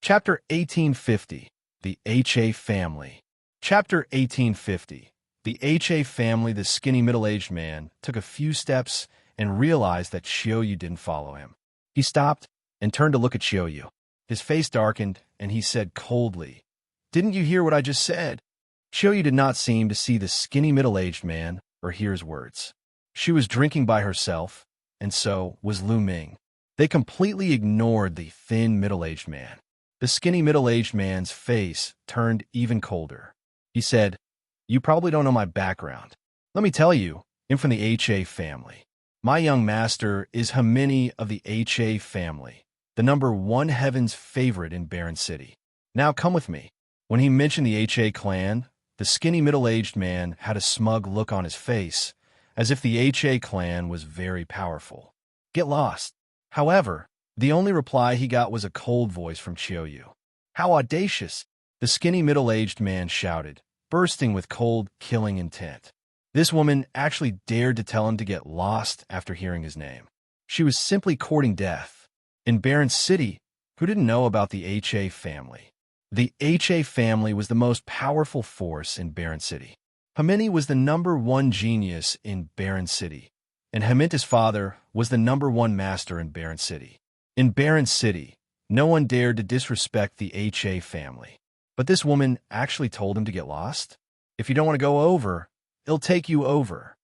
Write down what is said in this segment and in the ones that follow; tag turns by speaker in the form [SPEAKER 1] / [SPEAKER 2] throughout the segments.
[SPEAKER 1] Chapter 1850, The HA Family. Chapter 1850, The HA Family. The skinny middle-aged man took a few steps and realized that Qiu Yue didn't follow him. He stopped and turned to look at Qiu Yue. His face darkened, and he said coldly, "Didn't you hear what I just said?" Qiu Yue did not seem to see the skinny middle-aged man or hear his words. She was drinking by herself, and so was Lu Ming. They completely ignored the thin middle-aged man. The skinny middle-aged man's face turned even colder. He said, "You probably don't know my background. Let me tell you, I'm from the HA family. My young master is Hemini of the HA family, the #1 heaven's favorite in Barren City. Now come with me." When he mentioned the HA clan, the skinny middle-aged man had a smug look on his face, as if the HA clan was very powerful. "Get lost." However, the only reply he got was a cold voice from Qiu Yue. "How audacious!" the skinny middle-aged man shouted, bursting with cold, killing intent. This woman actually dared to tell him to get lost after hearing his name. She was simply courting death. In Barren City, who didn't know about the HA family? The HA family was the most powerful force in Barren City. Hemini was the #1 genius in Barren City, and Heminta's father was the #1 master in Barren City. In Barren City, no one dared to disrespect the HA family. But this woman actually told him to get lost. "If you don't want to go over, it'll take you over."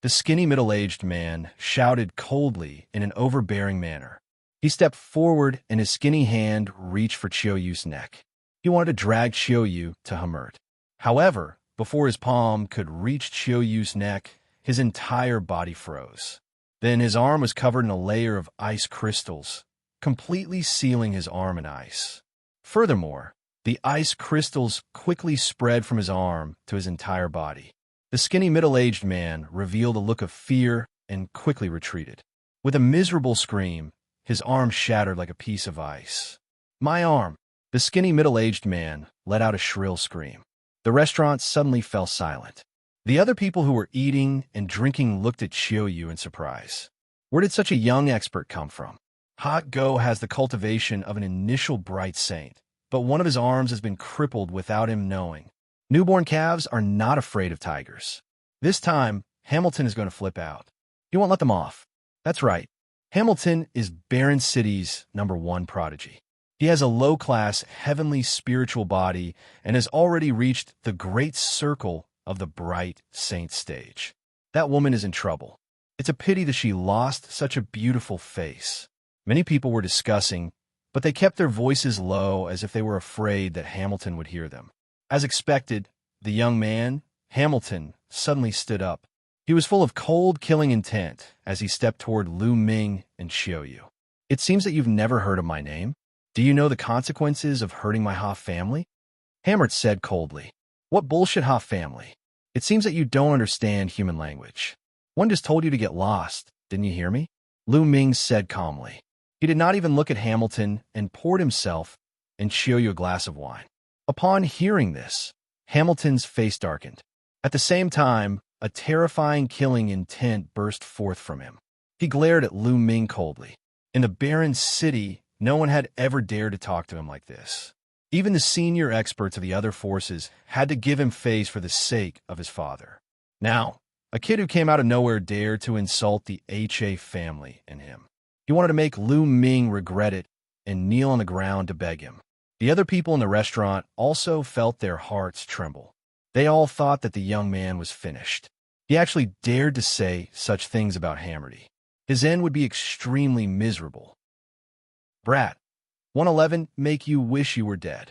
[SPEAKER 1] The skinny middle-aged man shouted coldly in an overbearing manner. He stepped forward and his skinny hand reached for Qiu Yue's neck. He wanted to drag Qiu Yue to Hemert. However, before his palm could reach Qiu Yue's neck, his entire body froze. Then his arm was covered in a layer of ice crystals, completely sealing his arm in ice. Furthermore, the ice crystals quickly spread from his arm to his entire body. The skinny middle-aged man revealed a look of fear and quickly retreated. With a miserable scream, his arm shattered like a piece of ice. "My arm!" The skinny middle-aged man let out a shrill scream. The restaurant suddenly fell silent. The other people who were eating and drinking looked at Qiu Yue in surprise. Where did such a young expert come from? Hot Go has the cultivation of an initial bright saint, but one of his arms has been crippled without him knowing. Newborn calves are not afraid of tigers. This time, Hamilton is going to flip out. He won't let them off. That's right. Hamilton is Barren City's #1 prodigy. He has a low-class, heavenly spiritual body and has already reached the great circle of the bright saint stage. That woman is in trouble. It's a pity that she lost such a beautiful face. Many people were discussing, but they kept their voices low as if they were afraid that Hamilton would hear them. As expected, the young man, Hamilton, suddenly stood up. He was full of cold, killing intent as he stepped toward Lu Ming and Qiu Yue. "It seems that you've never heard of my name. Do you know the consequences of hurting my Ha family?" Hamert said coldly. "What bullshit Ha family? It seems that you don't understand human language. One just told you to get lost, didn't you hear me?" Lu Ming said calmly. He did not even look at Hamilton and poured himself and Qiu Yue a glass of wine. Upon hearing this, Hamilton's face darkened. At the same time, a terrifying killing intent burst forth from him. He glared at Lu Ming coldly. In the Barren City, no one had ever dared to talk to him like this. Even the senior experts of the other forces had to give him face for the sake of his father. Now, a kid who came out of nowhere dared to insult the HA family and him. He wanted to make Lu Ming regret it and kneel on the ground to beg him. The other people in the restaurant also felt their hearts tremble. They all thought that the young man was finished. He actually dared to say such things about Hammerty. His end would be extremely miserable. "Brat, 111 make you wish you were dead."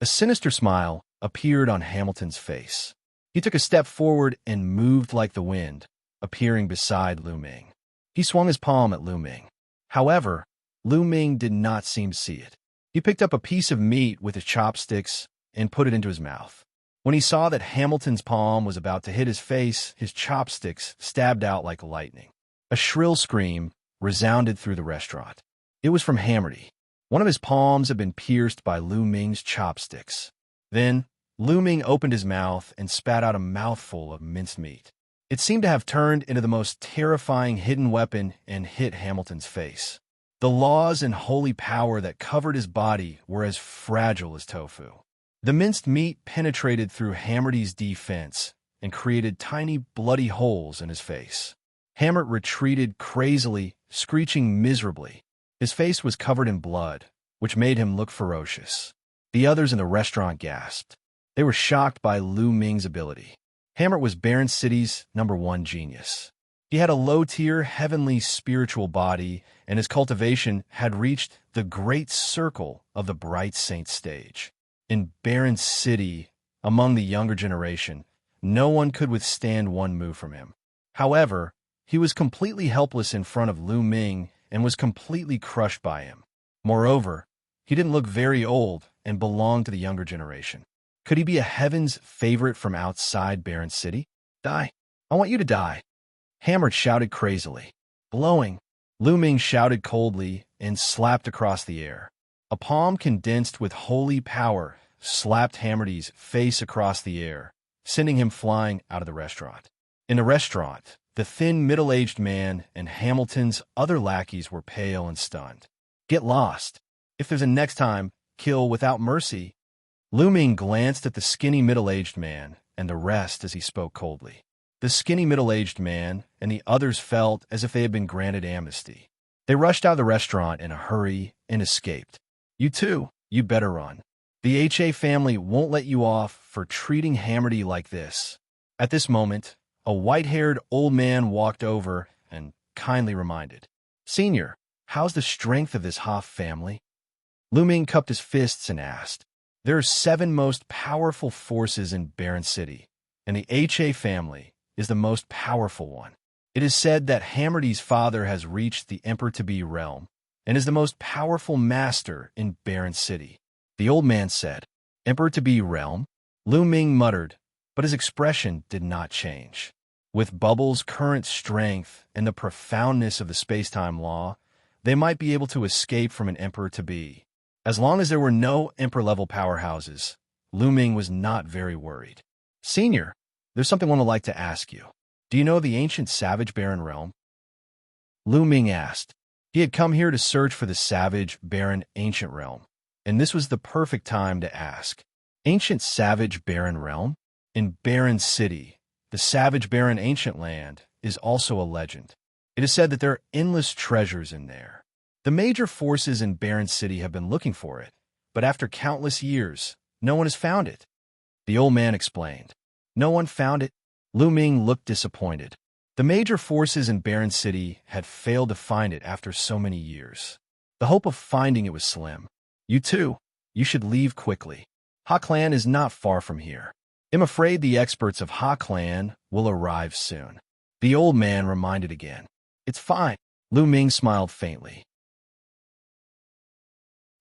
[SPEAKER 1] A sinister smile appeared on Hamilton's face. He took a step forward and moved like the wind, appearing beside Lu Ming. He swung his palm at Lu Ming. However, Lu Ming did not seem to see it. He picked up a piece of meat with his chopsticks and put it into his mouth. When he saw that Hamilton's palm was about to hit his face, his chopsticks stabbed out like lightning. A shrill scream resounded through the restaurant. It was from Hammerty. One of his palms had been pierced by Lu Ming's chopsticks. Then, Lu Ming opened his mouth and spat out a mouthful of minced meat. It seemed to have turned into the most terrifying hidden weapon and hit Hamilton's face. The laws and holy power that covered his body were as fragile as tofu. The minced meat penetrated through Hammerdy's defense and created tiny bloody holes in his face. Hammert retreated crazily, screeching miserably. His face was covered in blood, which made him look ferocious. The others in the restaurant gasped. They were shocked by Luo Ming's ability. Hammert was Barren City's #1 genius. He had a low-tier, heavenly spiritual body, and his cultivation had reached the great circle of the Bright Saint stage. In Barren City, among the younger generation, no one could withstand one move from him. However, he was completely helpless in front of Luo Ming and was completely crushed by him. Moreover, he didn't look very old and belonged to the younger generation. Could he be a heaven's favorite from outside Barren City? Die. I want you to die. Hammert shouted crazily. Blowing. Luo Ming shouted coldly and slapped across the air. A palm condensed with holy power slapped Hammerdy's face across the air, sending him flying out of the restaurant. In the restaurant, the thin middle-aged man and Hamilton's other lackeys were pale and stunned. Get lost. If there's a next time, kill without mercy. Luo Ming glanced at the skinny middle-aged man and the rest as he spoke coldly. The skinny middle-aged man and the others felt as if they had been granted amnesty. They rushed out of the restaurant in a hurry and escaped. You too, you better run. The HA family won't let you off for treating Hammerdy like this. At this moment, a white-haired old man walked over and kindly reminded, Senior, how's the strength of this Hoff family? Luo Ming cupped his fists and asked, There are 7 most powerful forces in Barren City, and the HA family is the most powerful one. It is said that Hammerdy's father has reached the Emperor-to-be realm and is the most powerful master in Barren City. The old man said, Emperor-to-be realm? Luo Ming muttered, but his expression did not change. With Bubble's current strength and the profoundness of the space-time law, they might be able to escape from an Emperor-to-be. As long as there were no Emperor-level powerhouses, Luo Ming was not very worried. Senior, there's something I would like to ask you. Do you know the ancient savage barren realm? Luo Ming asked. He had come here to search for the savage, barren, ancient realm, and this was the perfect time to ask. Ancient savage barren realm? In Barren City, the savage barren ancient land is also a legend. It is said that there are endless treasures in there. The major forces in Barren City have been looking for it, but after countless years, no one has found it. The old man explained. No one found it? Luo Ming looked disappointed. The major forces in Barren City had failed to find it after so many years. The hope of finding it was slim. You too, you should leave quickly. Ha Clan is not far from here. I'm afraid the experts of Ha Clan will arrive soon. The old man reminded again. It's fine. Luo Ming smiled faintly.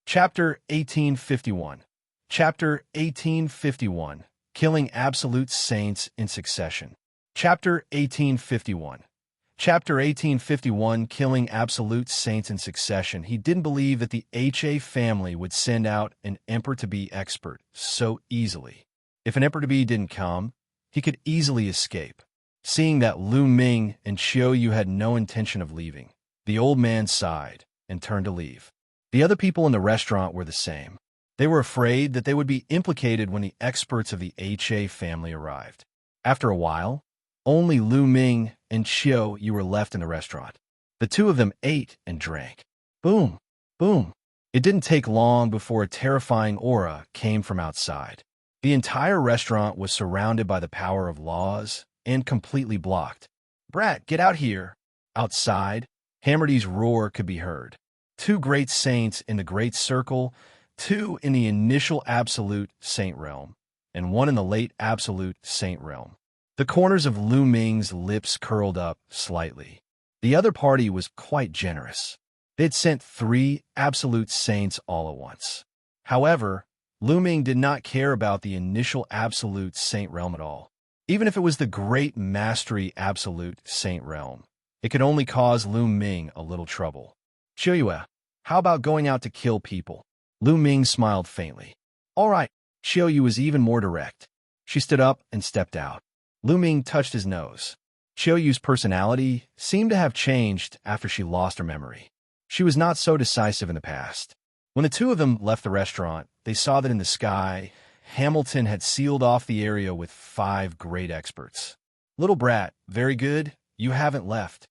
[SPEAKER 1] Chapter 1851. Chapter 1851. Killing Absolute Saints in Succession. Chapter 1851. Chapter 1851. Killing Absolute Saints in Succession. He didn't believe that the HA family would send out an Emperor-to-be expert so easily. If an Emperor-to-be didn't come, he could easily escape. Seeing that Luo Ming and Qiu Yue had no intention of leaving, the old man sighed and turned to leave. The other people in the restaurant were the same. They were afraid that they would be implicated when the experts of the HA family arrived. After a while, only Luo Ming and Qiu Yue were left in the restaurant. The two of them ate and drank. Boom, boom. It didn't take long before a terrifying aura came from outside. The entire restaurant was surrounded by the power of laws and completely blocked. Brat, get out here. Outside, Hammerdy's roar could be heard. 2 great saints in the Great Circle, 2 in the initial Absolute Saint realm, and 1 in the late Absolute Saint realm. The corners of Luo Ming's lips curled up slightly. The other party was quite generous. They had sent 3 Absolute Saints all at once. However, Luo Ming did not care about the initial Absolute Saint realm at all. Even if it was the Great Mastery Absolute Saint realm, it could only cause Luo Ming a little trouble. Qiu Yue, how about going out to kill people? Luo Ming smiled faintly. All right. Qiu Yue was even more direct. She stood up and stepped out. Luo Ming touched his nose. Qiu Yue's personality seemed to have changed after she lost her memory. She was not so decisive in the past. When the two of them left the restaurant, they saw that in the sky, Hamilton had sealed off the area with 5 great experts. Little brat, very good, you haven't left.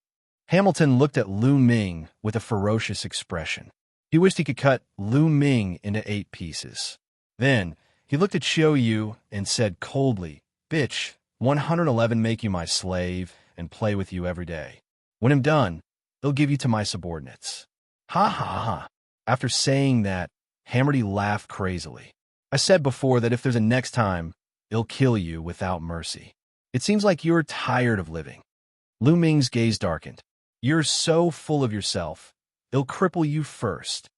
[SPEAKER 1] Hamilton looked at Lu Ming with a ferocious expression. He wished he could cut Lu Ming into 8 pieces. Then, he looked at Qiu Yue and said coldly, Bitch, 111 make you my slave and play with you every day. When I'm done, they'll give you to my subordinates. Ha ha ha. After saying that, Hammerty laughed crazily. I said before that if there's a next time, it'll kill you without mercy. It seems like you're tired of living. Lu Ming's gaze darkened. You're so full of yourself. It'll cripple you first.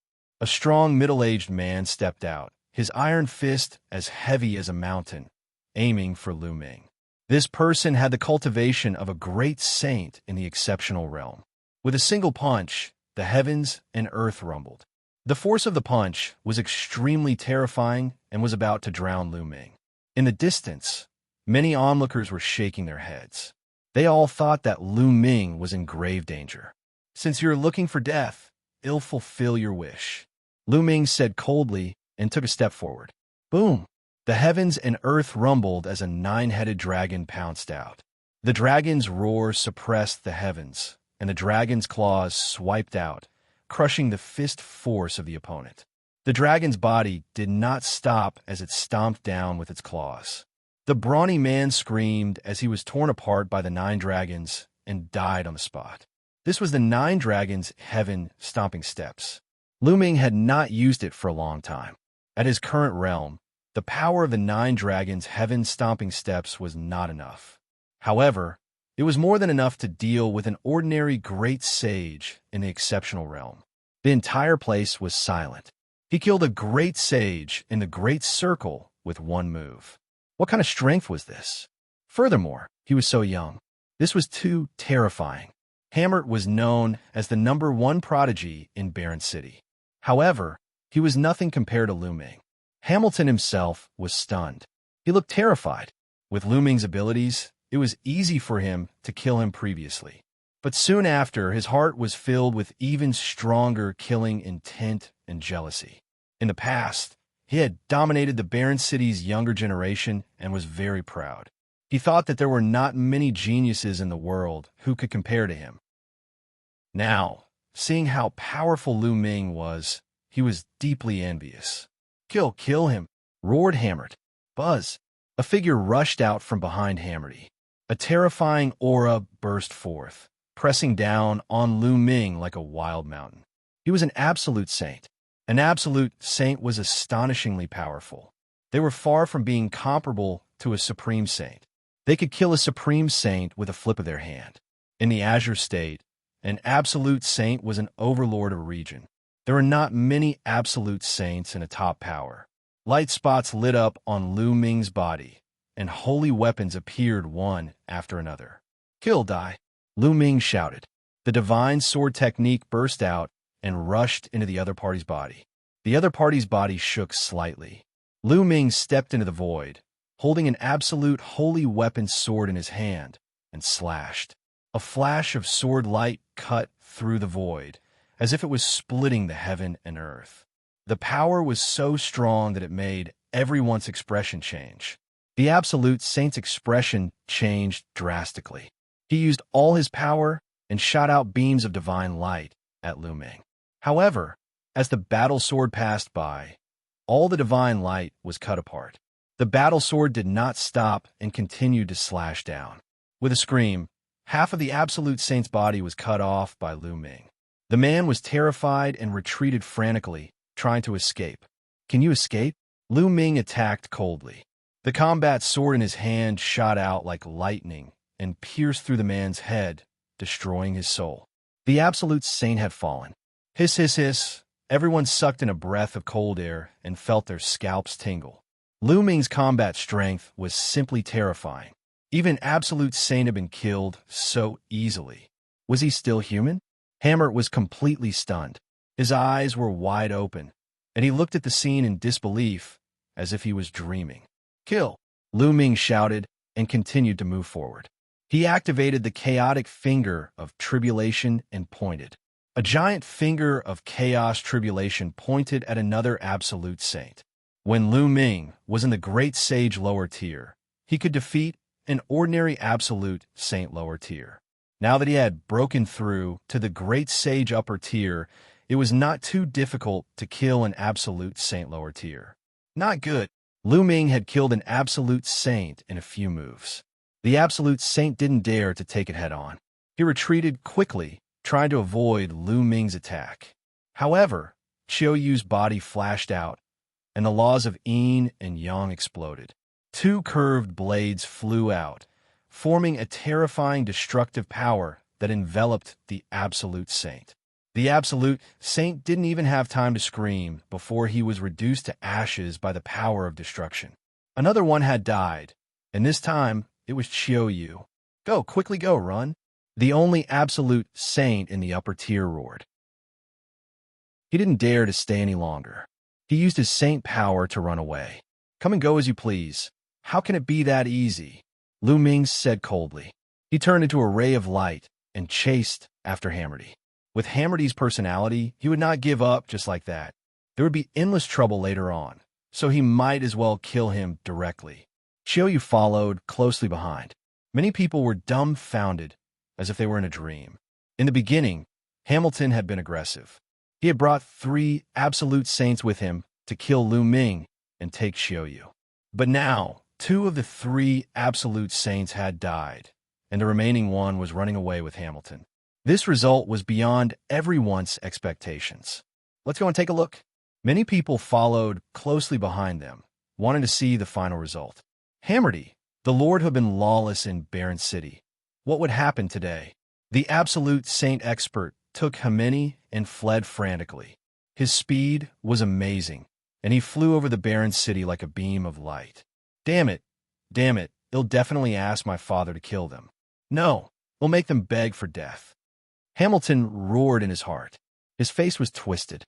[SPEAKER 1] A strong middle-aged man stepped out, his iron fist as heavy as a mountain, aiming for Lu Ming. This person had the cultivation of a great saint in the exceptional realm. With a single punch, the heavens and earth rumbled. The force of the punch was extremely terrifying and was about to drown Lu Ming. In the distance, many onlookers were shaking their heads. They all thought that Lu Ming was in grave danger. Since you're looking for death, it'll fulfill your wish. Lu Ming said coldly and took a step forward. Boom! The heavens and earth rumbled as a 9-headed dragon pounced out. The dragon's roar suppressed the heavens, and the dragon's claws swiped out, crushing the fist force of the opponent. The dragon's body did not stop as it stomped down with its claws. The brawny man screamed as he was torn apart by the 9 dragons and died on the spot. This was the 9 dragons' heaven stomping steps. Lu Ming had not used it for a long time. At his current realm, the power of the 9 dragons' heaven stomping steps was not enough. However, it was more than enough to deal with an ordinary great sage in the exceptional realm. The entire place was silent. He killed a great sage in the great circle with 1 move. What kind of strength was this? Furthermore, he was so young. This was too terrifying. Hammert was known as the #1 prodigy in Barren City. However, he was nothing compared to Lu Ming. Hamilton himself was stunned. He looked terrified. With Lu Ming's abilities, it was easy for him to kill him previously. But soon after, his heart was filled with even stronger killing intent and jealousy. In the past, he had dominated the Barren City's younger generation and was very proud. He thought that there were not many geniuses in the world who could compare to him. Now, seeing how powerful Lu Ming was, he was deeply envious. Kill him, roared Hammert. Buzz. A figure rushed out from behind Hammerty. A terrifying aura burst forth, pressing down on Lu Ming like a wild mountain. He was an absolute saint. An absolute saint was astonishingly powerful. They were far from being comparable to a supreme saint. They could kill a supreme saint with a flip of their hand. In the Azure State, an absolute saint was an overlord of a region. There were not many absolute saints in a top power. Light spots lit up on Lu Ming's body, and holy weapons appeared one after another. Kill, die, Lu Ming shouted. The divine sword technique burst out and rushed into the other party's body. The other party's body shook slightly. Lu Ming stepped into the void, holding an absolute holy weapon sword in his hand, and slashed. A flash of sword light cut through the void, as if it was splitting the heaven and earth. The power was so strong that it made everyone's expression change. The absolute saint's expression changed drastically. He used all his power and shot out beams of divine light at Lu Ming. However, as the battle sword passed by, all the divine light was cut apart. The battle sword did not stop and continued to slash down. With a scream, half of the absolute saint's body was cut off by Lu Ming. The man was terrified and retreated frantically, trying to escape. Can you escape? Lu Ming attacked coldly. The combat sword in his hand shot out like lightning and pierced through the man's head, destroying his soul. The absolute saint had fallen. Hiss, hiss, hiss. Everyone sucked in a breath of cold air and felt their scalps tingle. Lu Ming's combat strength was simply terrifying. Even absolute saint had been killed so easily. Was he still human? Hammer was completely stunned. His eyes were wide open, and he looked at the scene in disbelief, as if he was dreaming. Kill, Lu Ming shouted and continued to move forward. He activated the chaotic finger of tribulation and pointed. A giant finger of chaos tribulation pointed at another absolute saint. When Ming was in the great sage lower tier, he could defeat an ordinary absolute saint lower tier. Now that he had broken through to the great sage upper tier, it was not too difficult to kill an absolute saint lower tier. Not good. Ming had killed an absolute saint in a few moves. The absolute saint didn't dare to take it head-on. He retreated quickly, trying to avoid Ming's attack. However, Qiu Yue's body flashed out, and the laws of yin and yang exploded. Two curved blades flew out, forming a terrifying destructive power that enveloped the absolute saint. The absolute saint didn't even have time to scream before he was reduced to ashes by the power of destruction. Another one had died, and this time it was Qiu Yue. Go, quickly go, run. The only absolute saint in the upper tier roared. He didn't dare to stay any longer. He used his saint power to run away. Come and go as you please. How can it be that easy? Ming said coldly. He turned into a ray of light and chased after Hammerdy. With Hammerdy's personality, he would not give up just like that. There would be endless trouble later on, so he might as well kill him directly. Qiu Yue followed closely behind. Many people were dumbfounded, as if they were in a dream. In the beginning, Hamilton had been aggressive. He had brought 3 absolute saints with him to kill Ming and take Qiu Yue. But now, 2 of the 3 absolute saints had died, and the remaining one was running away with Hamilton. This result was beyond everyone's expectations. Let's go and take a look. Many people followed closely behind them, wanting to see the final result. Hammerdy, the lord who had been lawless in Barren City. What would happen today? The absolute saint expert took Hamini and fled frantically. His speed was amazing, and he flew over the Barren City like a beam of light. Damn it, they'll definitely ask my father to kill them. No, we'll make them beg for death. Hamilton roared in his heart. His face was twisted.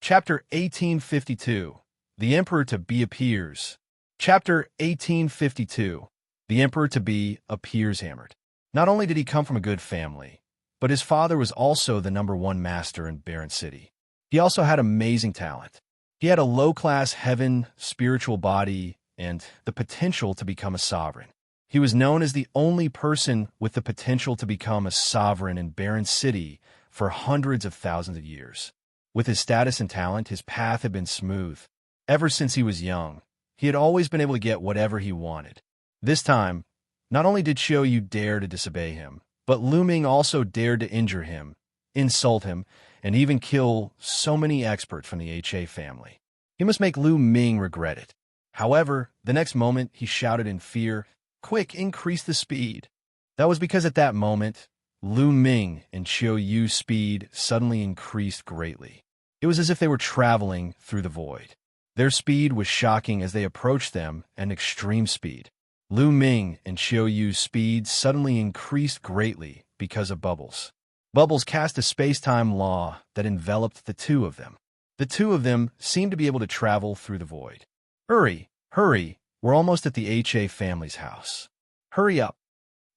[SPEAKER 1] Chapter 1852. The Emperor-to-be appears. Chapter 1852. The Emperor-to-be appears hammered. Not only did he come from a good family, but his father was also the #1 master in Barren City. He also had amazing talent. He had a low-class heaven, spiritual body, and the potential to become a sovereign. He was known as the only person with the potential to become a sovereign in Barren City for hundreds of thousands of years. With his status and talent, his path had been smooth. Ever since he was young, he had always been able to get whatever he wanted. This time, not only did Qiu Yue dare to disobey him, but Ming also dared to injure him, insult him, and even kill so many experts from the HA family. He must make Ming regret it. However, the next moment he shouted in fear, "Quick, increase the speed." That was because at that moment, Ming and Qiu Yue's speed suddenly increased greatly. It was as if they were traveling through the void. Their speed was shocking as they approached them at an extreme speed. Ming and Qiu Yue's speed suddenly increased greatly because of bubbles. Bubbles cast a space-time law that enveloped the two of them. The two of them seemed to be able to travel through the void. Hurry, hurry, we're almost at the HA family's house. Hurry up.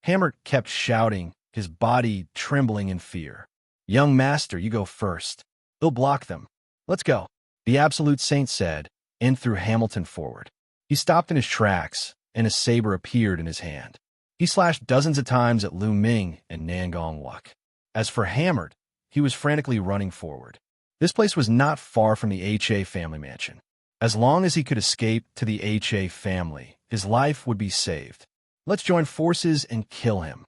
[SPEAKER 1] Hammer kept shouting, his body trembling in fear. Young master, you go first. They'll block them. Let's go. The absolute saint said, and threw Hamilton forward. He stopped in his tracks, and a saber appeared in his hand. He slashed dozens of times at Ming and Nangong Wuk. As for Hammered, he was frantically running forward. This place was not far from the HA family mansion. As long as he could escape to the HA family, his life would be saved. Let's join forces and kill him.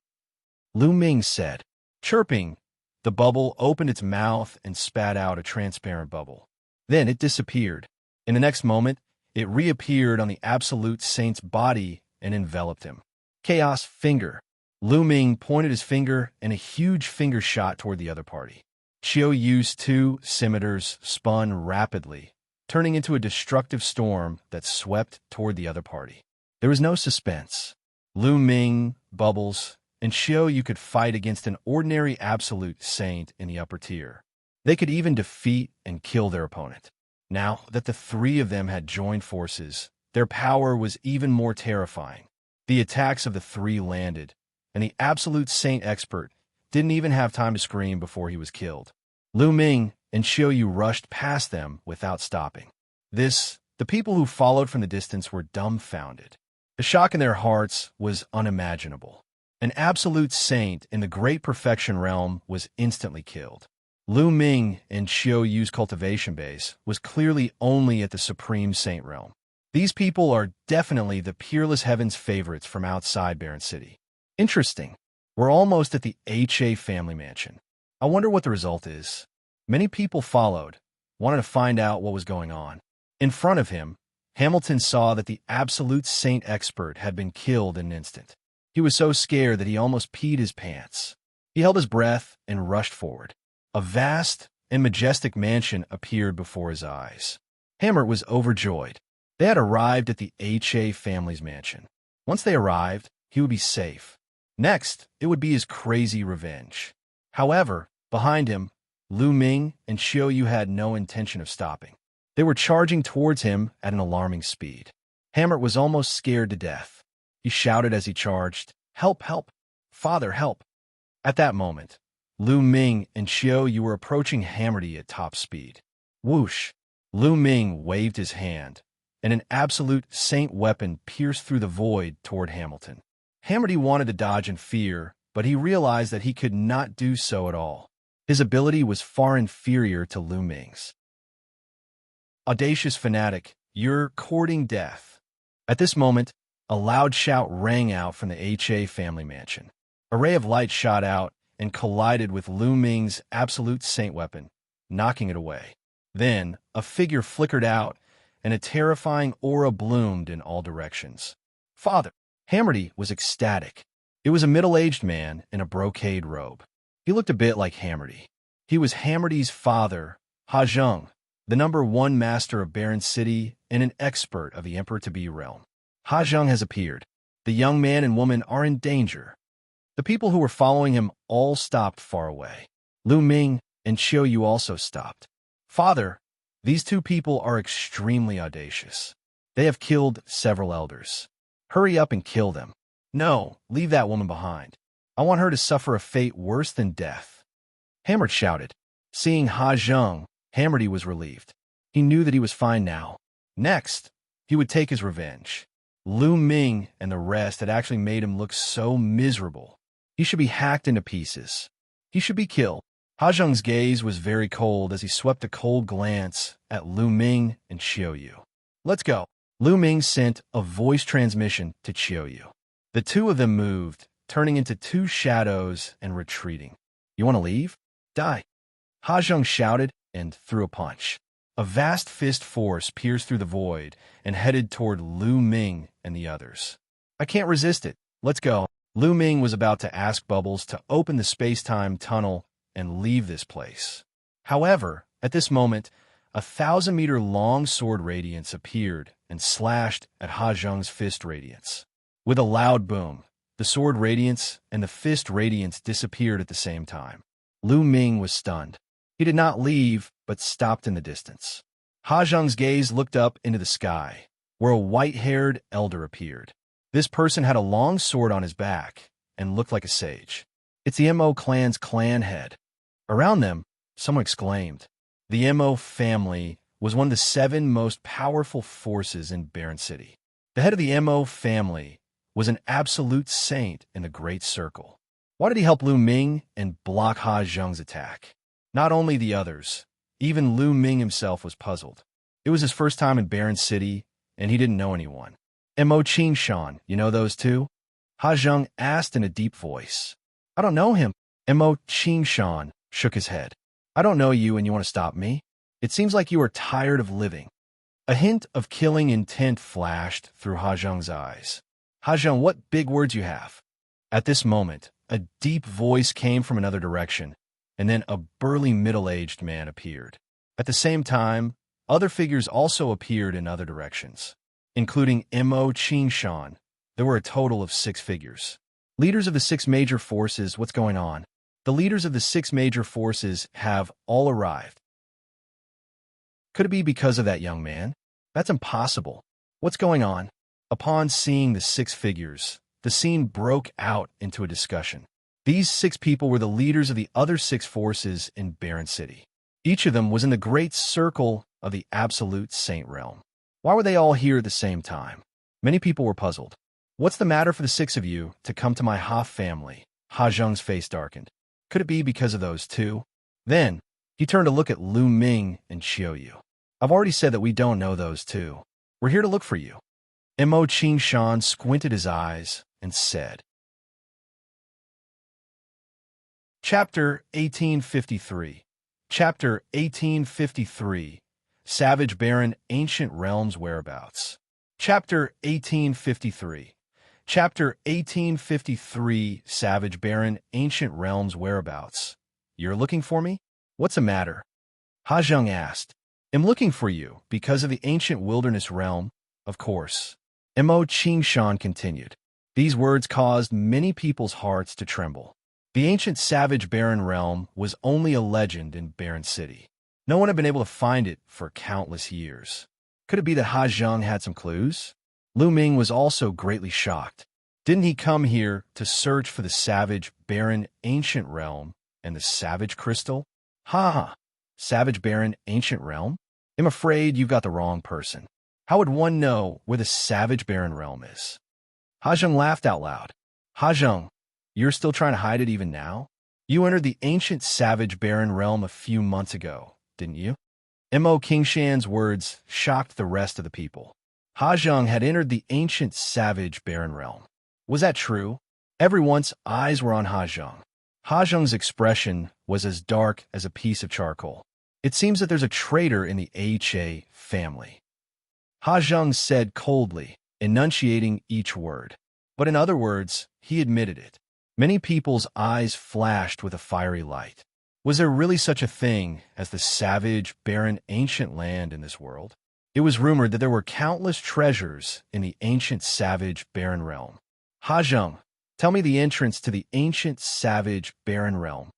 [SPEAKER 1] Ming said. Chirping, the bubble opened its mouth and spat out a transparent bubble. Then it disappeared. In the next moment, it reappeared on the absolute saint's body and enveloped him. Chaos finger. Ming pointed his finger, and a huge finger shot toward the other party. Qiu Yue's 2 scimitars spun rapidly, turning into a destructive storm that swept toward the other party. There was no suspense. Ming, Bubbles, and Qiu Yue could fight against an ordinary absolute saint in the upper tier. They could even defeat and kill their opponent. Now that the 3 of them had joined forces, their power was even more terrifying. The attacks of the 3 landed, and the absolute saint expert didn't even have time to scream before he was killed. Lu Ming and Qiu Yue rushed past them without stopping. The people who followed from the distance were dumbfounded. The shock in their hearts was unimaginable. An absolute saint in the great perfection realm was instantly killed. Lu Ming and Qiu Yue's cultivation base was clearly only at the supreme saint realm. These people are definitely the peerless heaven's favorites from outside Barren City. Interesting. We're almost at the HA family mansion. I wonder what the result is. Many people followed, wanted to find out what was going on. In front of him, Hamilton saw that the absolute saint expert had been killed in an instant. He was so scared that he almost peed his pants. He held his breath and rushed forward. A vast and majestic mansion appeared before his eyes. Hammer was overjoyed. They had arrived at the HA family's mansion. Once they arrived, he would be safe. Next, it would be his crazy revenge. However, behind him, Lu Ming and Qiu Yue had no intention of stopping. They were charging towards him at an alarming speed. Hammer was almost scared to death. He shouted as he charged, "Help, help! Father, help!" At that moment, Lu Ming and Qiu Yue were approaching Hammerty at top speed. Whoosh! Lu Ming waved his hand, and an absolute saint weapon pierced through the void toward Hamilton. Hammerty wanted to dodge in fear, but he realized that he could not do so at all. His ability was far inferior to Lu Ming's. Audacious fanatic, you're courting death. At this moment, a loud shout rang out from the HA family mansion. A ray of light shot out and collided with Lu Ming's absolute saint weapon, knocking it away. Then, a figure flickered out, and a terrifying aura bloomed in all directions. Father! Hammerty was ecstatic. It was a middle-aged man in a brocade robe. He looked a bit like Hammerty. He was Hammerty's father, Xiang, the #1 master of Barren City and an expert of the Emperor-to-be realm. Xiang has appeared. The young man and woman are in danger. The people who were following him all stopped far away. Lu Ming and Qiu Yue also stopped. Father, these two people are extremely audacious. They have killed several elders. Hurry up and kill them. No, leave that woman behind. I want her to suffer a fate worse than death. Hammer shouted. Seeing Xiang, Hammerty was relieved. He knew that he was fine now. Next, he would take his revenge. Lu Ming and the rest had actually made him look so miserable. He should be hacked into pieces. He should be killed. Xiang's gaze was very cold as he swept a cold glance at Lu Ming and Qiu Yue. Let's go. Lu Ming sent a voice transmission to Qiu Yue. The two of them moved, turning into two shadows and retreating. You want to leave? Die. Xiang shouted and threw a punch. A vast fist force pierced through the void and headed toward Lu Ming and the others. I can't resist it. Let's go. Lu Ming was about to ask Bubbles to open the space-time tunnel and leave this place. However, at this moment, a 1,000-meter-long sword radiance appeared and slashed at Xiang's fist radiance. With a loud boom, the sword radiance and the fist radiance disappeared at the same time. Lu Ming was stunned. He did not leave, but stopped in the distance. Xiang's gaze looked up into the sky, where a white-haired elder appeared. This person had a long sword on his back and looked like a sage. It's the Mo clan's clan head. Around them, someone exclaimed. The Mo family was one of the 7 most powerful forces in Barren City. The head of the Mo family was an absolute saint in the Great Circle. Why did he help Lu Ming and block Xiang's attack? Not only the others, even Lu Ming himself was puzzled. It was his first time in Barren City, and he didn't know anyone. Mo Qingshan, you know those two? Xiang asked in a deep voice. I don't know him. Mo Qingshan shook his head. I don't know you and you want to stop me? It seems like you are tired of living. A hint of killing intent flashed through Xiang's eyes. Xiang, what big words you have. At this moment, a deep voice came from another direction, and then a burly middle-aged man appeared. At the same time, other figures also appeared in other directions, including Mo Qingshan. There were a total of 6 figures. Leaders of the 6 major forces, what's going on? The leaders of the 6 major forces have all arrived. Could it be because of that young man? That's impossible. What's going on? Upon seeing the 6 figures, the scene broke out into a discussion. These 6 people were the leaders of the other 6 forces in Barren City. Each of them was in the great circle of the absolute saint realm. Why were they all here at the same time? Many people were puzzled. What's the matter for the 6 of you to come to my Ha family? Ha Zheng's face darkened. Could it be because of those 2? Then, he turned to look at Ming and Qiu Yue. I've already said that we don't know those 2. We're here to look for you. Qingshan squinted his eyes and said. Chapter 1853. Chapter 1853. Savage Barren Ancient Realms Whereabouts. Chapter 1853. Chapter 1853. Savage Barren Ancient Realms Whereabouts. You're looking for me? What's the matter? Ha Zheng asked. I'm looking for you because of the ancient wilderness realm, of course. Qingshan continued. These words caused many people's hearts to tremble. The ancient savage barren realm was only a legend in Barren City. No one had been able to find it for countless years. Could it be that Ha Zheng had some clues? Ming was also greatly shocked. Didn't he come here to search for the savage barren ancient realm and the savage crystal? Ha! Savage barren ancient realm? I'm afraid you've got the wrong person. How would one know where the savage barren realm is? Ha Zheng laughed out loud. Ha Zheng, you're still trying to hide it even now? You entered the ancient savage barren realm a few months ago, didn't you? Qingshan's words shocked the rest of the people. Ha Zheng had entered the ancient savage barren realm. Was that true? Everyone's eyes were on Ha Zheng. Ha Zheng's expression was as dark as a piece of charcoal. It seems that there's a traitor in the HA family. Ha Zheng said coldly, enunciating each word. But in other words, he admitted it. Many people's eyes flashed with a fiery light. Was there really such a thing as the savage, barren, ancient land in this world? It was rumored that there were countless treasures in the ancient savage, barren realm. Ha Zheng, tell me the entrance to the ancient savage, barren realm.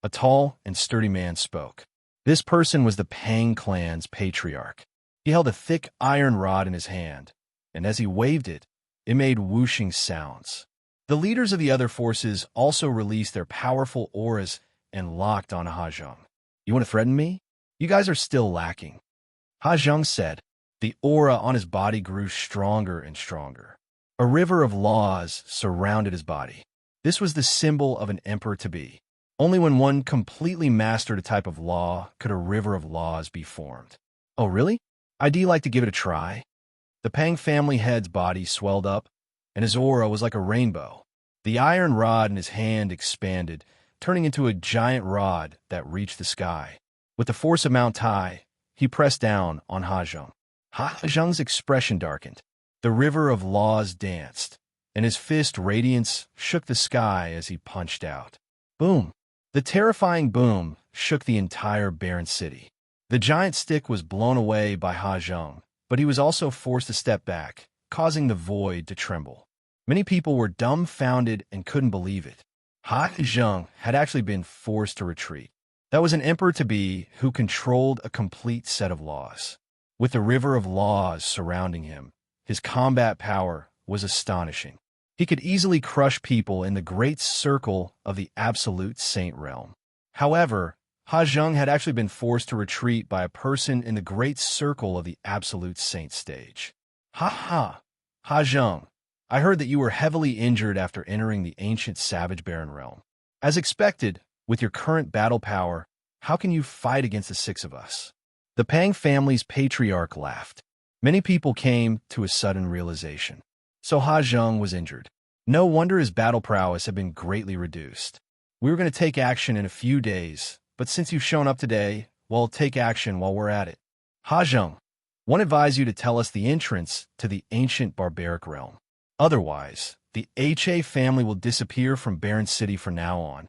[SPEAKER 1] A tall and sturdy man spoke. This person was the Pang clan's patriarch. He held a thick iron rod in his hand, and as he waved it, it made whooshing sounds. The leaders of the other forces also released their powerful auras and locked on Ha Zheng. You want to threaten me? You guys are still lacking. Ha Zheng said. The aura on his body grew stronger and stronger. A river of laws surrounded his body. This was the symbol of an emperor-to-be. Only when one completely mastered a type of law could a river of laws be formed. Oh, really? I'd like to give it a try. The Pang family head's body swelled up, and his aura was like a rainbow. The iron rod in his hand expanded, turning into a giant rod that reached the sky. With the force of Mount Tai, he pressed down on Ha Zheng. Ha Zheng's expression darkened. The river of laws danced, and his fist radiance shook the sky as he punched out. Boom! The terrifying boom shook the entire barren city. The giant stick was blown away by Ha Zheng, but he was also forced to step back, causing the void to tremble. Many people were dumbfounded and couldn't believe it. Ha Zheng had actually been forced to retreat. That was an emperor-to-be who controlled a complete set of laws. With the river of laws surrounding him, his combat power was astonishing. He could easily crush people in the great circle of the absolute saint realm. However, Ha Zheng had actually been forced to retreat by a person in the great circle of the absolute saint stage. Ha Zheng, I heard that you were heavily injured after entering the ancient savage barren realm. As expected, with your current battle power, how can you fight against the 6 of us? The Pang family's patriarch laughed. Many people came to a sudden realization. So Ha Zheng was injured. No wonder his battle prowess had been greatly reduced. We were going to take action in a few days, but since you've shown up today, well, take action while we're at it. Ha Zheng, one advised you to tell us the entrance to the ancient barbaric realm. Otherwise, the HA family will disappear from Barren City from now on.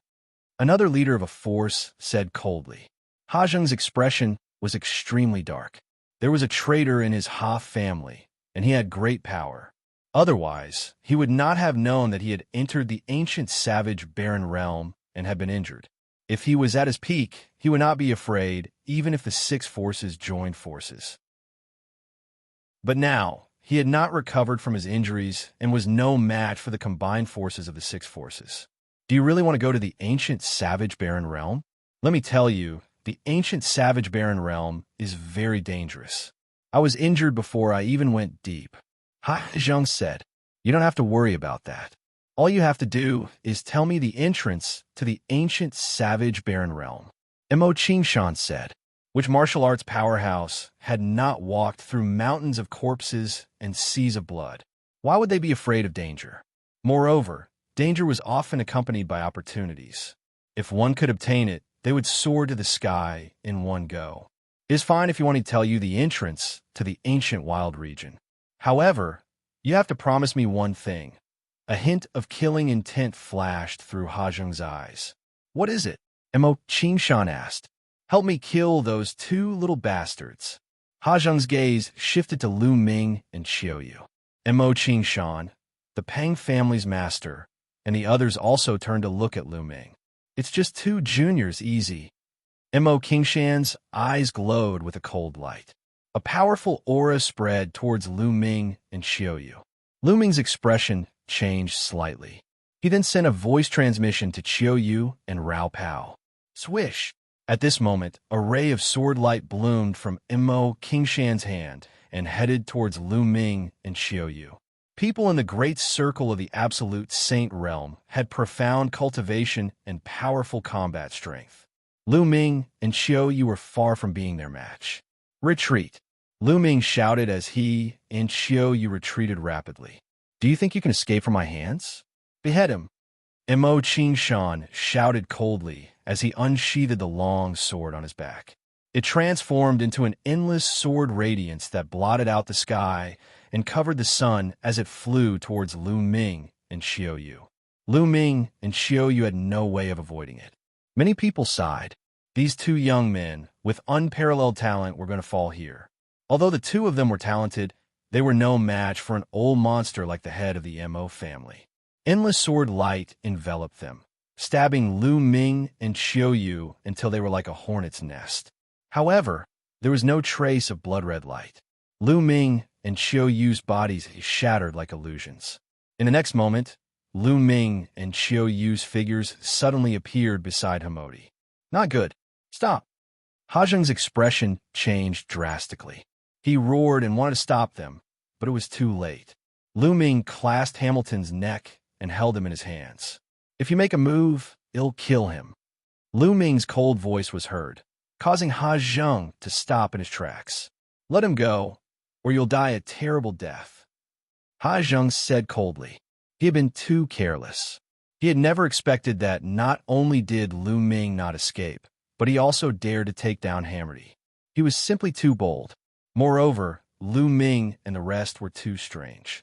[SPEAKER 1] Another leader of a force said coldly. Ha Zheng's expression was extremely dark. There was a traitor in his Ha family, and he had great power. Otherwise, he would not have known that he had entered the ancient savage barren realm and had been injured. If he was at his peak, he would not be afraid, even if the 6 forces joined forces. But now, he had not recovered from his injuries and was no match for the combined forces of the 6 forces. Do you really want to go to the ancient savage barren realm? Let me tell you, the ancient savage barren realm is very dangerous. I was injured before I even went deep. Xiang said, you don't have to worry about that. All you have to do is tell me the entrance to the ancient savage barren realm. Qingshan said, which martial arts powerhouse had not walked through mountains of corpses and seas of blood? Why would they be afraid of danger? Moreover, danger was often accompanied by opportunities. If one could obtain it, they would soar to the sky in one go. It is fine if you want me to tell you the entrance to the ancient wild region. However, you have to promise me one thing. A hint of killing intent flashed through Xiang's eyes. What is it? Qingshan asked. Help me kill those two little bastards. Xiang's gaze shifted to Lu Ming and Qiu Yue. Qingshan, the Pang family's master, and the others also turned to look at Lu Ming. It's just two juniors, easy. Qingshan's eyes glowed with a cold light. A powerful aura spread towards Lu Ming and Qiu Yue. Lu Ming's expression changed slightly. He then sent a voice transmission to Qiu Yue and Rao Pao. Swish! At this moment, a ray of sword light bloomed from Qingshan's hand and headed towards Lu Ming and Qiu Yue. People in the great circle of the Absolute Saint realm had profound cultivation and powerful combat strength. Lu Ming and Qiu Yue were far from being their match. Retreat! Lu Ming shouted as he and Qiu Yue retreated rapidly. Do you think you can escape from my hands? Behead him! Qingshan shouted coldly as he unsheathed the long sword on his back. It transformed into an endless sword radiance that blotted out the sky and covered the sun as it flew towards Lu Ming and Qiu Yue. Lu Ming and Qiu Yue had no way of avoiding it. Many people sighed. These two young men, with unparalleled talent, were going to fall here. Although the two of them were talented, they were no match for an old monster like the head of the Mo family. Endless sword light enveloped them, stabbing Lu Ming and Qiu Yue until they were like a hornet's nest. However, there was no trace of blood-red light. Lu Ming and Qiu Yue's bodies shattered like illusions. In the next moment, Lu Ming and Qiu Yue's figures suddenly appeared beside Hamodi. Not good. Stop. Xiang's expression changed drastically. He roared and wanted to stop them, but it was too late. Lu Ming clasped Hamilton's neck and held him in his hands. If you make a move, it'll kill him. Lu Ming's cold voice was heard, causing Xiang to stop in his tracks. Let him go, or you'll die a terrible death. Xiang said coldly. He had been too careless. He had never expected that not only did Lu Ming not escape, but he also dared to take down Hammerty. He was simply too bold. Moreover, Lu Ming and the rest were too strange.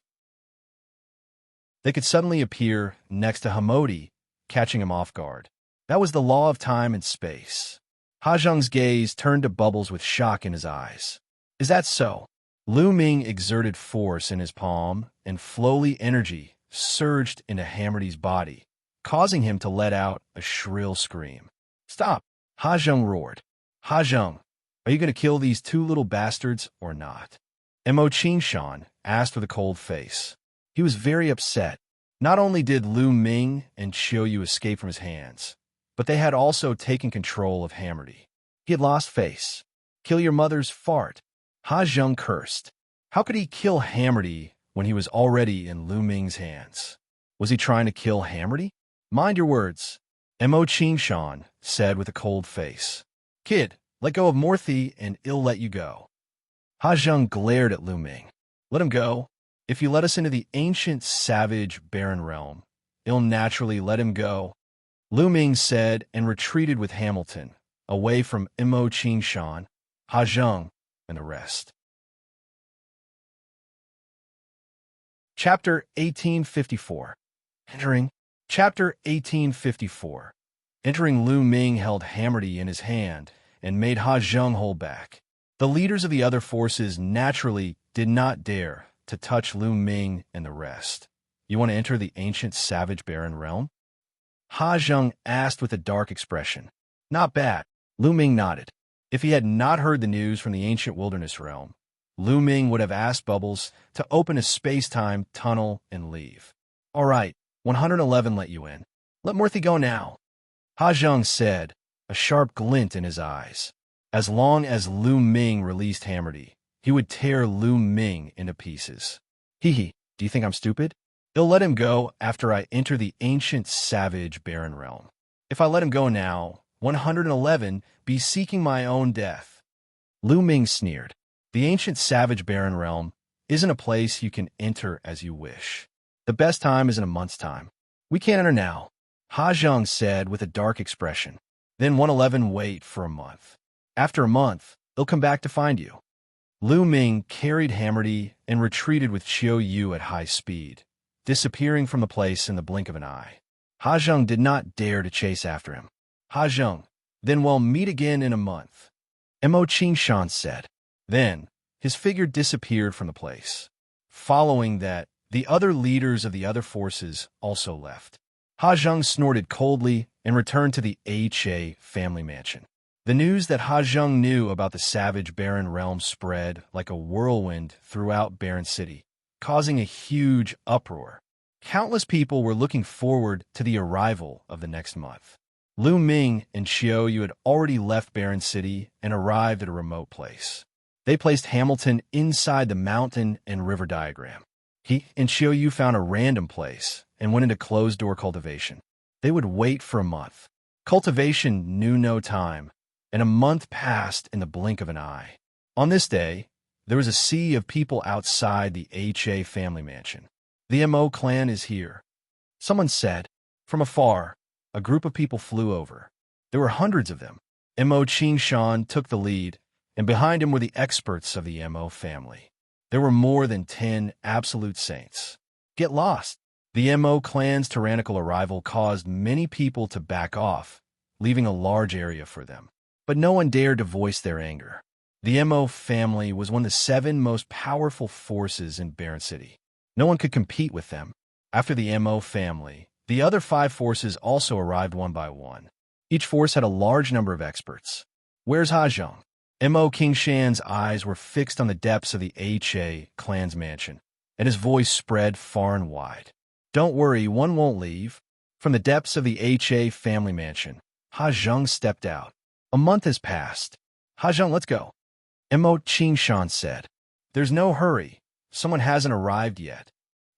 [SPEAKER 1] They could suddenly appear next to Hamodi, catching him off guard. That was the law of time and space. Xiang's gaze turned to bubbles with shock in his eyes. Is that so? Lu Ming exerted force in his palm, and flowly energy surged into Hammerty's body, causing him to let out a shrill scream. Stop! Xiang roared. Xiang, are you going to kill these two little bastards or not? Qingshan asked with a cold face. He was very upset. Not only did Lu Ming and Qiu Yue escape from his hands, but they had also taken control of Hammerty. He had lost face. Kill your mother's fart. Xiang cursed. How could he kill Hammerty when he was already in Lu Ming's hands? Was he trying to kill Hammerty? Mind your words, Qingshan said with a cold face. Kid, let go of Morthy and it'll let you go. Xiang glared at Lu Ming. Let him go. If you let us into the ancient, savage, barren realm, it'll naturally let him go. Lu Ming said and retreated with Hamilton, away from Qingshan, Xiang, and the rest. Chapter 1854. Chapter 1854. Entering, Lu Ming held Hammerty in his hand and made Xiang hold back. The leaders of the other forces naturally did not dare to touch Lu Ming and the rest. You want to enter the ancient savage barren realm? Xiang asked with a dark expression. Not bad. Lu Ming nodded. If he had not heard the news from the ancient wilderness realm, Lu Ming would have asked Bubbles to open a space-time tunnel and leave. All right, 111 let you in. Let Morthy go now, Ha Zhang said, a sharp glint in his eyes. As long as Lu Ming released Hammerty, he would tear Lu Ming into pieces. Hee, do you think I'm stupid? He'll let him go after I enter the ancient savage barren realm. If I let him go now, 111 be seeking my own death. Lu Ming sneered. The ancient savage barren realm isn't a place you can enter as you wish. The best time is in a month's time. We can't enter now, Ha Zhang said with a dark expression. Then 111 wait for a month. After a month, they'll come back to find you. Lu Ming carried Hammerty and retreated with Qiu Yue at high speed, disappearing from the place in the blink of an eye. Ha Zhang did not dare to chase after him. Ha Zhang, then we'll meet again in a month, Mo Qingshan said. Then, his figure disappeared from the place. Following that, the other leaders of the other forces also left. Ha Zhang snorted coldly and returned to the HA family mansion. The news that Ha Zhang knew about the savage barren realm spread like a whirlwind throughout Barren City, causing a huge uproar. Countless people were looking forward to the arrival of the next month. Lu Ming and Qiu Yue had already left Barren City and arrived at a remote place. They placed Hamilton inside the mountain and river diagram. He and Qiu Yue found a random place and went into closed-door cultivation. They would wait for a month. Cultivation knew no time, and a month passed in the blink of an eye. On this day, there was a sea of people outside the HA family mansion. The Mo clan is here, someone said. From afar, a group of people flew over. There were hundreds of them. Mo Qingshan took the lead, and behind him were the experts of the Mo family. There were more than 10 absolute saints. Get lost. The Mo clan's tyrannical arrival caused many people to back off, leaving a large area for them. But no one dared to voice their anger. The Mo family was one of the 7 most powerful forces in Barren City. No one could compete with them. After the Mo family, the other 5 forces also arrived one by one. Each force had a large number of experts. Where's Ha Zhang? Mo Qingshan's eyes were fixed on the depths of the HA clan's mansion, and his voice spread far and wide. Don't worry, one won't leave. From the depths of the HA family mansion, Ha Zhang stepped out. A month has passed. Ha Zhang, let's go, Mo Qingshan said. There's no hurry. Someone hasn't arrived yet,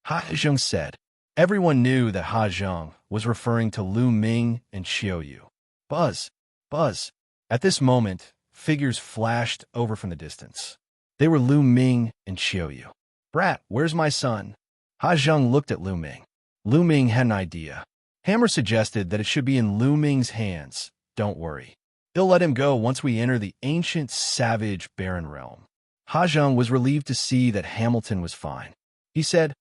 [SPEAKER 1] Ha Zhang said. Everyone knew that Ha Zhang was referring to Lu Ming and Qiu Yue. Buzz, buzz. At this moment, figures flashed over from the distance. They were Lu Ming and Qiu Yue. Brat, where's my son? Ha Zhang looked at Lu Ming. Lu Ming had an idea. Hammer suggested that it should be in Lu Ming's hands. Don't worry. He'll let him go once we enter the ancient savage barren realm. Ha Zhang was relieved to see that Hamilton was fine. He said,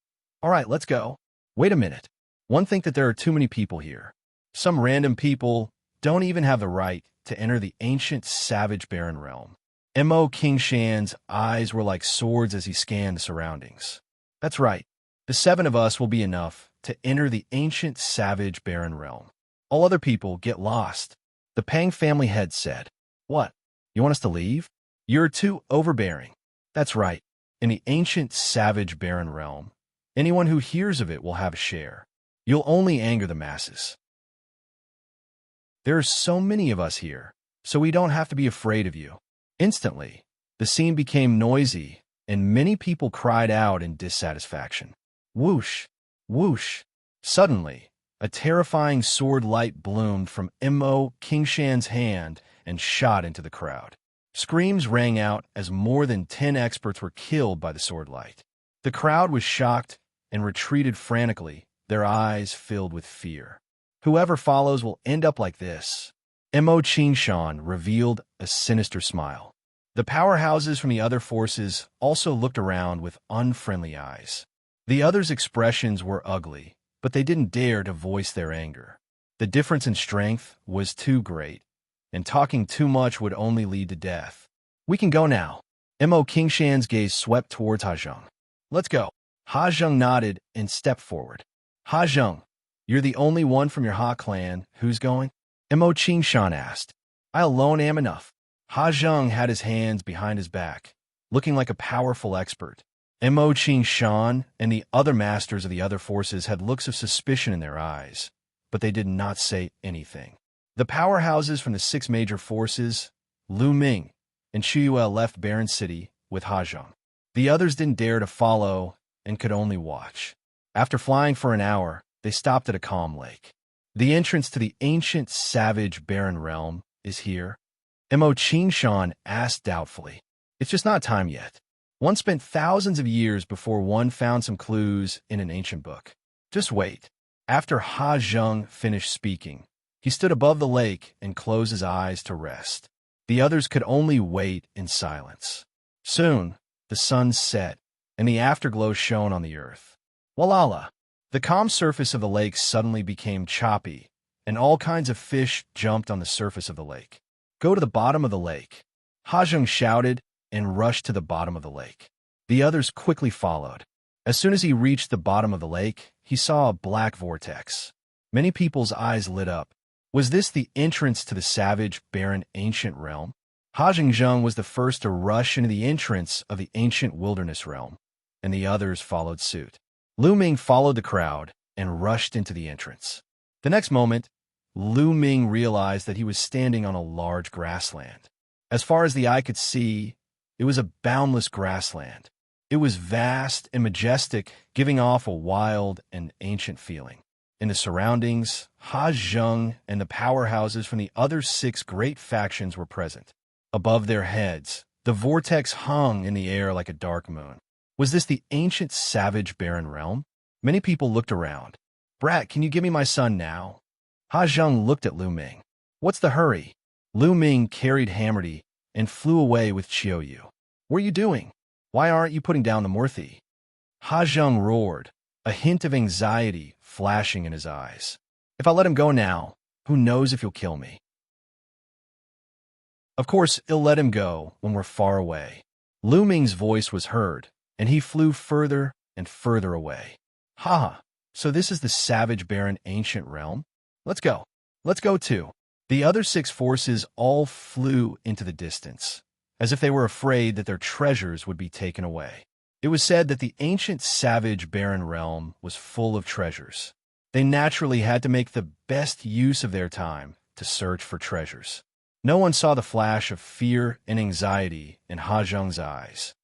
[SPEAKER 1] all right, let's go. Wait a minute. One think that there are too many people here. Some random people don't even have the right to enter the ancient savage barren realm. Mo Qingshan's eyes were like swords as he scanned the surroundings. That's right. The 7 of us will be enough to enter the ancient savage barren realm. All other people get lost. The Pang family head said, what? You want us to leave? You're too overbearing. That's right. In the ancient savage barren realm, anyone who hears of it will have a share. You'll only anger the masses. There are so many of us here, so we don't have to be afraid of you. Instantly, the scene became noisy, and many people cried out in dissatisfaction. Whoosh, whoosh. Suddenly, a terrifying sword light bloomed from Mo Qingshan's hand and shot into the crowd. Screams rang out as more than 10 experts were killed by the sword light. The crowd was shocked and retreated frantically, their eyes filled with fear. Whoever follows will end up like this. Mo Qingshan revealed a sinister smile. The powerhouses from the other forces also looked around with unfriendly eyes. The others' expressions were ugly, but they didn't dare to voice their anger. The difference in strength was too great, and talking too much would only lead to death. We can go now. Mo Qingshan's gaze swept towards Ha Zhang. Let's go. Ha Zhang nodded and stepped forward. Ha Zhang, you're the only one from your Ha clan who's going? Mo Qingshan asked. I alone am enough. Ha Zhang had his hands behind his back, looking like a powerful expert. Mo Qingshan and the other masters of the other forces had looks of suspicion in their eyes, but they did not say anything. The powerhouses from the six major forces, Lu Ming and Qiu Yue, left Barren City with He Zhang. The others didn't dare to follow and could only watch. After flying for an hour, they stopped at a calm lake. The entrance to the ancient, savage, barren realm is here. Mo Qingshan asked doubtfully. It's just not time yet. One spent thousands of years before one found some clues in an ancient book. Just wait. After He Zhang finished speaking, he stood above the lake and closed his eyes to rest. The others could only wait in silence. Soon, the sun set, and the afterglow shone on the earth. Walala! The calm surface of the lake suddenly became choppy, and all kinds of fish jumped on the surface of the lake. Go to the bottom of the lake. He Zhang shouted and rushed to the bottom of the lake. The others quickly followed. As soon as he reached the bottom of the lake, he saw a black vortex. Many people's eyes lit up. Was this the entrance to the savage, barren, ancient realm? He Zhang was the first to rush into the entrance of the ancient wilderness realm, and the others followed suit. Lu Ming followed the crowd and rushed into the entrance. The next moment, Lu Ming realized that he was standing on a large grassland. As far as the eye could see, it was a boundless grassland. It was vast and majestic, giving off a wild and ancient feeling. In the surroundings, He Zhang and the powerhouses from the other six great factions were present. Above their heads, the vortex hung in the air like a dark moon. Was this the ancient, savage, barren realm? Many people looked around. Brat, can you give me my son now? He Zhang looked at Lu Ming. What's the hurry? Lu Ming carried Hammerty and flew away with Qiu Yue. What are you doing? Why aren't you putting down the Murthy? He Zhang roared, a hint of anxiety flashing in his eyes. If I let him go now, who knows if he'll kill me? Of course, he'll let him go when we're far away. Lu Ming's voice was heard, and he flew further and further away. Ha! So this is the savage, barren, ancient realm? Let's go. Let's go too. The other six forces all flew into the distance, as if they were afraid that their treasures would be taken away. It was said that the ancient, savage, barren realm was full of treasures. They naturally had to make the best use of their time to search for treasures. No one saw the flash of fear and anxiety in He Zhang's eyes.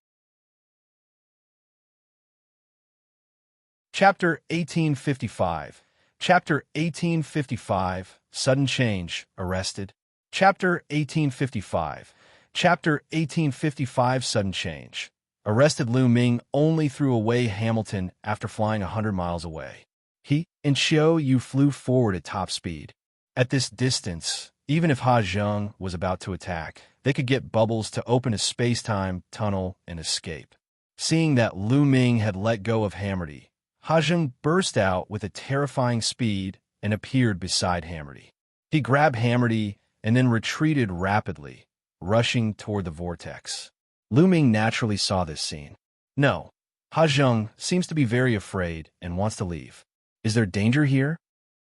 [SPEAKER 1] Chapter 1855. Chapter 1855. Sudden change. Arrested. Chapter 1855. Chapter 1855. Sudden change. Arrested. Lu Ming only threw away Hamilton after flying 100 miles away. He and Qiu Yue flew forward at top speed. At this distance, even if He Zhang was about to attack, they could get Bubbles to open a space-time tunnel and escape. Seeing that Lu Ming had let go of Hammerty, He Zhang burst out with a terrifying speed and appeared beside Hammerty. He grabbed Hammerty and then retreated rapidly, rushing toward the vortex. Lu Ming naturally saw this scene. No, He Zhang seems to be very afraid and wants to leave. Is there danger here?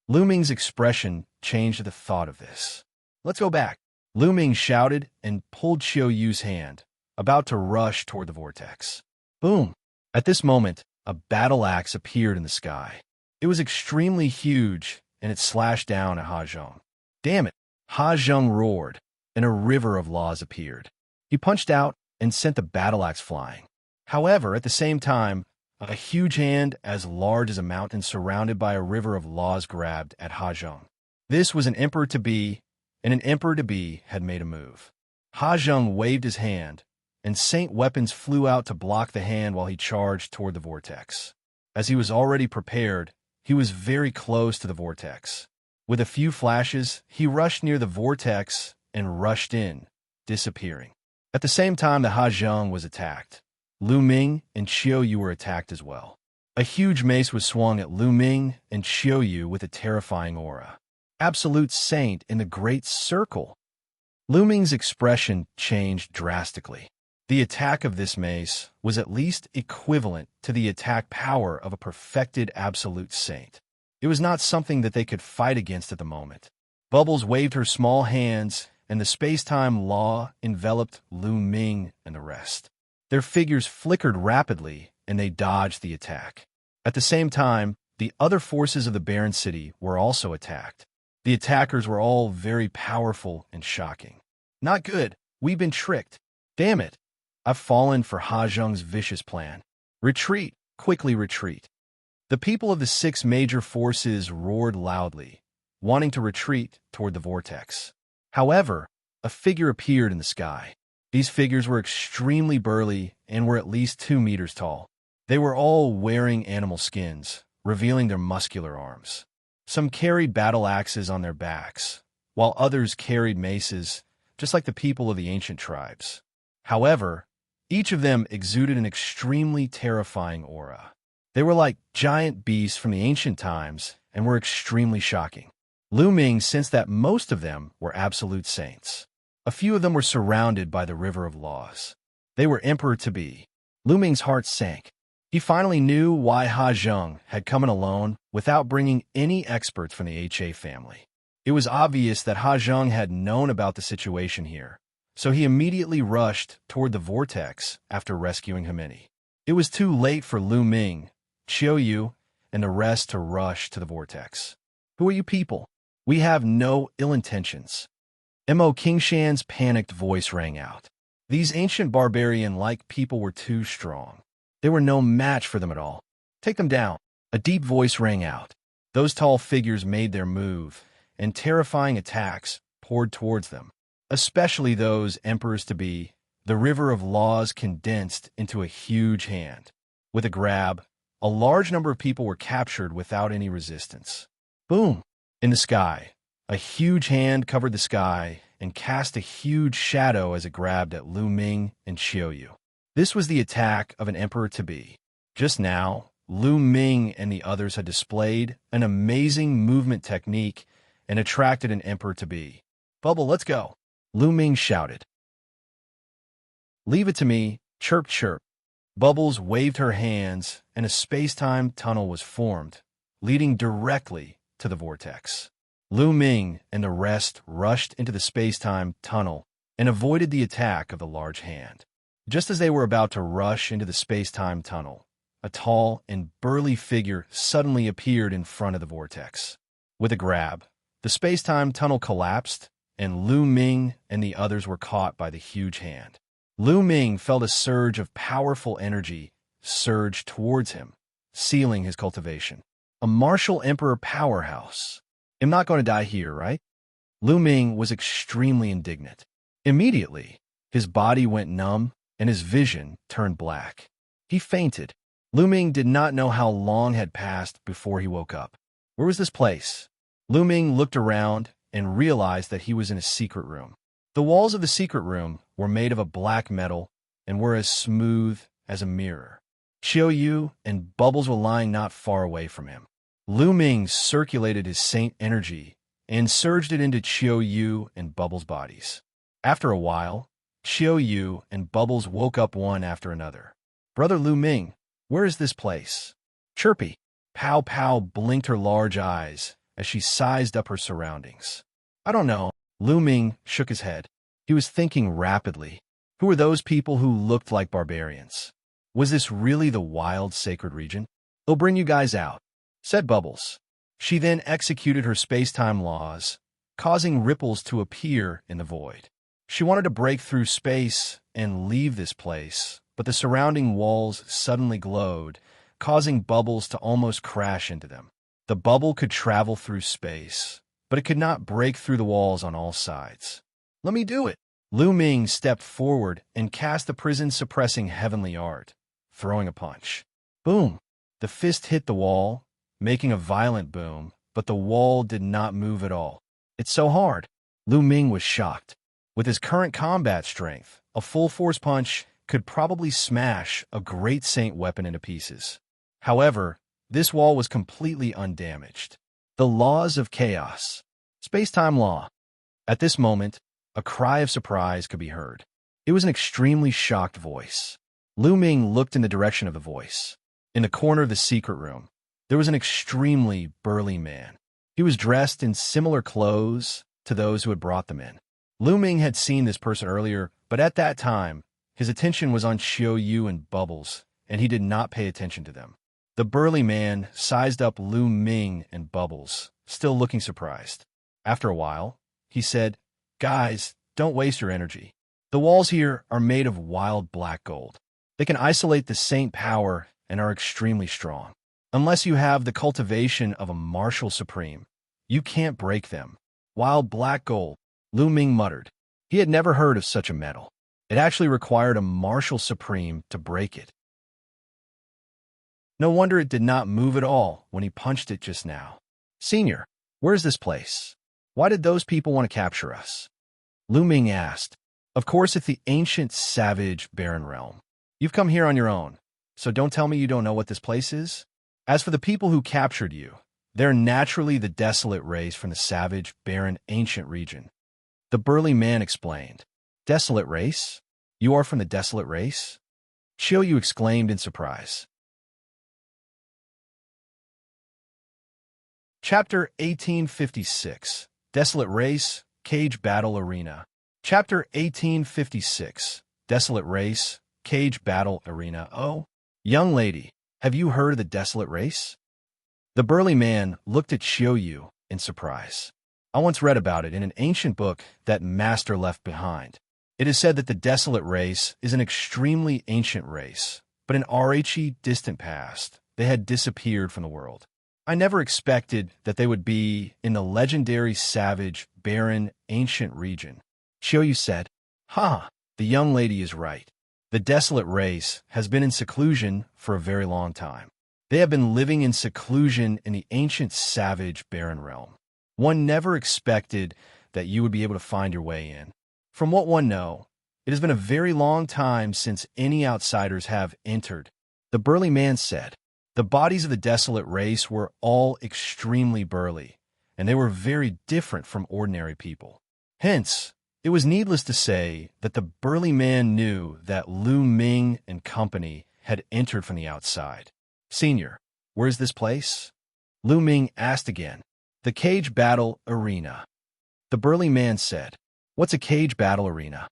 [SPEAKER 1] Lu Ming's expression changed at the thought of this. Let's go back. Lu Ming shouted and pulled Qiu Yue's hand, about to rush toward the vortex. Boom! At this moment, a battle axe appeared in the sky. It was extremely huge, and it slashed down at He Zhang. Damn it! He Zhang roared, and a river of laws appeared. He punched out and sent the battle axe flying. However, at the same time, a huge hand as large as a mountain surrounded by a river of laws grabbed at He Zhang. This was an emperor-to-be, and an emperor-to-be had made a move. He Zhang waved his hand, and saint weapons flew out to block the hand while he charged toward the vortex. As he was already prepared, he was very close to the vortex. With a few flashes, he rushed near the vortex and rushed in, disappearing. At the same time that He Zhang was attacked, Lu Ming and Qiu Yue were attacked as well. A huge mace was swung at Lu Ming and Qiu Yue with a terrifying aura. Absolute saint in the great circle. Lu Ming's expression changed drastically. The attack of this mace was at least equivalent to the attack power of a perfected absolute saint. It was not something that they could fight against at the moment. Bubbles waved her small hands, and the space-time law enveloped Lu Ming and the rest. Their figures flickered rapidly, and they dodged the attack. At the same time, the other forces of the barren city were also attacked. The attackers were all very powerful and shocking. Not good. We've been tricked. Damn it. I've fallen for Ha Zheng's vicious plan. Retreat. Quickly retreat. The people of the 6 major forces roared loudly, wanting to retreat toward the vortex. However, a figure appeared in the sky. These figures were extremely burly and were at least 2 meters tall. They were all wearing animal skins, revealing their muscular arms. Some carried battle axes on their backs, while others carried maces, just like the people of the ancient tribes. However, each of them exuded an extremely terrifying aura. They were like giant beasts from the ancient times and were extremely shocking. Lu Ming sensed that most of them were absolute saints. A few of them were surrounded by the river of laws. They were emperor-to-be. Lu Ming's heart sank. He finally knew why Ha Zheng had come in alone without bringing any experts from the HA family. It was obvious that Ha Zheng had known about the situation here, so he immediately rushed toward the vortex after rescuing Himeni. It was too late for Lu Ming, Qiu Yue, and the rest to rush to the vortex. Who are you people? We have no ill intentions. Mo Qingshan's panicked voice rang out. These ancient barbarian-like people were too strong. They were no match for them at all. Take them down. A deep voice rang out. Those tall figures made their move, and terrifying attacks poured towards them, especially those emperors-to-be. The river of laws condensed into a huge hand. With a grab, a large number of people were captured without any resistance. Boom! In the sky, a huge hand covered the sky and cast a huge shadow as it grabbed at Lu Ming and Qiu Yue. This was the attack of an emperor-to-be. Just now, Lu Ming and the others had displayed an amazing movement technique and attracted an emperor-to-be. Bubble, let's go! Lu Ming shouted. Leave it to me, chirp chirp. Bubbles waved her hands, and a space-time tunnel was formed, leading directly to the vortex. Lu Ming and the rest rushed into the space-time tunnel and avoided the attack of the large hand. Just as they were about to rush into the space-time tunnel, a tall and burly figure suddenly appeared in front of the vortex. With a grab, the space-time tunnel collapsed, and Lu Ming and the others were caught by the huge hand. Lu Ming felt a surge of powerful energy surge towards him, sealing his cultivation. A martial emperor powerhouse. I'm not going to die here, right? Lu Ming was extremely indignant. Immediately, his body went numb and his vision turned black. He fainted. Lu Ming did not know how long had passed before he woke up. Where was this place? Lu Ming looked around and realized that he was in a secret room. The walls of the secret room were made of a black metal and were as smooth as a mirror. Qiu Yue and Bubbles were lying not far away from him. Lu Ming circulated his saint energy and surged it into Qiu Yue and Bubbles' bodies. After a while, Qiu Yue and Bubbles woke up one after another. Brother Lu Ming, where is this place? Chirpy. Pow Pow blinked her large eyes as she sized up her surroundings. I don't know. Lu Ming shook his head. He was thinking rapidly. Who were those people who looked like barbarians? Was this really the wild sacred region? They'll bring you guys out, said Bubbles. She then executed her space-time laws, causing ripples to appear in the void. She wanted to break through space and leave this place, but the surrounding walls suddenly glowed, causing Bubbles to almost crash into them. The bubble could travel through space, but it could not break through the walls on all sides. Let me do it. Lu Ming stepped forward and cast the prison-suppressing heavenly art, throwing a punch. Boom! The fist hit the wall, making a violent boom, but the wall did not move at all. It's so hard. Lu Ming was shocked. With his current combat strength, a full-force punch could probably smash a great saint weapon into pieces. However, this wall was completely undamaged. The laws of chaos. Space-time law. At this moment, a cry of surprise could be heard. It was an extremely shocked voice. Lu Ming looked in the direction of the voice. In the corner of the secret room, there was an extremely burly man. He was dressed in similar clothes to those who had brought them in. Lu Ming had seen this person earlier, but at that time, his attention was on Qiu Yue and Bubbles, and he did not pay attention to them. The burly man sized up Ming and Bubbles, still looking surprised. After a while, he said, "Guys, don't waste your energy. The walls here are made of wild black gold. They can isolate the saint power and are extremely strong. Unless you have the cultivation of a martial supreme, you can't break them." Wild black gold, Ming muttered. He had never heard of such a metal. It actually required a martial supreme to break it. No wonder it did not move at all when he punched it just now. "Senior, where's this place? Why did those people want to capture us?" Ming asked. "Of course, it's the ancient, savage, barren realm. You've come here on your own, so don't tell me you don't know what this place is. As for the people who captured you, they're naturally the Desolate race from the savage, barren, ancient region." The burly man explained. "Desolate race? You are from the Desolate race?" Qiu Yue exclaimed in surprise. Chapter 1856. Desolate Race, Cage Battle Arena. Chapter 1856. Desolate Race, Cage Battle Arena. "Oh, young lady, have you heard of the Desolate Race?" The burly man looked at Qiu Yue in surprise. "I once read about it in an ancient book that Master left behind. It is said that the Desolate Race is an extremely ancient race, but in RHE distant past, they had disappeared from the world. I never expected that they would be in the legendary savage, barren, ancient region." Qiu Yue said, "Ha, the young lady is right. The Desolate race has been in seclusion for a very long time. They have been living in seclusion in the ancient, savage, barren realm. One never expected that you would be able to find your way in. From what one knows, it has been a very long time since any outsiders have entered." The burly man said. The bodies of the Desolate race were all extremely burly, and they were very different from ordinary people. Hence, it was needless to say that the burly man knew that Ming and company had entered from the outside. "Senior, where's this place?" Ming asked again. "The Cage Battle Arena." The burly man said. "What's a cage battle arena?"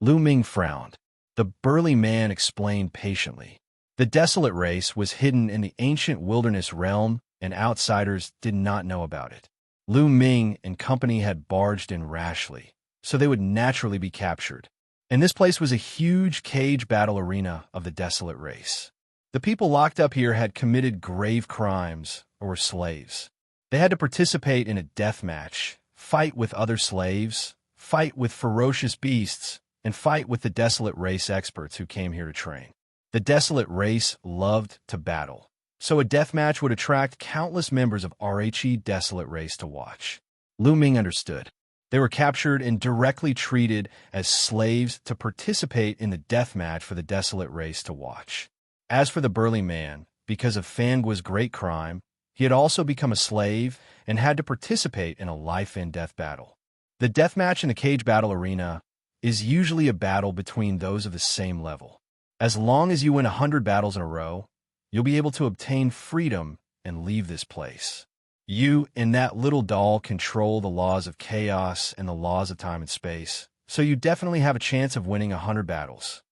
[SPEAKER 1] Ming frowned. The burly man explained patiently. The Desolate race was hidden in the ancient wilderness realm, and outsiders did not know about it. Ming and company had barged in rashly, so they would naturally be captured. And this place was a huge cage battle arena of the Desolate race. The people locked up here had committed grave crimes or were slaves. They had to participate in a death match, fight with other slaves, fight with ferocious beasts, and fight with the Desolate race experts who came here to train. The Desolate race loved to battle, so a deathmatch would attract countless members of RHE Desolate race to watch. Ming understood. They were captured and directly treated as slaves to participate in the deathmatch for the Desolate race to watch. As for the burly man, because of Fangua's great crime, he had also become a slave and had to participate in a life-and-death battle. The deathmatch in the cage battle arena is usually a battle between those of the same level. As long as you win 100 battles in a row, you'll be able to obtain freedom and leave this place. You and that little doll control the laws of chaos and the laws of time and space, so you definitely have a chance of winning 100 battles.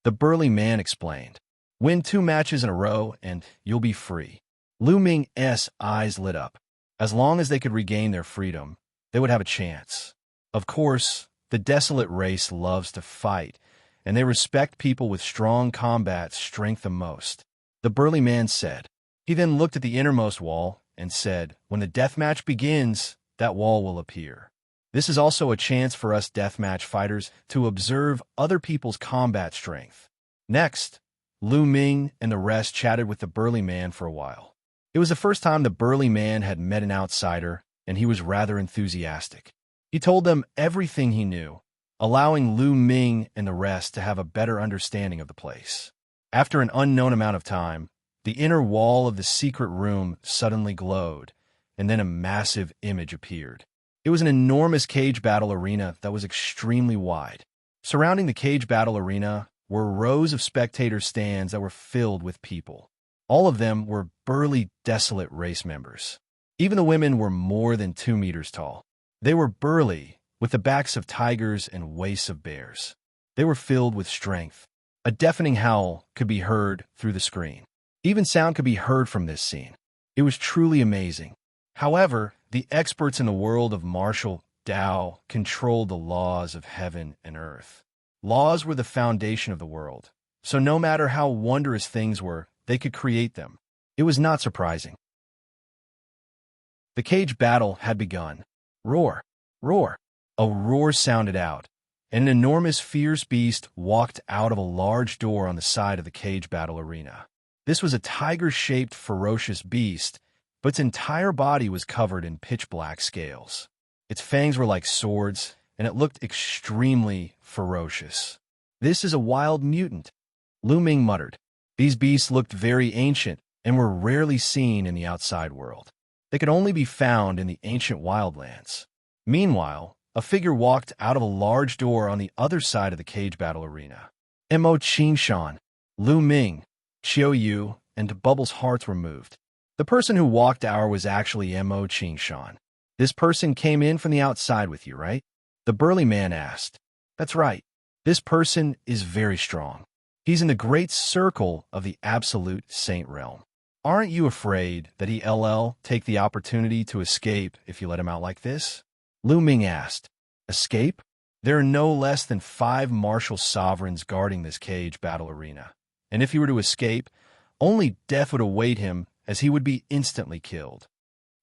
[SPEAKER 1] The burly man explained. "Win 2 matches in a row and you'll be free." Ming's eyes lit up. As long as they could regain their freedom, they would have a chance. Of course, the Desolate race loves to fight, and they respect people with strong combat strength the most. The burly man said. He then looked at the innermost wall and said, "When the deathmatch begins, that wall will appear. This is also a chance for us deathmatch fighters to observe other people's combat strength." Next, Ming and the rest chatted with the burly man for a while. It was the first time the burly man had met an outsider, and he was rather enthusiastic. He told them everything he knew, allowing Ming and the rest to have a better understanding of the place. After an unknown amount of time, the inner wall of the secret room suddenly glowed, and then a massive image appeared. It was an enormous cage battle arena that was extremely wide. Surrounding the cage battle arena were rows of spectator stands that were filled with people. All of them were burly, Desolate race members. Even the women were more than 2 meters tall. They were burly, with the backs of tigers and waists of bears. They were filled with strength. A deafening howl could be heard through the screen. Even sound could be heard from this scene. It was truly amazing. However, the experts in the world of martial Tao controlled the laws of heaven and earth. Laws were the foundation of the world, so no matter how wondrous things were, they could create them. It was not surprising. The cage battle had begun. Roar! Roar! A roar sounded out, and an enormous fierce beast walked out of a large door on the side of the cage battle arena. This was a tiger-shaped ferocious beast, but its entire body was covered in pitch-black scales. Its fangs were like swords, and it looked extremely ferocious. "This is a wild mutant," Ming muttered. These beasts looked very ancient and were rarely seen in the outside world. They could only be found in the ancient wildlands. Meanwhile, a figure walked out of a large door on the other side of the cage battle arena. Qingshan, Ming, Qiu Yue, and Bubble's hearts were moved. The person who walked out was actually Qingshan. "This person came in from the outside with you, right?" The burly man asked. "That's right. This person is very strong. He's in the great circle of the absolute saint realm. Aren't you afraid that he'll take the opportunity to escape if you let him out like this?" Ming asked. "Escape? There are no less than 5 martial sovereigns guarding this cage battle arena, and if he were to escape, only death would await him, as he would be instantly killed."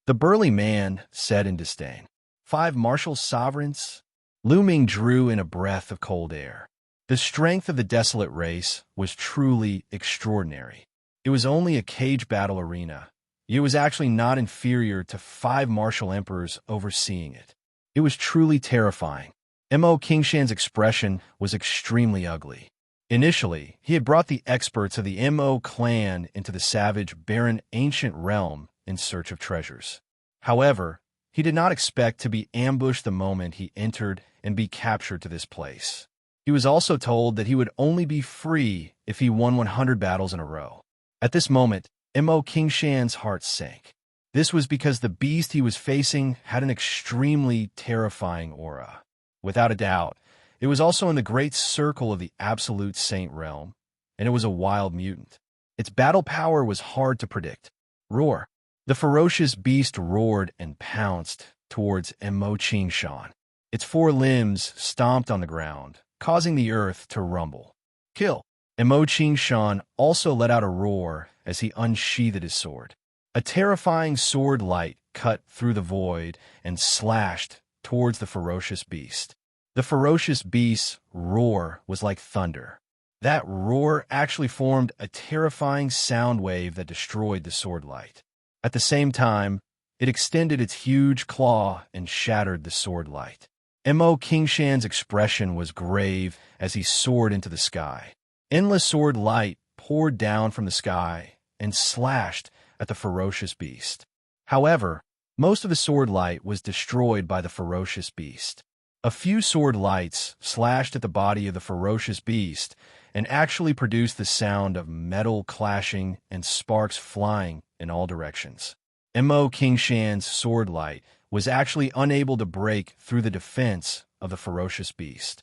[SPEAKER 1] The burly man said in disdain. 5 martial sovereigns? Ming drew in a breath of cold air. The strength of the Desolate race was truly extraordinary. It was only a cage battle arena. It was actually not inferior to 5 martial emperors overseeing it. It was truly terrifying. Qingshan's expression was extremely ugly. Initially, he had brought the experts of the Mo clan into the savage, barren, ancient realm in search of treasures. However, he did not expect to be ambushed the moment he entered and be captured to this place. He was also told that he would only be free if he won 100 battles in a row. At this moment, Qingshan's heart sank. This was because the beast he was facing had an extremely terrifying aura. Without a doubt, it was also in the great circle of the absolute saint realm, and it was a wild mutant. Its battle power was hard to predict. Roar! The ferocious beast roared and pounced towards Qingshan. Its 4 limbs stomped on the ground, causing the earth to rumble. Kill! Qingshan also let out a roar as he unsheathed his sword. A terrifying sword light cut through the void and slashed towards the ferocious beast. The ferocious beast's roar was like thunder. That roar actually formed a terrifying sound wave that destroyed the sword light. At the same time, it extended its huge claw and shattered the sword light. Qingshan's expression was grave as he soared into the sky. Endless sword light poured down from the sky and slashed at the ferocious beast. However, most of the sword light was destroyed by the ferocious beast. A few sword lights slashed at the body of the ferocious beast and actually produced the sound of metal clashing and sparks flying in all directions. Qingshan's sword light was actually unable to break through the defense of the ferocious beast.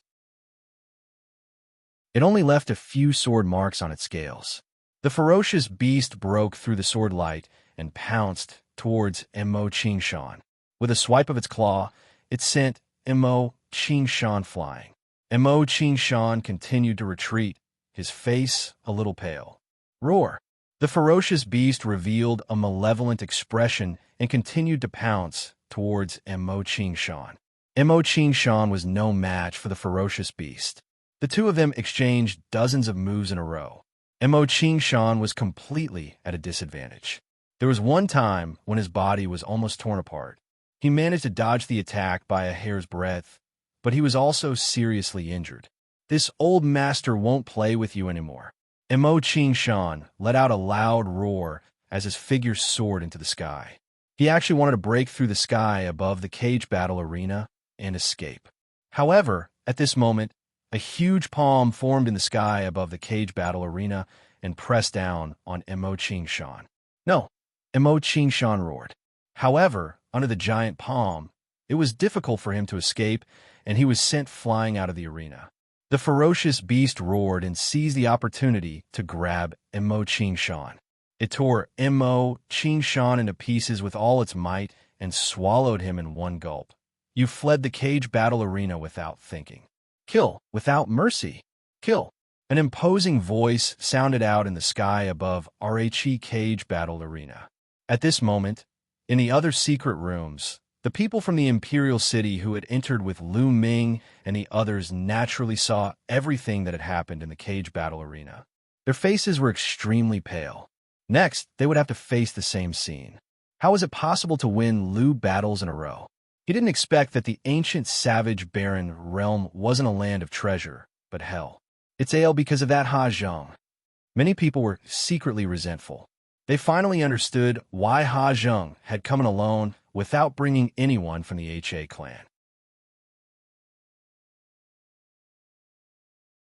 [SPEAKER 1] It only left a few sword marks on its scales. The ferocious beast broke through the sword light and pounced towards Qingshan. With a swipe of its claw, it sent Qingshan flying. Qingshan continued to retreat, his face a little pale. Roar! The ferocious beast revealed a malevolent expression and continued to pounce towards Qingshan. Qingshan was no match for the ferocious beast. The two of them exchanged dozens of moves in a row. Qingshan was completely at a disadvantage. There was one time when his body was almost torn apart. He managed to dodge the attack by a hair's breadth, but he was also seriously injured. "This old master won't play with you anymore." Qingshan let out a loud roar as his figure soared into the sky. He actually wanted to break through the sky above the cage battle arena and escape. However, at this moment, a huge palm formed in the sky above the cage battle arena and pressed down on Qingshan. "No!" Qingshan roared. However, under the giant palm, it was difficult for him to escape, and he was sent flying out of the arena. The ferocious beast roared and seized the opportunity to grab Qingshan. It tore Xianxia into pieces with all its might and swallowed him in one gulp. You fled the cage battle arena without thinking. Kill, without mercy. Kill. An imposing voice sounded out in the sky above Rhe cage battle arena. At this moment, in the other secret rooms, the people from the Imperial City who had entered with Ming and the others naturally saw everything that had happened in the cage battle arena. Their faces were extremely pale. Next, they would have to face the same scene. How was it possible to win Lu battles in a row? He didn't expect that the ancient savage barren realm wasn't a land of treasure, but hell. It's ale because of that Xiang. Many people were secretly resentful. They finally understood why Xiang had come in alone without bringing anyone from the HA clan.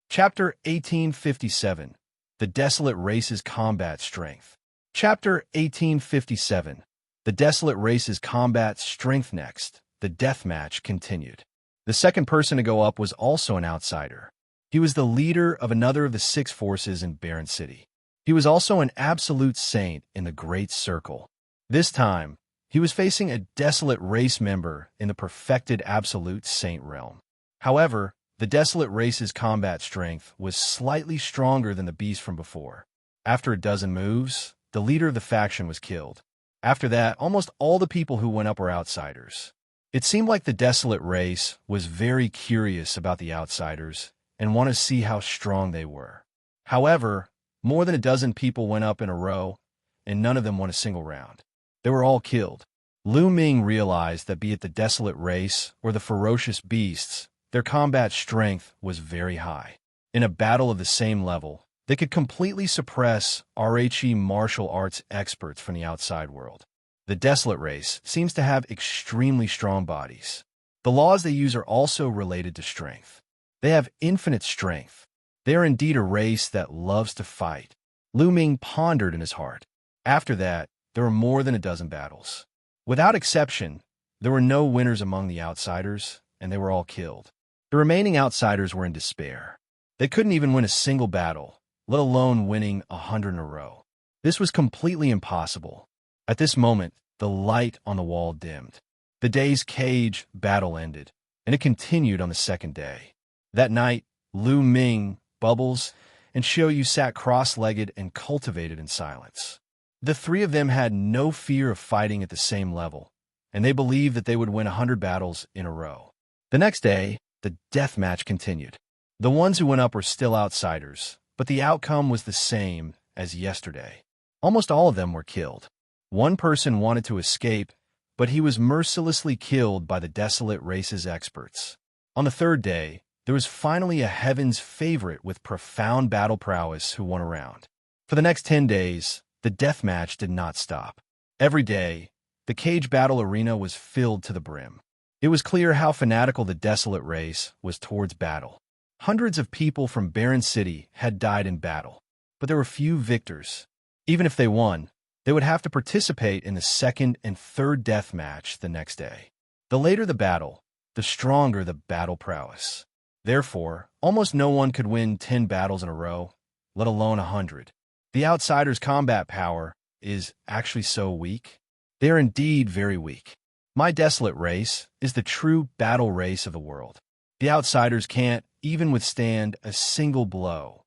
[SPEAKER 1] Chapter 1857. The Desolate Race's Combat Strength. Chapter 1857. The Desolate Race's Combat Strength. Next, the deathmatch continued. The second person to go up was also an outsider. He was the leader of another of the 6 forces in Barren City. He was also an absolute saint in the Great Circle. This time, he was facing a Desolate Race member in the perfected Absolute Saint realm. However, the Desolate Race's combat strength was slightly stronger than the beast from before. After a dozen moves, the leader of the faction was killed. After that, almost all the people who went up were outsiders. It seemed like the Desolate Race was very curious about the outsiders and wanted to see how strong they were. However, more than a dozen people went up in a row, and none of them won a single round. They were all killed. Ming realized that be it the Desolate Race or the ferocious beasts, their combat strength was very high. In a battle of the same level, they could completely suppress Rhe martial arts experts from the outside world. The Desolate Race seems to have extremely strong bodies. The laws they use are also related to strength. They have infinite strength. They are indeed a race that loves to fight. Ming pondered in his heart. After that, there were more than a dozen battles. Without exception, there were no winners among the outsiders, and they were all killed. The remaining outsiders were in despair. They couldn't even win a single battle, let alone winning 100 in a row. This was completely impossible. At this moment, the light on the wall dimmed. The day's cage battle ended, and it continued on the second day. That night, Ming, Bubbles, and Qiu Yue sat cross-legged and cultivated in silence. The 3 of them had no fear of fighting at the same level, and they believed that they would win 100 battles in a row. The next day, the death match continued. The ones who went up were still outsiders, but the outcome was the same as yesterday. Almost all of them were killed. One person wanted to escape, but he was mercilessly killed by the Desolate Race's experts. On the third day, there was finally a Heaven's favorite with profound battle prowess who won a round. For the next 10 days, the deathmatch did not stop. Every day, the cage battle arena was filled to the brim. It was clear how fanatical the Desolate Race was towards battle. Hundreds of people from Barren City had died in battle, but there were few victors. Even if they won, they would have to participate in the second and third deathmatch the next day. The later the battle, the stronger the battle prowess. Therefore, almost no one could win 10 battles in a row, let alone 100. The outsiders' combat power is actually so weak. They are indeed very weak. My Desolate Race is the true battle race of the world. The outsiders can't even withstand a single blow.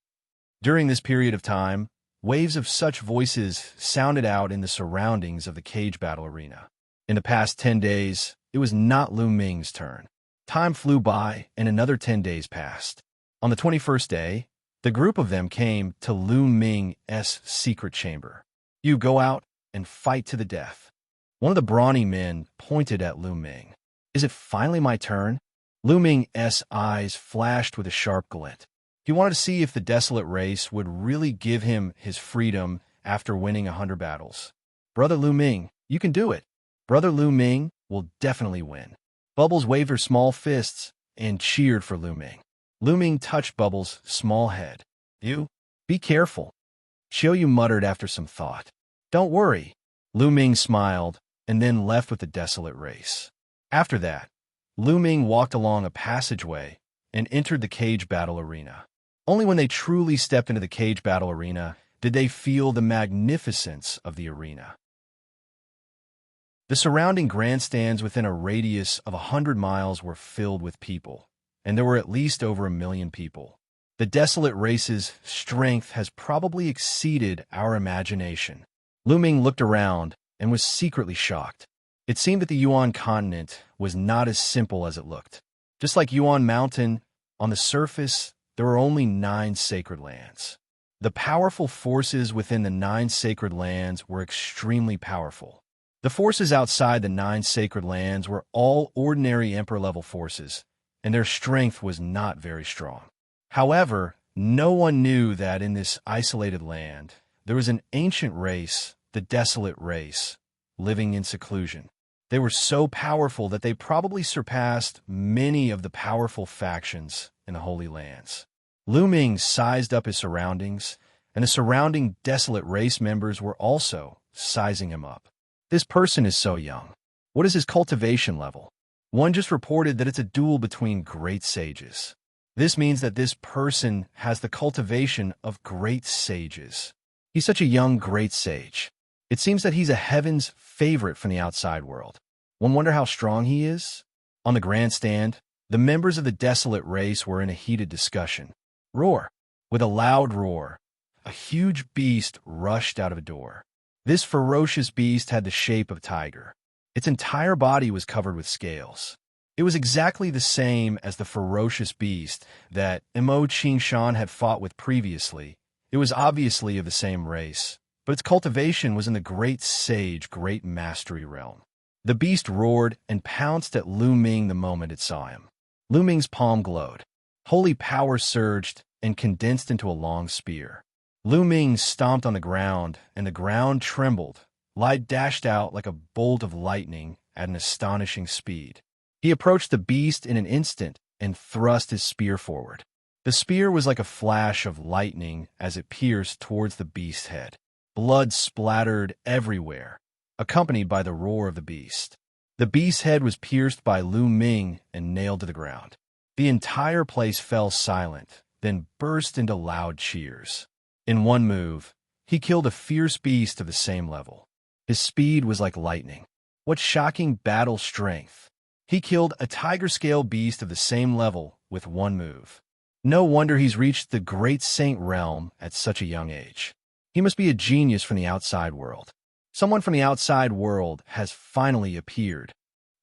[SPEAKER 1] During this period of time, waves of such voices sounded out in the surroundings of the cage battle arena. In the past 10 days, it was not Ming's turn. Time flew by, and another 10 days passed. On the 21st day, the group of them came to Ming's secret chamber. You go out and fight to the death. One of the brawny men pointed at Ming. Is it finally my turn? Ming's eyes flashed with a sharp glint. He wanted to see if the Desolate Race would really give him his freedom after winning 100 battles. Brother Ming, you can do it. Brother Ming will definitely win. Bubbles waved her small fists and cheered for Ming. Ming touched Bubbles' small head. You, be careful. Qiu Yue muttered after some thought. Don't worry. Ming smiled and then left with the Desolate Race. After that, Ming walked along a passageway and entered the cage battle arena. Only when they truly stepped into the cage battle arena did they feel the magnificence of the arena. The surrounding grandstands within a radius of 100 miles were filled with people, and there were at least over 1 million people. The Desolate race's strength has probably exceeded our imagination. Luo Ming looked around and was secretly shocked. It seemed that the Yuan continent was not as simple as it looked. Just like Yuan Mountain, on the surface, there were only 9 sacred lands. The powerful forces within the 9 sacred lands were extremely powerful. The forces outside the 9 sacred lands were all ordinary emperor-level forces, and their strength was not very strong. However, no one knew that in this isolated land, there was an ancient race, the Desolate race, living in seclusion. They were so powerful that they probably surpassed many of the powerful factions in the Holy Lands. Luo Ming sized up his surroundings, and the surrounding Desolate race members were also sizing him up. This person is so young. What is his cultivation level? One just reported that it's a duel between great sages. This means that this person has the cultivation of great sages. He's such a young great sage. It seems that he's a heaven's favorite from the outside world. One wonder how strong he is? On the grandstand, the members of the Desolate race were in a heated discussion. Roar! With a loud roar, a huge beast rushed out of a door. This ferocious beast had the shape of a tiger. Its entire body was covered with scales. It was exactly the same as the ferocious beast that Imo Qingshan had fought with previously. It was obviously of the same race, but its cultivation was in the great sage, great mastery realm. The beast roared and pounced at Luo Ming the moment it saw him. Luo Ming's palm glowed. Holy power surged and condensed into a long spear. Luo Ming stomped on the ground, and the ground trembled. Light dashed out like a bolt of lightning at an astonishing speed. He approached the beast in an instant and thrust his spear forward. The spear was like a flash of lightning as it pierced towards the beast's head. Blood splattered everywhere, accompanied by the roar of the beast. The beast's head was pierced by Luo Ming and nailed to the ground. The entire place fell silent, then burst into loud cheers. In one move, he killed a fierce beast of the same level. His speed was like lightning. What shocking battle strength! He killed a tiger-scale beast of the same level with one move. No wonder he's reached the Great Saint realm at such a young age. He must be a genius from the outside world. Someone from the outside world has finally appeared.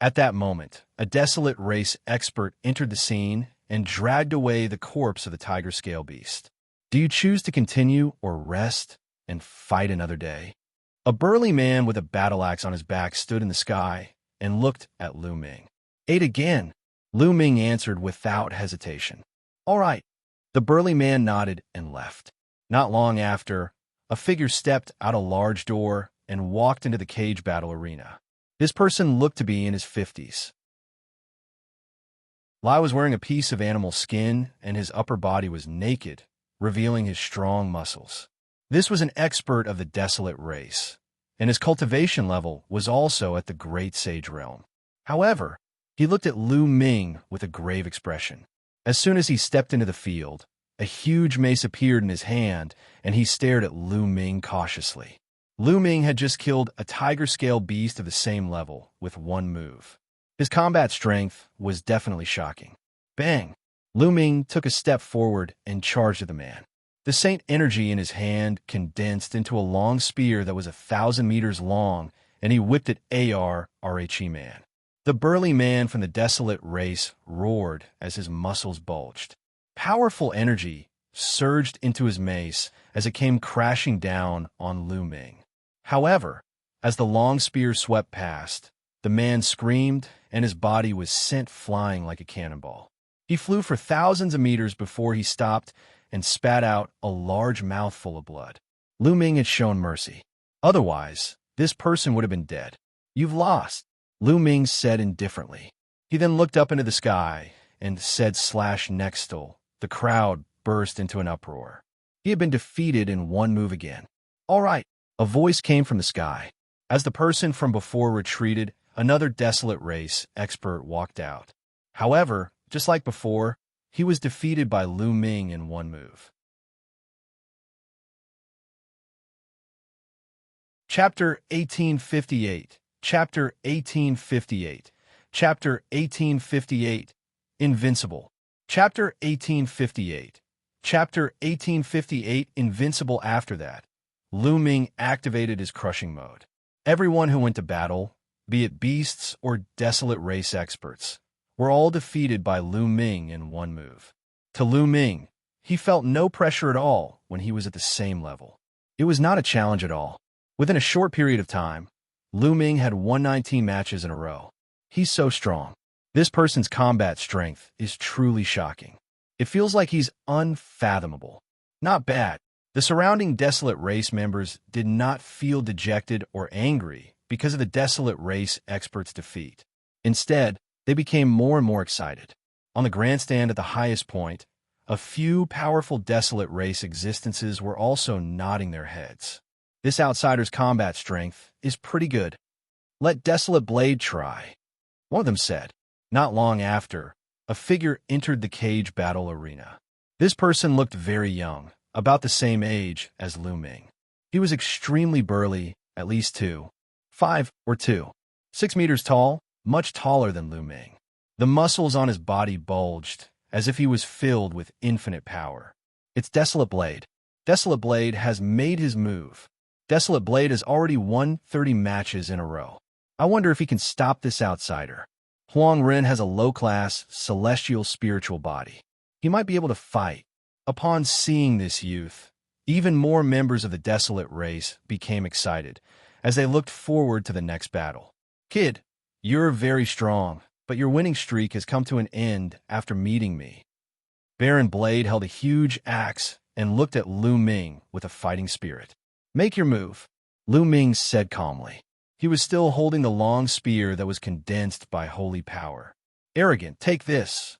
[SPEAKER 1] At that moment, a Desolate race expert entered the scene and dragged away the corpse of the tiger-scale beast. Do you choose to continue or rest and fight another day? A burly man with a battle axe on his back stood in the sky and looked at Luo Ming. 8 again, Luo Ming answered without hesitation. All right. The burly man nodded and left. Not long after, a figure stepped out a large door and walked into the cage battle arena. This person looked to be in his 50s. Lai was wearing a piece of animal skin, and his upper body was naked, revealing his strong muscles. This was an expert of the Desolate race, and his cultivation level was also at the Great Sage realm. However, he looked at Luo Ming with a grave expression. As soon as he stepped into the field, a huge mace appeared in his hand, and he stared at Luo Ming cautiously. Luo Ming had just killed a tiger-scale beast of the same level with one move. His combat strength was definitely shocking. Bang! Luo Ming took a step forward and charged at the man. The saint energy in his hand condensed into a long spear that was 1,000 meters long, and he whipped at Arhe man. The burly man from the Desolate race roared as his muscles bulged. Powerful energy surged into his mace as it came crashing down on Luo Ming. However, as the long spear swept past, the man screamed and his body was sent flying like a cannonball. He flew for thousands of meters before he stopped and spat out a large mouthful of blood. Luo Ming had shown mercy. Otherwise, this person would have been dead. You've lost, Luo Ming said indifferently. He then looked up into the sky and said /nextal. The crowd burst into an uproar. He had been defeated in one move again. All right, a voice came from the sky. As the person from before retreated, another Desolate race expert walked out. However, just like before, he was defeated by Luo Ming in one move. Chapter 1858. Chapter 1858. Chapter 1858. Invincible. Chapter 1858. Chapter 1858. Invincible. After that, Lu Ming activated his crushing mode. Everyone who went to battle, be it beasts or desolate race experts, were all defeated by Lu Ming in one move. To Lu Ming, he felt no pressure at all when he was at the same level. It was not a challenge at all. Within a short period of time, Lu Ming had won 19 matches in a row. He's so strong. This person's combat strength is truly shocking. It feels like he's unfathomable. Not bad. The surrounding desolate race members did not feel dejected or angry because of the desolate race expert's defeat. Instead, they became more and more excited. On the grandstand at the highest point, a few powerful desolate race existences were also nodding their heads. This outsider's combat strength is pretty good. Let Desolate Blade try, one of them said. Not long after, a figure entered the cage battle arena. This person looked very young, about the same age as Lu Ming. He was extremely burly, at least 2'5" or 2'6" meters tall, much taller than Lu Ming. The muscles on his body bulged, as if he was filled with infinite power. It's Desolate Blade. Desolate Blade has made his move. Desolate Blade has already won 30 matches in a row. I wonder if he can stop this outsider. Huang Ren has a low-class, celestial spiritual body. He might be able to fight. Upon seeing this youth, even more members of the desolate race became excited, as they looked forward to the next battle. Kid, you're very strong, but your winning streak has come to an end after meeting me. Barren Blade held a huge axe and looked at Lu Ming with a fighting spirit. Make your move, Lu Ming said calmly. He was still holding the long spear that was condensed by holy power. Arrogant, take this.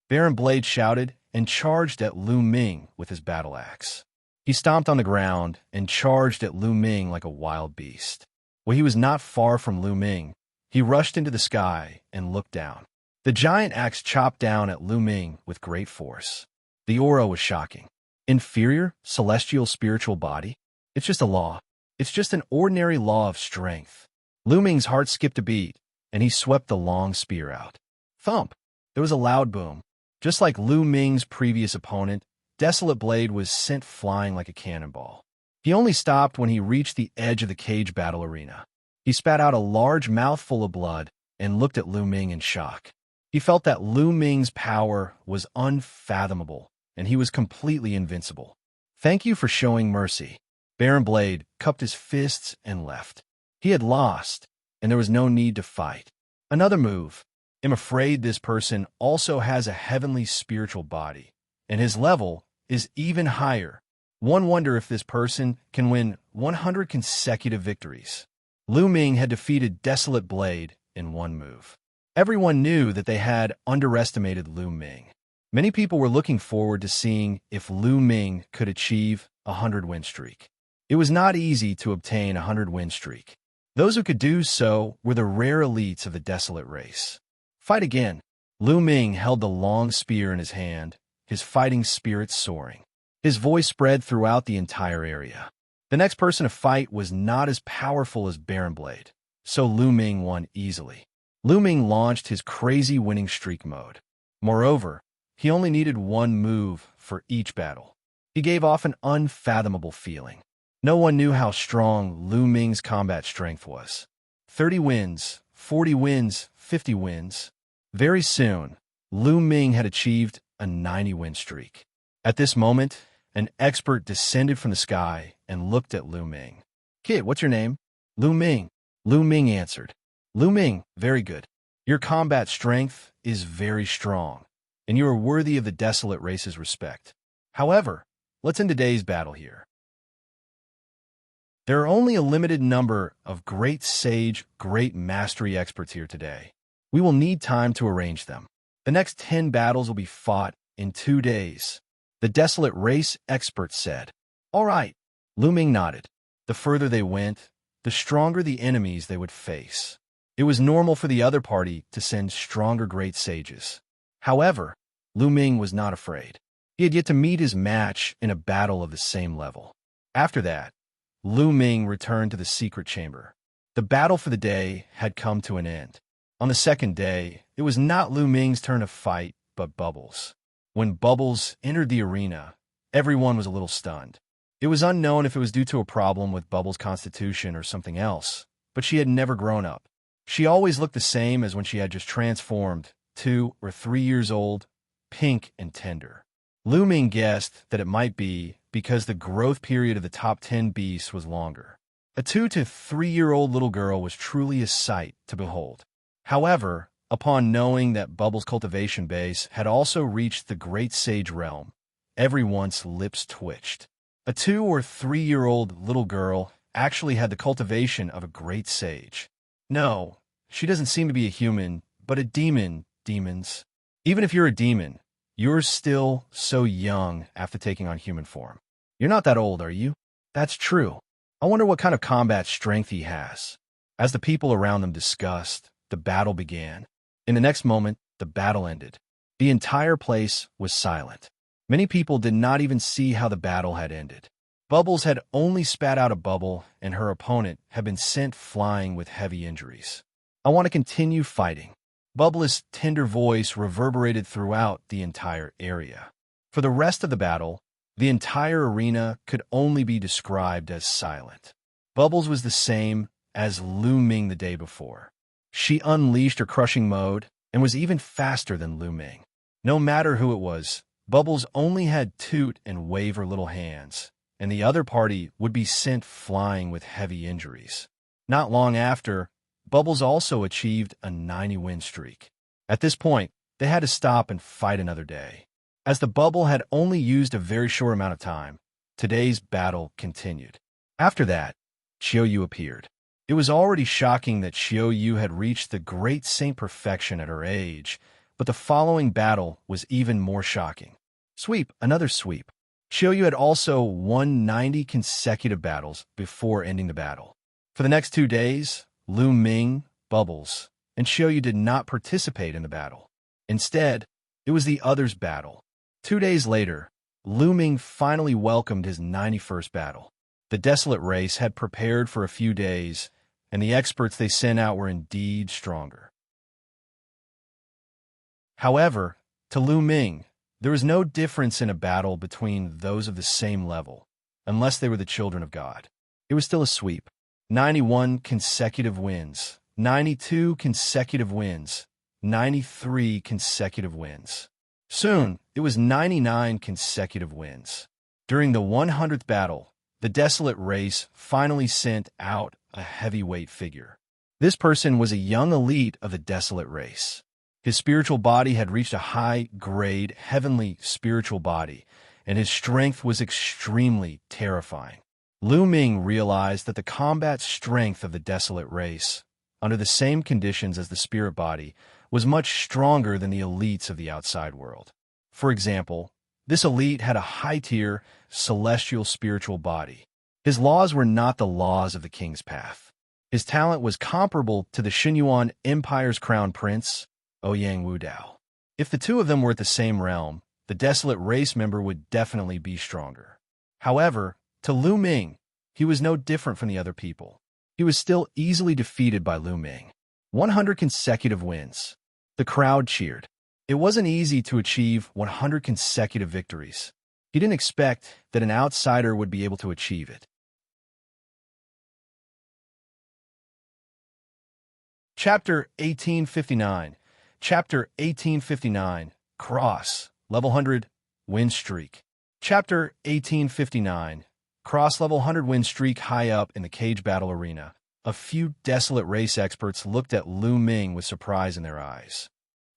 [SPEAKER 1] Barren Blade shouted and charged at Lu Ming with his battle axe. He stomped on the ground and charged at Lu Ming like a wild beast. When he was not far from Lu Ming, he rushed into the sky and looked down. The giant axe chopped down at Lu Ming with great force. The aura was shocking. Inferior, celestial spiritual body? It's just a law. It's just an ordinary law of strength. Lu Ming's heart skipped a beat, and he swept the long spear out. Thump! There was a loud boom. Just like Lu Ming's previous opponent, Desolate Blade was sent flying like a cannonball. He only stopped when he reached the edge of the cage battle arena. He spat out a large mouthful of blood and looked at Lu Ming in shock. He felt that Lu Ming's power was unfathomable, and he was completely invincible. Thank you for showing mercy. Barren Blade cupped his fists and left. He had lost, and there was no need to fight. Another move. I'm afraid this person also has a heavenly spiritual body, and his level is even higher. One wonder if this person can win 100 consecutive victories. Lu Ming had defeated Desolate Blade in one move. Everyone knew that they had underestimated Lu Ming. Many people were looking forward to seeing if Lu Ming could achieve a 100-win streak. It was not easy to obtain a 100-win streak. Those who could do so were the rare elites of the desolate race. Fight again. Lu Ming held the long spear in his hand, his fighting spirit soaring. His voice spread throughout the entire area. The next person to fight was not as powerful as Barren Blade, so Lu Ming won easily. Lu Ming launched his crazy winning streak mode. Moreover, he only needed one move for each battle. He gave off an unfathomable feeling. No one knew how strong Lu Ming's combat strength was. 30 wins, 40 wins, 50 wins. Very soon, Lu Ming had achieved a 90-win streak. At this moment, an expert descended from the sky and looked at Lu Ming. Kid, what's your name? Lu Ming. Lu Ming answered. Lu Ming, very good. Your combat strength is very strong, and you are worthy of the desolate race's respect. However, let's end today's battle here. There are only a limited number of great sage, great mastery experts here today. We will need time to arrange them. The next 10 battles will be fought in 2 days. The desolate race expert said. All right. Lu Ming nodded. The further they went, the stronger the enemies they would face. It was normal for the other party to send stronger great sages. However, Lu Ming was not afraid. He had yet to meet his match in a battle of the same level. After that, Lu Ming returned to the secret chamber. The battle for the day had come to an end. On the second day, it was not Lu Ming's turn to fight, but Bubbles. When Bubbles entered the arena, everyone was a little stunned. It was unknown if it was due to a problem with Bubbles' constitution or something else, but she had never grown up. She always looked the same as when she had just transformed, 2 or 3 years old, pink and tender. Lu Ming guessed that it might be because the growth period of the top 10 beasts was longer. A 2 to 3-year-old little girl was truly a sight to behold. However, upon knowing that Bubbles' cultivation base had also reached the Great Sage realm, everyone's lips twitched. A 2 or 3-year-old little girl actually had the cultivation of a Great Sage. No, she doesn't seem to be a human, but a demon, demons. Even if you're a demon, you're still so young after taking on human form. You're not that old, are you? That's true. I wonder what kind of combat strength he has. As the people around them discussed, the battle began. In the next moment, the battle ended. The entire place was silent. Many people did not even see how the battle had ended. Bubbles had only spat out a bubble, and her opponent had been sent flying with heavy injuries. I want to continue fighting. Bubbles' tender voice reverberated throughout the entire area. For the rest of the battle, the entire arena could only be described as silent. Bubbles was the same as Lu Ming the day before. She unleashed her crushing mode and was even faster than Lu Ming. No matter who it was, Bubbles only had toot and wave her little hands, and the other party would be sent flying with heavy injuries. Not long after, Bubbles also achieved a 90-win streak. At this point, they had to stop and fight another day. As the bubble had only used a very short amount of time, today's battle continued. After that, Qiu Yue appeared. It was already shocking that Qiu Yue had reached the great saint perfection at her age, but the following battle was even more shocking. Sweep, another sweep. Qiu Yue had also won 90 consecutive battles before ending the battle. For the next 2 days, Lu Ming, Bubbles, and Qiu Yue did not participate in the battle. Instead, it was the others' battle. 2 days later, Lu Ming finally welcomed his 91st battle. The Desolate race had prepared for a few days, and the experts they sent out were indeed stronger. However, to Lu Ming, there was no difference in a battle between those of the same level, unless they were the children of God. It was still a sweep. 91 consecutive wins, 92 consecutive wins, 93 consecutive wins. Soon, it was 99 consecutive wins. During the 100th battle, the Desolate race finally sent out a heavyweight figure. This person was a young elite of the Desolate race. His spiritual body had reached a high-grade, heavenly spiritual body, and his strength was extremely terrifying. Lu Ming realized that the combat strength of the Desolate race, under the same conditions as the spirit body, was much stronger than the elites of the outside world. For example, this elite had a high-tier, celestial spiritual body. His laws were not the laws of the King's Path. His talent was comparable to the Xinyuan Empire's crown prince, Ouyang Wudao. If the two of them were at the same realm, the Desolate race member would definitely be stronger. However, to Lu Ming, he was no different from the other people. He was still easily defeated by Lu Ming. 100 consecutive wins. The crowd cheered. It wasn't easy to achieve 100 consecutive victories. He didn't expect that an outsider would be able to achieve it. Chapter 1859. Chapter 1859. Cross. Level 100. Win streak. Chapter 1859. Cross level 100 win streak high up in the cage battle arena. A few Desolate race experts looked at Lu Ming with surprise in their eyes.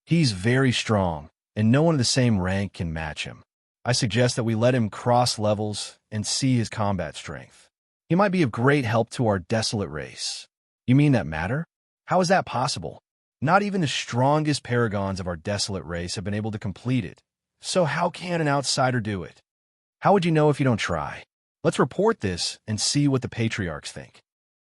[SPEAKER 1] He's very strong, and no one of the same rank can match him. I suggest that we let him cross levels and see his combat strength. He might be of great help to our Desolate race. You mean that matter? How is that possible? Not even the strongest paragons of our Desolate race have been able to complete it. So how can an outsider do it? How would you know if you don't try? Let's report this and see what the patriarchs think.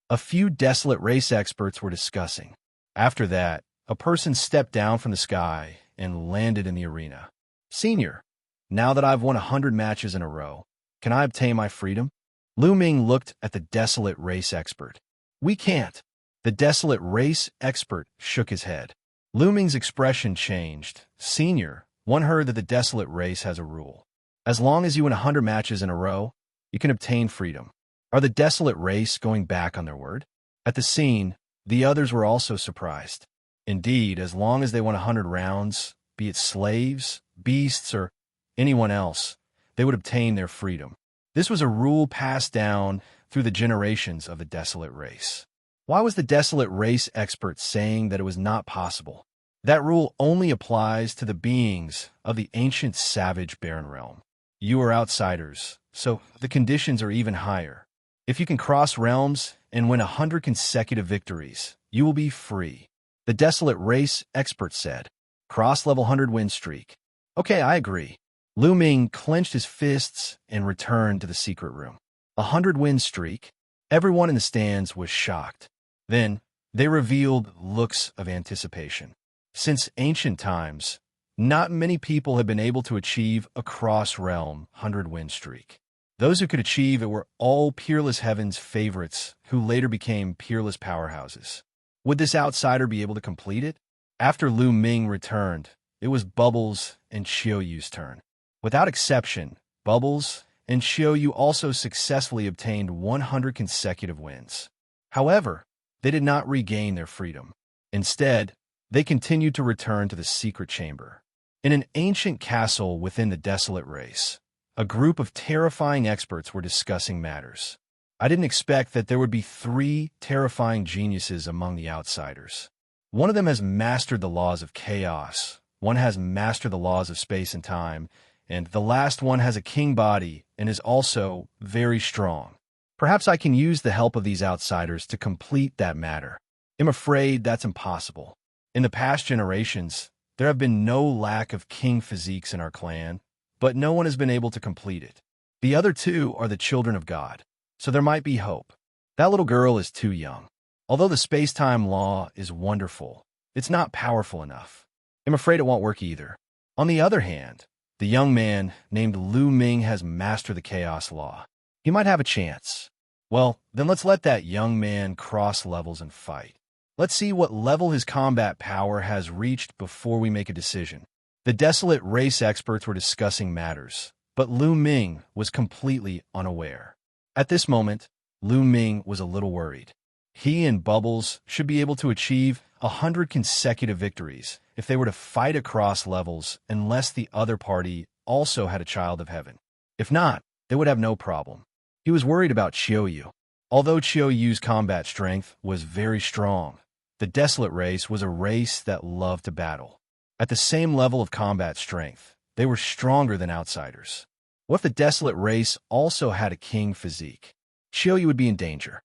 [SPEAKER 1] A few Desolate race experts were discussing. After that, a person stepped down from the sky and landed in the arena. Senior, now that I've won 100 matches in a row, can I obtain my freedom? Lu Ming looked at the Desolate race expert. We can't. The Desolate race expert shook his head. Lu Ming's expression changed. Senior, one heard that the Desolate race has a rule. As long as you win 100 matches in a row, you can obtain freedom. Are the Desolate race going back on their word? At the scene, the others were also surprised. Indeed, as long as they won 100 rounds, be it slaves, beasts, or anyone else, they would obtain their freedom. This was a rule passed down through the generations of the Desolate race. Why was the Desolate race expert saying that it was not possible? That rule only applies to the beings of the ancient savage barren realm. You are outsiders, so the conditions are even higher. If you can cross realms and win 100 consecutive victories, you will be free. The Desolate race expert said. Cross-level 100 win streak. Okay, I agree. Lu Ming clenched his fists and returned to the secret room. 100 win streak? Everyone in the stands was shocked. Then, they revealed looks of anticipation. Since ancient times, not many people have been able to achieve a cross-realm 100 win streak. Those who could achieve it were all Peerless Heaven's favorites who later became peerless powerhouses. Would this outsider be able to complete it? After Lu Ming returned, it was Bubbles and Qiu Yue's turn. Without exception, Bubbles and Qiu Yue also successfully obtained 100 consecutive wins. However, they did not regain their freedom. Instead, they continued to return to the secret chamber. In an ancient castle within the Desolate race, a group of terrifying experts were discussing matters. I didn't expect that there would be 3 terrifying geniuses among the outsiders. One of them has mastered the laws of chaos, one has mastered the laws of space and time, and the last one has a king body and is also very strong. Perhaps I can use the help of these outsiders to complete that matter. I'm afraid that's impossible. In the past generations, there have been no lack of king physiques in our clan, but no one has been able to complete it. The other 2 are the children of God, so there might be hope. That little girl is too young. Although the space-time law is wonderful, it's not powerful enough. I'm afraid it won't work either. On the other hand, the young man named Lu Ming has mastered the chaos law. He might have a chance. Well, then let's let that young man cross levels and fight. Let's see what level his combat power has reached before we make a decision. The Desolate race experts were discussing matters, but Lu Ming was completely unaware. At this moment, Lu Ming was a little worried. He and Bubbles should be able to achieve 100 consecutive victories if they were to fight across levels unless the other party also had a child of heaven. If not, they would have no problem. He was worried about Qiu Yue. Although Qiu Yue's combat strength was very strong, the Desolate race was a race that loved to battle. At the same level of combat strength, they were stronger than outsiders. What if the Desolate race also had a king physique? Qiu Yue would be in danger.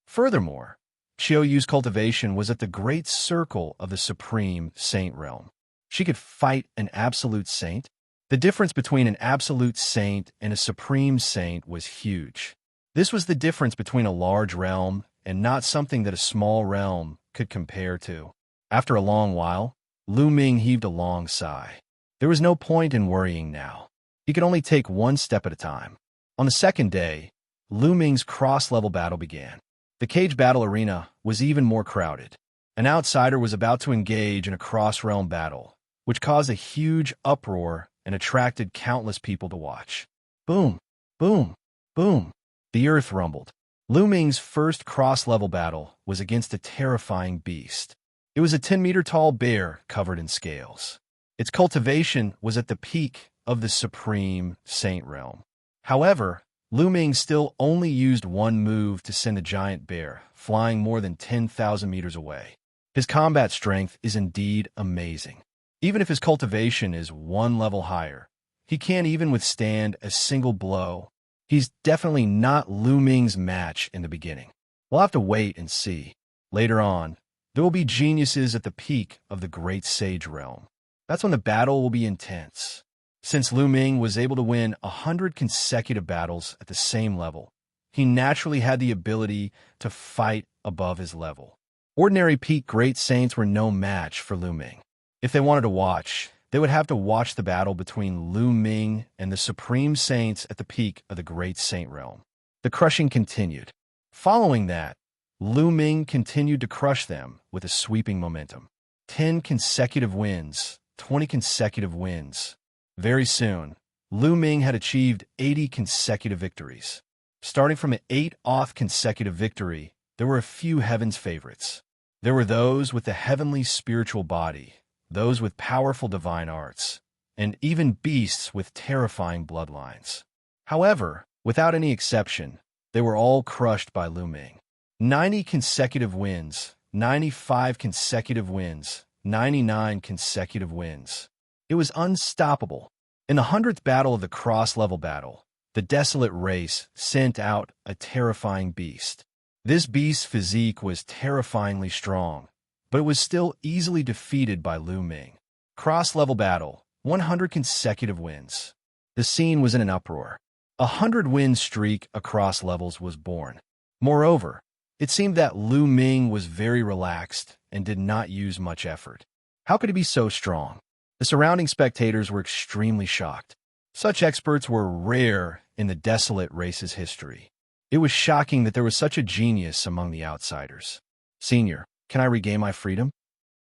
[SPEAKER 1] Furthermore, Qiu Yue's cultivation was at the great circle of the supreme saint realm. She could fight an absolute saint. The difference between an absolute saint and a supreme saint was huge. This was the difference between a large realm and not something that a small realm could compare to. After a long while, Lu Ming heaved a long sigh. There was no point in worrying now. He could only take one step at a time. On the second day, Lu Ming's cross-level battle began. The cage battle arena was even more crowded. An outsider was about to engage in a cross-realm battle, which caused a huge uproar and attracted countless people to watch. Boom, boom, boom. The earth rumbled. Lu Ming's first cross-level battle was against a terrifying beast. It was a 10-meter-tall bear covered in scales. Its cultivation was at the peak of the supreme saint realm. However, Lu Ming still only used one move to send the giant bear flying more than 10,000 meters away. His combat strength is indeed amazing. Even if his cultivation is one level higher, he can't even withstand a single blow. He's definitely not Lu Ming's match in the beginning. We'll have to wait and see. Later on, there will be geniuses at the peak of the great sage realm. That's when the battle will be intense. Since Lu Ming was able to win 100 consecutive battles at the same level, he naturally had the ability to fight above his level. Ordinary peak great saints were no match for Lu Ming. If they wanted to watch, They would have to watch the battle between Lu Ming and the Supreme Saints at the peak of the Great Saint Realm. The crushing continued. Following that, Lu Ming continued to crush them with a sweeping momentum. 10 consecutive wins, 20 consecutive wins. Very soon, Lu Ming had achieved 80 consecutive victories. Starting from an 8th consecutive victory, there were a few heaven's favorites. There were those with a heavenly spiritual body, those with powerful divine arts, and even beasts with terrifying bloodlines. However, without any exception, they were all crushed by Lu Ming. 90 consecutive wins, 95 consecutive wins, 99 consecutive wins. It was unstoppable. In the 100th battle of the cross-level battle, the Desolate race sent out a terrifying beast. This beast's physique was terrifyingly strong, but it was still easily defeated by Lu Ming. Cross-level battle, 100 consecutive wins. The scene was in an uproar. A 100-win streak across levels was born. Moreover, it seemed that Lu Ming was very relaxed and did not use much effort. How could he be so strong? The surrounding spectators were extremely shocked. Such experts were rare in the Desolate race's history. It was shocking that there was such a genius among the outsiders. Senior, can I regain my freedom?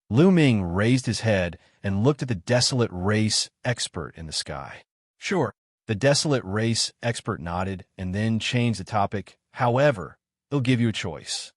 [SPEAKER 1] Lu Ming raised his head and looked at the Desolate race expert in the sky. Sure, the Desolate race expert nodded and then changed the topic. However, they'll give you a choice.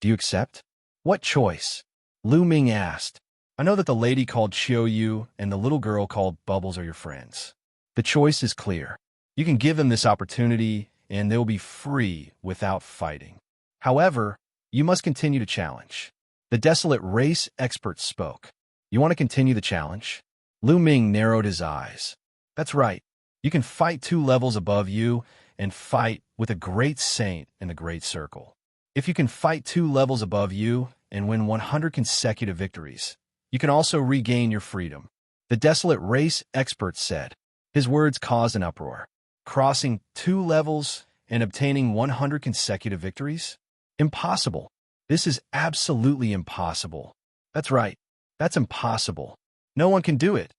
[SPEAKER 1] Do you accept? What choice? Lu Ming asked. I know that the lady called Qiu Yue and the little girl called Bubbles are your friends. The choice is clear. You can give them this opportunity, and they'll be free without fighting. However, you must continue to challenge. The Desolate race expert spoke. You want to continue the challenge? Lu Ming narrowed his eyes. That's right. You can fight 2 levels above you and fight with a great saint in the Great Circle. If you can fight 2 levels above you and win 100 consecutive victories, you can also regain your freedom. The Desolate race expert said. His words caused an uproar. Crossing 2 levels and obtaining 100 consecutive victories? Impossible. This is absolutely impossible. That's right. That's impossible. No one can do it,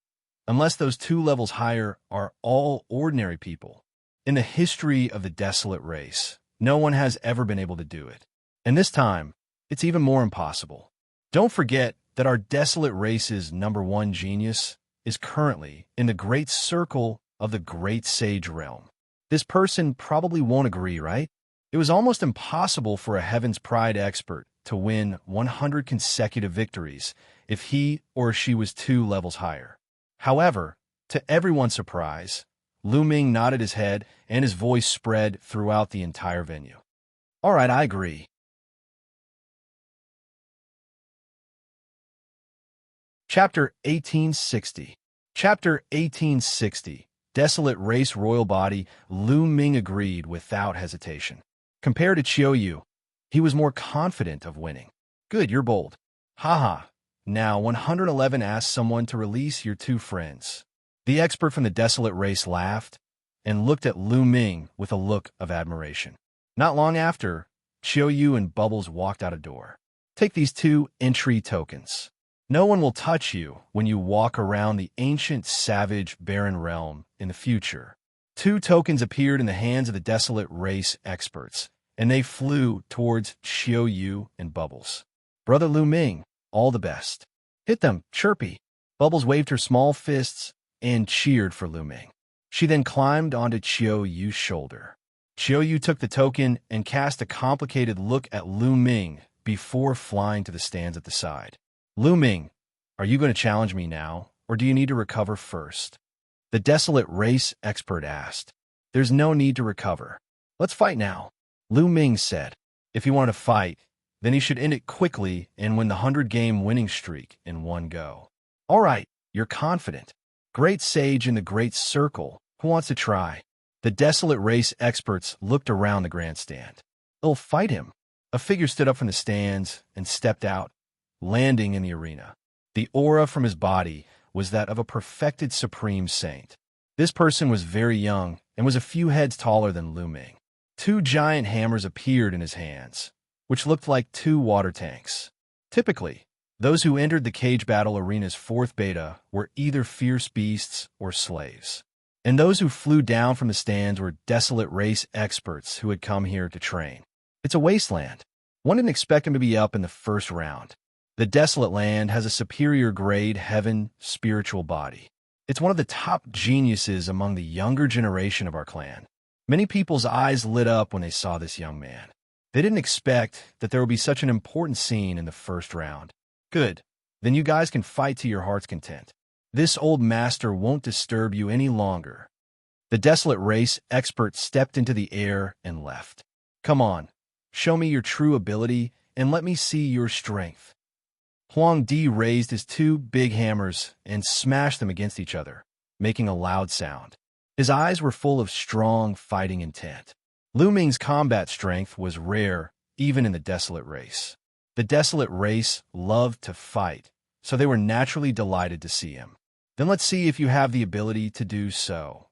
[SPEAKER 1] unless those 2 levels higher are all ordinary people. In the history of the Desolate race, no one has ever been able to do it. And this time, it's even more impossible. Don't forget that our Desolate race's #1 genius is currently in the Great Circle of the Great Sage Realm. This person probably won't agree, right? It was almost impossible for a Heaven's Pride expert to win 100 consecutive victories if he or she was 2 levels higher. However, to everyone's surprise, Lu Ming nodded his head and his voice spread throughout the entire venue. All right, I agree. Chapter 1860. Chapter 1860. Desolate race royal body. Lu Ming agreed without hesitation. Compared to Qiu Yue, he was more confident of winning. Good, you're bold. Haha. Now 111 asked someone to release your 2 friends. The expert from the Desolate race laughed and looked at Lu Ming with a look of admiration. Not long after, Qiu Yue and Bubbles walked out a door. Take these 2 entry tokens. No one will touch you when you walk around the ancient, savage, barren realm in the future. 2 tokens appeared in the hands of the Desolate race experts, and they flew towards Qiu Yue and Bubbles. Brother Lu Ming, all the best. Hit them, Chirpy. Bubbles waved her small fists and cheered for Lu Ming. She then climbed onto Qiu Yue's shoulder. Qiu Yue took the token and cast a complicated look at Lu Ming before flying to the stands at the side. Lu Ming, are you going to challenge me now, or do you need to recover first? The Desolate race expert asked. There's no need to recover. Let's fight now. Lu Ming said. If he wanted to fight, then he should end it quickly and win the 100-game winning streak in one go. All right, you're confident. Great sage in the Great Circle. Who wants to try? The Desolate race experts looked around the grandstand. They'll fight him. A figure stood up from the stands and stepped out, landing in the arena. The aura from his body was that of a perfected supreme saint. This person was very young and was a few heads taller than Lu Ming. 2 giant hammers appeared in his hands, which looked like 2 water tanks. Typically, Those who entered the cage battle arena's fourth beta were either fierce beasts or slaves. And those who flew down from the stands were desolate race experts who had come here to train. It's a wasteland. One didn't expect him to be up in the first round. The desolate land has a superior grade heaven spiritual body. It's one of the top geniuses among the younger generation of our clan. Many people's eyes lit up when they saw this young man. They didn't expect that there would be such an important scene in the first round. Good. Then you guys can fight to your heart's content. This old master won't disturb you any longer. The desolate race expert stepped into the air and left. Come on, show me your true ability and let me see your strength. Huang Di raised his two big hammers and smashed them against each other, making a loud sound. His eyes were full of strong fighting intent. Lu Ming's combat strength was rare, even in the desolate race. The desolate race loved to fight, so they were naturally delighted to see him. Then let's see if you have the ability to do so.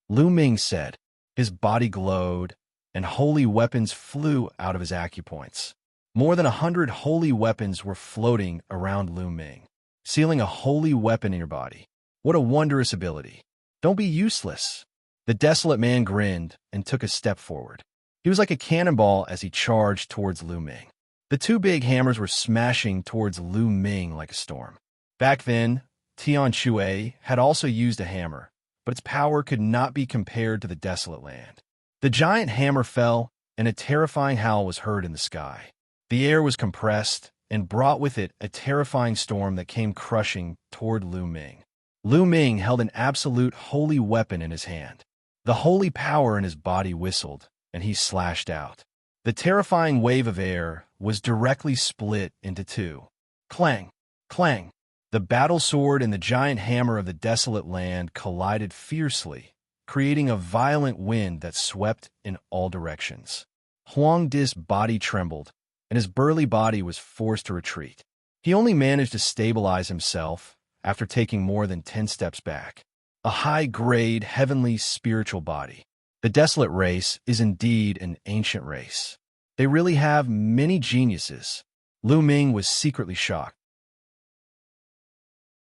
[SPEAKER 1] Lu Ming said. His body glowed, and holy weapons flew out of his acupoints. More than 100 holy weapons were floating around Lu Ming, sealing a holy weapon in your body. What a wondrous ability. Don't be useless. The desolate man grinned and took a step forward. He was like a cannonball as he charged towards Lu Ming. The two big hammers were smashing towards Lu Ming like a storm. Back then, Qiu Yue had also used a hammer, but its power could not be compared to the desolate land. The giant hammer fell, and a terrifying howl was heard in the sky. The air was compressed and brought with it a terrifying storm that came crushing toward Lu Ming. Lu Ming held an absolute holy weapon in his hand. The holy power in his body whistled, and he slashed out. The terrifying wave of air was directly split into two. Clang! Clang! The battle sword and the giant hammer of the desolate land collided fiercely, creating a violent wind that swept in all directions. Huang Di's body trembled, and his burly body was forced to retreat. He only managed to stabilize himself after taking more than 10 steps back. A high-grade, heavenly spiritual body. The desolate race is indeed an ancient race. They really have many geniuses. Lu Ming was secretly shocked.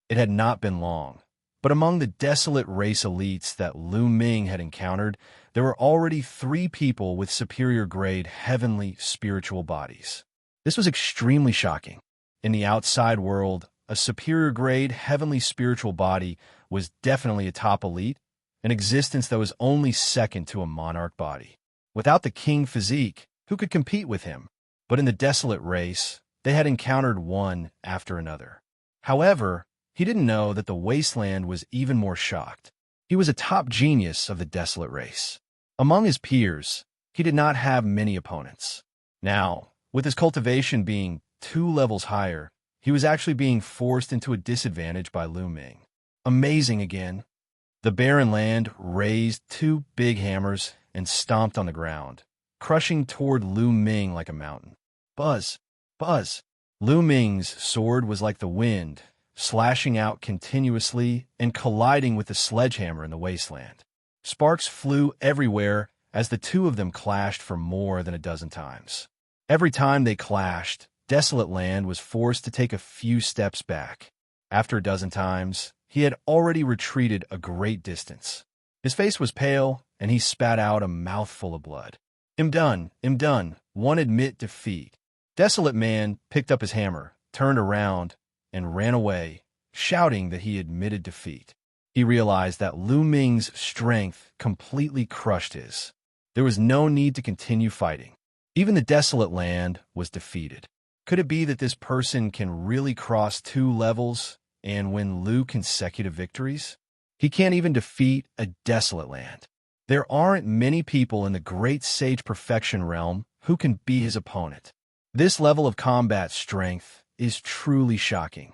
[SPEAKER 1] It had not been long, but among the desolate race elites that Lu Ming had encountered, there were already 3 people with superior grade heavenly spiritual bodies. This was extremely shocking. In the outside world, a superior grade heavenly spiritual body was definitely a top elite, an existence that was only second to a monarch body. Without the king physique, who could compete with him? But in the desolate race, they had encountered one after another. However, he didn't know that the wasteland was even more shocked. He was a top genius of the desolate race. Among his peers, he did not have many opponents. Now, with his cultivation being 2 levels higher, he was actually being forced into a disadvantage by Lu Ming. Amazing again. The barren land raised 2 big hammers and stomped on the ground, crushing toward Lu Ming like a mountain. Buzz! Buzz! Lu Ming's sword was like the wind, slashing out continuously and colliding with the sledgehammer in the wasteland. Sparks flew everywhere as the 2 of them clashed for more than a dozen times. Every time they clashed, desolate land was forced to take a few steps back. After a dozen times, he had already retreated a great distance. His face was pale, and he spat out a mouthful of blood. I'm done. One admit defeat. Desolate man picked up his hammer, turned around, and ran away, shouting that he admitted defeat. He realized that Lu Ming's strength completely crushed his. There was no need to continue fighting. Even the desolate land was defeated. Could it be that this person can really cross 2 levels and win Lu consecutive victories? He can't even defeat a desolate land. There aren't many people in the great sage perfection realm who can be his opponent. This level of combat strength is truly shocking.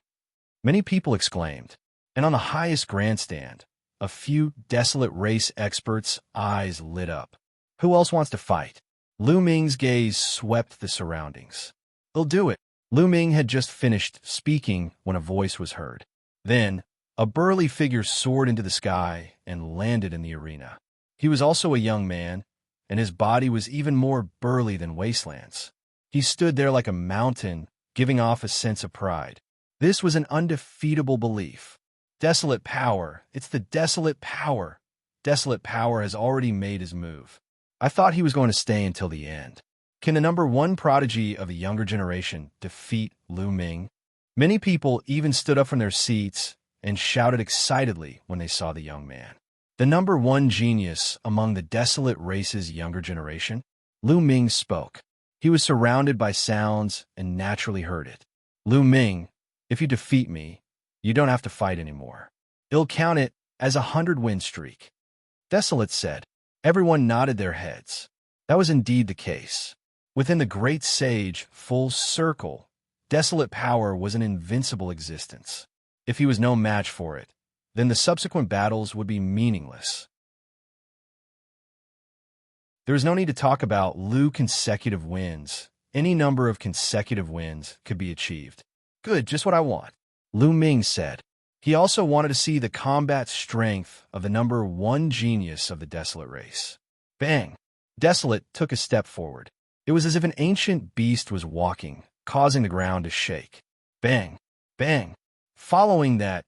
[SPEAKER 1] Many people exclaimed, and on the highest grandstand, a few desolate race experts' eyes lit up. Who else wants to fight? Lu Ming's gaze swept the surroundings. They'll do it. Lu Ming had just finished speaking when a voice was heard. Then, a burly figure soared into the sky and landed in the arena. He was also a young man, and his body was even more burly than Wasteland's. He stood there like a mountain, giving off a sense of pride. This was an undefeatable belief. Desolate power. It's the desolate power. Desolate power has already made his move. I thought he was going to stay until the end. Can the number one prodigy of a younger generation defeat Lu Ming? Many people even stood up from their seats and shouted excitedly when they saw the young man. The number one genius among the desolate race's younger generation? Lu Ming spoke. He was surrounded by sounds and naturally heard it. Lu Ming, if you defeat me, you don't have to fight anymore. I'll count it as a 100-win streak. Desolate said. Everyone nodded their heads. That was indeed the case. Within the great sage full circle, desolate power was an invincible existence. If he was no match for it, then the subsequent battles would be meaningless. There is no need to talk about Lu consecutive wins. Any number of consecutive wins could be achieved. Good, just what I want, Lu Ming said. He also wanted to see the combat strength of the number one genius of the Desolate race. Bang! Desolate took a step forward. It was as if an ancient beast was walking, causing the ground to shake. Bang! Bang! Following that,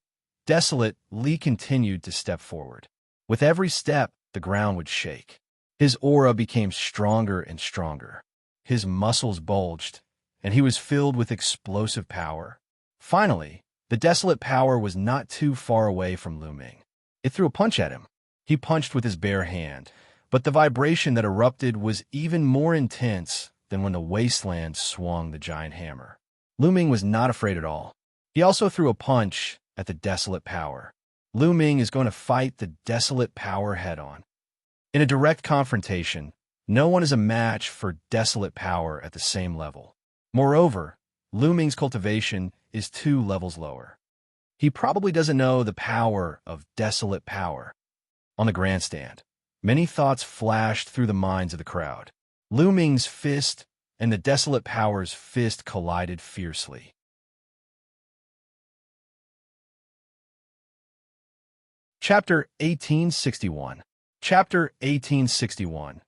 [SPEAKER 1] Desolate Li continued to step forward. With every step, the ground would shake. His aura became stronger and stronger. His muscles bulged, and he was filled with explosive power. Finally, the desolate power was not too far away from Lu Ming. It threw a punch at him. He punched with his bare hand, but the vibration that erupted was even more intense than when the wasteland swung the giant hammer. Lu Ming was not afraid at all. He also threw a punch at the desolate power. Lu Ming is going to fight the desolate power head-on. In a direct confrontation, no one is a match for desolate power at the same level. Moreover, Lu Ming's cultivation is 2 levels lower. He probably doesn't know the power of desolate power. On the grandstand, many thoughts flashed through the minds of the crowd. Lu Ming's fist and the desolate power's fist collided fiercely. Chapter 1861. Chapter 1861.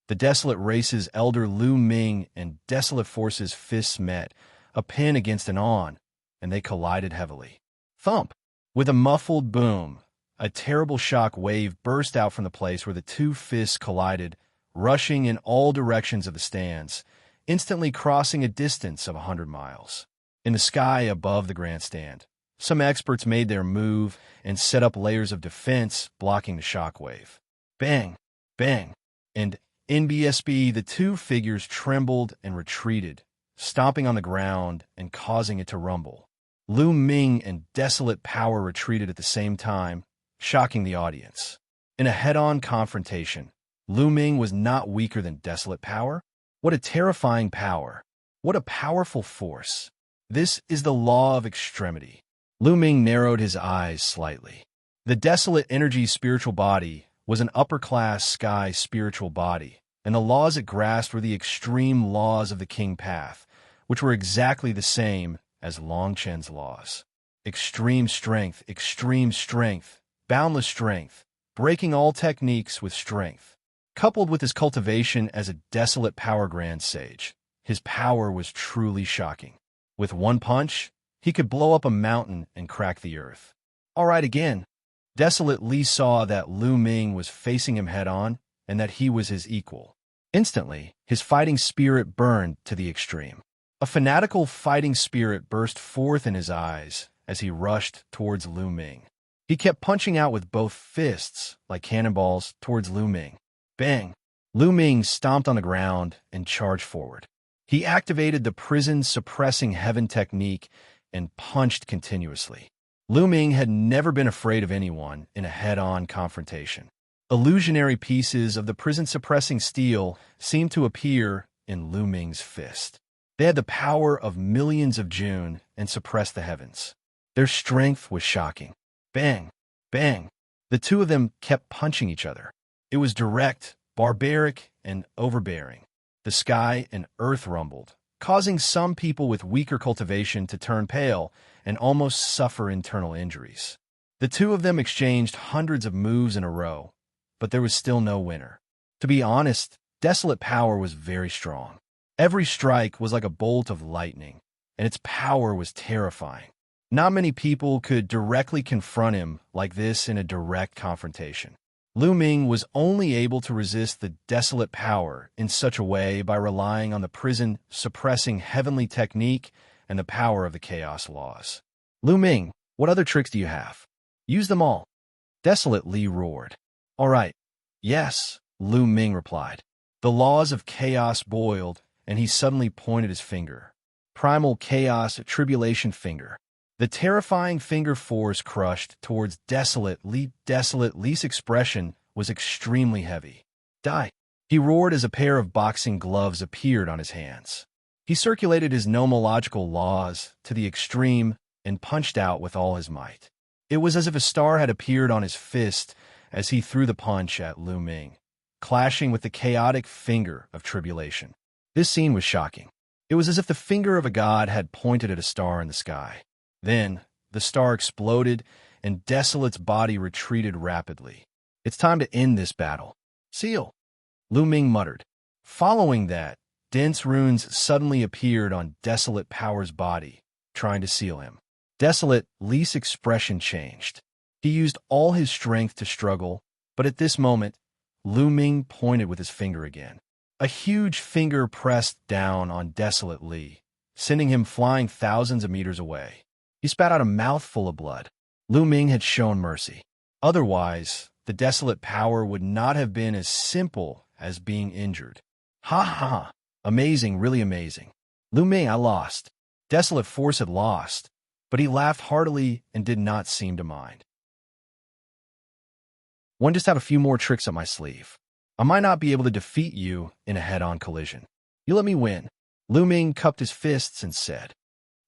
[SPEAKER 1] The Desolate Race's elder Lu Ming and Desolate Force's fists met, a pin against an on, and they collided heavily. Thump! With a muffled boom, a terrible shock wave burst out from the place where the 2 fists collided, rushing in all directions of the stands, instantly crossing a distance of 100 miles. In the sky above the grandstand, some experts made their move and set up layers of defense blocking the shock wave. Bang! Bang! And NBSB, the 2 figures trembled and retreated, stomping on the ground and causing it to rumble. Lu Ming and Desolate Power retreated at the same time, shocking the audience. In a head-on confrontation, Lu Ming was not weaker than Desolate Power. What a terrifying power! What a powerful force! This is the law of extremity. Lu Ming narrowed his eyes slightly. The Desolate Energy spiritual body was an upper-class sky spiritual body, and the laws it grasped were the extreme laws of the King Path, which were exactly the same as Long Chen's laws. Extreme strength, boundless strength, breaking all techniques with strength. Coupled with his cultivation as a Desolate Power Grand Sage, his power was truly shocking. With one punch, he could blow up a mountain and crack the earth. All right again. Desolate Li saw that Lu Ming was facing him head-on and that he was his equal. Instantly, his fighting spirit burned to the extreme. A fanatical fighting spirit burst forth in his eyes as he rushed towards Lu Ming. He kept punching out with both fists like cannonballs towards Lu Ming. Bang! Lu Ming stomped on the ground and charged forward. He activated the prison-suppressing heaven technique and punched continuously. Lu Ming had never been afraid of anyone in a head-on confrontation. Illusionary pieces of the prison-suppressing steel seemed to appear in Lu Ming's fist. They had the power of millions of June and suppressed the heavens. Their strength was shocking. Bang! Bang! The 2 of them kept punching each other. It was direct, barbaric, and overbearing. The sky and earth rumbled, causing some people with weaker cultivation to turn pale and almost suffer internal injuries. The 2 of them exchanged hundreds of moves in a row, but there was still no winner. To be honest, Desolate Power was very strong. Every strike was like a bolt of lightning, and its power was terrifying. Not many people could directly confront him like this in a direct confrontation. Ming was only able to resist the desolate power in such a way by relying on the prison-suppressing heavenly technique and the power of the chaos laws. Ming, what other tricks do you have? Use them all. Desolate Li roared. All right. Yes, Ming replied. The laws of chaos boiled, and he suddenly pointed his finger. Primal chaos tribulation finger. The terrifying finger force crushed towards Desolate Li. Desolate Li's expression was extremely heavy. Die! He roared as a pair of boxing gloves appeared on his hands. He circulated his nomological laws to the extreme and punched out with all his might. It was as if a star had appeared on his fist as he threw the punch at Ming, clashing with the chaotic finger of tribulation. This scene was shocking. It was as if the finger of a god had pointed at a star in the sky. Then, the star exploded, and Desolate's body retreated rapidly. It's time to end this battle. Seal! Ming muttered. Following that, dense runes suddenly appeared on Desolate Power's body, trying to seal him. Desolate Li's expression changed. He used all his strength to struggle, but at this moment, Ming pointed with his finger again. A huge finger pressed down on Desolate Li, sending him flying thousands of meters away. He spat out a mouthful of blood. Ming had shown mercy. Otherwise, the Desolate Power would not have been as simple as being injured. Ha ha! Amazing, really amazing. Ming, I lost. Desolate Force had lost, but he laughed heartily and did not seem to mind. One just have a few more tricks up my sleeve. I might not be able to defeat you in a head-on collision. You let me win. Ming cupped his fists and said,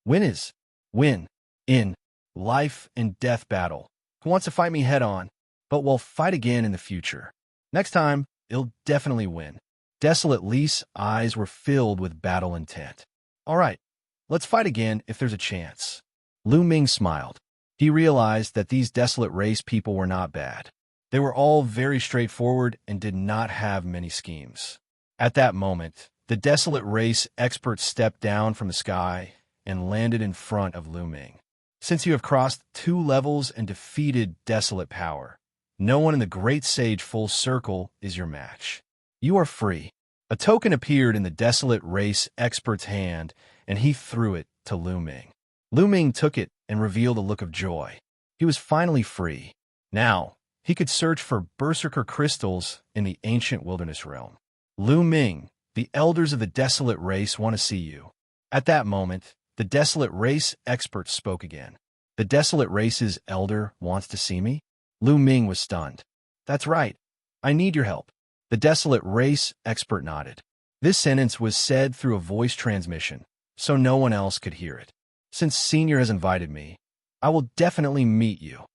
[SPEAKER 1] Win is win. In life and death battle. Who wants to fight me head-on, but we'll fight again in the future. Next time, he'll definitely win. Desolate Li's eyes were filled with battle intent. All right, let's fight again if there's a chance. Ming smiled. He realized that these Desolate race people were not bad. They were all very straightforward and did not have many schemes. At that moment, the Desolate race expert stepped down from the sky and landed in front of Ming. Since you have crossed 2 levels and defeated Desolate Power, no one in the Great Sage Full Circle is your match. You are free. A token appeared in the Desolate race expert's hand, and he threw it to Ming. Ming took it and revealed a look of joy. He was finally free. Now, he could search for berserker crystals in the ancient wilderness realm. Ming, the elders of the Desolate race want to see you. At that moment, the Desolate race expert spoke again. The Desolate race's elder wants to see me? Ming was stunned. That's right. I need your help. The Desolate race expert nodded. This sentence was said through a voice transmission, so no one else could hear it. Since Senior has invited me, I will definitely meet you.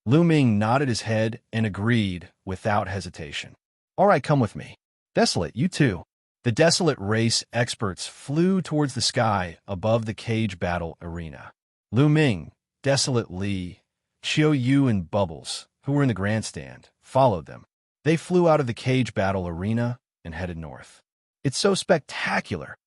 [SPEAKER 1] Ming nodded his head and agreed without hesitation. All right, come with me. Desolate, you too. The Desolate race experts flew towards the sky above the cage battle arena. Ming, Desolate Li, Qiu Yue, and Bubbles, who were in the grandstand, followed them. They flew out of the cage battle arena and headed north. It's so spectacular.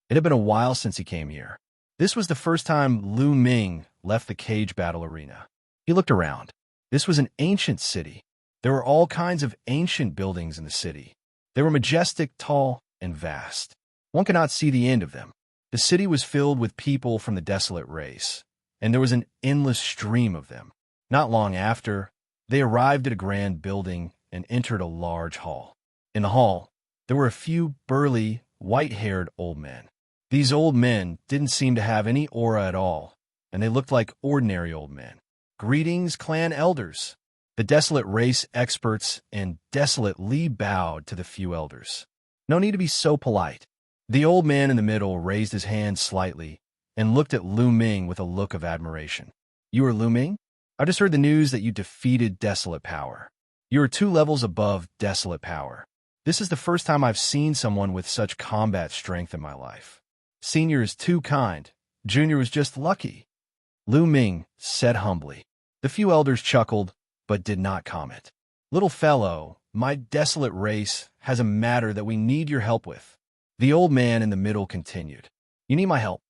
[SPEAKER 1] It had been a while since he came here. This was the first time Ming left the cage battle arena. He looked around. This was an ancient city. There were all kinds of ancient buildings in the city. They were majestic, tall, and vast. One could not see the end of them. The city was filled with people from the Desolate race, and there was an endless stream of them. Not long after, they arrived at a grand building and entered a large hall. In the hall, there were a few burly, white-haired old men. These old men didn't seem to have any aura at all, and they looked like ordinary old men. Greetings, clan elders. The Desolate race experts and Desolate Li bowed to the few elders. No need to be so polite. The old man in the middle raised his hand slightly and looked at Ming with a look of admiration. You are Ming? I just heard the news that you defeated Desolate Power. You are 2 levels above Desolate Power. This is the first time I've seen someone with such combat strength in my life. Senior is too kind. Junior was just lucky. Ming said humbly. The few elders chuckled, but did not comment. Little fellow, my Desolate race has a matter that we need your help with. The old man in the middle continued. You need my help.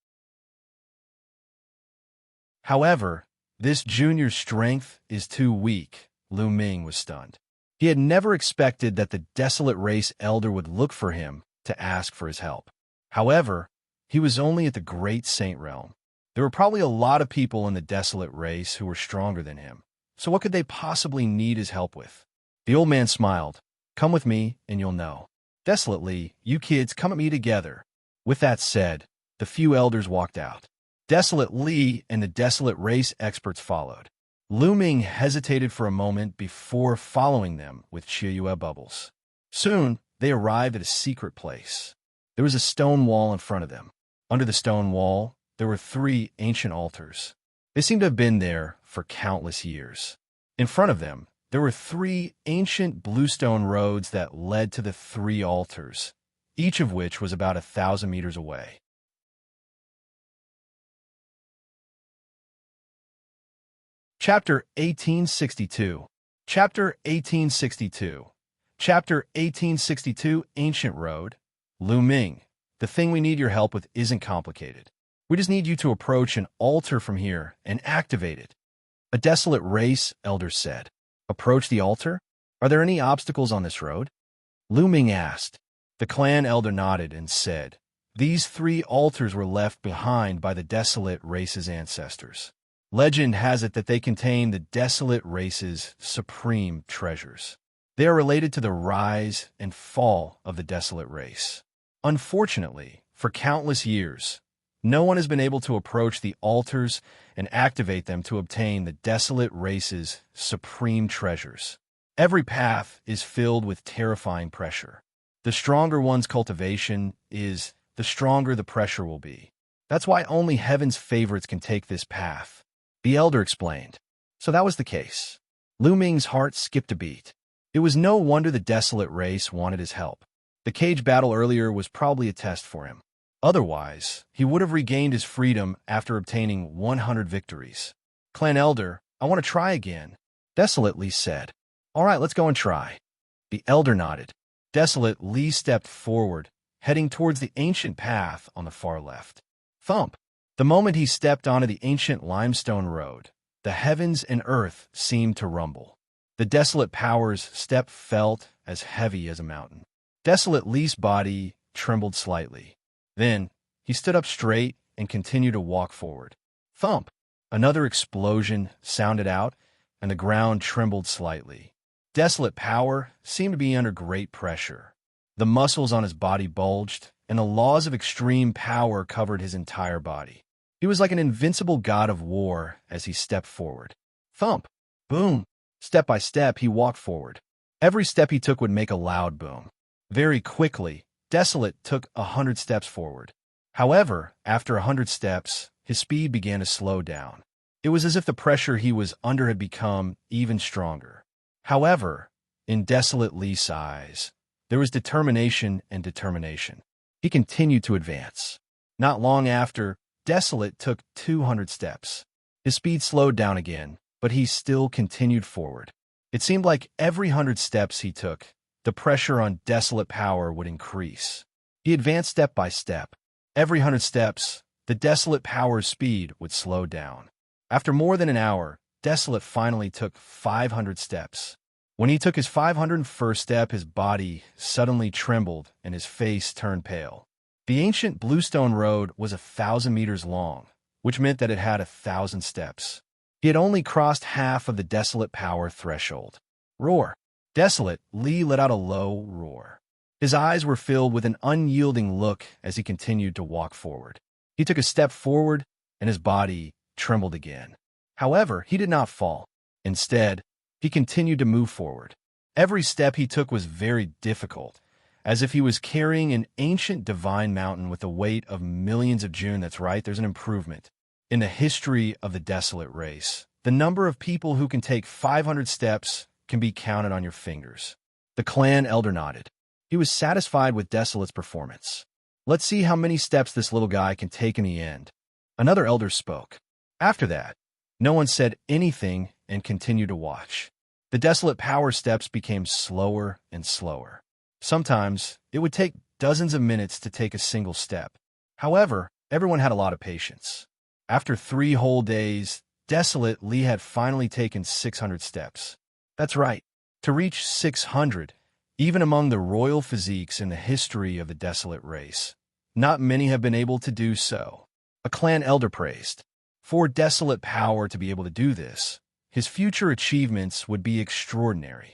[SPEAKER 1] However, this junior's strength is too weak. Ming was stunned. He had never expected that the Desolate race elder would look for him to ask for his help. However, he was only at the Great Saint Realm. There were probably a lot of people in the Desolate race who were stronger than him. So what could they possibly need his help with? The old man smiled. Come with me, and you'll know. Desolately, you kids come at me together. With that said, the few elders walked out. Desolate Li and the Desolate race experts followed. Ming hesitated for a moment before following them with Qiu Yue bubbles. Soon, they arrived at a secret place. There was a stone wall in front of them. Under the stone wall, there were 3 ancient altars. They seemed to have been there for countless years. In front of them, there were 3 ancient bluestone roads that led to the 3 altars, each of which was about 1,000 meters away. Chapter 1862. Chapter 1862. Chapter 1862, Ancient Road. Ming, the thing we need your help with isn't complicated. We just need you to approach an altar from here and activate it. A Desolate race elder said. Approach the altar? Are there any obstacles on this road? Ming asked. The clan elder nodded and said, these 3 altars were left behind by the Desolate race's ancestors. Legend has it that they contain the Desolate race's supreme treasures. They are related to the rise and fall of the Desolate race. Unfortunately, for countless years, no one has been able to approach the altars and activate them to obtain the Desolate race's supreme treasures. Every path is filled with terrifying pressure. The stronger one's cultivation is, the stronger the pressure will be. That's why only heaven's favorites can take this path. The elder explained. So that was the case. Ming's heart skipped a beat. It was no wonder the Desolate race wanted his help. The cage battle earlier was probably a test for him. Otherwise, he would have regained his freedom after obtaining 100 victories. Clan elder, I want to try again. Desolate Li said. All right, let's go and try. The elder nodded. Desolate Li stepped forward, heading towards the ancient path on the far left. Thump! The moment he stepped onto the ancient limestone road, the heavens and earth seemed to rumble. The Desolate power's step felt as heavy as a mountain. Desolate Li's body trembled slightly. Then, he stood up straight and continued to walk forward. Thump! Another explosion sounded out, and the ground trembled slightly. Desolate power seemed to be under great pressure. The muscles on his body bulged, and the laws of extreme power covered his entire body. He was like an invincible god of war as he stepped forward. Thump! Boom! Step by step, he walked forward. Every step he took would make a loud boom. Very quickly, Desolate took 100 steps forward. However, after 100 steps, his speed began to slow down. It was as if the pressure he was under had become even stronger. However, in Desolate Li's eyes, there was determination and determination. He continued to advance. Not long after, Desolate took 200 steps. His speed slowed down again, but he still continued forward. It seemed like every 100 steps he took, the pressure on Desolate power would increase. He advanced step by step. Every 100 steps, the Desolate power's speed would slow down. After more than an hour, Desolate finally took 500 steps. When he took his 501st step, his body suddenly trembled and his face turned pale. The ancient bluestone road was 1,000 meters long, which meant that it had 1,000 steps. He had only crossed half of the Desolate power threshold. Roar! Desolate Li let out a low roar. His eyes were filled with an unyielding look as he continued to walk forward. He took a step forward, and his body trembled again. However, he did not fall. Instead, he continued to move forward. Every step he took was very difficult, as if he was carrying an ancient divine mountain with the weight of millions of June. That's right, there's an improvement. In the history of the Desolate race, the number of people who can take 500 steps can be counted on your fingers. The clan elder nodded. He was satisfied with Desolate's performance. Let's see how many steps this little guy can take in the end. Another elder spoke. After that, no one said anything and continued to watch. The Desolate power steps became slower and slower. Sometimes, it would take dozens of minutes to take a single step. However, everyone had a lot of patience. After 3 whole days, Desolate Li had finally taken 600 steps. That's right, to reach 600, even among the royal physiques in the history of the Desolate race. Not many have been able to do so. A clan elder praised. For Desolate power to be able to do this, his future achievements would be extraordinary.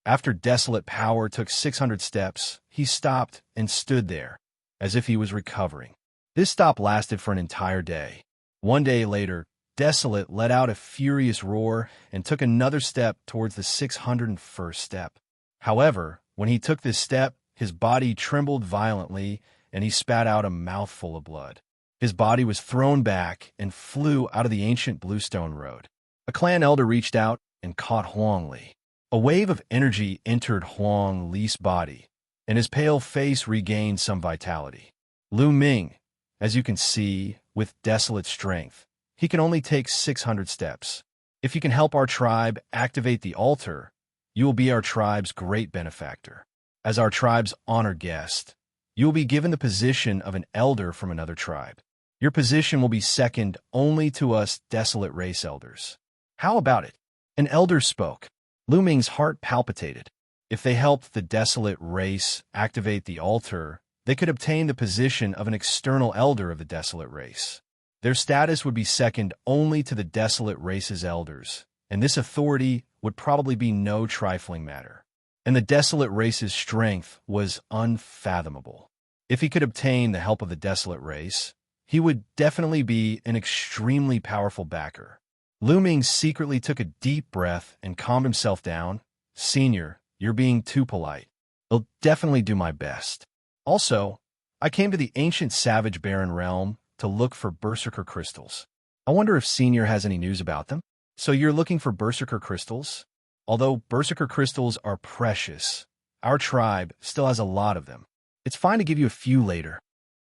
[SPEAKER 1] After Desolate power took 600 steps, he stopped and stood there, as if he was recovering. This stop lasted for an entire day. One day later, Desolate let out a furious roar and took another step towards the 601st step. However, when he took this step, his body trembled violently and he spat out a mouthful of blood. His body was thrown back and flew out of the ancient bluestone road. A clan elder reached out and caught Huang Li. A wave of energy entered Huang Li's body, and his pale face regained some vitality. Ming, as you can see, with Desolate strength, he can only take 600 steps. If you can help our tribe activate the altar, you will be our tribe's great benefactor. As our tribe's honored guest, you will be given the position of an elder from another tribe. Your position will be second only to us Desolate race elders. How about it? An elder spoke. Ming's heart palpitated. If they helped the Desolate race activate the altar, they could obtain the position of an external elder of the Desolate race. Their status would be second only to the Desolate race's elders, and this authority would probably be no trifling matter. And the Desolate race's strength was unfathomable. If he could obtain the help of the Desolate race, he would definitely be an extremely powerful backer. Ming secretly took a deep breath and calmed himself down. Senior, you're being too polite. I'll definitely do my best. Also, I came to the ancient savage barren realm to look for berserker crystals. I wonder if Senior has any news about them? So you're looking for berserker crystals? Although berserker crystals are precious, our tribe still has a lot of them. It's fine to give you a few later.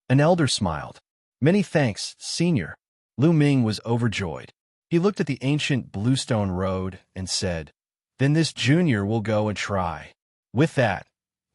[SPEAKER 1] An elder smiled. Many thanks, Senior. Ming was overjoyed. He looked at the ancient bluestone road and said, Then this junior will go and try. With that,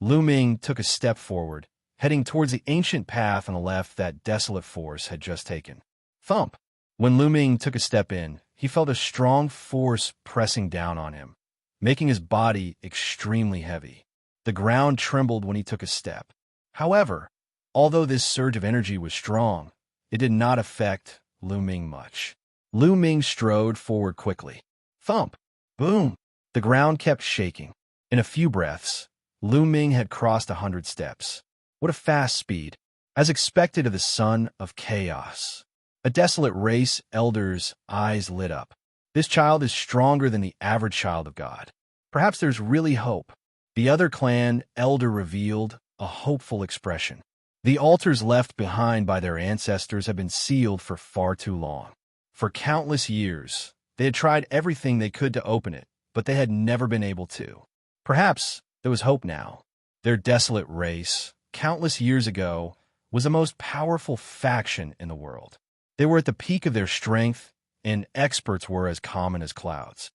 [SPEAKER 1] Ming took a step forward, heading towards the ancient path on the left that Desolate force had just taken. Thump! When Ming took a step in, he felt a strong force pressing down on him, making his body extremely heavy. The ground trembled when he took a step. However, although this surge of energy was strong, it did not affect Ming much. Ming strode forward quickly. Thump! Boom! The ground kept shaking. In a few breaths, Ming had crossed 100 steps. What a fast speed! As expected of the son of chaos. A Desolate race elder's eyes lit up. This child is stronger than the average child of God. Perhaps there's really hope. The other clan elder revealed a hopeful expression. The altars left behind by their ancestors have been sealed for far too long. For countless years, they had tried everything they could to open it, but they had never been able to. Perhaps there was hope now. Their Desolate race, countless years ago, was the most powerful faction in the world. They were at the peak of their strength, and experts were as common as clouds.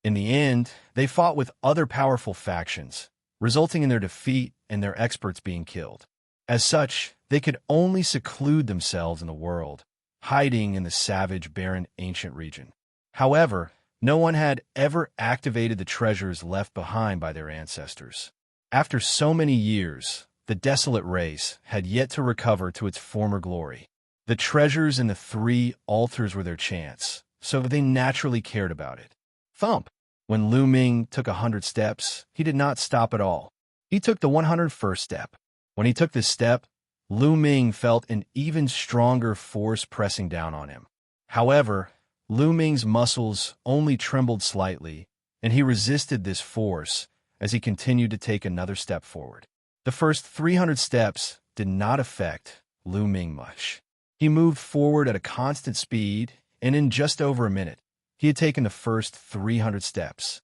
[SPEAKER 1] In the end, they fought with other powerful factions, resulting in their defeat and their experts being killed. As such, they could only seclude themselves in the world, hiding in the savage, barren, ancient region. However, no one had ever activated the treasures left behind by their ancestors. After so many years, the Desolate race had yet to recover to its former glory. The treasures in the 3 altars were their chance, so they naturally cared about it. Thump! When Ming took 100 steps, he did not stop at all. He took the 101st step. When he took this step, Ming felt an even stronger force pressing down on him. However, Ming's muscles only trembled slightly, and he resisted this force as he continued to take another step forward. The first 300 steps did not affect Ming much. He moved forward at a constant speed, and in just over a minute, he had taken the first 300 steps.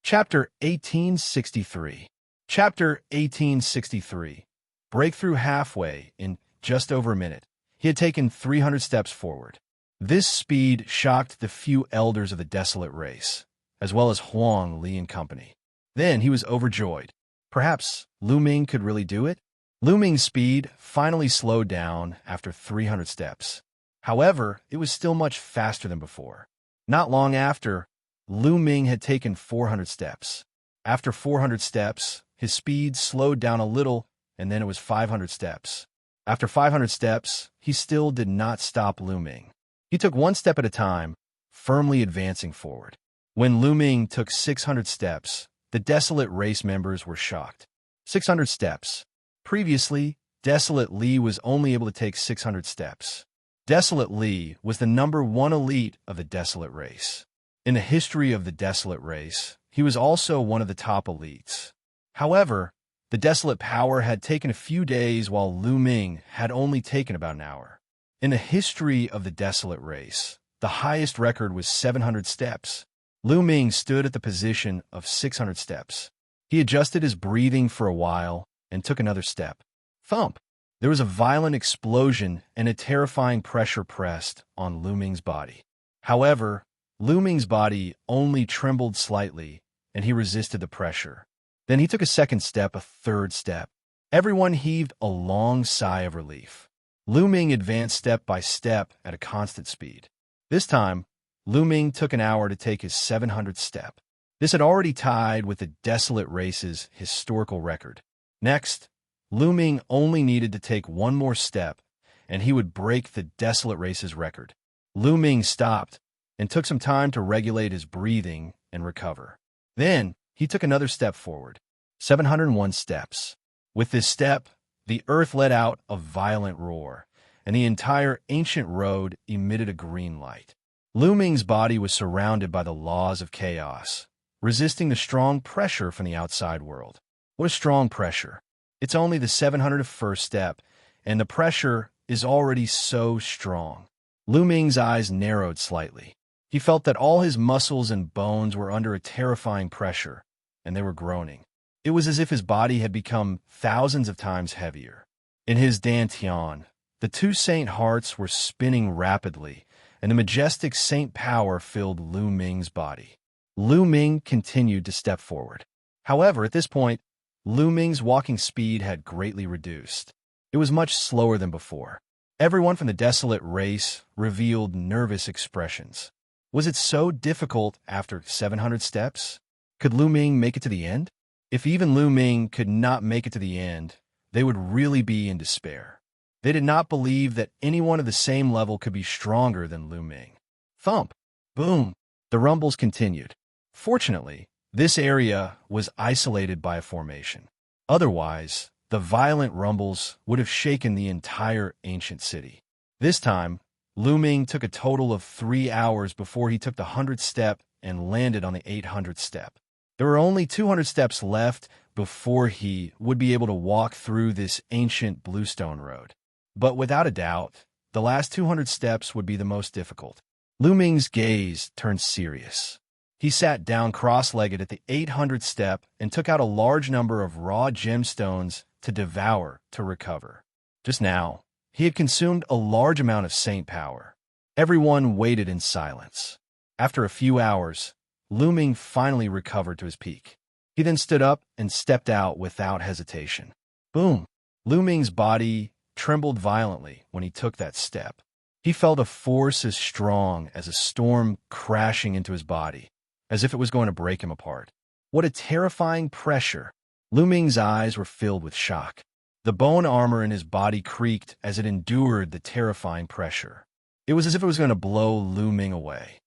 [SPEAKER 1] Chapter 1863. Chapter 1863. Breakthrough halfway in just over a minute. He had taken 300 steps forward. This speed shocked the few elders of the Desolate race, as well as Huang Li and company. Then he was overjoyed. Perhaps Lu Ming could really do it? Lu Ming's speed finally slowed down after 300 steps. However, it was still much faster than before. Not long after, Lu Ming had taken 400 steps. After 400 steps, his speed slowed down a little, and then it was 500 steps. After 500 steps, he still did not stop Lu Ming. He took one step at a time, firmly advancing forward. When Lu Ming took 600 steps, the Desolate race members were shocked. 600 steps. Previously, Desolate Li was only able to take 600 steps. Desolate Li was the #1 elite of the Desolate race. In the history of the Desolate race, he was also one of the top elites. However, the Desolate power had taken a few days while Lu Ming had only taken about an hour. In the history of the Desolate race, the highest record was 700 steps. Lu Ming stood at the position of 600 steps. He adjusted his breathing for a while and took another step. Thump! There was a violent explosion and a terrifying pressure pressed on Lu Ming's body. However, Lu Ming's body only trembled slightly, and he resisted the pressure. Then he took a second step, a third step. Everyone heaved a long sigh of relief. Lu Ming advanced step by step at a constant speed. This time, Lu Ming took an hour to take his 700th step. This had already tied with the Desolate race's historical record. Next, Lu Ming only needed to take one more step, and he would break the Desolate race's record. Lu Ming stopped and took some time to regulate his breathing and recover. Then, he took another step forward. 701 steps. With this step, the earth let out a violent roar, and the entire ancient road emitted a green light. Lu Ming's body was surrounded by the laws of chaos, resisting the strong pressure from the outside world. What a strong pressure. It's only the 701st step, and the pressure is already so strong. Lu Ming's eyes narrowed slightly. He felt that all his muscles and bones were under a terrifying pressure, and they were groaning. It was as if his body had become thousands of times heavier. In his dantian, the two saint hearts were spinning rapidly, and the majestic saint power filled Lu Ming's body. Lu Ming continued to step forward. However, at this point, Lu Ming's walking speed had greatly reduced. It was much slower than before. Everyone from the Desolate race revealed nervous expressions. Was it so difficult after 700 steps? Could Lu Ming make it to the end? If even Lu Ming could not make it to the end, they would really be in despair. They did not believe that anyone of the same level could be stronger than Lu Ming. Thump! Boom! The rumbles continued. Fortunately, this area was isolated by a formation. Otherwise, the violent rumbles would have shaken the entire ancient city. This time, Lu Ming took a total of 3 hours before he took the 100th step and landed on the 800th step. There were only 200 steps left before he would be able to walk through this ancient bluestone road. But without a doubt, the last 200 steps would be the most difficult. Lu Ming's gaze turned serious. He sat down cross-legged at the 800th step and took out a large number of raw gemstones to devour to recover. Just now, he had consumed a large amount of saint power. Everyone waited in silence. After a few hours, Lu Ming finally recovered to his peak. He then stood up and stepped out without hesitation. Boom! Lu Ming's body trembled violently when he took that step. He felt a force as strong as a storm crashing into his body, as if it was going to break him apart. What a terrifying pressure! Lu Ming's eyes were filled with shock. The bone armor in his body creaked as it endured the terrifying pressure. It was as if it was going to blow Lu Ming away.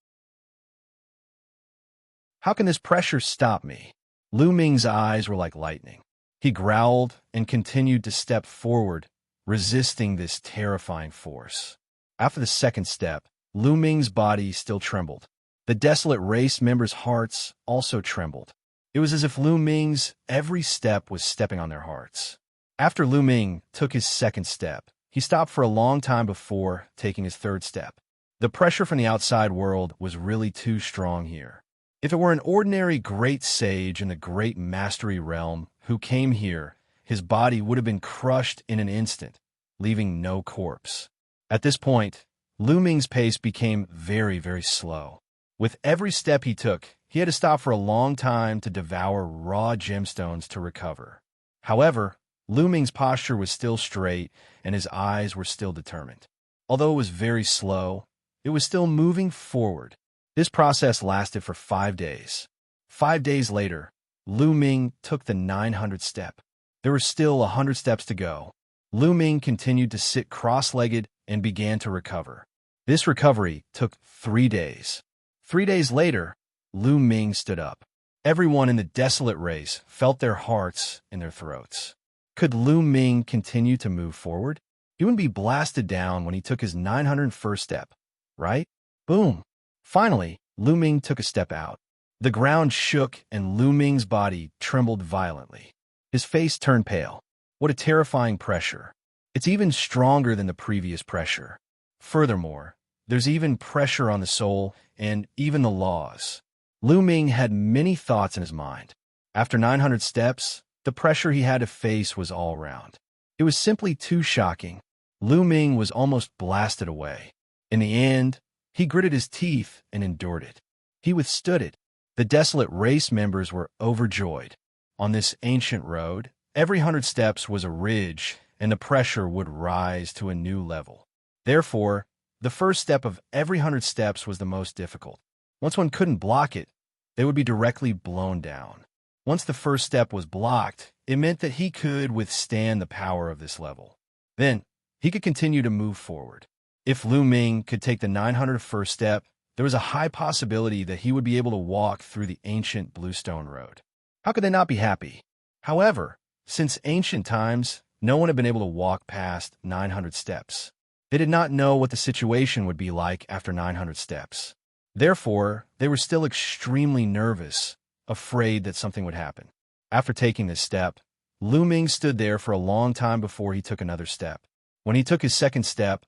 [SPEAKER 1] How can this pressure stop me? Lu Ming's eyes were like lightning. He growled and continued to step forward, resisting this terrifying force. After the second step, Lu Ming's body still trembled. The Desolate race members' hearts also trembled. It was as if Lu Ming's every step was stepping on their hearts. After Lu Ming took his second step, he stopped for a long time before taking his third step. The pressure from the outside world was really too strong here. If it were an ordinary great sage in the great mastery realm who came here, his body would have been crushed in an instant, leaving no corpse. At this point, Lu Ming's pace became very, very slow. With every step he took, he had to stop for a long time to devour raw gemstones to recover. However, Luo Ming's posture was still straight and his eyes were still determined. Although it was very slow, it was still moving forward. This process lasted for 5 days. 5 days later, Luo Ming took the 900th step. There were still 100 steps to go. Luo Ming continued to sit cross-legged and began to recover. This recovery took 3 days. 3 days later, Luo Ming stood up. Everyone in the Desolate race felt their hearts in their throats. Could Luo Ming continue to move forward? He wouldn't be blasted down when he took his 901st step, right? Boom! Finally, Luo Ming took a step out. The ground shook and Luo Ming's body trembled violently. His face turned pale. What a terrifying pressure. It's even stronger than the previous pressure. Furthermore, there's even pressure on the soul and even the laws. Luo Ming had many thoughts in his mind. After 900 steps, the pressure he had to face was all around. It was simply too shocking. Luo Ming was almost blasted away. In the end, he gritted his teeth and endured it. He withstood it. The Desolate race members were overjoyed. On this ancient road, every 100 steps was a ridge, and the pressure would rise to a new level. Therefore, the first step of every 100 steps was the most difficult. Once one couldn't block it, they would be directly blown down. Once the first step was blocked, it meant that he could withstand the power of this level. Then, he could continue to move forward. If Luo Ming could take the 901st step, there was a high possibility that he would be able to walk through the ancient Bluestone Road. How could they not be happy? However, since ancient times, no one had been able to walk past 900 steps. They did not know what the situation would be like after 900 steps. Therefore, they were still extremely nervous, afraid that something would happen. After taking this step, Luo Ming stood there for a long time before he took another step. When he took his second step,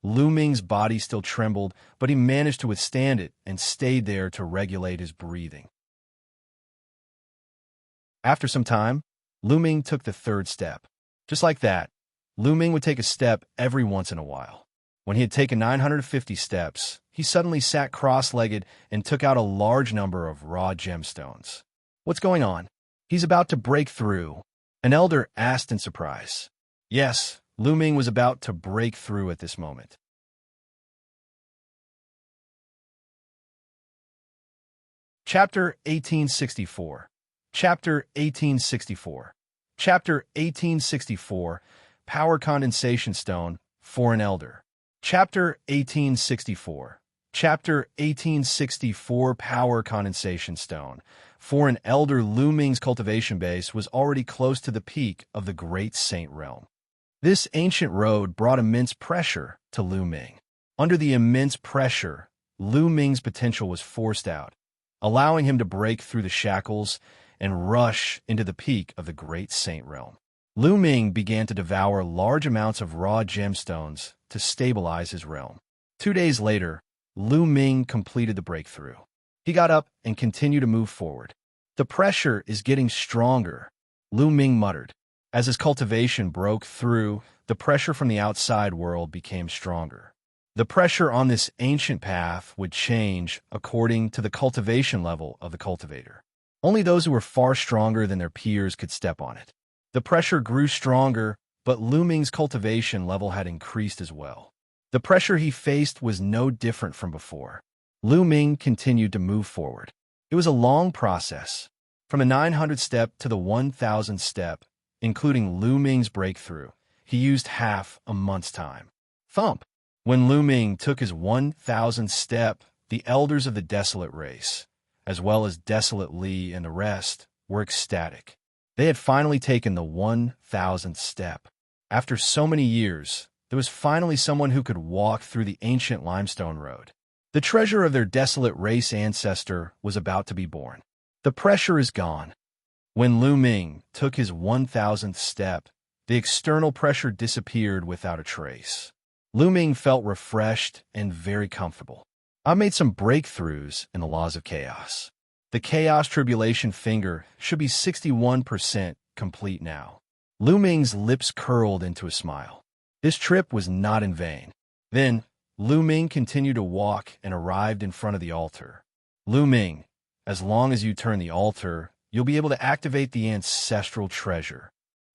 [SPEAKER 1] Luo Ming's body still trembled, but he managed to withstand it and stayed there to regulate his breathing. After some time, Luo Ming took the third step. Just like that, Luo Ming would take a step every once in a while. When he had taken 950 steps, he suddenly sat cross-legged and took out a large number of raw gemstones. What's going on? He's about to break through. An elder asked in surprise. Yes, Luo Ming was about to break through at this moment. Chapter 1864. Chapter 1864. Chapter 1864. Power Condensation Stone for an Elder. Chapter 1864. Chapter 1864. Power Condensation Stone. For an elder, Luo Ming's cultivation base was already close to the peak of the Great Saint Realm. This ancient road brought immense pressure to Luo Ming. Under the immense pressure, Luo Ming's potential was forced out, allowing him to break through the shackles and rush into the peak of the Great Saint Realm. Luo Ming began to devour large amounts of raw gemstones to stabilize his realm. 2 days later, Luo Ming completed the breakthrough. He got up and continued to move forward. The pressure is getting stronger, Luo Ming muttered. As his cultivation broke through, the pressure from the outside world became stronger. The pressure on this ancient path would change according to the cultivation level of the cultivator. Only those who were far stronger than their peers could step on it. The pressure grew stronger, but Luo Ming's cultivation level had increased as well. The pressure he faced was no different from before. Luo Ming continued to move forward. It was a long process. From the 900 step to the 1000 step, including Luo Ming's breakthrough, he used half a month's time. Thump! When Luo Ming took his 1000th step, the elders of the Desolate race, as well as Desolate Li and the rest, were ecstatic. They had finally taken the 1000th step. After so many years, there was finally someone who could walk through the ancient limestone road. The treasure of their Desolate race ancestor was about to be born. The pressure is gone. When Luo Ming took his 1000th step, the external pressure disappeared without a trace. Luo Ming felt refreshed and very comfortable. I made some breakthroughs in the laws of chaos. The Chaos Tribulation finger should be 61% complete now. Luo Ming's lips curled into a smile. This trip was not in vain. Then, Luo Ming continued to walk and arrived in front of the altar. Luo Ming, As long as you turn the altar, you'll be able to activate the ancestral treasure.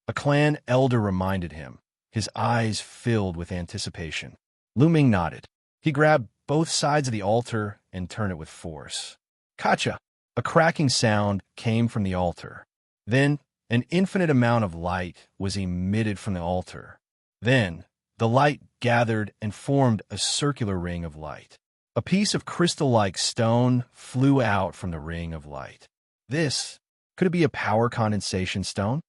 [SPEAKER 1] A clan elder reminded him, his eyes filled with anticipation. Lu Ming nodded. He grabbed both sides of the altar and turned it with force. Gotcha! A cracking sound came from the altar. Then, an infinite amount of light was emitted from the altar. Then, the light gathered and formed a circular ring of light. A piece of crystal-like stone flew out from the ring of light. Could it be a power condensation stone?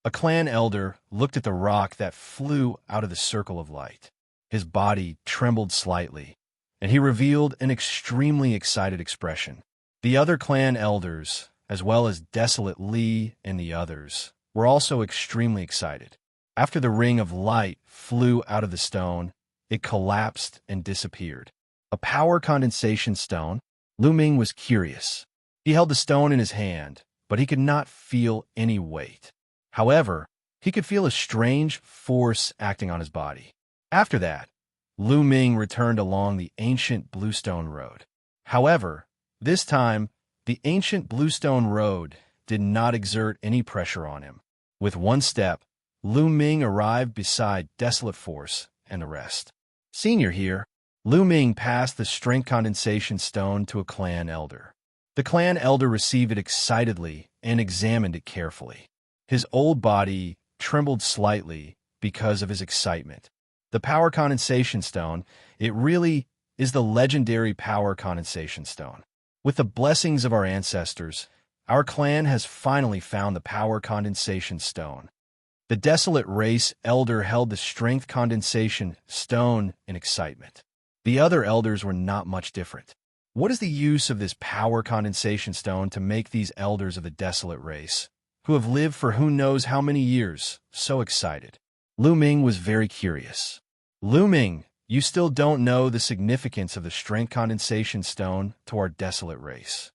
[SPEAKER 1] A clan elder looked at the rock that flew out of the circle of light. His body trembled slightly, and he revealed an extremely excited expression. The other clan elders, as well as Desolate Li and the others, were also extremely excited. After the ring of light flew out of the stone, it collapsed and disappeared. A power condensation stone? Lu Ming was curious. He held the stone in his hand, but he could not feel any weight. However, he could feel a strange force acting on his body. After that, Lu Ming returned along the ancient Bluestone Road. However, this time, the ancient Bluestone Road did not exert any pressure on him. With one step, Lu Ming arrived beside Desolate Force and the rest. Senior here, Lu Ming passed the strength condensation stone to a clan elder. The clan elder received it excitedly and examined it carefully. His old body trembled slightly because of his excitement. The power condensation stone, it really is the legendary power condensation stone. With the blessings of our ancestors, our clan has finally found the power condensation stone. The Desolate race elder held the strength condensation stone in excitement. The other elders were not much different. What is the use of this power condensation stone to make these elders of the Desolate race, who have lived for who knows how many years, so excited? Lu Ming was very curious. Lu Ming, you still don't know the significance of the strength condensation stone to our Desolate race.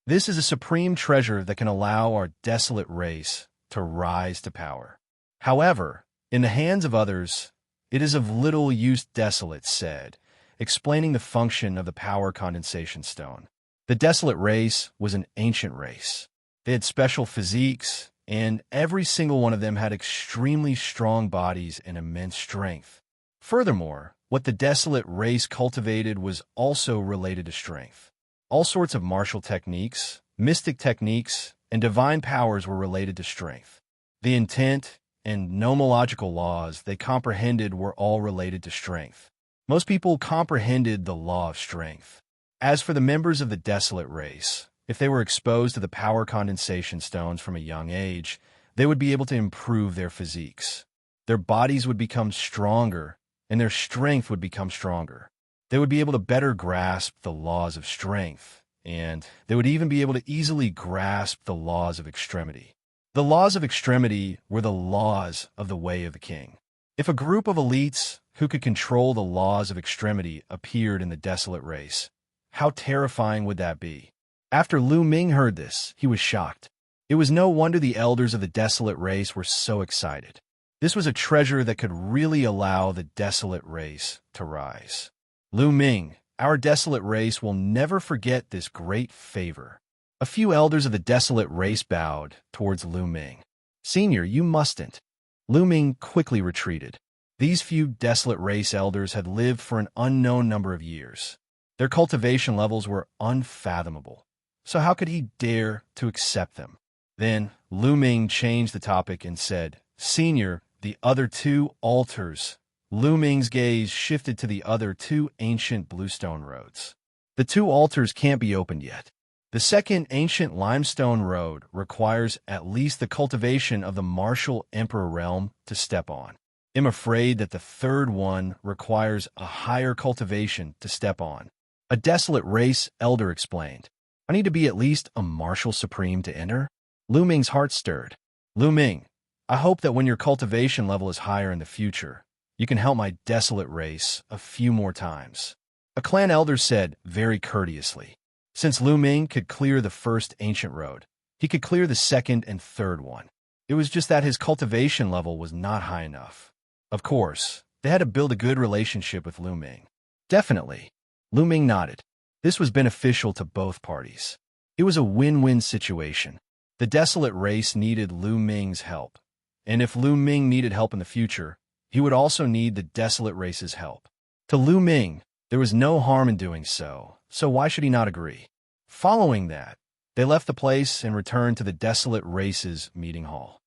[SPEAKER 1] This is a supreme treasure that can allow our Desolate race to rise to power. However, in the hands of others, it is of little use, Desolate said, explaining the function of the power condensation stone. The Desolate race was an ancient race. They had special physiques, and every single one of them had extremely strong bodies and immense strength. Furthermore, what the Desolate race cultivated was also related to strength. All sorts of martial techniques, mystic techniques, and divine powers were related to strength. The intent and nomological laws they comprehended were all related to strength. Most people comprehended the law of strength. As for the members of the Desolate race, if they were exposed to the power condensation stones from a young age, they would be able to improve their physiques. Their bodies would become stronger, and their strength would become stronger. They would be able to better grasp the laws of strength, and they would even be able to easily grasp the laws of extremity. The laws of extremity were the laws of the way of the king. If a group of elites who could control the laws of extremity appeared in the Desolate race, how terrifying would that be? After Lu Ming heard this, he was shocked. It was no wonder the elders of the Desolate race were so excited. This was a treasure that could really allow the Desolate race to rise. Lu Ming, our Desolate race will never forget this great favor. A few elders of the Desolate race bowed towards Lu Ming. Senior, you mustn't. Lu Ming quickly retreated. These few Desolate race elders had lived for an unknown number of years. Their cultivation levels were unfathomable. So how could he dare to accept them? Then Lu Ming changed the topic and said, Senior, the other two altars. Lu Ming's gaze shifted to the other two ancient bluestone roads. The two altars can't be opened yet. The second ancient limestone road requires at least the cultivation of the martial emperor realm to step on. I'm afraid that the third one requires a higher cultivation to step on. A Desolate race elder explained. I need to be at least a martial supreme to enter? Lu Ming's heart stirred. Lu Ming, I hope that when your cultivation level is higher in the future, you can help my Desolate race a few more times. A clan elder said very courteously. Since Lu Ming could clear the first ancient road, he could clear the second and third one. It was just that his cultivation level was not high enough. Of course, they had to build a good relationship with Lu Ming. Definitely. Lu Ming nodded. This was beneficial to both parties. It was a win-win situation. The Desolate race needed Lu Ming's help, and if Lu Ming needed help in the future, he would also need the Desolate race's help. To Lu Ming, there was no harm in doing so why should he not agree? Following that, they left the place and returned to the Desolate race's meeting hall.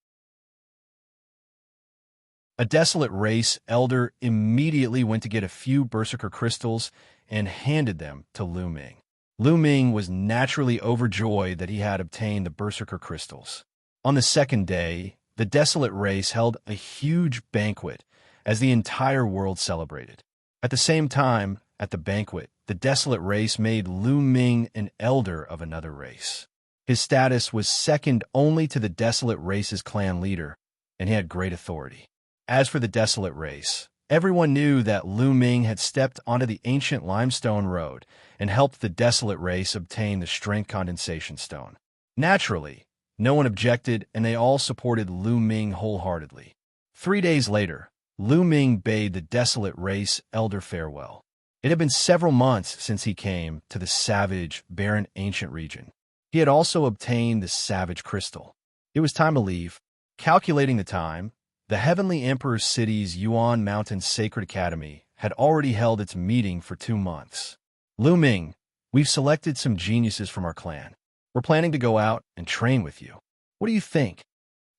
[SPEAKER 1] A Desolate race elder immediately went to get a few berserker crystals and handed them to Lu Ming. Lu Ming was naturally overjoyed that he had obtained the berserker crystals. On the second day, the Desolate race held a huge banquet as the entire world celebrated. At the same time, at the banquet, the Desolate race made Lu Ming an elder of another race. His status was second only to the Desolate race's clan leader, and he had great authority. As for the Desolate race, everyone knew that Lu Ming had stepped onto the ancient limestone road and helped the Desolate race obtain the strength condensation stone. Naturally, no one objected, and they all supported Lu Ming wholeheartedly. 3 days later, Lu Ming bade the Desolate race elder farewell. It had been several months since he came to the savage, barren ancient region. He had also obtained the savage crystal. It was time to leave. Calculating the time, the Heavenly Emperor's city's Yuan Mountain Sacred Academy had already held its meeting for 2 months. Lu Ming, we've selected some geniuses from our clan. We're planning to go out and train with you. What do you think?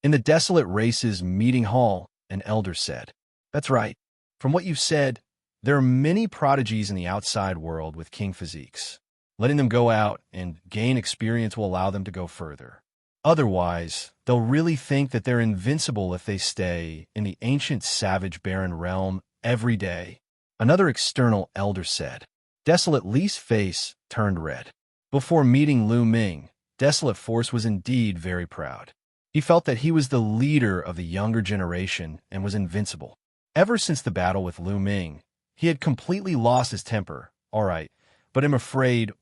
[SPEAKER 1] In the Desolate race's meeting hall, an elder said, "That's right. From what you've said, there are many prodigies in the outside world with king physiques. Letting them go out and gain experience will allow them to go further. Otherwise, they'll really think that they're invincible if they stay in the ancient savage barren realm every day." Another external elder said. Desolate Li's face turned red. Before meeting Lu Ming, Desolate Force was indeed very proud. He felt that he was the leader of the younger generation and was invincible. Ever since the battle with Lu Ming, he had completely lost his temper. "All right, but I'm afraid,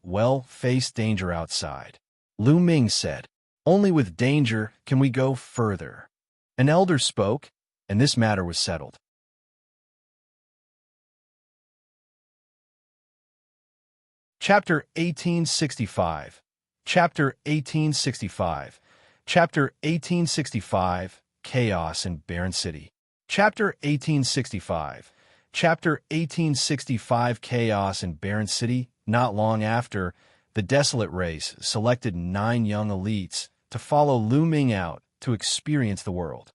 [SPEAKER 1] face danger outside." Lu Ming said, "Only with danger can we go further." An elder spoke, and this matter was settled. Chapter 1865. Chapter 1865. Chapter 1865. Chaos in Barren City. Chapter 1865. Chapter 1865. Chaos in Barren City. Not long after, the Desolate race selected 9 young elites to follow Lu Ming out to experience the world.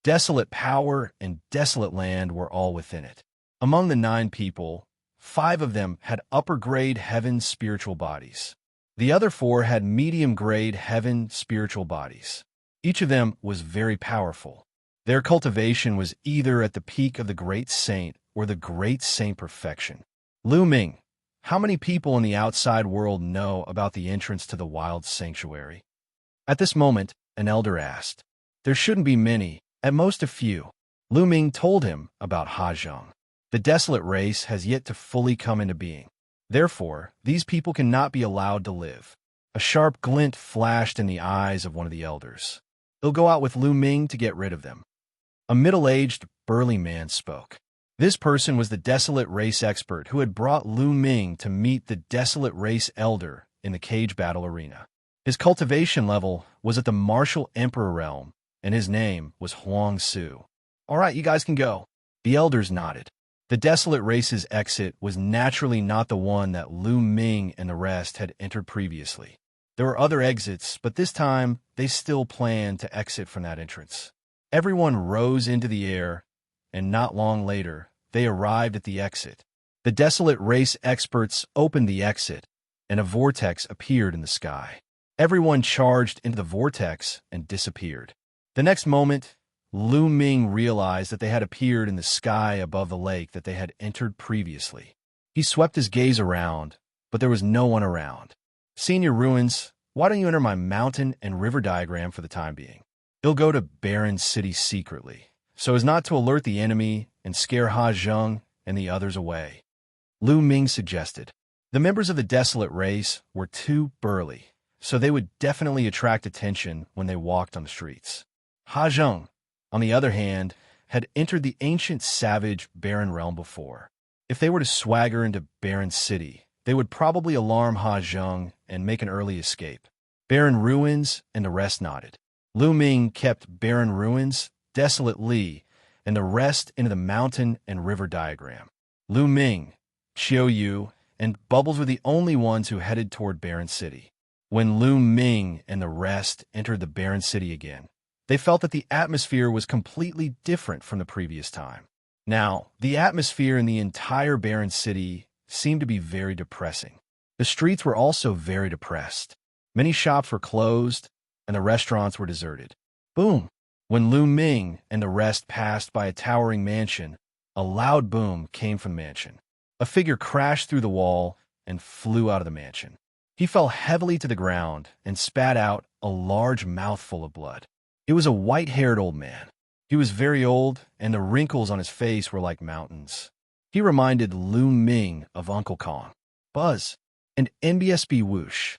[SPEAKER 1] Desolate power and desolate land were all within it. Among the 9 people, 5 of them had upper-grade heaven spiritual bodies. The other 4 had medium-grade heaven spiritual bodies. Each of them was very powerful. Their cultivation was either at the peak of the great saint or the great saint perfection. Lu Ming, how many people in the outside world know about the entrance to the wild sanctuary? At this moment, an elder asked. There shouldn't be many, at most a few. Lu Ming told him about Xianxia. The Desolate race has yet to fully come into being. Therefore, these people cannot be allowed to live. A sharp glint flashed in the eyes of one of the elders. They'll go out with Lu Ming to get rid of them. A middle-aged, burly man spoke. This person was the Desolate race expert who had brought Lu Ming to meet the Desolate race elder in the cage battle arena. His cultivation level was at the martial emperor realm, and his name was Huang Su. "All right, you guys can go." The elders nodded. The Desolate race's exit was naturally not the one that Lu Ming and the rest had entered previously. There were other exits, but this time they still planned to exit from that entrance. Everyone rose into the air, and not long later, they arrived at the exit. The Desolate race experts opened the exit, and a vortex appeared in the sky. Everyone charged into the vortex and disappeared. The next moment, Lu Ming realized that they had appeared in the sky above the lake that they had entered previously. He swept his gaze around, but there was no one around. "Senior Ruins, why don't you enter my mountain and river diagram for the time being? You'll go to Barren City secretly, so as not to alert the enemy and scare Xianxia and the others away," Lu Ming suggested. The members of the Desolate race were too burly, so they would definitely attract attention when they walked on the streets. Xianxia, on the other hand, had entered the ancient savage barren realm before. If they were to swagger into Barren City, they would probably alarm Xiang and make an early escape. Barren ruins, and the rest nodded. Ming kept barren ruins, Desolate Li, and the rest into the mountain and river diagram. Ming, Qiu Yue, and Bubbles were the only ones who headed toward Barren City. When Ming and the rest entered the Barren City again, they felt that the atmosphere was completely different from the previous time. Now, the atmosphere in the entire Barren City seemed to be very depressing. The streets were also very depressed. Many shops were closed, and the restaurants were deserted. Boom! When Ming and the rest passed by a towering mansion, a loud boom came from the mansion. A figure crashed through the wall and flew out of the mansion. He fell heavily to the ground and spat out a large mouthful of blood. It was a white-haired old man. He was very old, and the wrinkles on his face were like mountains. He reminded Ming of Uncle Kong, Buzz, and NBSB Whoosh.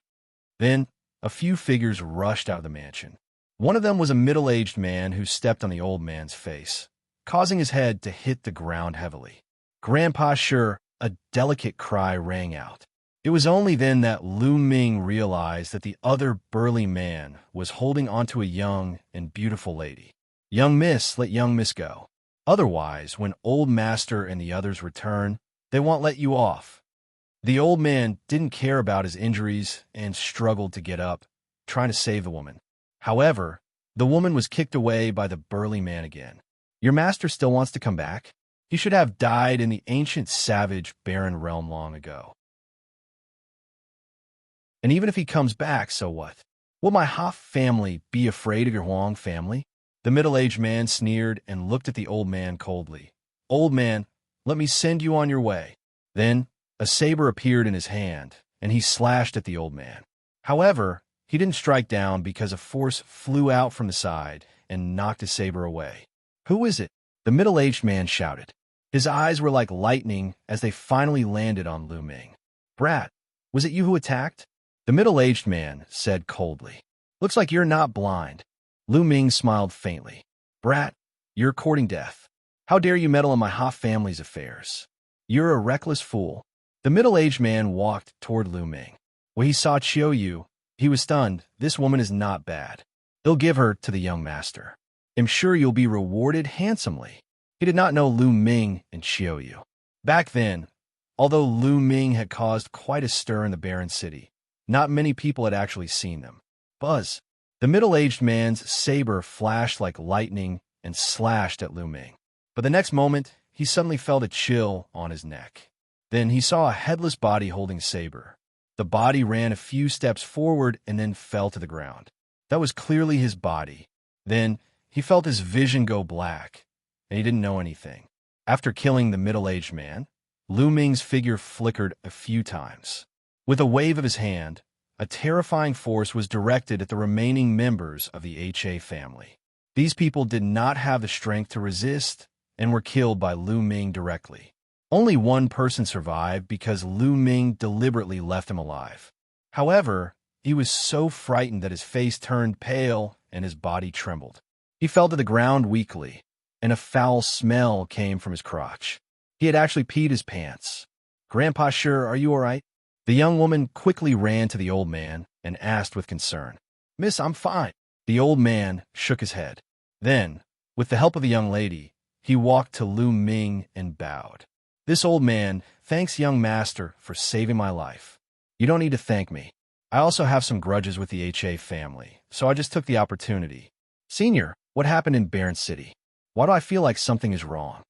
[SPEAKER 1] Then, a few figures rushed out of the mansion. One of them was a middle-aged man who stepped on the old man's face, causing his head to hit the ground heavily. Grandpa Sure, a delicate cry rang out. It was only then that Ming realized that the other burly man was holding onto a young and beautiful lady. Young miss, let young miss go. Otherwise, when old master and the others return, they won't let you off. The old man didn't care about his injuries and struggled to get up, trying to save the woman. However, the woman was kicked away by the burly man again. Your master still wants to come back? He should have died in the ancient savage barren realm long ago. And even if he comes back, so what? Will my Ha family be afraid of your Huang family? The middle-aged man sneered and looked at the old man coldly. Old man, let me send you on your way. Then, a saber appeared in his hand, and he slashed at the old man. However, he didn't strike down because a force flew out from the side and knocked his saber away. Who is it? The middle-aged man shouted. His eyes were like lightning as they finally landed on Ming. Brat, was it you who attacked? The middle-aged man said coldly. Looks like you're not blind. Ming smiled faintly. Brat, you're courting death. How dare you meddle in my Ha family's affairs? You're a reckless fool. The middle-aged man walked toward Ming. When he saw Qiu Yue, he was stunned. This woman is not bad. He'll give her to the young master. I'm sure you'll be rewarded handsomely. He did not know Ming and Qiu Yue. Back then, although Ming had caused quite a stir in the barren city, not many people had actually seen them. Buzz. The middle-aged man's saber flashed like lightning and slashed at Ming. But the next moment, he suddenly felt a chill on his neck. Then he saw a headless body holding a saber. The body ran a few steps forward and then fell to the ground. That was clearly his body. Then he felt his vision go black, and he didn't know anything. After killing the middle-aged man, Ming's figure flickered a few times. With a wave of his hand, a terrifying force was directed at the remaining members of the HA family. These people did not have the strength to resist and were killed by Ming directly. Only one person survived because Ming deliberately left him alive. However, he was so frightened that his face turned pale and his body trembled. He fell to the ground weakly, and a foul smell came from his crotch. He had actually peed his pants. Grandpa Sure, are you all right? The young woman quickly ran to the old man and asked with concern. Miss, I'm fine. The old man shook his head. Then, with the help of the young lady, he walked to Ming and bowed. This old man thanks young master for saving my life. You don't need to thank me. I also have some grudges with the HA family, so I just took the opportunity. Senior, what happened in Barren City? Why do I feel like something is wrong?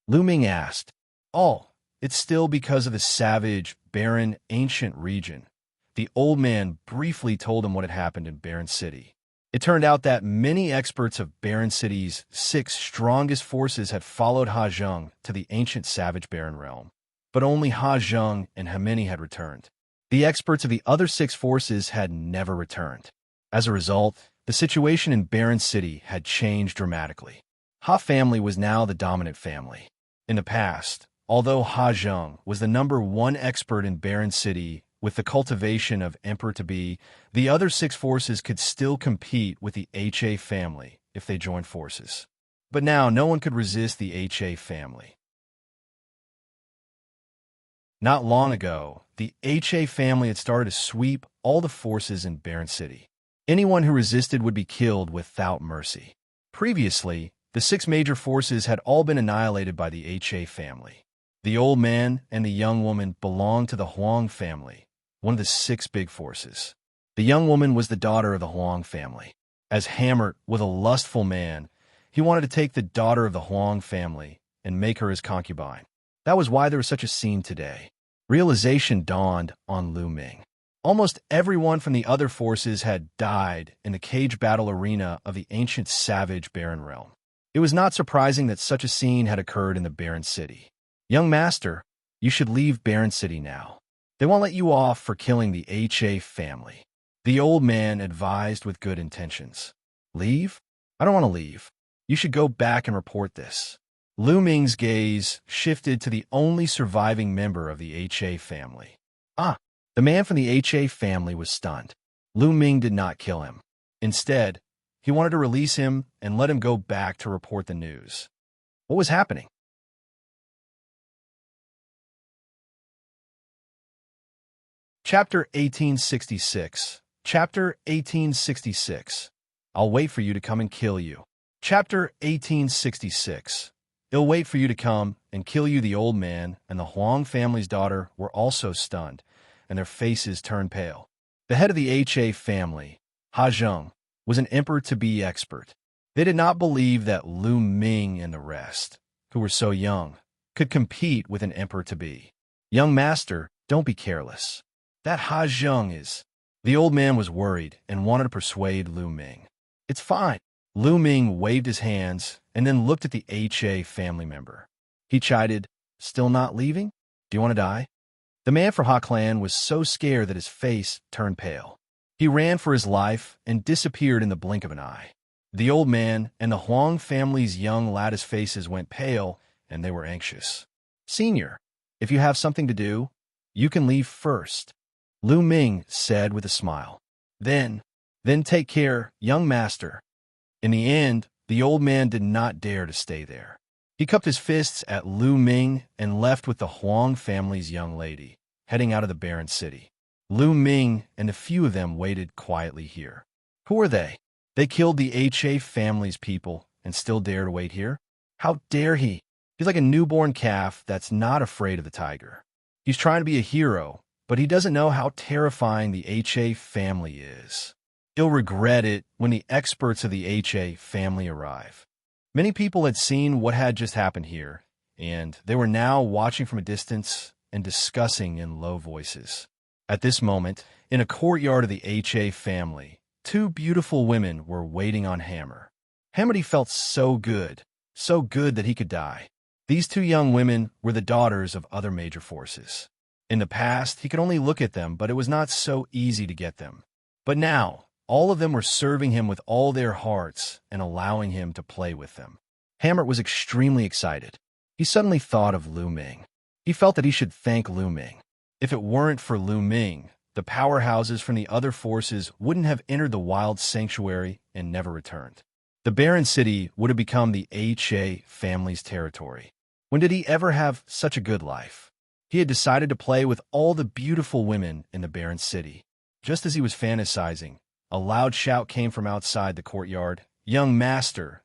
[SPEAKER 1] Ming asked. Oh, it's still because of the savage, barren, ancient region. The old man briefly told him what had happened in Barren City. It turned out that many experts of Barren City's 6 strongest forces had followed Xiang to the ancient savage barren realm. But only Xiang and Hemeni had returned. The experts of the other 6 forces had never returned. As a result, the situation in Barren City had changed dramatically. Ha family was now the dominant family. In the past, although Xiang was the #1 expert in Barren City with the cultivation of Emperor-to-be, the other 6 forces could still compete with the HA family if they joined forces. But now no one could resist the HA family. Not long ago, the HA family had started to sweep all the forces in Barren City. Anyone who resisted would be killed without mercy. Previously, the 6 major forces had all been annihilated by the HA family. The old man and the young woman belonged to the Huang family, one of the 6 big forces. The young woman was the daughter of the Huang family. As Hammer was a lustful man, he wanted to take the daughter of the Huang family and make her his concubine. That was why there was such a scene today. Realization dawned on Lu Ming. Almost everyone from the other forces had died in the cage battle arena of the ancient savage Barren realm. It was not surprising that such a scene had occurred in the Barren City. Young master, you should leave Barren City now. They won't let you off for killing the HA family. The old man advised with good intentions. Leave? I don't want to leave. You should go back and report this. Lu Ming's gaze shifted to the only surviving member of the HA family. The man from the HA family was stunned. Lu Ming did not kill him. Instead, he wanted to release him and let him go back to report the news. What was happening? Chapter 1866. Chapter 1866. I'll wait for you to come and kill you. Chapter 1866. I'll wait for you to come and kill you. The old man and the Huang family's daughter were also stunned, and their faces turned pale. The head of the HA family, Ha Zheng, was an emperor-to-be expert. They did not believe that Lu Ming and the rest, who were so young, could compete with an emperor-to-be. Young master, don't be careless. That Ha Zheng is... The old man was worried and wanted to persuade Lu Ming. It's fine. Lu Ming waved his hands and then looked at the HA family member. He chided, still not leaving? Do you want to die? The man from Ha Clan was so scared that his face turned pale. He ran for his life and disappeared in the blink of an eye. The old man and the Huang family's young lattice faces went pale, and they were anxious. Senior, if you have something to do, you can leave first, Lu Ming said with a smile. Then take care, young master. In the end, the old man did not dare to stay there. He cupped his fists at Lu Ming and left with the Huang family's young lady, heading out of the Barren City. Lu Ming and a few of them waited quietly here. Who are they? They killed the HA family's people and still dare to wait here? How dare he? He's like a newborn calf that's not afraid of the tiger. He's trying to be a hero, but he doesn't know how terrifying the HA family is. He'll regret it when the experts of the HA family arrive. Many people had seen what had just happened here, and they were now watching from a distance and discussing in low voices. At this moment, in a courtyard of the HA family, 2 beautiful women were waiting on Hammer. Hammer felt so good that he could die. These 2 young women were the daughters of other major forces. In the past, he could only look at them, but it was not so easy to get them. But now, all of them were serving him with all their hearts and allowing him to play with them. Hammer was extremely excited. He suddenly thought of Lu Ming. He felt that he should thank Lu Ming. If it weren't for Lu Ming, the powerhouses from the other forces wouldn't have entered the wild sanctuary and never returned. The Barren City would have become the HA family's territory. When did he ever have such a good life? He had decided to play with all the beautiful women in the Barren City. Just as he was fantasizing, a loud shout came from outside the courtyard. Young master,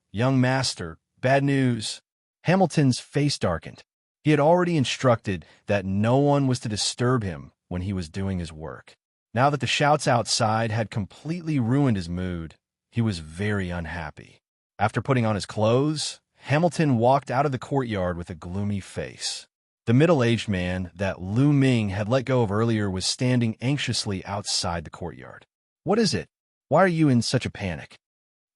[SPEAKER 1] bad news. Hamilton's face darkened. He had already instructed that no one was to disturb him when he was doing his work. Now that the shouts outside had completely ruined his mood, he was very unhappy. After putting on his clothes, Hamilton walked out of the courtyard with a gloomy face. The middle-aged man that Lu Ming had let go of earlier was standing anxiously outside the courtyard. What is it? Why are you in such a panic?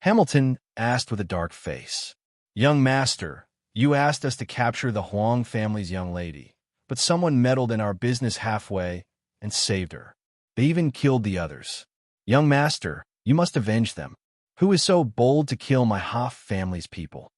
[SPEAKER 1] Hamilton asked with a dark face. Young master, you asked us to capture the Huang family's young lady, but someone meddled in our business halfway and saved her. They even killed the others. Young master, you must avenge them. Who is so bold to kill my Ha family's people?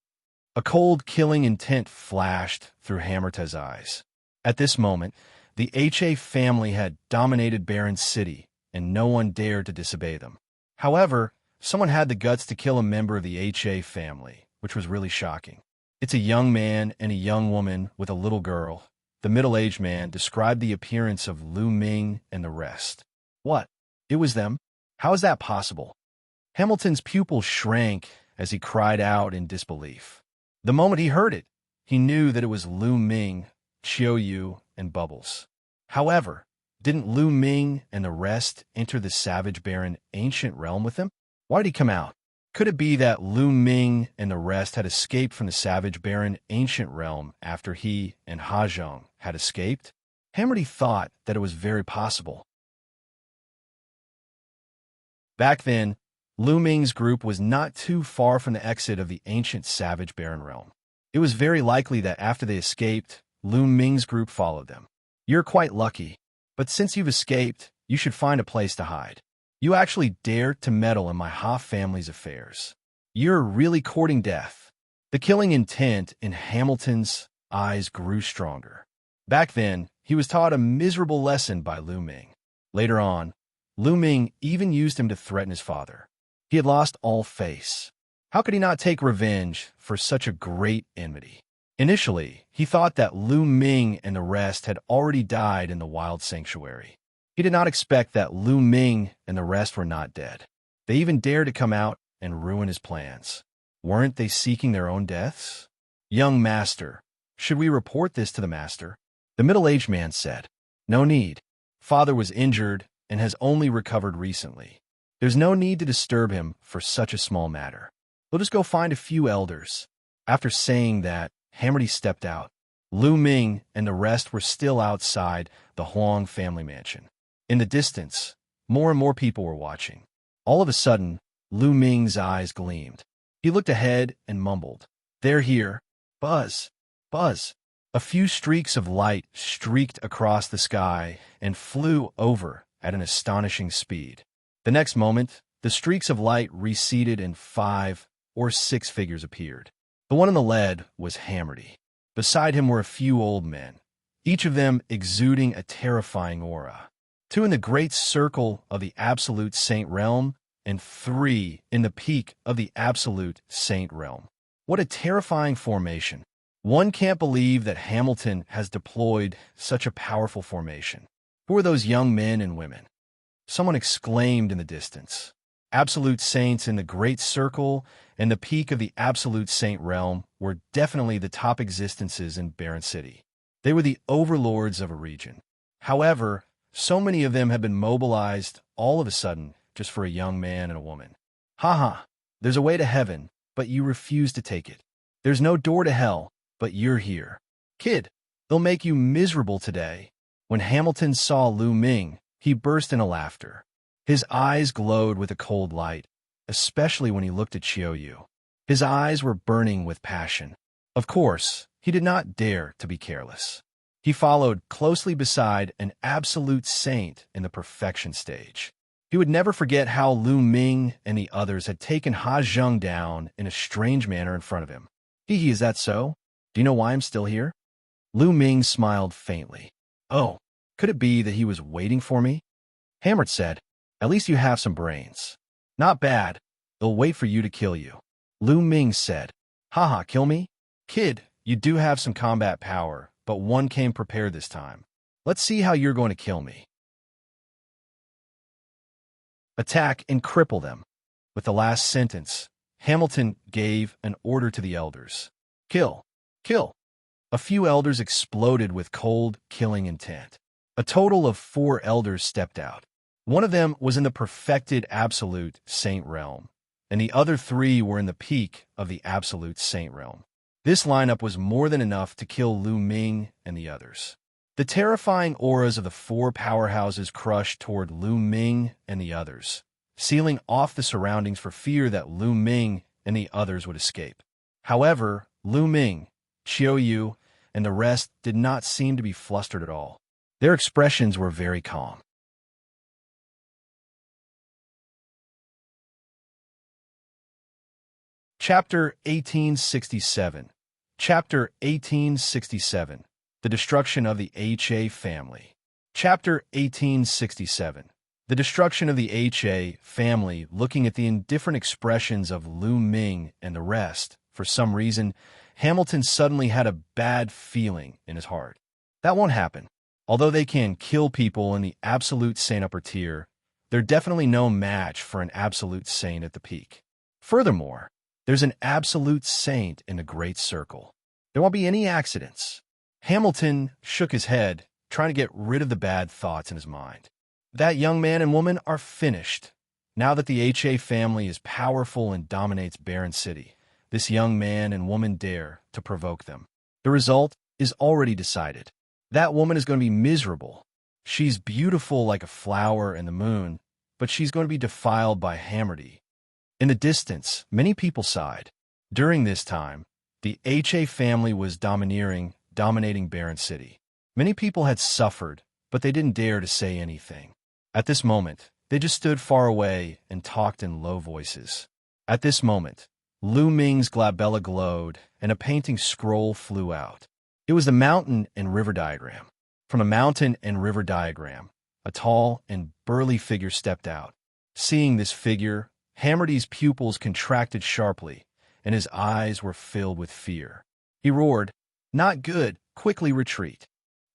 [SPEAKER 1] A cold, killing intent flashed through Hammerta's eyes. At this moment, the HA family had dominated Barren City, and no one dared to disobey them. However, someone had the guts to kill a member of the HA family, which was really shocking. It's a young man and a young woman with a little girl. the middle-aged man described the appearance of Lu Ming and the rest. What? It was them? How is that possible? Hamilton's pupils shrank as he cried out in disbelief. The moment he heard it, he knew that it was Lu Ming, Qiu Yue, and Bubbles. However, didn't Lu Ming and the rest enter the savage barren ancient realm with him? Why did he come out? Could it be that Lu Ming and the rest had escaped from the savage barren ancient realm after he and Hajong had escaped? Hammerty thought that it was very possible. Back then, Lu Ming's group was not too far from the exit of the ancient savage barren realm. It was very likely that after they escaped, Lu Ming's group followed them. You're quite lucky, but since you've escaped, you should find a place to hide. You actually dared to meddle in my Ha family's affairs. You're really courting death. The killing intent in Hamilton's eyes grew stronger. Back then, he was taught a miserable lesson by Lu Ming. Later on, Lu Ming even used him to threaten his father. He had lost all face. How could he not take revenge for such a great enmity? Initially, he thought that Lu Ming and the rest had already died in the wild sanctuary. He did not expect that Lu Ming and the rest were not dead. They even dared to come out and ruin his plans. Weren't they seeking their own deaths? Young master, should we report this to the master? The middle-aged man said, No need. Father was injured and has only recovered recently. There's no need to disturb him for such a small matter. Let us go find a few elders. After saying that, Hammerty stepped out. Lu Ming and the rest were still outside the Huang family mansion. In the distance, more and more people were watching. All of a sudden, Lu Ming's eyes gleamed. He looked ahead and mumbled, They're here. Buzz. Buzz. A few streaks of light streaked across the sky and flew over at an astonishing speed. The next moment, the streaks of light receded and 5 or 6 figures appeared. The one on the lead was Hammerty. Beside him were a few old men, each of them exuding a terrifying aura. 2 in the great circle of the absolute saint realm, and 3 in the peak of the absolute saint realm. What a terrifying formation. One can't believe that Hamilton has deployed such a powerful formation. Who are those young men and women? Someone exclaimed in the distance. Absolute saints in the great circle and the peak of the absolute saint realm were definitely the top existences in Barren City. They were the overlords of a region. However, so many of them had been mobilized all of a sudden just for a young man and a woman. There's a way to heaven, but you refuse to take it. There's no door to hell, but you're here. Kid, they'll make you miserable today. When Hamilton saw Lu Ming, he burst into laughter. His eyes glowed with a cold light, especially when he looked at Qiu Yue. His eyes were burning with passion. Of course, he did not dare to be careless. He followed closely beside an absolute saint in the perfection stage. He would never forget how Lu Ming and the others had taken Hajong down in a strange manner in front of him. Is that so? Do you know why I'm still here? Lu Ming smiled faintly. Oh, could it be that he was waiting for me? Hammert said, At least you have some brains. Not bad. They'll wait for you to kill you. Lu Ming said, Kill me? Kid, you do have some combat power, but one came prepared this time. Let's see how you're going to kill me. Attack and cripple them. With the last sentence, Hamilton gave an order to the elders. Kill. Kill. A few elders exploded with cold, killing intent. A total of 4 elders stepped out. One of them was in the perfected absolute saint realm, and the other 3 were in the peak of the absolute saint realm. This lineup was more than enough to kill Lu Ming and the others. The terrifying auras of the 4 powerhouses crushed toward Lu Ming and the others, sealing off the surroundings for fear that Lu Ming and the others would escape. However, Lu Ming, Qiu Yue, and the rest did not seem to be flustered at all. Their expressions were very calm. Chapter 1867. Chapter 1867. The Destruction of the HA Family. Chapter 1867. The destruction of the HA family. Looking at the indifferent expressions of Lu Ming and the rest, for some reason, Hamilton suddenly had a bad feeling in his heart. That won't happen. Although they can kill people in the absolute saint upper tier, they're definitely no match for an absolute saint at the peak. Furthermore, there's an absolute saint in the Great Circle. There won't be any accidents. Hamilton shook his head, trying to get rid of the bad thoughts in his mind. That young man and woman are finished. Now that the HA family is powerful and dominates Barren City, this young man and woman dare to provoke them. The result is already decided. That woman is going to be miserable. She's beautiful like a flower in the moon, but she's going to be defiled by Hammerdy. In the distance, many people sighed. During this time, the HA family was dominating Barren City. Many people had suffered, but they didn't dare to say anything. At this moment, they just stood far away and talked in low voices. At this moment, Lu Ming's glabella glowed, and a painting scroll flew out. It was the mountain and river diagram. From the mountain and river diagram, a tall and burly figure stepped out. Seeing this figure, Hammerdy's pupils contracted sharply, and his eyes were filled with fear. He roared, "Not good, quickly retreat."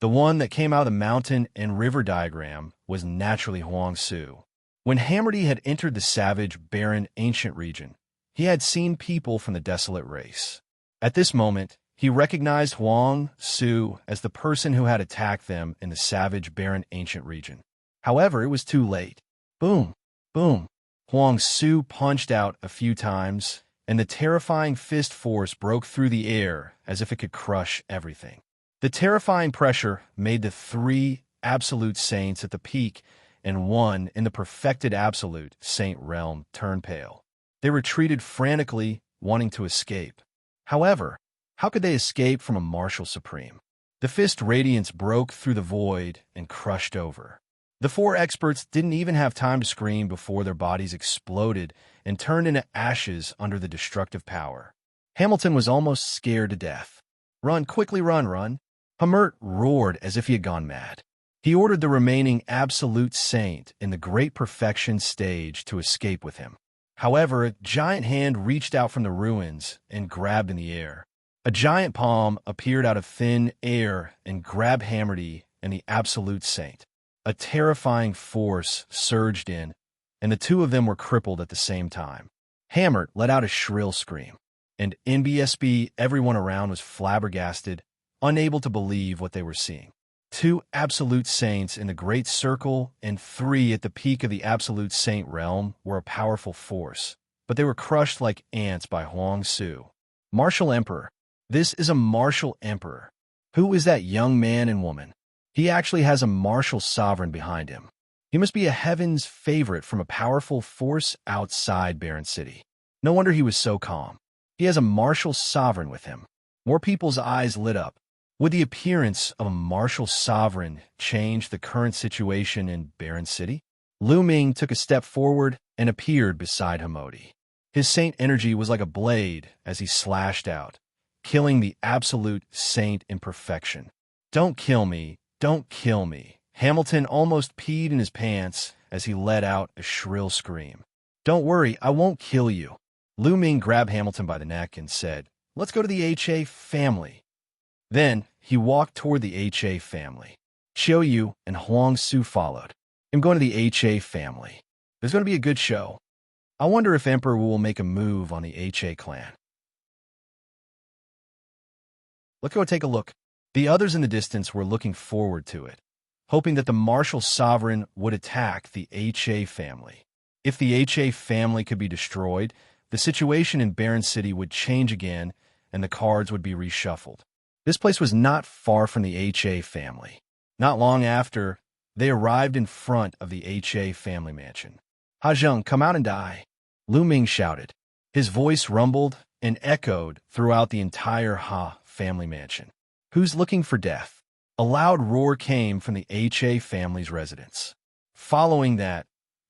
[SPEAKER 1] The one that came out of the mountain and river diagram was naturally Huang Su. When Hammerdy had entered the savage, barren, ancient region, he had seen people from the Desolate race. At this moment, he recognized Huang Su as the person who had attacked them in the savage, barren, ancient region. However, it was too late. Boom, boom. Huang Su punched out a few times, and the terrifying fist force broke through the air as if it could crush everything. The terrifying pressure made the three absolute saints at the peak and one in the perfected absolute saint realm turn pale. They retreated frantically, wanting to escape. However, how could they escape from a martial supreme? The fist radiance broke through the void and crushed over. The four experts didn't even have time to scream before their bodies exploded and turned into ashes under the destructive power. Hamilton was almost scared to death. "Run, quickly run, run." Hamert roared as if he had gone mad. He ordered the remaining absolute saint in the great perfection stage to escape with him. However, a giant hand reached out from the ruins and grabbed in the air. A giant palm appeared out of thin air and grabbed Hammerdy and the absolute saint. A terrifying force surged in, and the two of them were crippled at the same time. Hammert let out a shrill scream, and NBSB, everyone around was flabbergasted, unable to believe what they were seeing. Two absolute saints in the Great Circle and three at the peak of the absolute saint realm were a powerful force, but they were crushed like ants by Huang Su. Martial Emperor. This is a martial emperor. Who is that young man and woman? He actually has a martial sovereign behind him. He must be a heaven's favorite from a powerful force outside Barren City. No wonder he was so calm. He has a martial sovereign with him. More people's eyes lit up. Would the appearance of a martial sovereign change the current situation in Barren City? Lu Ming took a step forward and appeared beside Hamodi. His saint energy was like a blade as he slashed out, killing the absolute saint in perfection. "Don't kill me, don't kill me." Hamilton almost peed in his pants as he let out a shrill scream. "Don't worry, I won't kill you." Lu Ming grabbed Hamilton by the neck and said, "Let's go to the HA family." Then he walked toward the HA family. Qiu Yue and Huang Su followed. "I'm going to the HA family. There's going to be a good show. I wonder if Emperor will make a move on the HA clan." Let's go take a look. The others in the distance were looking forward to it, hoping that the martial sovereign would attack the HA family. If the HA family could be destroyed, the situation in Barren City would change again and the cards would be reshuffled. This place was not far from the HA family. Not long after, they arrived in front of the HA family mansion. "Hajung, come out and die," Lu Ming shouted. His voice rumbled and echoed throughout the entire family mansion. "Who's looking for death?" A loud roar came from the HA family's residence. Following that,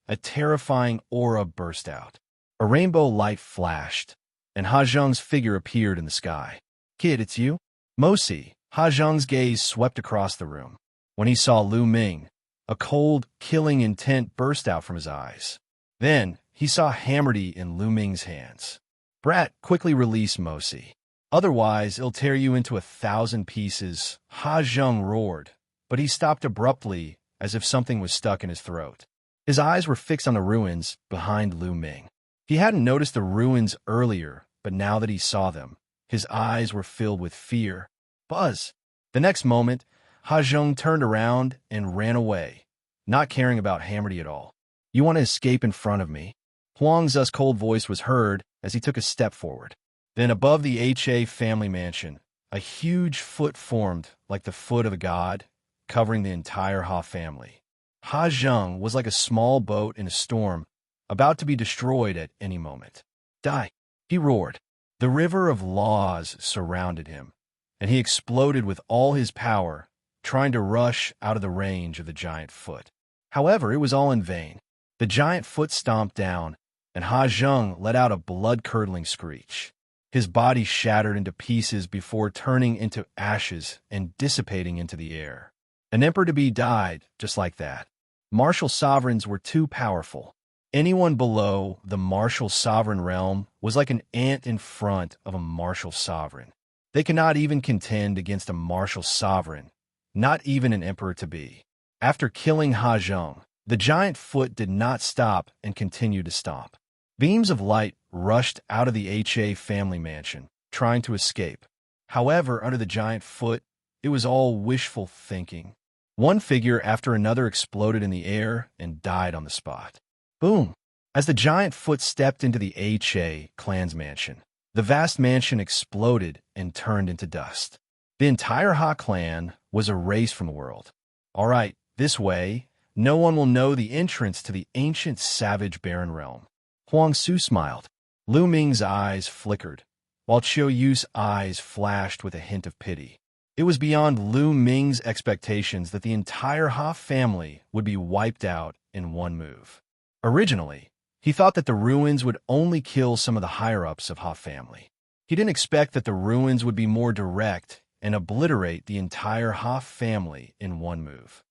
[SPEAKER 1] a terrifying aura burst out. A rainbow light flashed, and Hajung's figure appeared in the sky. "Kid, it's you?" Mosi, Hajung's gaze swept across the room. When he saw Lu Ming, a cold, killing intent burst out from his eyes. Then, he saw Hammerdy in Lu Ming's hands. "Brat, quickly release Mosi." Otherwise, it'll tear you into 1,000 pieces, Ha Zheng roared, but he stopped abruptly as if something was stuck in his throat. His eyes were fixed on the ruins behind Lu Ming. He hadn't noticed the ruins earlier, but now that he saw them, his eyes were filled with fear. Buzz! The next moment, Ha Zheng turned around and ran away, not caring about Hammerty at all. You want to escape in front of me? Huang's cold voice was heard as he took a step forward. Then above the HA family mansion, a huge foot formed like the foot of a god, covering the entire Ha family. Ha Zheng was like a small boat in a storm, about to be destroyed at any moment. Die! He roared. The river of laws surrounded him, and he exploded with all his power, trying to rush out of the range of the giant foot. However, it was all in vain. The giant foot stomped down, and Ha Zheng let out a blood-curdling screech. His body shattered into pieces before turning into ashes and dissipating into the air. An emperor-to-be died just like that. Martial sovereigns were too powerful. Anyone below the martial sovereign realm was like an ant in front of a martial sovereign. They cannot even contend against a martial sovereign, not even an emperor-to-be. After killing Ha Zheng, the giant foot did not stop and continued to stomp. Beams of light rushed out of the HA family mansion, trying to escape. However, under the giant foot, it was all wishful thinking. One figure after another exploded in the air and died on the spot. Boom! As the giant foot stepped into the HA clan's mansion, the vast mansion exploded and turned into dust. The entire Ha clan was erased from the world. All right, this way, no one will know the entrance to the ancient savage barren realm. Huang Su smiled. Lu Ming's eyes flickered, while Qiu Yue's eyes flashed with a hint of pity. It was beyond Lu Ming's expectations that the entire Ha family would be wiped out in one move. Originally, he thought that the ruins would only kill some of the higher-ups of Ha family. He didn't expect that the ruins would be more direct and obliterate the entire Ha family in one move.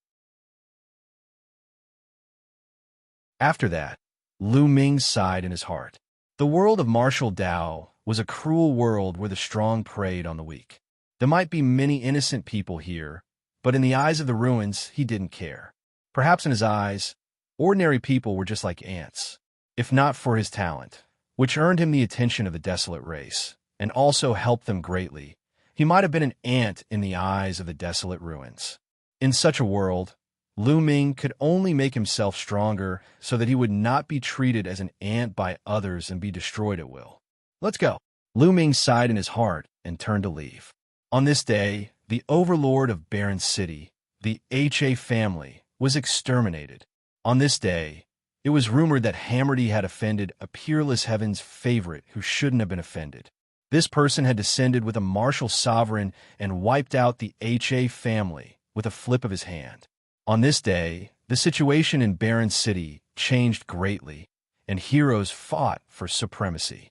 [SPEAKER 1] After that, Lu Ming sighed in his heart. The world of martial Dao was a cruel world where the strong preyed on the weak. There might be many innocent people here, but in the eyes of the ruins, he didn't care. Perhaps in his eyes, ordinary people were just like ants, if not for his talent, which earned him the attention of the Desolate race, and also helped them greatly. He might have been an ant in the eyes of the Desolate ruins. In such a world, Lu Ming could only make himself stronger so that he would not be treated as an ant by others and be destroyed at will. Let's go. Lu Ming sighed in his heart and turned to leave. On this day, the overlord of Barren City, the HA family, was exterminated. On this day, it was rumored that Hammerty had offended a peerless heaven's favorite who shouldn't have been offended. This person had descended with a martial sovereign and wiped out the HA family with a flip of his hand. On this day, the situation in Barren City changed greatly, and heroes fought for supremacy.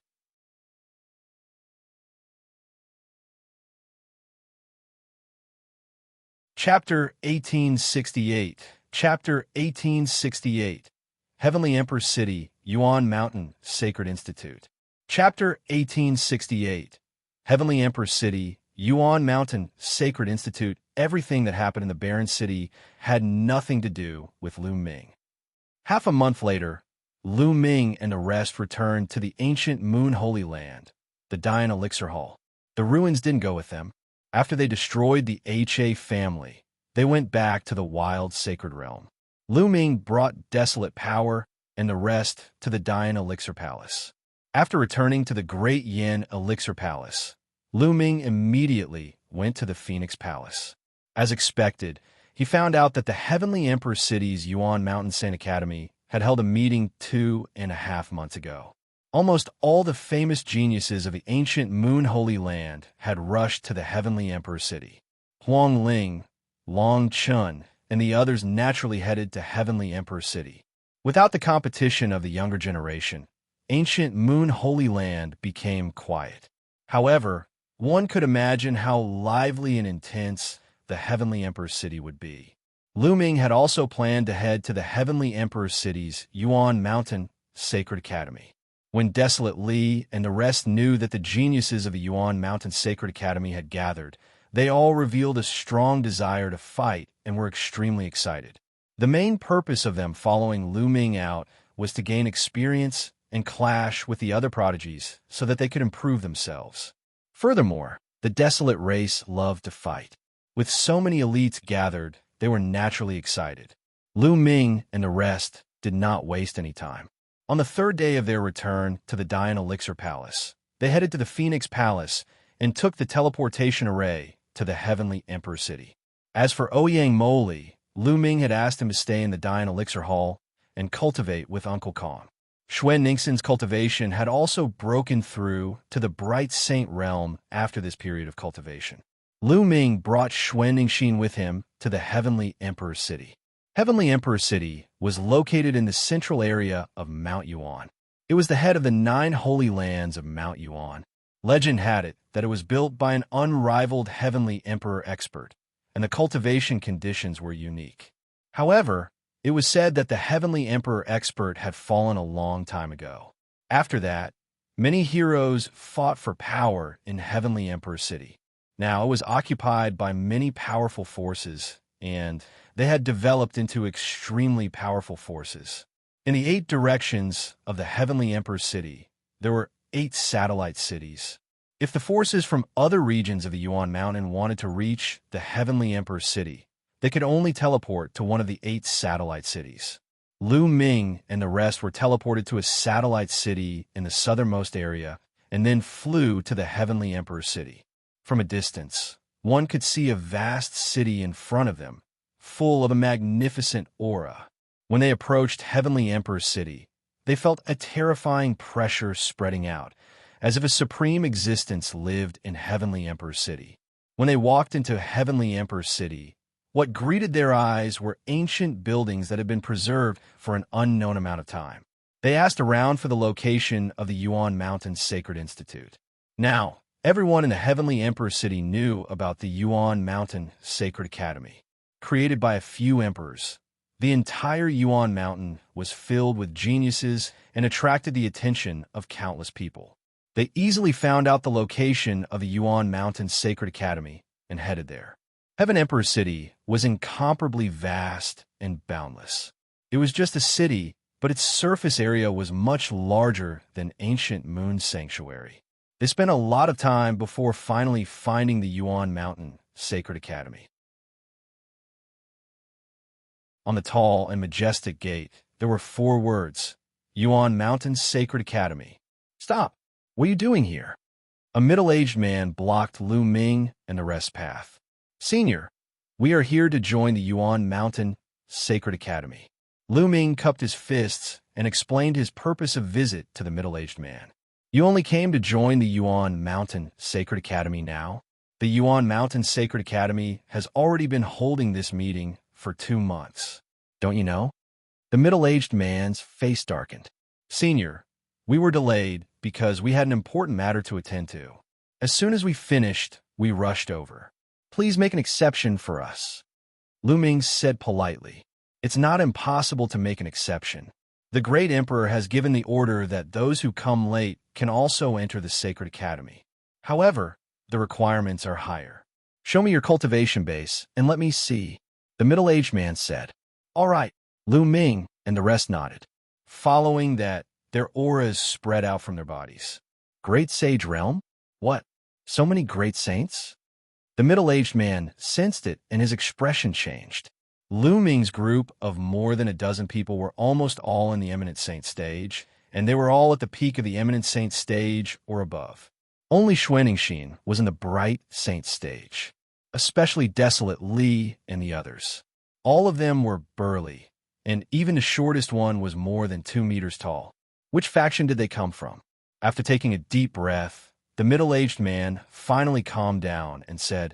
[SPEAKER 1] Chapter 1868. Chapter 1868. Heavenly Emperor City, Yuan Mountain, Sacred Institute. Chapter 1868. Heavenly Emperor City, Yuan Mountain, Sacred Institute. Everything that happened in the Barren City had nothing to do with Lu Ming. Half a month later, Lu Ming and the rest returned to the ancient Moon Holy Land, the Dian Elixir Hall. The ruins didn't go with them. After they destroyed the HA family, they went back to the wild sacred realm. Lu Ming brought Desolate power and the rest to the Dian Elixir Palace. After returning to the Great Yin Elixir Palace, Lu Ming immediately went to the Phoenix Palace. As expected, he found out that the Heavenly Emperor City's Yuan Mountain Saint Academy had held a meeting 2.5 months ago. Almost all the famous geniuses of the ancient Moon Holy Land had rushed to the Heavenly Emperor City. Huang Ling, Long Chun, and the others naturally headed to Heavenly Emperor City. Without the competition of the younger generation, ancient Moon Holy Land became quiet. However, one could imagine how lively and intense the Heavenly Emperor City would be. Lu Ming had also planned to head to the Heavenly Emperor City's Yuan Mountain Sacred Academy. When Desolate Li and the rest knew that the geniuses of the Yuan Mountain Sacred Academy had gathered, they all revealed a strong desire to fight and were extremely excited. The main purpose of them following Lu Ming out was to gain experience and clash with the other prodigies so that they could improve themselves. Furthermore, the Desolate race loved to fight. With so many elites gathered, they were naturally excited. Lu Ming and the rest did not waste any time. On the third day of their return to the Dian Elixir Palace, they headed to the Phoenix Palace and took the teleportation array to the Heavenly Emperor City. As for Ouyang Moli, Lu Ming had asked him to stay in the Dian Elixir Hall and cultivate with Uncle Kong. Xue Ningxin's cultivation had also broken through to the Bright Saint realm after this period of cultivation. Lu Ming brought Xue Ningxin with him to the Heavenly Emperor City. Heavenly Emperor City was located in the central area of Mount Yuan. It was the head of the 9 holy lands of Mount Yuan. Legend had it that it was built by an unrivaled Heavenly Emperor expert, and the cultivation conditions were unique. However, it was said that the Heavenly Emperor expert had fallen a long time ago. After that, many heroes fought for power in Heavenly Emperor City. Now it was occupied by many powerful forces, and they had developed into extremely powerful forces. In the 8 directions of the Heavenly Emperor City, there were 8 satellite cities. If the forces from other regions of the Yuan Mountain wanted to reach the Heavenly Emperor City, they could only teleport to one of the 8 satellite cities. Lu Ming and the rest were teleported to a satellite city in the southernmost area and then flew to the Heavenly Emperor City. From a distance, one could see a vast city in front of them, full of a magnificent aura. When they approached Heavenly Emperor City, they felt a terrifying pressure spreading out, as if a supreme existence lived in Heavenly Emperor City. When they walked into Heavenly Emperor City, what greeted their eyes were ancient buildings that had been preserved for an unknown amount of time. They asked around for the location of the Yuan Mountain Sacred Institute. Now, everyone in the Heavenly Emperor City knew about the Yuan Mountain Sacred Academy. Created by a few emperors, the entire Yuan Mountain was filled with geniuses and attracted the attention of countless people. They easily found out the location of the Yuan Mountain Sacred Academy and headed there. Heaven Emperor City was incomparably vast and boundless. It was just a city, but its surface area was much larger than ancient Moon Sanctuary. They spent a lot of time before finally finding the Yuan Mountain Sacred Academy. On the tall and majestic gate, there were 4 words, Yuan Mountain Sacred Academy. Stop! What are you doing here? A middle-aged man blocked Lu Ming and the rest's path. Senior, we are here to join the Yuan Mountain Sacred Academy. Lu Ming cupped his fists and explained his purpose of visit to the middle-aged man. You only came to join the Yuan Mountain Sacred Academy now? The Yuan Mountain Sacred Academy has already been holding this meeting for 2 months. Don't you know? The middle-aged man's face darkened. Senior, we were delayed because we had an important matter to attend to. As soon as we finished, we rushed over. Please make an exception for us. Lu Ming said politely. It's not impossible to make an exception. The great emperor has given the order that those who come late can also enter the Sacred Academy. However, the requirements are higher. Show me your cultivation base and let me see. The middle-aged man said. All right. Lu Ming and the rest nodded. Following that, their auras spread out from their bodies. Great Sage Realm? What? So many great saints? The middle-aged man sensed it and his expression changed. Lu Ming's group of more than a dozen people were almost all in the Eminent Saint stage, and they were all at the peak of the Eminent Saint stage or above. Only Xue Ningxin was in the Bright Saint stage, especially Desolate Li and the others. All of them were burly, and even the shortest one was more than 2 meters tall. Which faction did they come from? After taking a deep breath, the middle-aged man finally calmed down and said,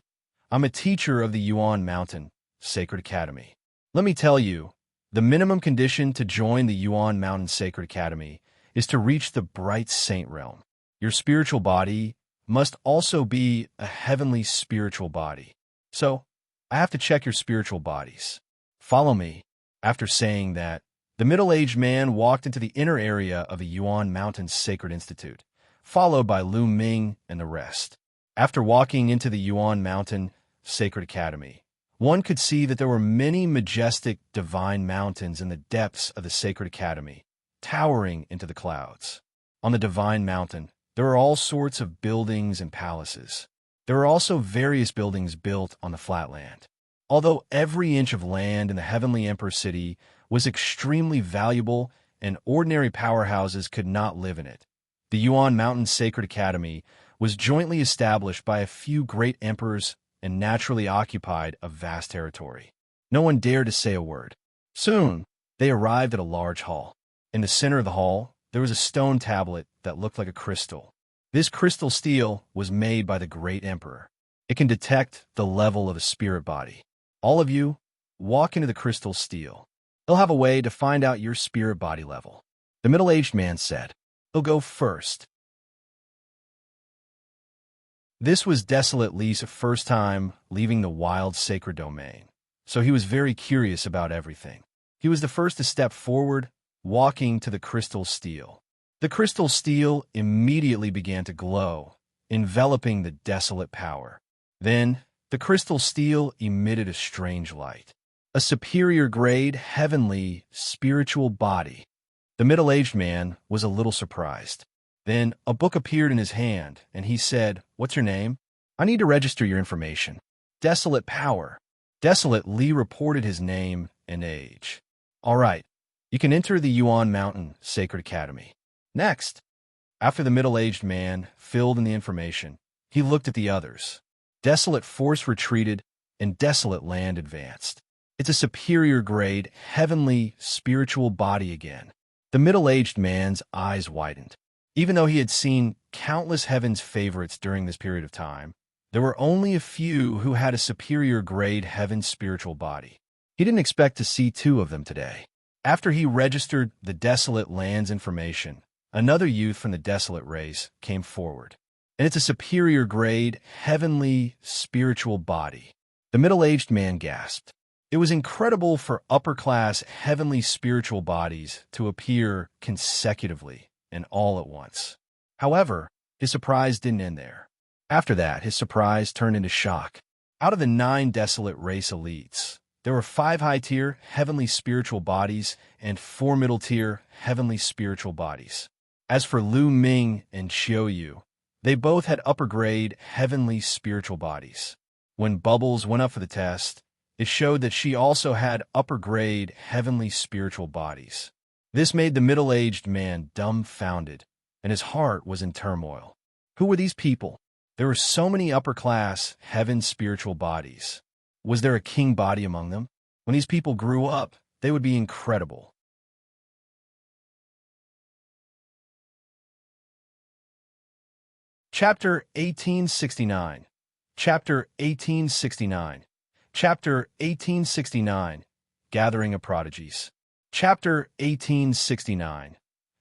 [SPEAKER 1] I'm a teacher of the Yuan Mountain Sacred Academy. Let me tell you, the minimum condition to join the Yuan Mountain Sacred Academy is to reach the Bright Saint realm. Your spiritual body must also be a heavenly spiritual body. So, I have to check your spiritual bodies. Follow me. After saying that, The middle-aged man walked into the inner area of a Yuan Mountain Sacred Institute, followed by Lu Ming and the rest. After walking into the Yuan Mountain Sacred Academy, one could see that there were many majestic divine mountains in the depths of the Sacred Academy, towering into the clouds. On the divine mountain, there are all sorts of buildings and palaces. There are also various buildings built on the flatland. Although every inch of land in the Heavenly Emperor City was extremely valuable and ordinary powerhouses could not live in it, the Yuan Mountain Sacred Academy was jointly established by a few great emperors and naturally occupied a vast territory. No one dared to say a word. Soon, they arrived at a large hall. In the center of the hall, there was a stone tablet that looked like a crystal. This crystal steel was made by the great emperor. It can detect the level of a spirit body. All of you, walk into the crystal steel. He'll have a way to find out your spirit body level. The middle-aged man said, "He'll go first." This was Desolate Li's first time leaving the wild sacred domain, so he was very curious about everything. He was the first to step forward, walking to the crystal steel. The crystal steel immediately began to glow, enveloping the desolate power. Then, the crystal steel emitted a strange light. A superior grade, heavenly, spiritual body. The middle-aged man was a little surprised. Then, a book appeared in his hand, and he said, "What's your name? I need to register your information." Desolate Power. Desolate Li reported his name and age. "All right, you can enter the Yuan Mountain Sacred Academy." Next, after the middle-aged man filled in the information, he looked at the others. Desolate Force retreated, and Desolate Land advanced. It's a superior grade, heavenly, spiritual body again. The middle-aged man's eyes widened. Even though he had seen countless heaven's favorites during this period of time, there were only a few who had a superior grade heaven's spiritual body. He didn't expect to see two of them today. After he registered the Desolate Land's information, another youth from the Desolate race came forward. And it's a superior grade, heavenly, spiritual body. The middle-aged man gasped. It was incredible for upper-class, heavenly spiritual bodies to appear consecutively and all at once. However, his surprise didn't end there. After that, his surprise turned into shock. Out of the 9 Desolate race elites, there were 5 high-tier, heavenly spiritual bodies and 4 middle-tier, heavenly spiritual bodies. As for Lu Ming and Qiu Yue, they both had upper-grade, heavenly spiritual bodies. When Bubbles went up for the test, it showed that she also had upper-grade, heavenly spiritual bodies. This made the middle-aged man dumbfounded, and his heart was in turmoil. Who were these people? There were so many upper-class, heaven spiritual bodies. Was there a king body among them? When these people grew up, they would be incredible. Chapter 1869. Chapter 1869. Chapter 1869. Gathering of Prodigies. Chapter 1869.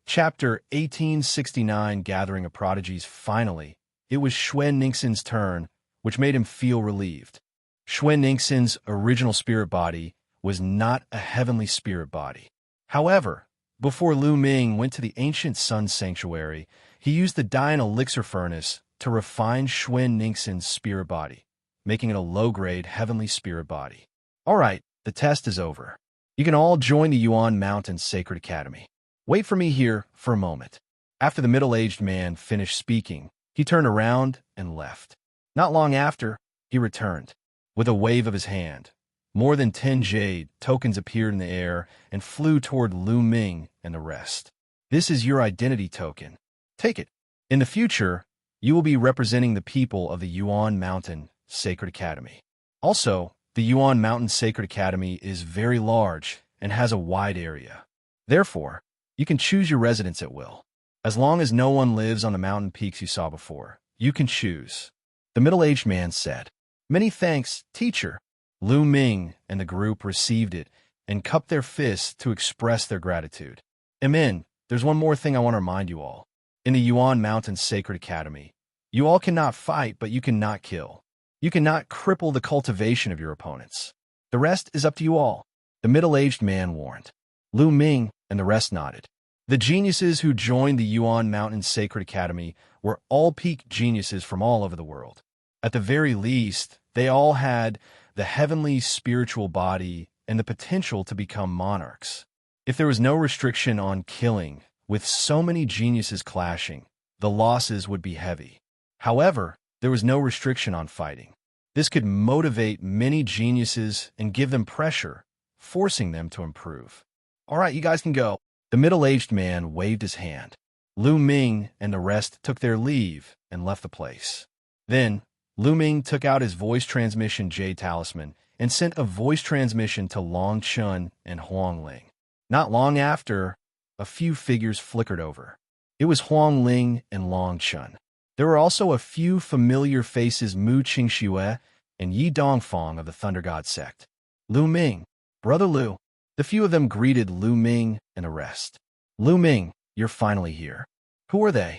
[SPEAKER 1] Chapter 1869. Gathering of Prodigies. Finally, it was Xuan Ningxin's turn, which made him feel relieved. Xuan Ningxin's original spirit body was not a heavenly spirit body. However, before Lu Ming went to the ancient sun sanctuary, he used the Dian elixir furnace to refine Xuan Ningxin's spirit body, making it a low-grade heavenly spirit body. All right, the test is over. You can all join the Yuan Mountain Sacred Academy. Wait for me here for a moment. After the middle-aged man finished speaking, he turned around and left. Not long after, he returned. With a wave of his hand, more than 10 jade tokens appeared in the air and flew toward Lu Ming and the rest. This is your identity token. Take it. In the future, you will be representing the people of the Yuan Mountain Sacred Academy. Also, the Yuan Mountain Sacred Academy is very large and has a wide area. Therefore, you can choose your residence at will. As long as no one lives on the mountain peaks you saw before, you can choose. The middle-aged man said, "Many thanks, teacher." Lu Ming and the group received it and cupped their fists to express their gratitude. Amen. There's one more thing I want to remind you all. In the Yuan Mountain Sacred Academy, you all cannot fight, but you cannot kill. You cannot cripple the cultivation of your opponents. The rest is up to you all. The middle-aged man warned. Ming and the rest nodded. The geniuses who joined the Yuan Mountain Sacred Academy were all peak geniuses from all over the world. At the very least, they all had the heavenly spiritual body and the potential to become monarchs. If there was no restriction on killing, with so many geniuses clashing, the losses would be heavy. However, there was no restriction on fighting. This could motivate many geniuses and give them pressure, forcing them to improve. All right, you guys can go. The middle-aged man waved his hand. Ming and the rest took their leave and left the place. Then, Ming took out his voice transmission Jade Talisman and sent a voice transmission to Qiu and Ling. Not long after, a few figures flickered over. It was Ling and Qiu. There were also a few familiar faces, Qiu Yue and Yi Dongfang of the Thunder God sect. Ming, Brother Lu. The few of them greeted Ming and the rest. Ming, you're finally here. Who are they?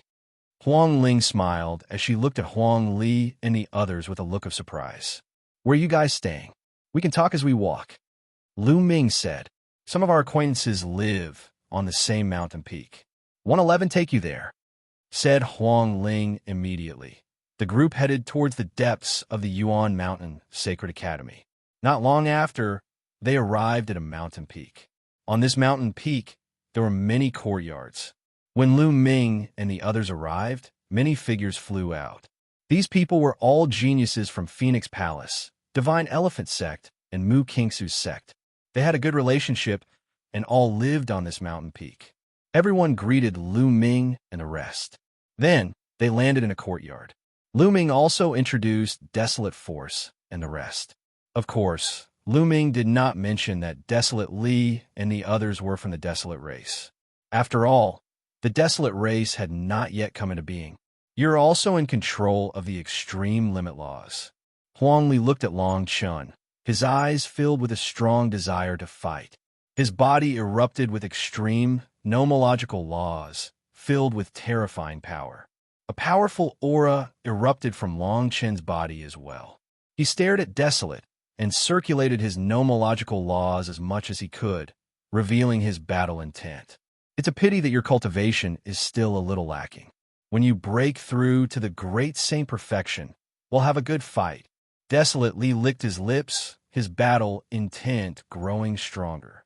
[SPEAKER 1] Ling smiled as she looked at Huang Li and the others with a look of surprise. Where are you guys staying? We can talk as we walk. Ming said. Some of our acquaintances live on the same mountain peak. 111 take you there, said Ling immediately. The group headed towards the depths of the Yuan Mountain Sacred Academy. Not long after, they arrived at a mountain peak. On this mountain peak, there were many courtyards. When Ming and the others arrived, many figures flew out. These people were all geniuses from Phoenix Palace, Divine Elephant Sect, and Mu Kingsu's sect. They had a good relationship and all lived on this mountain peak. Everyone greeted Ming and the rest. Then, they landed in a courtyard. Ming also introduced Desolate Force and the rest. Of course, Ming did not mention that Desolate Li and the others were from the Desolate race. After all, the Desolate race had not yet come into being. You're also in control of the extreme limit laws. Huang Li looked at Qiu, his eyes filled with a strong desire to fight. His body erupted with extreme, nomological laws, filled with terrifying power. A powerful aura erupted from Qiu's body as well. He stared at Desolate and circulated his nomological laws as much as he could, revealing his battle intent. It's a pity that your cultivation is still a little lacking. When you break through to the great saint perfection, we'll have a good fight. Desolate Li licked his lips, his battle intent growing stronger.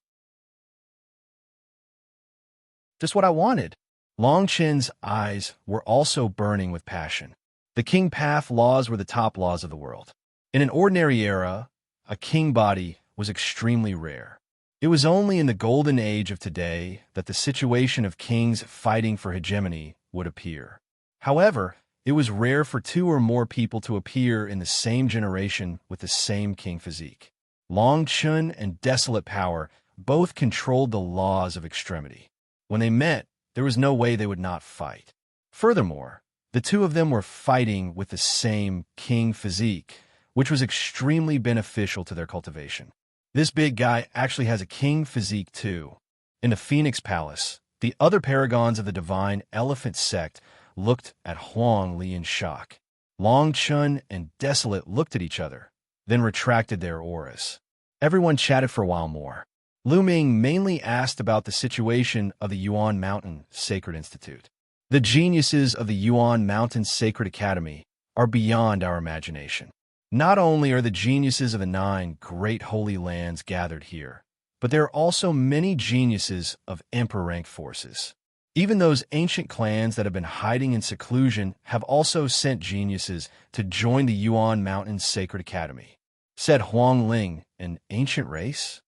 [SPEAKER 1] Just what I wanted. Qiu's eyes were also burning with passion. The king path laws were the top laws of the world. In an ordinary era, a king body was extremely rare. It was only in the golden age of today that the situation of kings fighting for hegemony would appear. However, it was rare for two or more people to appear in the same generation with the same king physique. Qiu and Desolate Power both controlled the laws of extremity. When they met, there was no way they would not fight. Furthermore, the two of them were fighting with the same king physique, which was extremely beneficial to their cultivation. This big guy actually has a king physique too. In the Phoenix Palace, the other paragons of the Divine Elephant Sect looked at Huang Li in shock. Qiu and Desolate looked at each other, then retracted their auras. Everyone chatted for a while more. Ming mainly asked about the situation of the Yuan Mountain Sacred Institute. The geniuses of the Yuan Mountain Sacred Academy are beyond our imagination. Not only are the geniuses of the 9 great holy lands gathered here, but there are also many geniuses of emperor-rank forces. Even those ancient clans that have been hiding in seclusion have also sent geniuses to join the Yuan Mountain Sacred Academy. Said Huang Ling, an ancient race?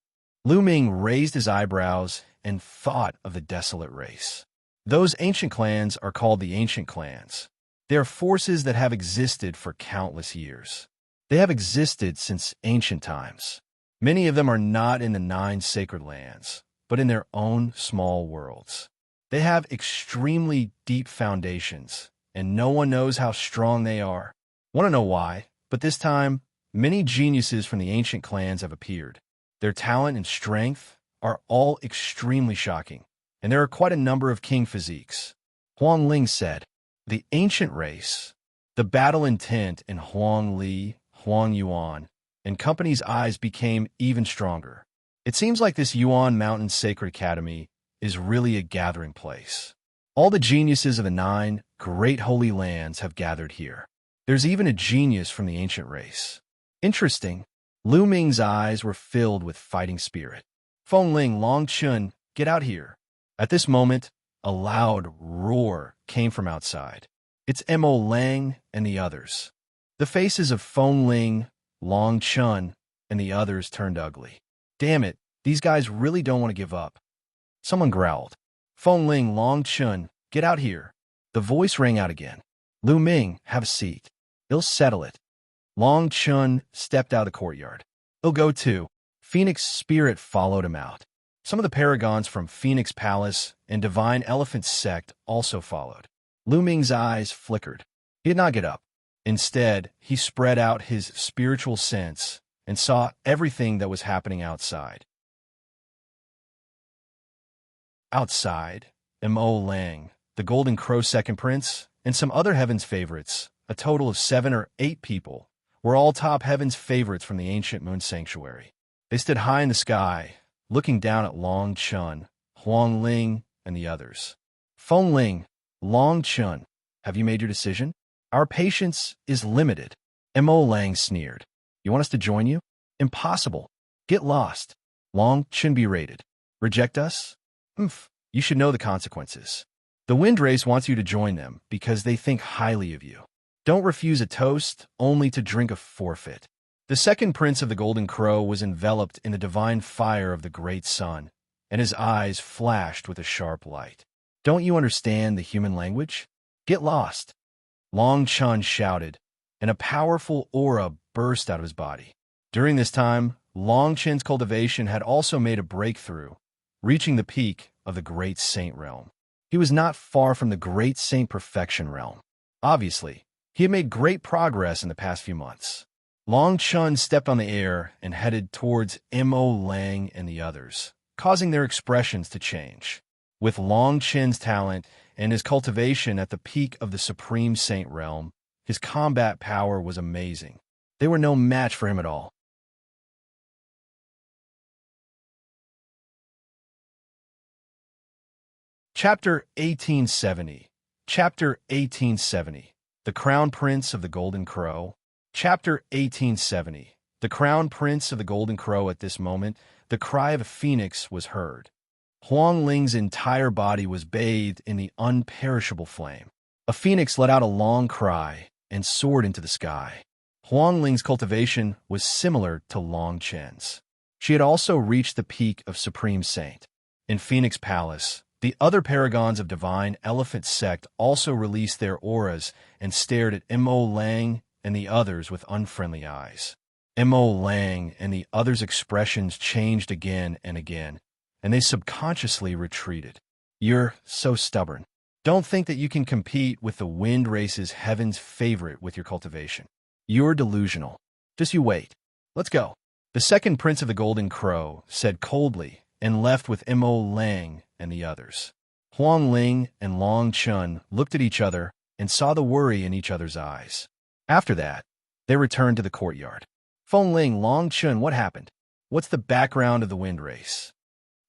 [SPEAKER 1] Ming raised his eyebrows and thought of the Desolate race. Those ancient clans are called the Ancient Clans. They are forces that have existed for countless years. They have existed since ancient times. Many of them are not in the 9 sacred lands, but in their own small worlds. They have extremely deep foundations, and no one knows how strong they are. Want to know why? But this time, many geniuses from the ancient clans have appeared. Their talent and strength are all extremely shocking, and there are quite a number of king physiques. Huang Ling said, the ancient race, the battle intent in Huang Li, Huang Yuan, and company's eyes became even stronger. It seems like this Yuan Mountain Sacred Academy is really a gathering place. All the geniuses of the 9 great holy lands have gathered here. There's even a genius from the ancient race. Interesting. Lu Ming's eyes were filled with fighting spirit. Fengling, Long Chun, get out here. At this moment, a loud roar came from outside. It's Mo Lang and the others. The faces of Fengling, Long Chun, and the others turned ugly. Damn it, these guys really don't want to give up. Someone growled. Fengling, Long Chun, get out here. The voice rang out again. Lu Ming, have a seat. He'll settle it. Long Chun stepped out of the courtyard. He'll go too. Phoenix Spirit followed him out. Some of the paragons from Phoenix Palace and Divine Elephant Sect also followed. Lu Ming's eyes flickered. He did not get up. Instead, he spread out his spiritual sense and saw everything that was happening outside. Outside, Mo Lang, the Golden Crow Second Prince, and some other Heaven's favorites, a total of 7 or 8 people, were all top Heaven's favorites from the ancient Moon Sanctuary. They stood high in the sky, looking down at Long Chun, Huang Ling, and the others. Fengling, Long Chun, have you made your decision? Our patience is limited. Mo Lang sneered. You want us to join you? Impossible. Get lost. Long Chun berated. Reject us? You should know the consequences. The Wind Race wants you to join them because they think highly of you. Don't refuse a toast only to drink a forfeit. The second prince of the Golden Crow was enveloped in the divine fire of the great sun, and his eyes flashed with a sharp light. Don't you understand the human language? Get lost. Long Chun shouted, and a powerful aura burst out of his body. During this time, Long Chun's cultivation had also made a breakthrough, reaching the peak of the Great Saint realm. He was not far from the Great Saint Perfection realm. Obviously, he had made great progress in the past few months. Long Chun stepped on the air and headed towards Mo Lang and the others, causing their expressions to change. With Long Chun's talent and his cultivation at the peak of the Supreme Saint realm, his combat power was amazing. They were no match for him at all. Chapter 1870. Chapter 1870. The Crown Prince of the Golden Crow. Chapter 1870. The Crown Prince of the Golden Crow. At this moment, the cry of a phoenix was heard. Huang Ling's entire body was bathed in the unperishable flame. A phoenix let out a long cry and soared into the sky. Huang Ling's cultivation was similar to Long Chen's. She had also reached the peak of Supreme Saint. In Phoenix Palace, the other paragons of Divine Elephant Sect also released their auras and stared at Mo Lang and the others with unfriendly eyes. Mo Lang and the others' expressions changed again and again, and they subconsciously retreated. You're so stubborn. Don't think that you can compete with the Wind Race's Heaven's favorite with your cultivation. You're delusional. Just you wait. Let's go. The second prince of the Golden Crow said coldly and left with Mo Lang and the others. Huang Ling and Long Chun looked at each other and saw the worry in each other's eyes. After that, they returned to the courtyard. Fengling, Long Chun, what happened? What's the background of the Wind Race?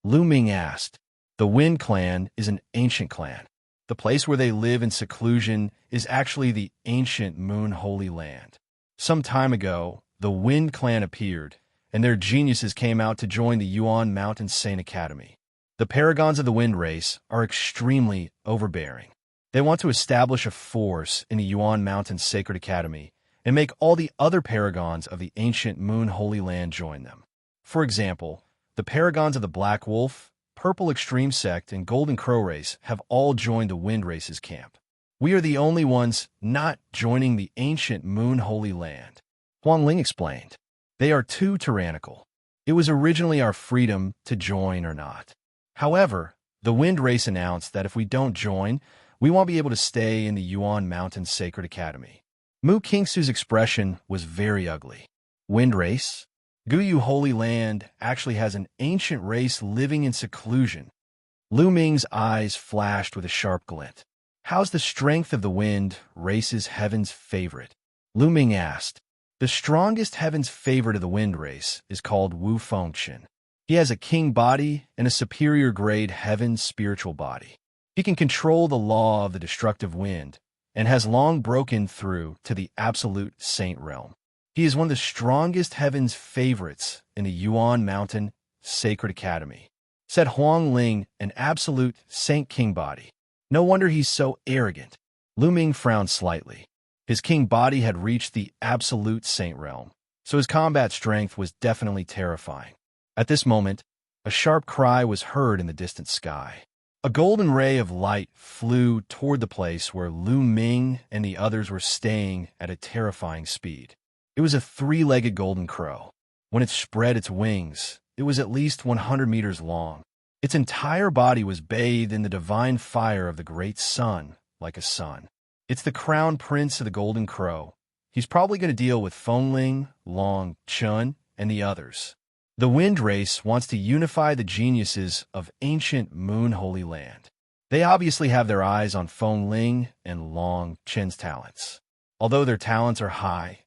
[SPEAKER 1] Lu Ming asked. The Wind Clan is an ancient clan. The place where they live in seclusion is actually the ancient Moon Holy Land. Some time ago, the Wind Clan appeared, and their geniuses came out to join the Yuan Mountain Saint Academy. The paragons of the Wind Race are extremely overbearing. They want to establish a force in the Yuan Mountain Sacred Academy and make all the other paragons of the ancient Moon Holy Land join them. For example, the paragons of the Black Wolf, Purple Extreme Sect, and Golden Crow Race have all joined the Wind Race's camp. We are the only ones not joining the ancient Moon Holy Land. Huang Ling explained. They are too tyrannical. It was originally our freedom to join or not. However, the Wind Race announced that if we don't join, we won't be able to stay in the Yuan Mountain Sacred Academy. Mu Kingsu's expression was very ugly. Wind Race? Guyu Holy Land actually has an ancient race living in seclusion. Lu Ming's eyes flashed with a sharp glint. How's the strength of the Wind Race's Heaven's favorite? Lu Ming asked. The strongest Heaven's favorite of the Wind Race is called Wu Fengchen. He has a king body and a superior grade heaven's spiritual body. He can control the law of the destructive wind and has long broken through to the absolute saint realm. He is one of the strongest heaven's favorites in the Yuan Mountain Sacred Academy, said Huang Ling, an absolute saint king body. No wonder he's so arrogant. Lu Ming frowned slightly. His king body had reached the absolute saint realm, so his combat strength was definitely terrifying. At this moment, a sharp cry was heard in the distant sky. A golden ray of light flew toward the place where Lu Ming and the others were staying at a terrifying speed. It was a three-legged golden crow. When it spread its wings, it was at least 100 meters long. Its entire body was bathed in the divine fire of the great sun, like a sun. It's the crown prince of the golden crow. He's probably going to deal with Fengling, Long, Chun, and the others. The wind race wants to unify the geniuses of ancient Moon Holy Land. They obviously have their eyes on Fengling and Long Chen's talents. Although their talents are high,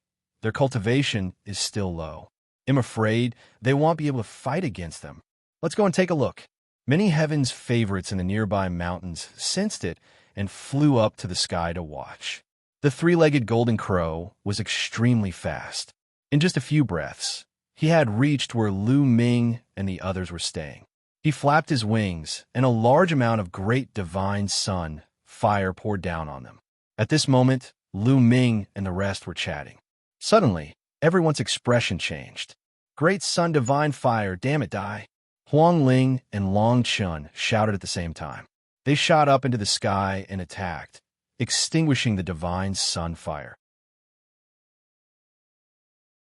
[SPEAKER 1] their cultivation is still low. I'm afraid they won't be able to fight against them. Let's go and take a look. Many heaven's favorites in the nearby mountains sensed it and flew up to the sky to watch. The three-legged golden crow was extremely fast. In just a few breaths, he had reached where Lu Ming and the others were staying. He flapped his wings, and a large amount of great divine sun fire poured down on them. At this moment, Lu Ming and the rest were chatting. Suddenly, everyone's expression changed. Great sun divine fire, damn it, die. Huang Ling and Long Chun shouted at the same time. They shot up into the sky and attacked, extinguishing the divine sun fire.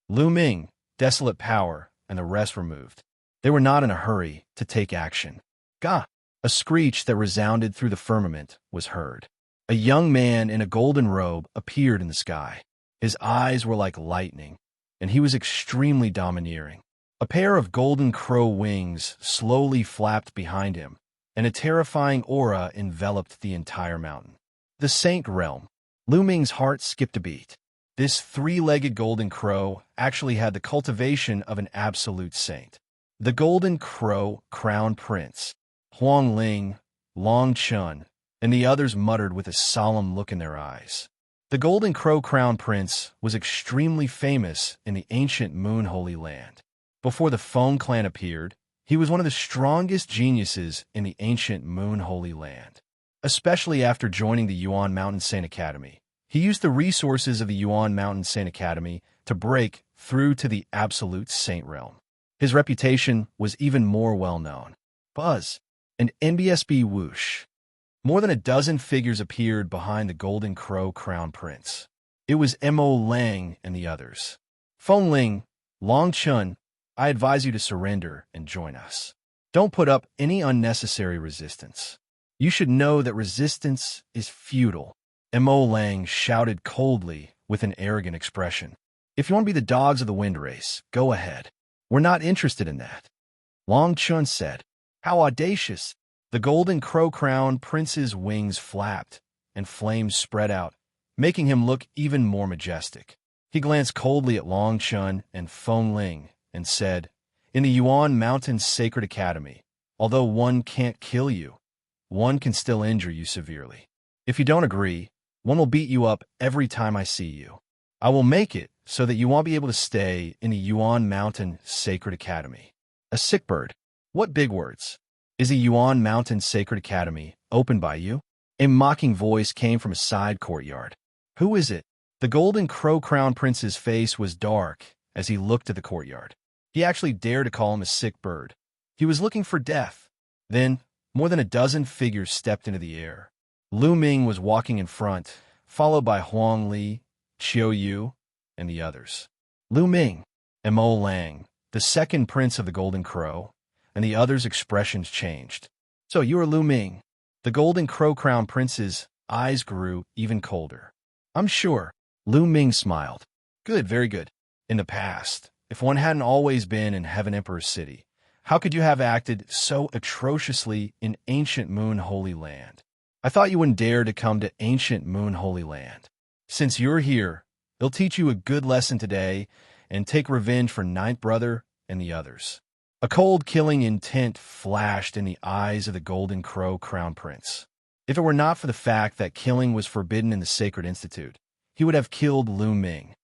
[SPEAKER 1] Lu Ming, Desolate power, and the rest were moved. They were not in a hurry to take action. Gah! A screech that resounded through the firmament was heard. A young man in a golden robe appeared in the sky. His eyes were like lightning, and he was extremely domineering. A pair of golden crow wings slowly flapped behind him, and a terrifying aura enveloped the entire mountain. The Saint Realm. Lu Ming's heart skipped a beat. This three-legged golden crow actually had the cultivation of an absolute saint. The golden crow crown prince, Huang Ling, Long Chun, and the others muttered with a solemn look in their eyes. The golden crow crown prince was extremely famous in the ancient Moon Holy Land. Before the Feng clan appeared, he was one of the strongest geniuses in the ancient Moon Holy Land. Especially after joining the Yuan Mountain Saint Academy, he used the resources of the Yuan Mountain Saint Academy to break through to the absolute saint realm. His reputation was even more well-known. Buzz, an NBSB whoosh. More than a dozen figures appeared behind the golden crow crown prince. It was Mo Lang and the others. Fengling, Long Chun, I advise you to surrender and join us. Don't put up any unnecessary resistance. You should know that resistance is futile. Mo Lang shouted coldly with an arrogant expression. If you want to be the dogs of the wind race, go ahead. We're not interested in that. Long Chun said. How audacious! The golden crow crown prince's wings flapped, and flames spread out, making him look even more majestic. He glanced coldly at Long Chun and Fengling and said, In the Yuan Mountain Sacred Academy, although one can't kill you, one can still injure you severely. If you don't agree, one will beat you up every time I see you. I will make it so that you won't be able to stay in the Yuan Mountain Sacred Academy. A sick bird. What big words. Is the Yuan Mountain Sacred Academy opened by you? A mocking voice came from a side courtyard. Who is it? The golden crow crown prince's face was dark as he looked at the courtyard. He actually dared to call him a sick bird. He was looking for death. Then, more than a dozen figures stepped into the air. Lu Ming was walking in front, followed by Huang Li, Qiu Yue, and the others. Lu Ming, Mo Lang, the second prince of the Golden Crow, and the others' expressions changed. So you are Lu Ming. The Golden Crow Crown Prince's eyes grew even colder. I'm sure. Lu Ming smiled. Good, very good. In the past, if one hadn't always been in Heaven Emperor's city, how could you have acted so atrociously in ancient Moon Holy Land? I thought you wouldn't dare to come to ancient Moon Holy Land. Since you're here, they'll teach you a good lesson today and take revenge for Ninth Brother and the others. A cold, killing intent flashed in the eyes of the Golden Crow Crown Prince. If it were not for the fact that killing was forbidden in the Sacred Institute, he would have killed Lu Ming.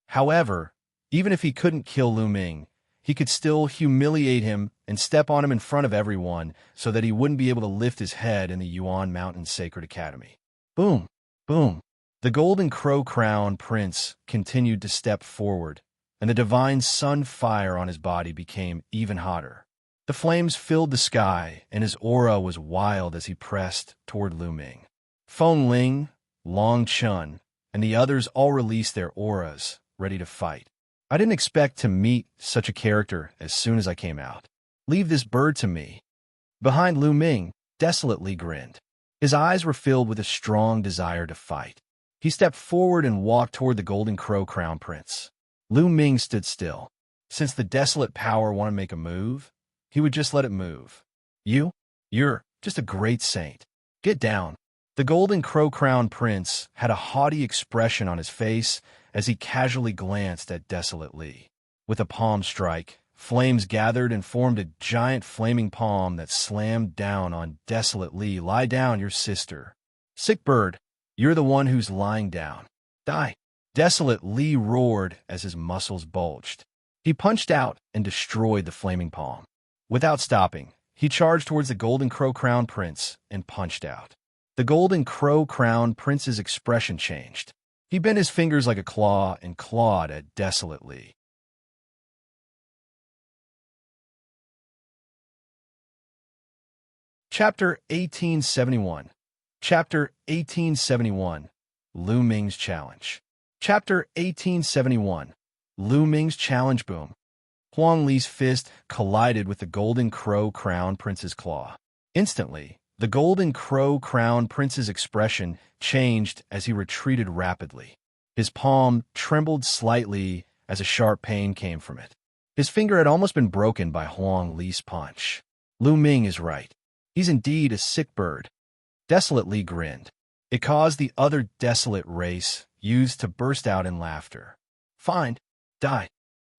[SPEAKER 1] However, even if he couldn't kill Lu Ming, he could still humiliate him and step on him in front of everyone so that he wouldn't be able to lift his head in the Yuan Mountain Sacred Academy. Boom! Boom! The Golden Crow Crown Prince continued to step forward, and the divine sun fire on his body became even hotter. The flames filled the sky, and his aura was wild as he pressed toward Lu Ming. Feng Ling, Long Chun, and the others all released their auras, ready to fight. I didn't expect to meet such a character as soon as I came out. Leave this bird to me. Behind Lu Ming, Desolate grinned. His eyes were filled with a strong desire to fight. He stepped forward and walked toward the Golden Crow Crown Prince. Lu Ming stood still. Since the Desolate power wanted to make a move, he would just let it move. You're just a great saint. Get down. The Golden Crow Crown Prince had a haughty expression on his face as he casually glanced at Desolate Li. With a palm strike, flames gathered and formed a giant flaming palm that slammed down on Desolate Li. Lie down, your sister. Sick bird, you're the one who's lying down. Die. Desolate Li roared as his muscles bulged. He punched out and destroyed the flaming palm. Without stopping, he charged towards the Golden Crow Crown Prince and punched out. The Golden Crow Crown Prince's expression changed. He bent his fingers like a claw and clawed at Desolate Li. Chapter 1871. Chapter 1871. Lu Ming's Challenge. Chapter 1871. Lu Ming's Challenge. Boom. Huang Li's fist collided with the Golden Crow Crown Prince's claw. Instantly, the Golden Crow Crown Prince's expression changed as he retreated rapidly. His palm trembled slightly as a sharp pain came from it. His finger had almost been broken by Huang Li's punch. Lu Ming is right. He's indeed a sick bird. Desolate Li grinned. It caused the other Desolate race used to burst out in laughter. Fine. Die.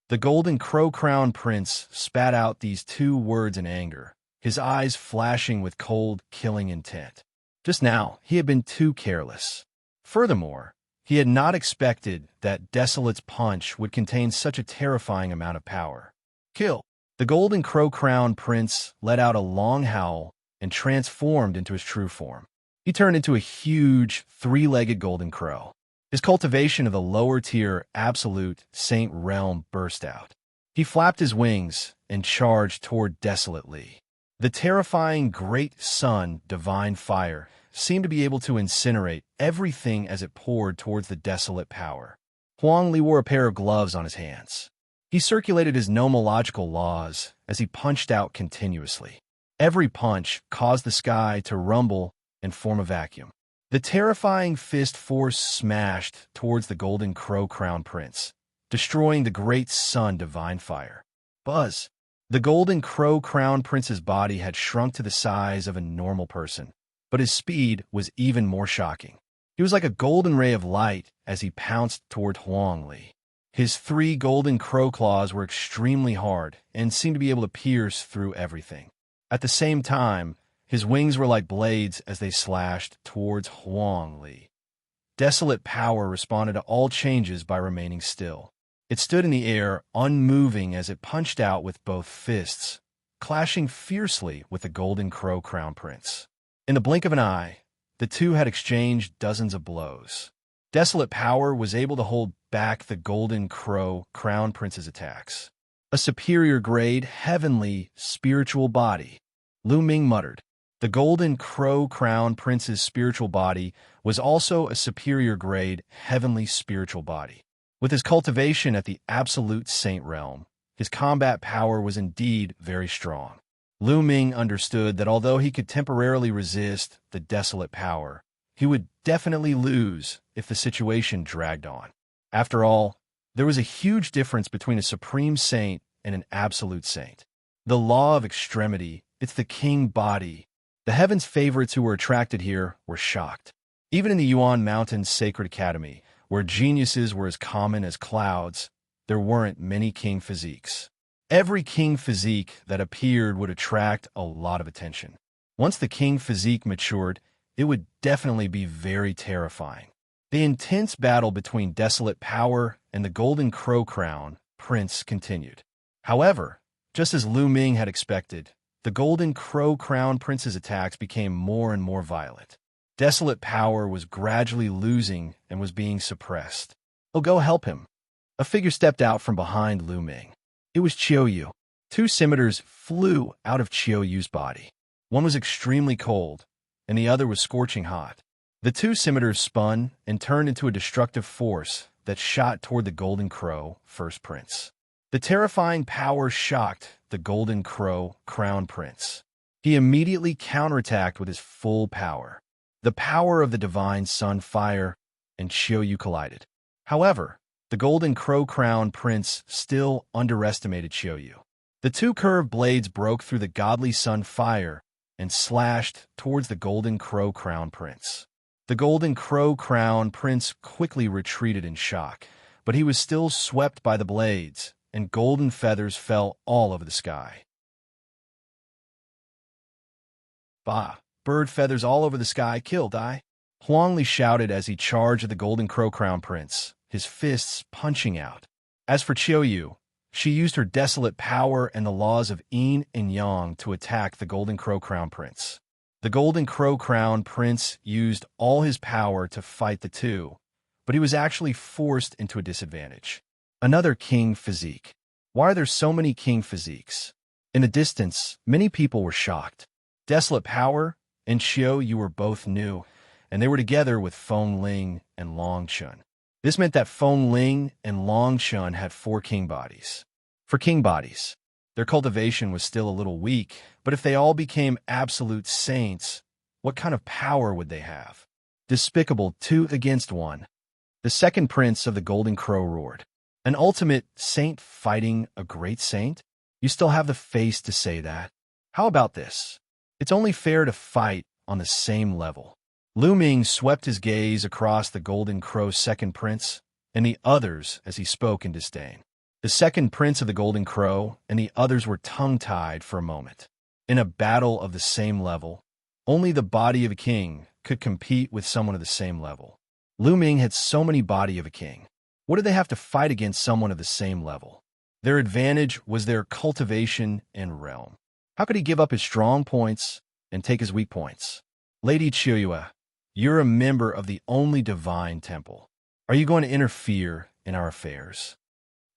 [SPEAKER 1] The Golden Crow Crown Prince spat out these two words in anger, his eyes flashing with cold, killing intent. Just now, he had been too careless. Furthermore, he had not expected that Desolate's punch would contain such a terrifying amount of power. Kill! The Golden Crow Crown Prince let out a long howl and transformed into his true form. He turned into a huge, three-legged golden crow. His cultivation of the lower-tier absolute saint realm burst out. He flapped his wings and charged toward Desolate Li. The terrifying great sun, divine fire, seemed to be able to incinerate everything as it poured towards the Desolate power. Huang Li wore a pair of gloves on his hands. He circulated his nomological laws as he punched out continuously. Every punch caused the sky to rumble and form a vacuum. The terrifying fist force smashed towards the Golden Crow Crown Prince, destroying the great sun divine fire. Buzz! The Golden Crow Crown Prince's body had shrunk to the size of a normal person, but his speed was even more shocking. He was like a golden ray of light as he pounced toward Huang Li. His three golden crow claws were extremely hard and seemed to be able to pierce through everything. At the same time, his wings were like blades as they slashed towards Huang Li. Desolate power responded to all changes by remaining still. It stood in the air, unmoving as it punched out with both fists, clashing fiercely with the Golden Crow Crown Prince. In the blink of an eye, the two had exchanged dozens of blows. Desolate power was able to hold back the Golden Crow Crown Prince's attacks. A superior grade, heavenly, spiritual body. Lu Ming muttered. The Golden Crow Crown Prince's spiritual body was also a superior grade, heavenly spiritual body. With his cultivation at the absolute saint realm, his combat power was indeed very strong. Lu Ming understood that although he could temporarily resist the Desolate power, he would definitely lose if the situation dragged on. After all, there was a huge difference between a supreme saint and an absolute saint. The law of extremity, it's the king body. The heavens' favorites who were attracted here were shocked. Even in the Yuan Mountain Sacred Academy, where geniuses were as common as clouds, there weren't many king physiques. Every king physique that appeared would attract a lot of attention. Once the king physique matured, it would definitely be very terrifying. The intense battle between Desolate Power and the Golden Crow Crown Prince continued. However, just as Lu Ming had expected, the Golden Crow Crown Prince's attacks became more and more violent. Desolate Power was gradually losing and was being suppressed. "Oh, go help him." A figure stepped out from behind Lu Ming. It was Qiu Yue. Two scimitars flew out of Qiu Yue's body. One was extremely cold, and the other was scorching hot. The two scimitars spun and turned into a destructive force that shot toward the Golden Crow First Prince. The terrifying power shocked the Golden Crow Crown Prince. He immediately counterattacked with his full power. The power of the Divine Sun Fire and Qiu Yue collided. However, the Golden Crow Crown Prince still underestimated Qiu Yue. The two curved blades broke through the godly Sun Fire and slashed towards the Golden Crow Crown Prince. The Golden Crow Crown Prince quickly retreated in shock, but he was still swept by the blades, and golden feathers fell all over the sky. "Bah! Bird feathers all over the sky, kill, die!" Huangli shouted as he charged at the Golden Crow Crown Prince, his fists punching out. As for Qiu Yue, she used her Desolate Power and the laws of yin and yang to attack the Golden Crow Crown Prince. The Golden Crow Crown Prince used all his power to fight the two, but he was actually forced into a disadvantage. Another king physique. Why are there so many king physiques? In the distance, many people were shocked. Desolate Power and Qiu Yue were both new, and they were together with Feng Ling and Long Chun. This meant that Feng Ling and Long Chun had 4 king bodies. For king bodies, their cultivation was still a little weak, but if they all became absolute saints, what kind of power would they have? Despicable 2 against 1. The second prince of the Golden Crow roared. "An ultimate saint fighting a great saint? You still have the face to say that? How about this? It's only fair to fight on the same level." Lu Ming swept his gaze across the Golden Crow's second prince and the others as he spoke in disdain. The second prince of the Golden Crow and the others were tongue-tied for a moment. In a battle of the same level, only the body of a king could compete with someone of the same level. Lu Ming had so many body of a king. What did they have to fight against someone of the same level? Their advantage was their cultivation and realm. How could he give up his strong points and take his weak points? "Lady Qiu Yue, you're a member of the only divine temple. Are you going to interfere in our affairs?"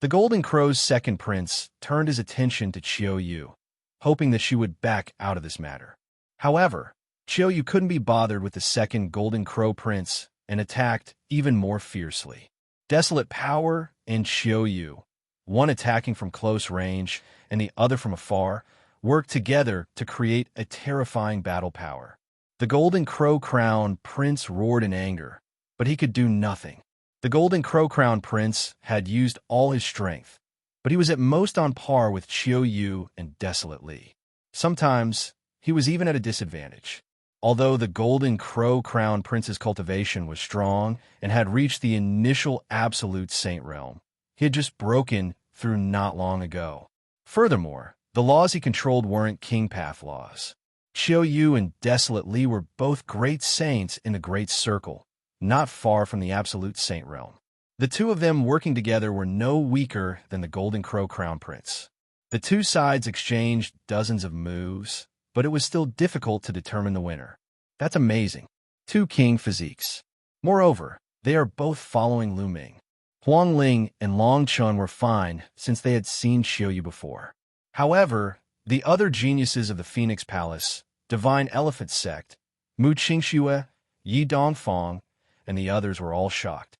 [SPEAKER 1] The Golden Crow's second prince turned his attention to Qiu Yue, hoping that she would back out of this matter. However, Qiu Yue couldn't be bothered with the second Golden Crow prince and attacked even more fiercely. Desolate Power and Qiu Yue, one attacking from close range and the other from afar, worked together to create a terrifying battle power. The Golden Crow Crown Prince roared in anger, but he could do nothing. The Golden Crow Crown Prince had used all his strength, but he was at most on par with Qiu Yue and Desolate Li. Sometimes, he was even at a disadvantage. Although the Golden Crow Crown Prince's cultivation was strong and had reached the initial absolute saint realm, he had just broken through not long ago. Furthermore, the laws he controlled weren't king path laws. Qiu Yue and Desolate Li were both great saints in the Great Circle, not far from the absolute saint realm. The two of them working together were no weaker than the Golden Crow Crown Prince. The two sides exchanged dozens of moves, but it was still difficult to determine the winner. That's amazing. 2 king physiques. Moreover, they are both following Lu Ming. Huang Ling and Long Chun were fine since they had seen Qiu Yue before. However, the other geniuses of the Phoenix Palace, Divine Elephant Sect, Mu Qingxue, Yi Dongfang, and the others were all shocked.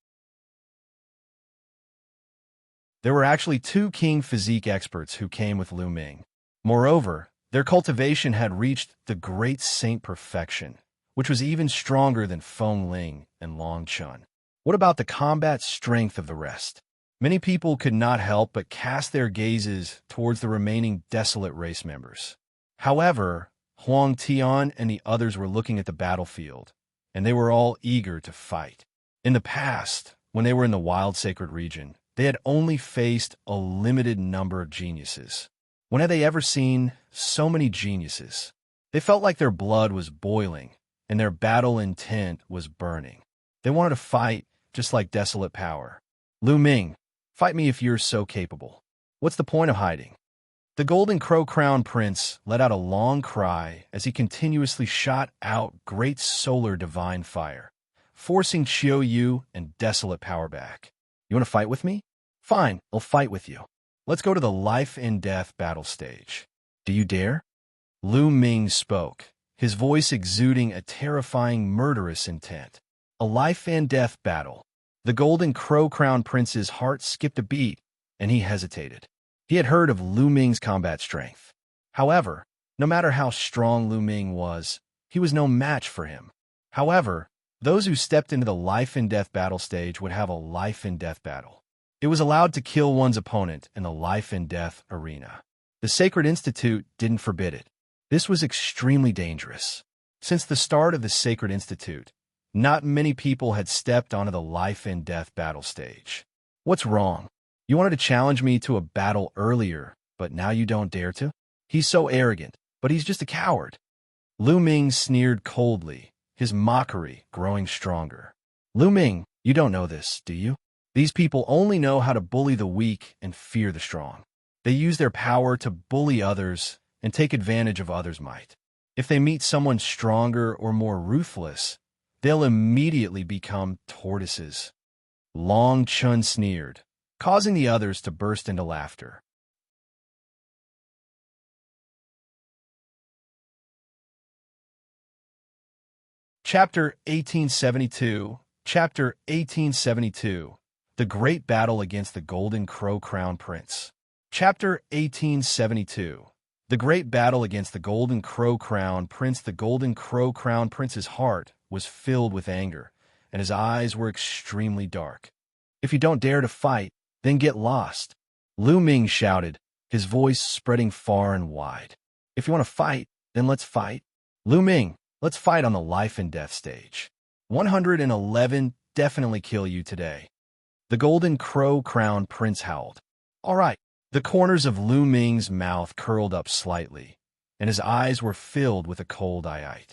[SPEAKER 1] There were actually 2 king physique experts who came with Lu Ming. Moreover, their cultivation had reached the great saint perfection, which was even stronger than Feng Ling and Long Chun. What about the combat strength of the rest? Many people could not help but cast their gazes towards the remaining Desolate race members. However, Huang Tian and the others were looking at the battlefield, and they were all eager to fight. In the past, when they were in the Wild Sacred Region, They had only faced a limited number of geniuses. When had they ever seen so many geniuses? They felt like their blood was boiling, and their battle intent was burning. They wanted to fight, just like Desolate Power. Lu Ming, fight me if you're so capable. What's the point of hiding? The Golden Crow Crown Prince let out a long cry as he continuously shot out great solar divine fire, forcing Qiu Yue and Desolate Power back. You want to fight with me? Fine, I'll fight with you. Let's go to the life and death battle stage. Do you dare? Lu Ming spoke, his voice exuding a terrifying murderous intent. A life and death battle. The Golden Crow Crown Prince's heart skipped a beat, and he hesitated. He had heard of Lu Ming's combat strength. However, no matter how strong Lu Ming was, he was no match for him. However, those who stepped into the life and death battle stage would have a life and death battle. It was allowed to kill one's opponent in the life and death arena. The Sacred Institute didn't forbid it. This was extremely dangerous. Since the start of the Sacred Institute, not many people had stepped onto the life and death battle stage. What's wrong? You wanted to challenge me to a battle earlier, but now you don't dare to? He's so arrogant, but he's just a coward. Lu Ming sneered coldly, his mockery growing stronger. Lu Ming, you don't know this, do you? These people only know how to bully the weak and fear the strong. They use their power to bully others and take advantage of others' might. If they meet someone stronger or more ruthless, they'll immediately become tortoises. Long Chun sneered, causing the others to burst into laughter. Chapter 1872. Chapter 1872. The Great Battle Against the Golden Crow Crown Prince. Chapter 1872. The Great Battle Against the Golden Crow Crown Prince. The Golden Crow Crown Prince's heart was filled with anger, and his eyes were extremely dark. If you don't dare to fight, then get lost. Lu Ming shouted, his voice spreading far and wide. If you want to fight, then let's fight. Lu Ming, let's fight on the life and death stage. 111 definitely kill you today. The Golden Crow Crown Prince howled. All right. The corners of Lu Ming's mouth curled up slightly, and his eyes were filled with a cold eye.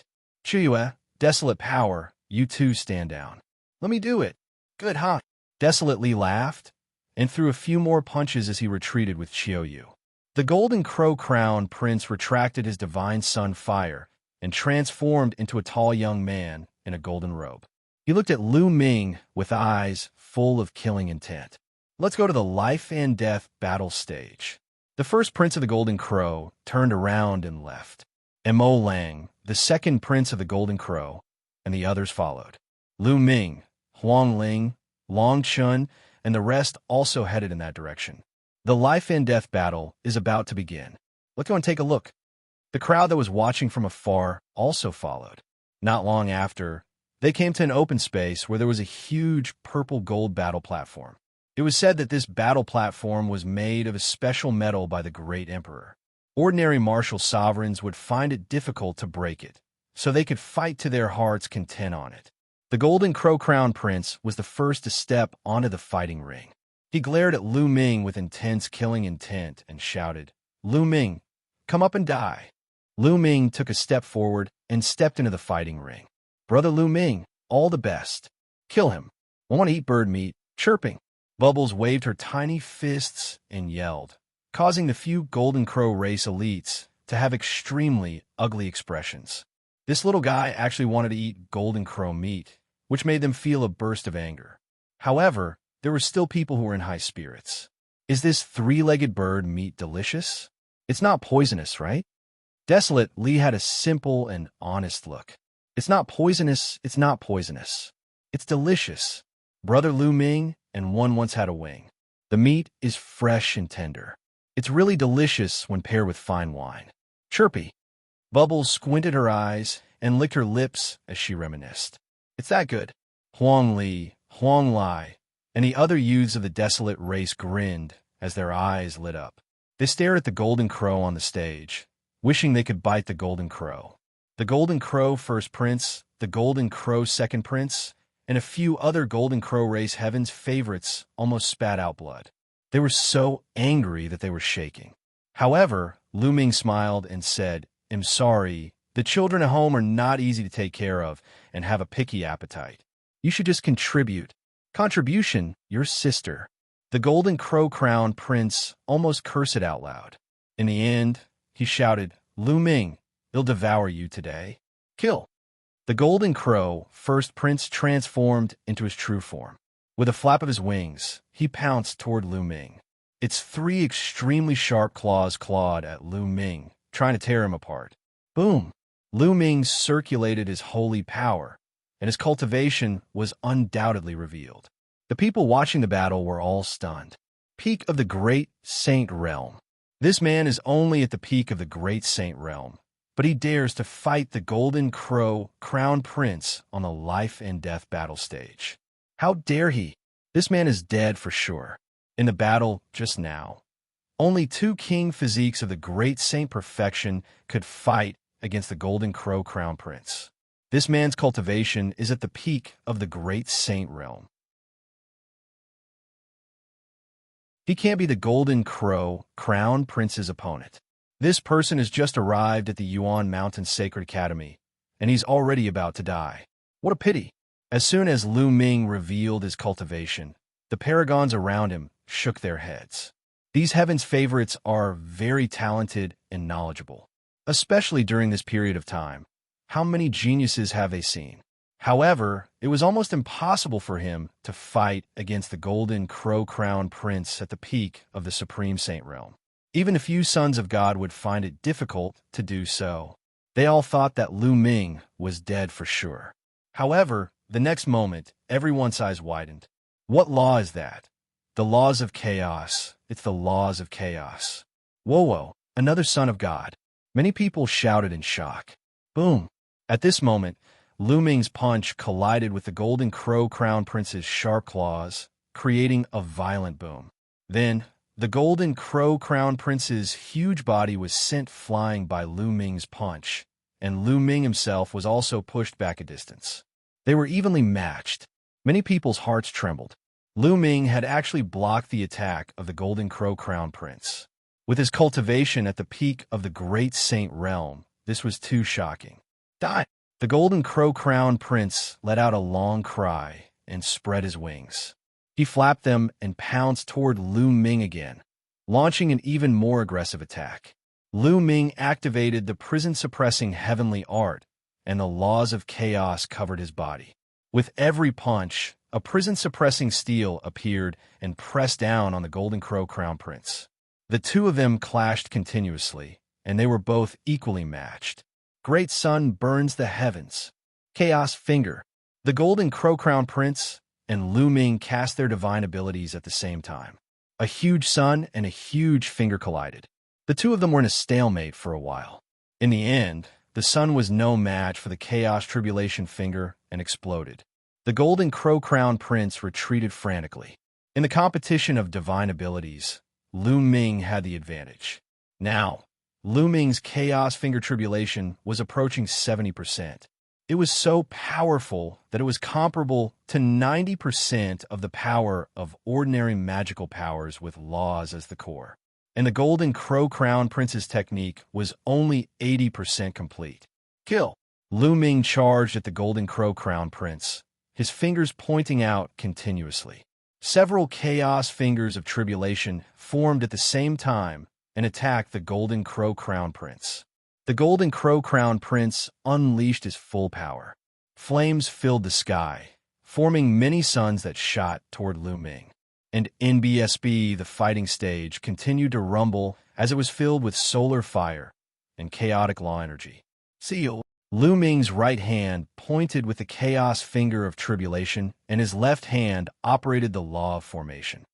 [SPEAKER 1] Qiu Yue, Desolate Power, you too stand down. Let me do it. Good, huh? Desolately laughed, and threw a few more punches as he retreated with Qiu Yue. The Golden Crow Crown Prince retracted his divine sun fire and transformed into a tall young man in a golden robe. He looked at Lu Ming with eyes full of killing intent. Let's go to the life and death battle stage. The first prince of the Golden Crow turned around and left. Mo Lang, the second prince of the Golden Crow, and the others followed. Lu Ming, Huang Ling, Long Chun, and the rest also headed in that direction. The life and death battle is about to begin. Let's go and take a look. The crowd that was watching from afar also followed. Not long after, they came to an open space where there was a huge purple-gold battle platform. It was said that this battle platform was made of a special metal by the great emperor. Ordinary martial sovereigns would find it difficult to break it, so they could fight to their heart's content on it. The Golden Crow Crown Prince was the first to step onto the fighting ring. He glared at Lu Ming with intense killing intent and shouted, Lu Ming, come up and die. Lu Ming took a step forward and stepped into the fighting ring. Brother Lu Ming, all the best. Kill him. I want to eat bird meat, chirping. Bubbles waved her tiny fists and yelled, causing the few Golden Crow race elites to have extremely ugly expressions. This little guy actually wanted to eat Golden Crow meat, which made them feel a burst of anger. However, there were still people who were in high spirits. Is this three-legged bird meat delicious? It's not poisonous, right? Desolate Li had a simple and honest look. It's not poisonous, it's not poisonous. It's delicious. Brother Lu Ming and one once had a wing. The meat is fresh and tender. It's really delicious when paired with fine wine. Chirpy. Bubbles squinted her eyes and licked her lips as she reminisced. It's that good. Huang Li, Huang Lai, and the other youths of the Desolate race grinned as their eyes lit up. They stared at the Golden Crow on the stage, wishing they could bite the Golden Crow. The Golden Crow First Prince, the Golden Crow Second Prince, and a few other Golden Crow race heaven's favorites almost spat out blood. They were so angry that they were shaking. However, Luo Ming smiled and said, "I'm sorry. The children at home are not easy to take care of and have a picky appetite. You should just contribute." "Contribution? Your sister." The Golden Crow Crown Prince almost cursed it out loud. In the end, he shouted, "Luo Ming, he'll devour you today. Kill." The Golden Crow First Prince transformed into his true form. With a flap of his wings, he pounced toward Luo Ming. Its 3 extremely sharp claws clawed at Luo Ming, trying to tear him apart. Boom! Luo Ming circulated his holy power, and his cultivation was undoubtedly revealed. The people watching the battle were all stunned. Peak of the Great Saint Realm. This man is only at the peak of the Great Saint Realm, but he dares to fight the Golden Crow Crown Prince on the life and death battle stage. How dare he? This man is dead for sure. In the battle just now, only 2 king physiques of the Great Saint Perfection could fight against the Golden Crow Crown Prince. This man's cultivation is at the peak of the Great Saint Realm. He can't be the Golden Crow Crown Prince's opponent. This person has just arrived at the Yuan Mountain Sacred Academy, and he's already about to die. What a pity. As soon as Luo Ming revealed his cultivation, the paragons around him shook their heads. These heaven's favorites are very talented and knowledgeable, especially during this period of time. How many geniuses have they seen? However, it was almost impossible for him to fight against the Golden Crow Crown Prince at the peak of the Supreme Saint Realm. Even a few sons of God would find it difficult to do so. They all thought that Luo Ming was dead for sure. However, the next moment, everyone's eyes widened. What law is that? The laws of chaos. It's the laws of chaos. Whoa, another son of God. Many people shouted in shock. Boom. At this moment, Luo Ming's punch collided with the Golden Crow Crown Prince's sharp claws, creating a violent boom. Then, the Golden Crow Crown Prince's huge body was sent flying by Luo Ming's punch, and Luo Ming himself was also pushed back a distance. They were evenly matched. Many people's hearts trembled. Luo Ming had actually blocked the attack of the Golden Crow Crown Prince. With his cultivation at the peak of the Great Saint Realm, this was too shocking. Die! The Golden Crow Crown Prince let out a long cry and spread his wings. He flapped them and pounced toward Luo Ming again, launching an even more aggressive attack. Luo Ming activated the prison-suppressing heavenly art, and the laws of chaos covered his body. With every punch, a prison-suppressing steel appeared and pressed down on the Golden Crow Crown Prince. The 2 of them clashed continuously, and they were both equally matched. Great Sun burns the heavens. Chaos Finger. The Golden Crow Crown Prince and Luo Ming cast their divine abilities at the same time. A huge sun and a huge finger collided. The 2 of them were in a stalemate for a while. In the end, the sun was no match for the Chaos Tribulation Finger and exploded. The Golden Crow Crown Prince retreated frantically. In the competition of divine abilities, Luo Ming had the advantage. Now, Luo Ming's Chaos Finger Tribulation was approaching 70%. It was so powerful that it was comparable to 90% of the power of ordinary magical powers with laws as the core. And the Golden Crow Crown Prince's technique was only 80% complete. Kill! Luo Ming charged at the Golden Crow Crown Prince, his fingers pointing out continuously. Several Chaos Fingers of Tribulation formed at the same time and attacked the Golden Crow Crown Prince. The Golden Crow Crown Prince unleashed his full power. Flames filled the sky, forming many suns that shot toward Luo Ming. And NBSB, the fighting stage, continued to rumble as it was filled with solar fire and chaotic law energy. Seal. Luo Ming's right hand pointed with the Chaos Finger of Tribulation, and his left hand operated the Law of Formation.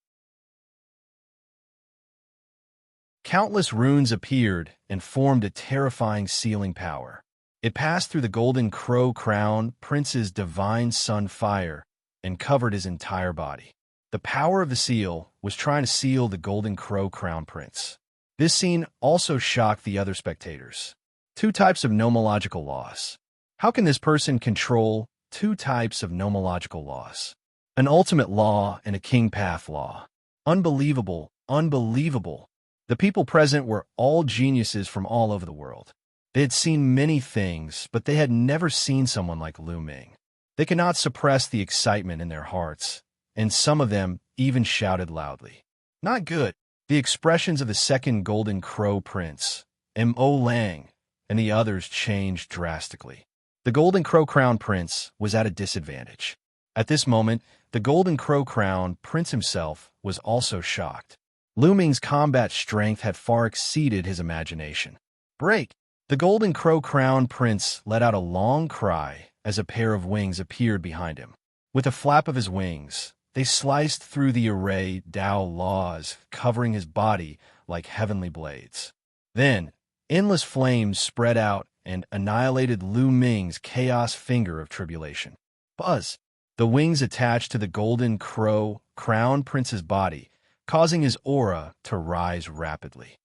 [SPEAKER 1] Countless runes appeared and formed a terrifying sealing power. It passed through the Golden Crow Crown Prince's divine sun fire and covered his entire body. The power of the seal was trying to seal the Golden Crow Crown Prince. This scene also shocked the other spectators. 2 types of nomological laws. How can this person control two types of nomological laws. An ultimate law and a king path law. Unbelievable, unbelievable. The people present were all geniuses from all over the world. They had seen many things, but they had never seen someone like Lu Ming. They could not suppress the excitement in their hearts, and some of them even shouted loudly. Not good. The expressions of the second Golden Crow Prince, Mo Lang, and the others changed drastically. The Golden Crow Crown Prince was at a disadvantage. At this moment, the Golden Crow Crown Prince himself was also shocked. Lu Ming's combat strength had far exceeded his imagination. Break! The Golden Crow Crown Prince let out a long cry as a pair of wings appeared behind him. With a flap of his wings, they sliced through the array Tao laws, covering his body like heavenly blades. Then, endless flames spread out and annihilated Lu Ming's chaos finger of tribulation. Buzz! The wings attached to the Golden Crow Crown Prince's body, causing his aura to rise rapidly.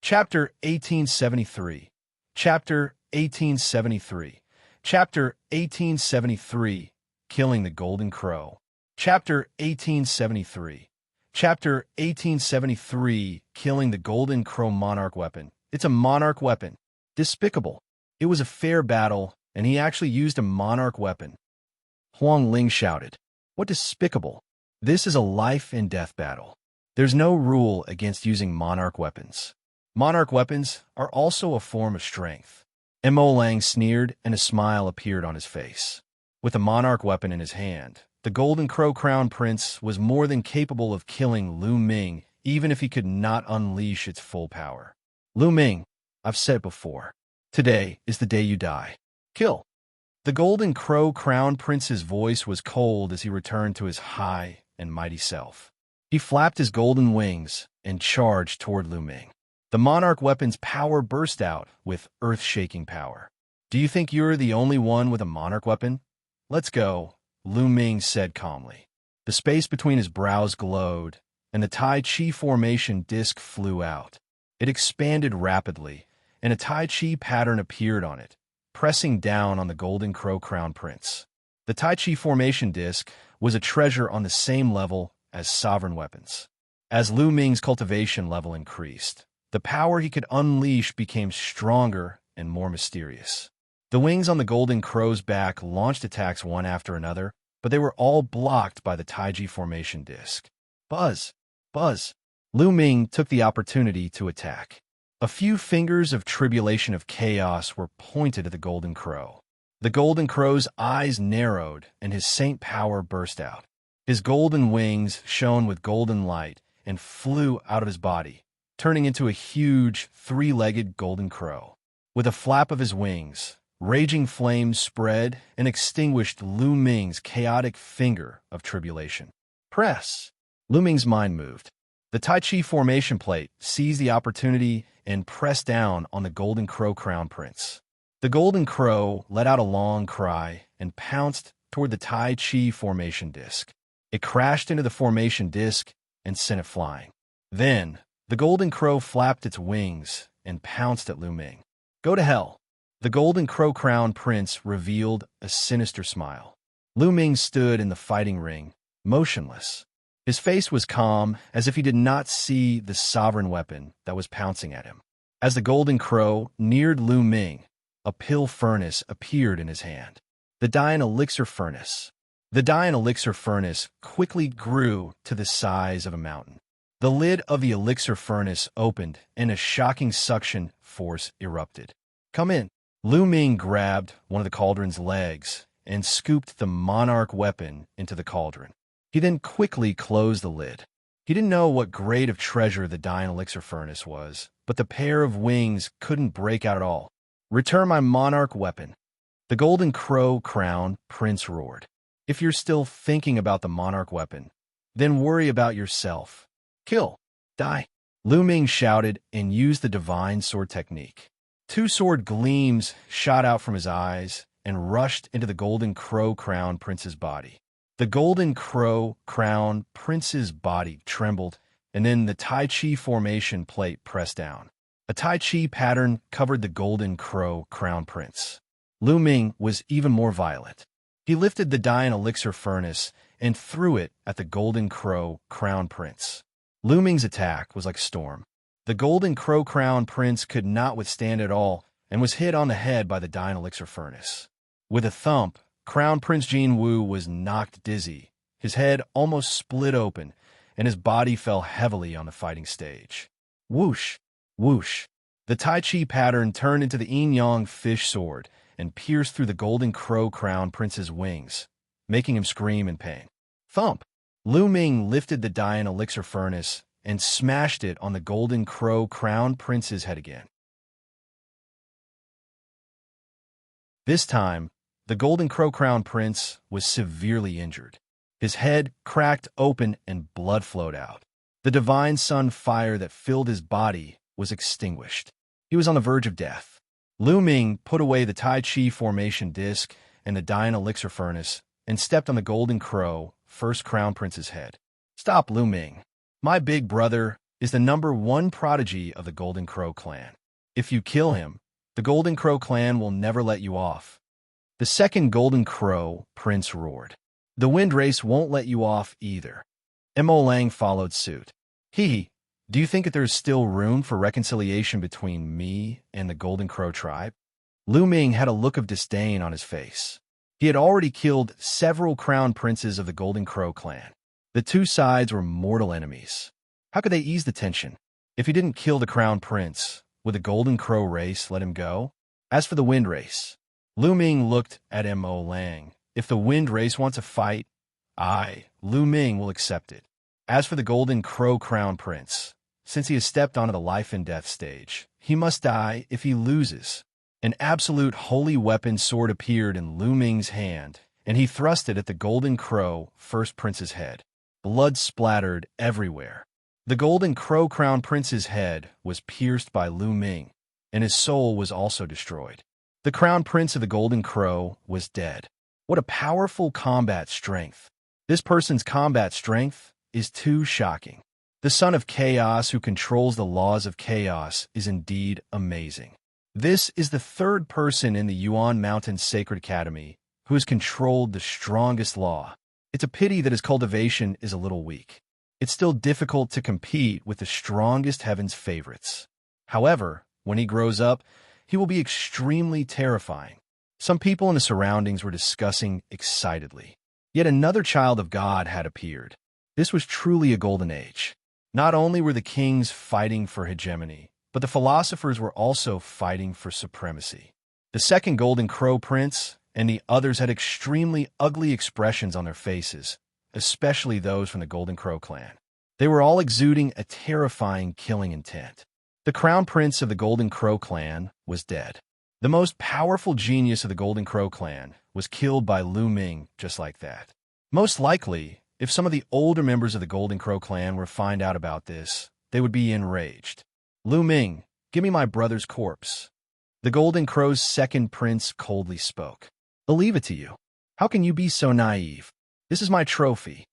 [SPEAKER 1] Chapter 1873. Chapter 1873. Chapter 1873. Killing the Golden Crow. Chapter 1873. Chapter 1873. Killing the Golden Crow Monarch Weapon. It's a monarch weapon. Despicable. It was a fair battle, and he actually used a monarch weapon. Huang Ling shouted. What despicable? This is a life and death battle. There's no rule against using monarch weapons. Monarch weapons are also a form of strength. Mo Lang sneered, and a smile appeared on his face. With a monarch weapon in his hand, the Golden Crow Crown Prince was more than capable of killing Lu Ming, even if he could not unleash its full power. Lu Ming, I've said before, today is the day you die. Kill. The Golden Crow Crown Prince's voice was cold as he returned to his high and mighty self. He flapped his golden wings and charged toward Lu Ming. The monarch weapon's power burst out with earth-shaking power. Do you think you're the only one with a monarch weapon? Let's go, Lu Ming said calmly. The space between his brows glowed, and the Tai Chi formation disc flew out. It expanded rapidly, and a Tai Chi pattern appeared on it, pressing down on the Golden Crow Crown Prince. The Tai Chi formation disc was a treasure on the same level as sovereign weapons. As Lu Ming's cultivation level increased, the power he could unleash became stronger and more mysterious. The wings on the Golden Crow's back launched attacks one after another, but they were all blocked by the Taiji formation disc. Buzz! Buzz! Lu Ming took the opportunity to attack. A few fingers of tribulation of chaos were pointed at the Golden Crow. The Golden Crow's eyes narrowed, and his saint power burst out. His golden wings shone with golden light and flew out of his body, turning into a huge, three-legged golden crow. With a flap of his wings, raging flames spread and extinguished Lu Ming's chaotic finger of tribulation. Press! Lu Ming's mind moved. The Tai Chi formation plate seized the opportunity and pressed down on the Golden Crow Crown Prince. The Golden Crow let out a long cry and pounced toward the Tai Chi formation disc. It crashed into the formation disc and sent it flying. Then, the Golden Crow flapped its wings and pounced at Lu Ming. Go to hell. The Golden Crow Crown Prince revealed a sinister smile. Lu Ming stood in the fighting ring, motionless. His face was calm, as if he did not see the sovereign weapon that was pouncing at him. As the Golden Crow neared Lu Ming, a pill furnace appeared in his hand. The Dian Elixir Furnace. The Dian Elixir Furnace quickly grew to the size of a mountain. The lid of the elixir furnace opened, and a shocking suction force erupted. Come in. Lu Ming grabbed one of the cauldron's legs and scooped the monarch weapon into the cauldron. He then quickly closed the lid. He didn't know what grade of treasure the Dian Elixir Furnace was, but the pair of wings couldn't break out at all. Return my monarch weapon. The Golden Crow Crown Prince roared. If you're still thinking about the monarch weapon, then worry about yourself. Kill. Die. Lu Ming shouted and used the divine sword technique. Two sword gleams shot out from his eyes and rushed into the Golden Crow Crown Prince's body. The Golden Crow Crown Prince's body trembled, and then the Tai Chi formation plate pressed down. A Tai Chi pattern covered the Golden Crow Crown Prince. Lu Ming was even more violent. He lifted the Dian Elixir Furnace and threw it at the Golden Crow Crown Prince. Lu Ming's attack was like a storm. The Golden Crow Crown Prince could not withstand it all and was hit on the head by the Dian Elixir Furnace. With a thump, Crown Prince Jin Wu was knocked dizzy. His head almost split open, and his body fell heavily on the fighting stage. Whoosh! Whoosh! The Tai Chi pattern turned into the yin-yang fish sword and pierced through the Golden Crow Crown Prince's wings, making him scream in pain. Thump! Lu Ming lifted the Dian Elixir Furnace and smashed it on the Golden Crow Crown Prince's head again. This time, the Golden Crow Crown Prince was severely injured. His head cracked open and blood flowed out. The divine sun fire that filled his body was extinguished. He was on the verge of death. Lu Ming put away the Tai Chi formation disc and the Dian Elixir Furnace and stepped on the Golden Crow First Crown Prince's head. Stop, Lu Ming. My big brother is the #1 prodigy of the Golden Crow clan. If you kill him, the Golden Crow clan will never let you off. The second Golden Crow Prince roared. The wind race won't let you off either. Mo Lang followed suit. Do you think that there is still room for reconciliation between me and the Golden Crow tribe? Lu Ming had a look of disdain on his face. He had already killed several crown princes of the Golden Crow clan. The two sides were mortal enemies. How could they ease the tension? If he didn't kill the crown prince, would the Golden Crow race let him go? As for the wind race, Lu Ming looked at Mo Lang. If the wind race wants a fight, Lu Ming, will accept it. As for the Golden Crow Crown Prince, since he has stepped onto the life and death stage, he must die if he loses. An absolute holy weapon sword appeared in Lu Ming's hand, and he thrust it at the Golden Crow First Prince's head. Blood splattered everywhere. The Golden Crow Crown Prince's head was pierced by Lu Ming, and his soul was also destroyed. The Crown Prince of the Golden Crow was dead. What a powerful combat strength. This person's combat strength is too shocking. The son of chaos who controls the laws of chaos is indeed amazing. This is the third person in the Yuan Mountain Sacred Academy who has controlled the strongest law. It's a pity that his cultivation is a little weak. It's still difficult to compete with the strongest heaven's favorites. However, when he grows up, he will be extremely terrifying. Some people in the surroundings were discussing excitedly. Yet another child of God had appeared. This was truly a golden age. Not only were the kings fighting for hegemony, but the philosophers were also fighting for supremacy. The second Golden Crow Prince and the others had extremely ugly expressions on their faces, especially those from the Golden Crow clan. They were all exuding a terrifying killing intent. The Crown Prince of the Golden Crow clan was dead. The most powerful genius of the Golden Crow clan was killed by Lu Ming just like that. Most likely, if some of the older members of the Golden Crow clan were to find out about this, they would be enraged. Lu Ming, give me my brother's corpse. The Golden Crow's second prince coldly spoke. I'll leave it to you. How can you be so naive? This is my trophy.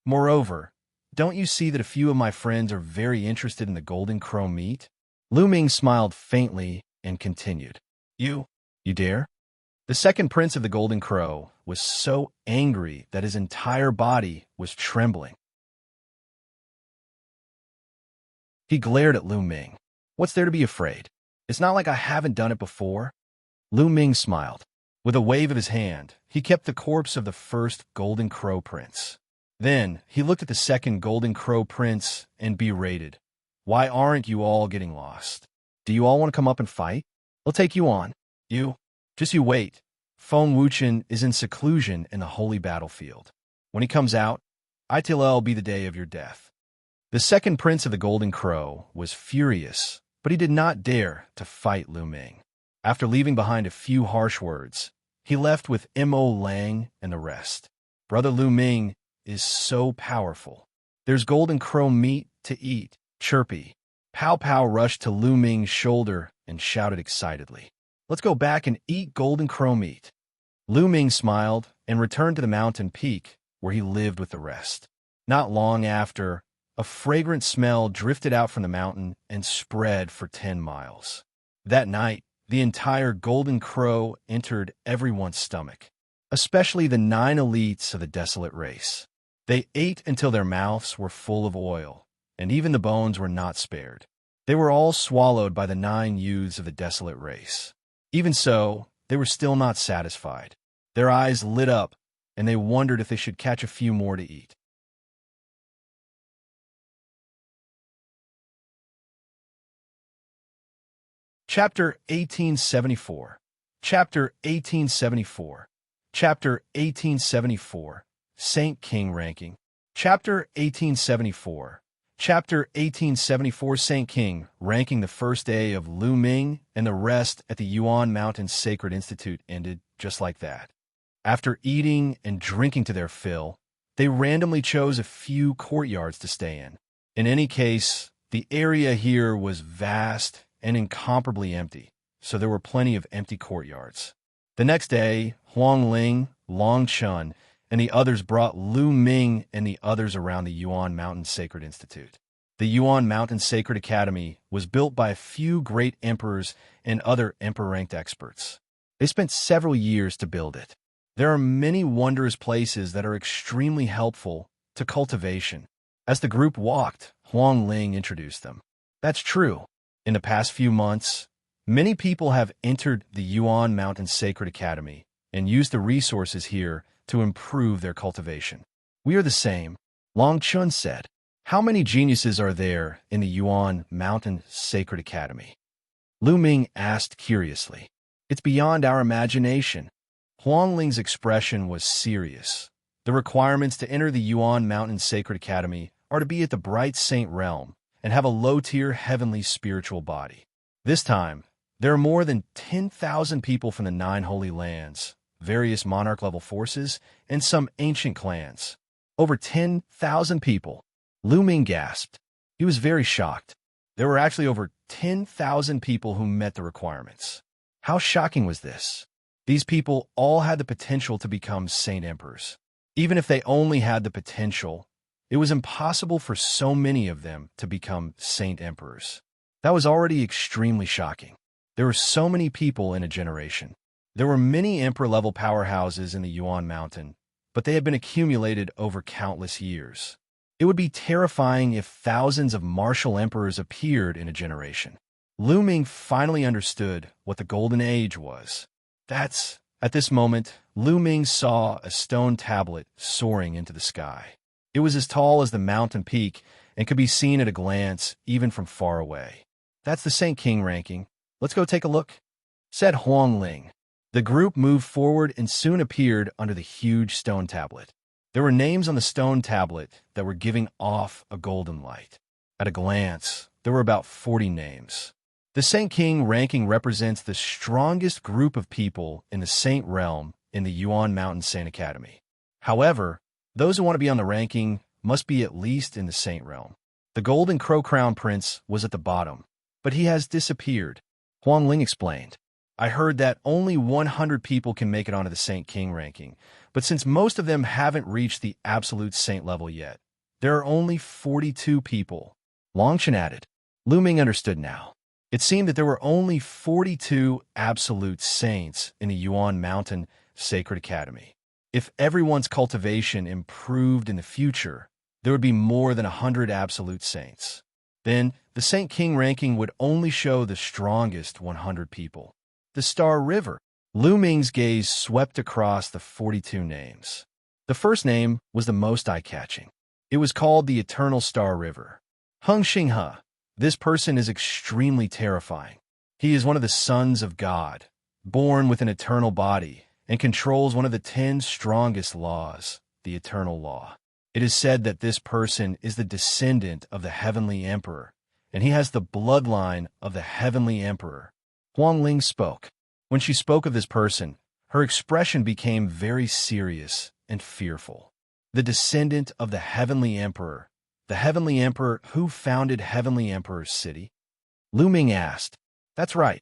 [SPEAKER 1] Moreover, don't you see that a few of my friends are very interested in the Golden Crow meat? Lu Ming smiled faintly and continued. You dare? The second prince of the Golden Crow was so angry that his entire body was trembling. He glared at Lu Ming. What's there to be afraid? It's not like I haven't done it before. Lu Ming smiled. With a wave of his hand, he kept the corpse of the first Golden Crow Prince. Then he looked at the second Golden Crow Prince and berated. Why aren't you all getting lost? Do you all want to come up and fight? I'll take you on. You wait. Feng Wuchen is in seclusion in the holy battlefield. When he comes out, it'll be the day of your death. The second prince of the Golden Crow was furious, but he did not dare to fight Lu Ming. After leaving behind a few harsh words, he left with Mo Lang and the rest. Brother Lu Ming is so powerful. There's Golden Crow meat to eat. Chirpy. Pow Pow rushed to Lu Ming's shoulder and shouted excitedly. Let's go back and eat Golden Crow meat. Lu Ming smiled and returned to the mountain peak where he lived with the rest. Not long after, a fragrant smell drifted out from the mountain and spread for 10 miles. That night, the entire golden crow entered everyone's stomach, especially the 9 elites of the Desolate race. They ate until their mouths were full of oil, and even the bones were not spared. They were all swallowed by the 9 youths of the Desolate race. Even so, they were still not satisfied. Their eyes lit up, and they wondered if they should catch a few more to eat. Chapter 1874. Chapter 1874. Chapter 1874. Saint King Ranking. Chapter 1874. Chapter 1874. Saint King ranking. The first day of Lu Ming and the rest at the Yuan Mountain Sacred Institute ended just like that. After eating and drinking to their fill, they randomly chose a few courtyards to stay in. In any case, the area here was vast and incomparably empty, so there were plenty of empty courtyards. The next day, Huang Ling, Long Chun, and the others brought Lu Ming and the others around the Yuan Mountain Sacred Institute. The Yuan Mountain Sacred Academy was built by a few great emperors and other emperor-ranked experts. They spent several years to build it. There are many wondrous places that are extremely helpful to cultivation. As the group walked, Huang Ling introduced them. That's true. In the past few months, many people have entered the Yuan Mountain Sacred Academy and used the resources here to improve their cultivation. We are the same, Long Chun said. How many geniuses are there in the Yuan Mountain Sacred Academy? Lu Ming asked curiously. It's beyond our imagination. Huang Ling's expression was serious. The requirements to enter the Yuan Mountain Sacred Academy are to be at the Bright Saint Realm and have a low-tier heavenly spiritual body. This time, there are more than 10,000 people from the 9 Holy Lands, various monarch-level forces, and some ancient clans. Over 10,000 people. Lu Ming gasped. He was very shocked. There were actually over 10,000 people who met the requirements. How shocking was this? These people all had the potential to become Saint Emperors. Even if they only had the potential, it was impossible for so many of them to become Saint Emperors. That was already extremely shocking. There were so many people in a generation. There were many emperor-level powerhouses in the Yuan Mountain, but they had been accumulated over countless years. It would be terrifying if thousands of martial emperors appeared in a generation. Lu Ming finally understood what the Golden Age was. At this moment, Lu Ming saw a stone tablet soaring into the sky. It was as tall as the mountain peak and could be seen at a glance even from far away. That's the Saint King ranking. Let's go take a look, said Huang Ling. The group moved forward and soon appeared under the huge stone tablet. There were names on the stone tablet that were giving off a golden light. At a glance, there were about 40 names. The Saint King ranking represents the strongest group of people in the Saint Realm in the Yuan Mountain Saint Academy. However, those who want to be on the ranking must be at least in the Saint Realm. The Golden Crow Crown Prince was at the bottom, but he has disappeared. Huang Ling explained. I heard that only 100 people can make it onto the Saint King ranking, but since most of them haven't reached the absolute saint level yet, there are only 42 people. Longshan added. Lu Ming understood now. It seemed that there were only 42 absolute saints in the Yuan Mountain Sacred Academy. If everyone's cultivation improved in the future, there would be more than 100 absolute saints. Then, the Saint King ranking would only show the strongest 100 people. The Star River. Lu Ming's gaze swept across the 42 names. The first name was the most eye-catching. It was called the Eternal Star River. Heng Xinghe. This person is extremely terrifying. He is one of the sons of God, born with an eternal body, and controls one of the 10 strongest laws, the Eternal Law. It is said that this person is the descendant of the Heavenly Emperor, and he has the bloodline of the Heavenly Emperor. Huang Ling spoke. When she spoke of this person, her expression became very serious and fearful. The descendant of the Heavenly Emperor. The Heavenly Emperor who founded Heavenly Emperor's city? Lu Ming asked. That's right.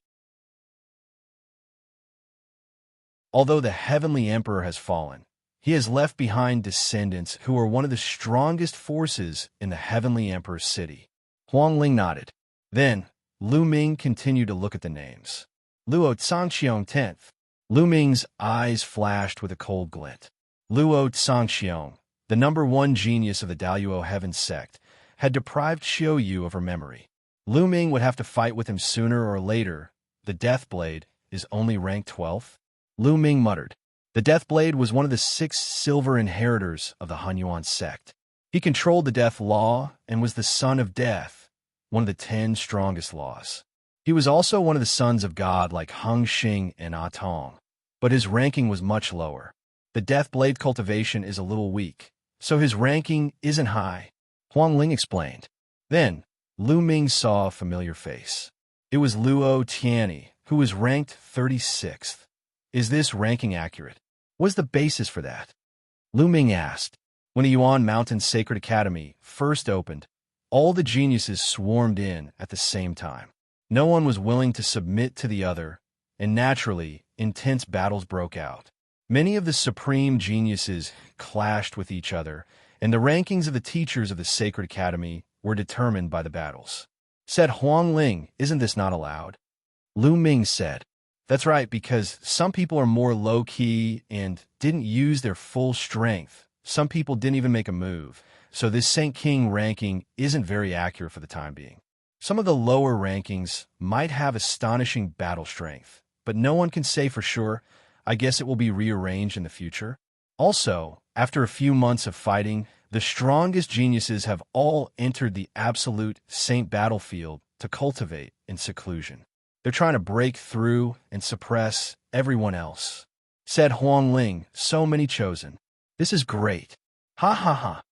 [SPEAKER 1] Although the Heavenly Emperor has fallen, He has left behind descendants who are one of the strongest forces in the Heavenly Emperor's city. Huangling nodded. Then, Lu Ming continued to look at the names. Luo Xiang 10th. Lu Ming's eyes flashed with a cold glint. Luo Xiang, the #1 genius of the Daluo Heaven sect, had deprived Qiu Yue of her memory. Lu Ming would have to fight with him sooner or later. The Death Blade is only ranked 12th? Lu Ming muttered. The Death Blade was one of the 6 silver inheritors of the Hunyuan sect. He controlled the Death Law and was the son of Death, one of the 10 strongest laws. He was also one of the sons of God like Heng Xing and Ah Tong, but his ranking was much lower. The Death Blade cultivation is a little weak, so his ranking isn't high, Huangling explained. Then, Lu Ming saw a familiar face. It was Luo Xiang, who was ranked 36th. Is this ranking accurate? What's the basis for that? Lu Ming asked. When the Yuan Mountain Sacred Academy first opened, all the geniuses swarmed in at the same time. No one was willing to submit to the other, and naturally, intense battles broke out. Many of the supreme geniuses clashed with each other, and the rankings of the teachers of the Sacred Academy were determined by the battles. Said Huangling, isn't this not allowed? Lu Ming said, that's right, because some people are more low-key and didn't use their full strength. Some people didn't even make a move, so this Saint King ranking isn't very accurate for the time being. Some of the lower rankings might have astonishing battle strength, but no one can say for sure. I guess it will be rearranged in the future. Also, after a few months of fighting, the strongest geniuses have all entered the absolute saint battlefield to cultivate in seclusion. They're trying to break through and suppress everyone else. Said Huangling, so many chosen. This is great. Ha ha ha.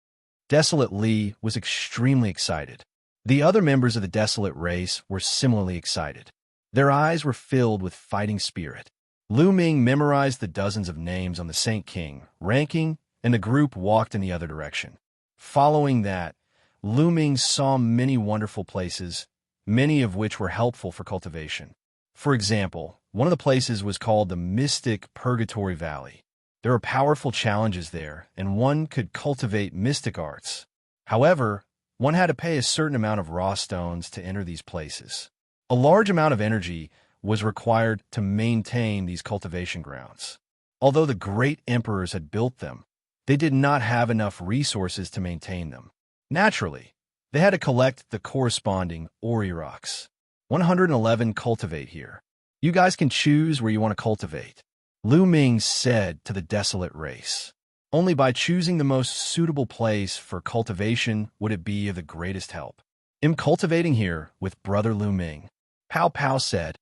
[SPEAKER 1] Desolate Li was extremely excited. The other members of the Desolate race were similarly excited. Their eyes were filled with fighting spirit. Lu Ming memorized the dozens of names on the Saint King ranking, and the group walked in the other direction. Following that, Lu Ming saw many wonderful places, many of which were helpful for cultivation. For example, one of the places was called the Mystic Purgatory Valley. There are powerful challenges there, and one could cultivate mystic arts. However, one had to pay a certain amount of raw stones to enter these places. A large amount of energy was required to maintain these cultivation grounds. Although the great emperors had built them, they did not have enough resources to maintain them. Naturally, they had to collect the corresponding Ori rocks. 111 cultivate here. You guys can choose where you want to cultivate. Lu Ming said to the Desolate race. Only by choosing the most suitable place for cultivation would it be of the greatest help. I'm cultivating here with Brother Lu Ming. Pow Pow said.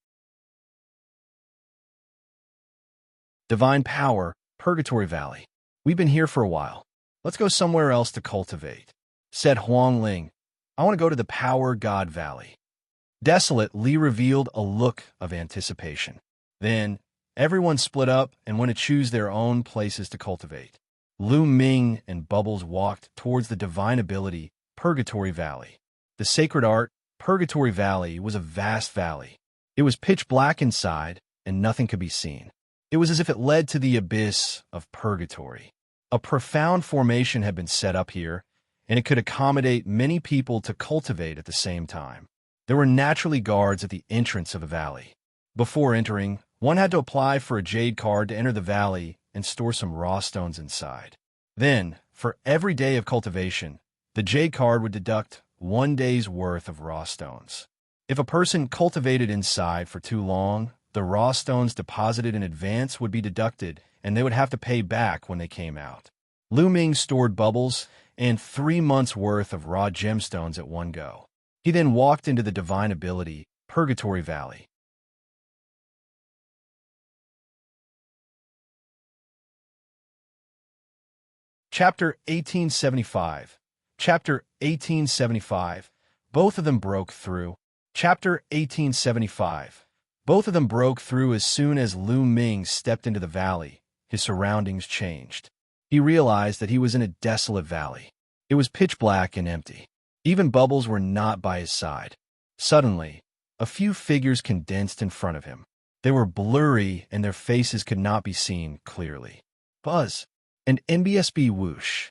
[SPEAKER 1] Divine Power, Purgatory Valley. We've been here for a while. Let's go somewhere else to cultivate. Said Huangling. I want to go to the Power God Valley. Desolate Li revealed a look of anticipation. Then, everyone split up and went to choose their own places to cultivate. Lu Ming and Bubbles walked towards the Divine Ability, Purgatory Valley. The Sacred Art, Purgatory Valley, was a vast valley. It was pitch black inside, and nothing could be seen. It was as if it led to the abyss of purgatory. A profound formation had been set up here, and it could accommodate many people to cultivate at the same time. There were naturally guards at the entrance of the valley. Before entering, one had to apply for a jade card to enter the valley and store some raw stones inside. Then, for every day of cultivation, the jade card would deduct 1 day's worth of raw stones. If a person cultivated inside for too long, the raw stones deposited in advance would be deducted, and they would have to pay back when they came out. Lu Ming stored Bubbles and 3 months' worth of raw gemstones at one go. He then walked into the Divine Ability, Purgatory Valley. Chapter 1875. Chapter 1875. Both of them broke through. Chapter 1875. Both of them broke through as soon as Lu Ming stepped into the valley. His surroundings changed. He realized that he was in a desolate valley. It was pitch black and empty. Even Bubbles were not by his side. Suddenly, a few figures condensed in front of him. They were blurry and their faces could not be seen clearly. Buzz. and NBSB whoosh.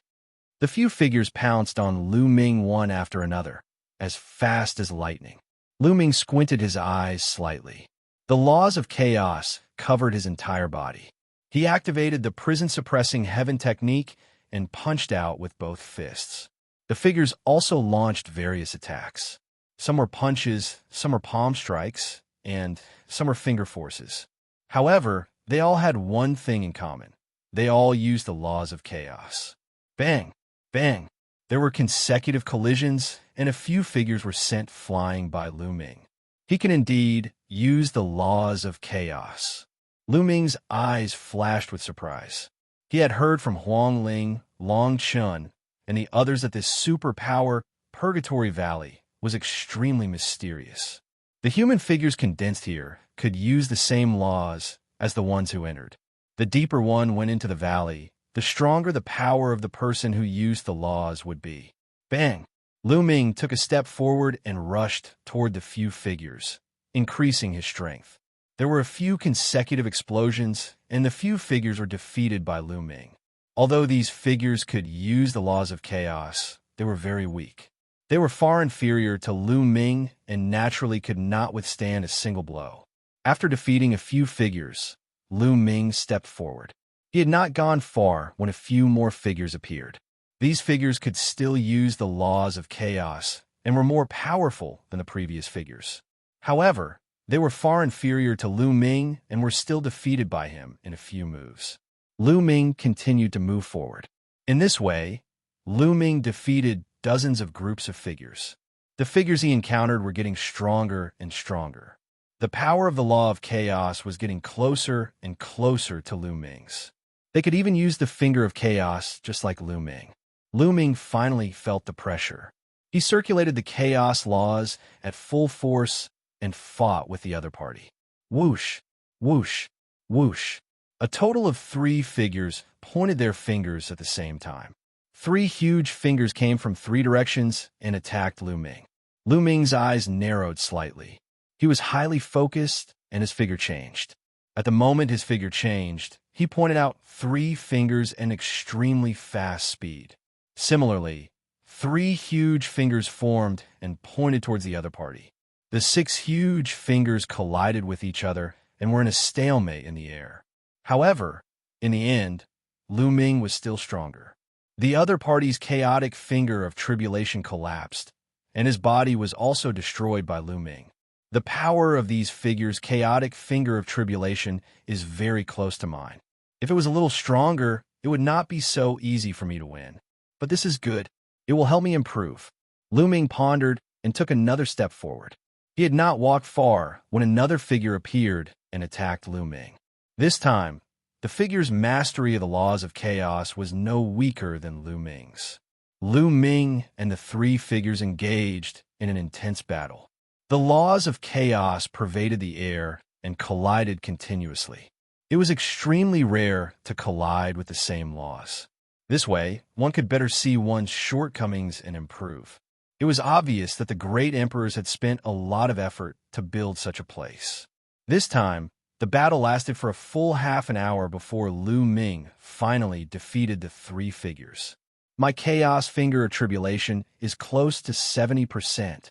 [SPEAKER 1] The few figures pounced on Lu Ming one after another, as fast as lightning. Lu Ming squinted his eyes slightly. The laws of chaos covered his entire body. He activated the prison-suppressing heaven technique and punched out with both fists. The figures also launched various attacks. Some were punches, some were palm strikes, and some were finger forces. However, they all had one thing in common. They all used the laws of chaos. Bang! Bang! There were consecutive collisions, and a few figures were sent flying by Lu Ming. He can indeed use the laws of chaos. Lu Ming's eyes flashed with surprise. He had heard from Huang Ling, Long Chun, and the others that this superpower, Purgatory Valley, was extremely mysterious. The human figures condensed here could use the same laws as the ones who entered. The deeper one went into the valley, the stronger the power of the person who used the laws would be. Bang! Lu Ming took a step forward and rushed toward the few figures, increasing his strength. There were a few consecutive explosions, and the few figures were defeated by Lu Ming. Although these figures could use the laws of chaos, they were very weak. They were far inferior to Lu Ming and naturally could not withstand a single blow. After defeating a few figures, Lu Ming stepped forward. He had not gone far when a few more figures appeared. These figures could still use the laws of chaos and were more powerful than the previous figures. However, they were far inferior to Lu Ming and were still defeated by him in a few moves. Lu Ming continued to move forward. In this way, Lu Ming defeated dozens of groups of figures. The figures he encountered were getting stronger and stronger. The power of the law of chaos was getting closer and closer to Lu Ming's. They could even use the finger of chaos just like Lu Ming. Lu Ming finally felt the pressure. He circulated the chaos laws at full force and fought with the other party. Whoosh, whoosh, whoosh. A total of 3 figures pointed their fingers at the same time. 3 huge fingers came from 3 directions and attacked Lu Ming. Lu Ming's eyes narrowed slightly. He was highly focused, and his figure changed. At the moment his figure changed, he pointed out 3 fingers at an extremely fast speed. Similarly, 3 huge fingers formed and pointed towards the other party. The 6 huge fingers collided with each other and were in a stalemate in the air. However, in the end, Lu Ming was still stronger. The other party's chaotic finger of tribulation collapsed, and his body was also destroyed by Lu Ming. The power of these figures' chaotic finger of tribulation is very close to mine. If it was a little stronger, it would not be so easy for me to win. But this is good. It will help me improve. Lu Ming pondered and took another step forward. He had not walked far when another figure appeared and attacked Lu Ming. This time, the figure's mastery of the laws of chaos was no weaker than Lu Ming's. Lu Ming and the 3 figures engaged in an intense battle. The laws of chaos pervaded the air and collided continuously. It was extremely rare to collide with the same laws. This way, one could better see one's shortcomings and improve. It was obvious that the great emperors had spent a lot of effort to build such a place. This time, the battle lasted for a full half an hour before Lu Ming finally defeated the 3 figures. My chaos finger of tribulation is close to 70%.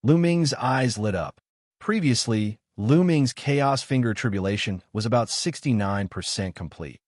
[SPEAKER 1] Lu Ming's eyes lit up. Previously, Lu Ming's chaos finger of tribulation was about 69% complete.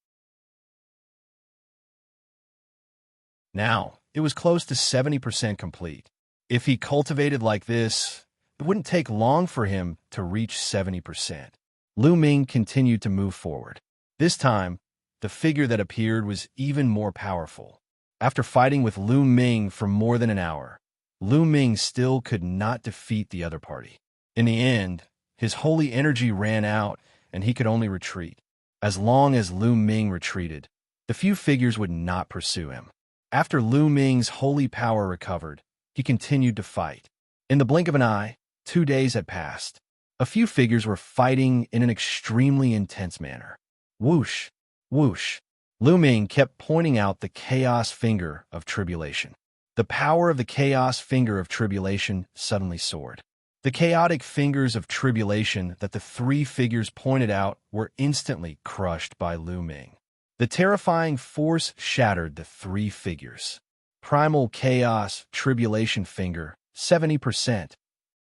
[SPEAKER 1] Now, it was close to 70% complete. If he cultivated like this, it wouldn't take long for him to reach 70%. Lu Ming continued to move forward. This time, the figure that appeared was even more powerful. After fighting with Lu Ming for more than an hour, Lu Ming still could not defeat the other party. In the end, his holy energy ran out and he could only retreat. As long as Lu Ming retreated, the few figures would not pursue him. After Lu Ming's holy power recovered, he continued to fight. In the blink of an eye, 2 days had passed. A few figures were fighting in an extremely intense manner. Whoosh, whoosh. Lu Ming kept pointing out the chaos finger of tribulation. The power of the chaos finger of tribulation suddenly soared. The chaotic fingers of tribulation that the 3 figures pointed out were instantly crushed by Lu Ming. The terrifying force shattered the three figures. Primal Chaos, Tribulation Finger, 70%.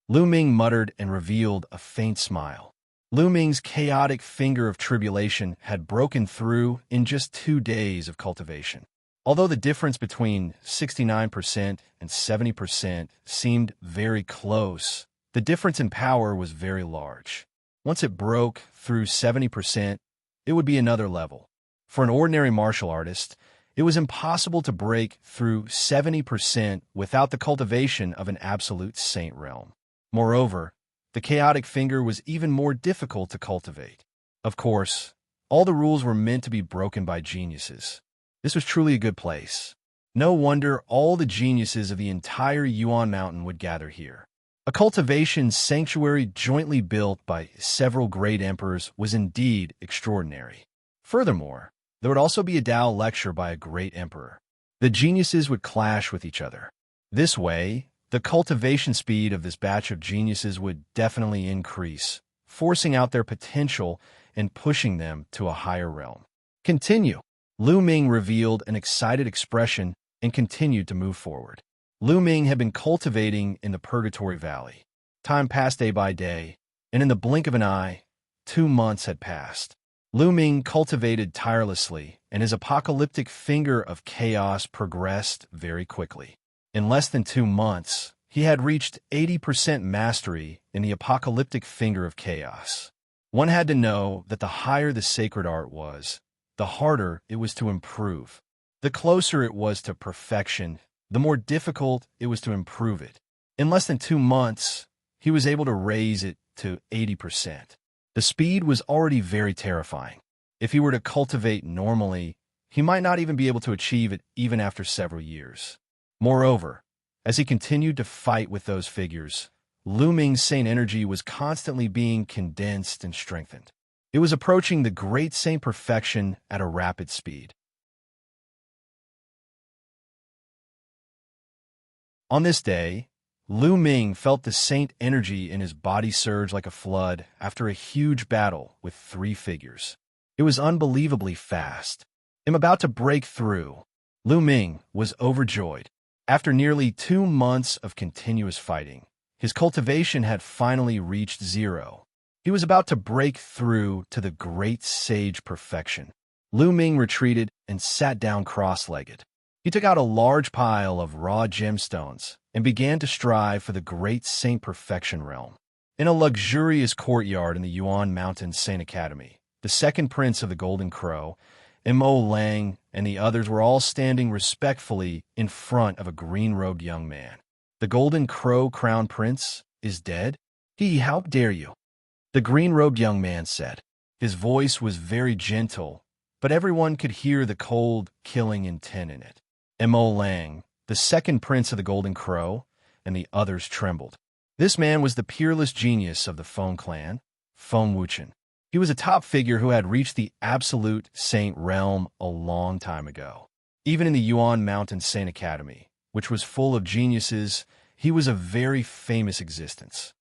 [SPEAKER 1] Lu Ming muttered and revealed a faint smile. Lu Ming's chaotic finger of tribulation had broken through in just 2 days of cultivation. Although the difference between 69% and 70% seemed very close, the difference in power was very large. Once it broke through 70%, it would be another level. For an ordinary martial artist, it was impossible to break through 70% without the cultivation of an absolute saint realm. Moreover, the chaotic finger was even more difficult to cultivate. Of course, all the rules were meant to be broken by geniuses. This was truly a good place. No wonder all the geniuses of the entire Yuan mountain would gather here. A cultivation sanctuary jointly built by several great emperors was indeed extraordinary. Furthermore, there would also be a Dao lecture by a great emperor. The geniuses would clash with each other. This way, the cultivation speed of this batch of geniuses would definitely increase, forcing out their potential and pushing them to a higher realm. Continue. Lu Ming revealed an excited expression and continued to move forward. Lu Ming had been cultivating in the Purgatory Valley. Time passed day by day, and in the blink of an eye, 2 months had passed. Lu Ming cultivated tirelessly, and his apocalyptic finger of chaos progressed very quickly. In less than 2 months, he had reached 80% mastery in the apocalyptic finger of chaos. One had to know that the higher the sacred art was, the harder it was to improve. The closer it was to perfection, the more difficult it was to improve it. In less than 2 months, he was able to raise it to 80%. The speed was already very terrifying. If he were to cultivate normally, he might not even be able to achieve it even after several years. Moreover, as he continued to fight with those figures, Lu Ming's saint energy was constantly being condensed and strengthened. It was approaching the great saint perfection at a rapid speed. On this day, Lu Ming felt the saint energy in his body surge like a flood after a huge battle with 3 figures. It was unbelievably fast. "I'm about to break through." Lu Ming was overjoyed. After nearly 2 months of continuous fighting, his cultivation had finally reached 0. He was about to break through to the great sage perfection. Lu Ming retreated and sat down cross-legged. He took out a large pile of raw gemstones and began to strive for the great saint perfection realm. In a luxurious courtyard in the Yuan Mountain Saint Academy, the second prince of the Golden Crow, Immortal Ballad, and the others were all standing respectfully in front of a green-robed young man. "The Golden Crow Crown Prince is dead? How dare you?" The green-robed young man said. His voice was very gentle, but everyone could hear the cold, killing intent in it. Immortal Ballad, the second prince of the Golden Crow, and the others trembled. This man was the peerless genius of the Feng clan, Feng Wuchen. He was a top figure who had reached the absolute saint realm a long time ago. Even in the Yuan Mountain Saint Academy, which was full of geniuses, he was a very famous existence.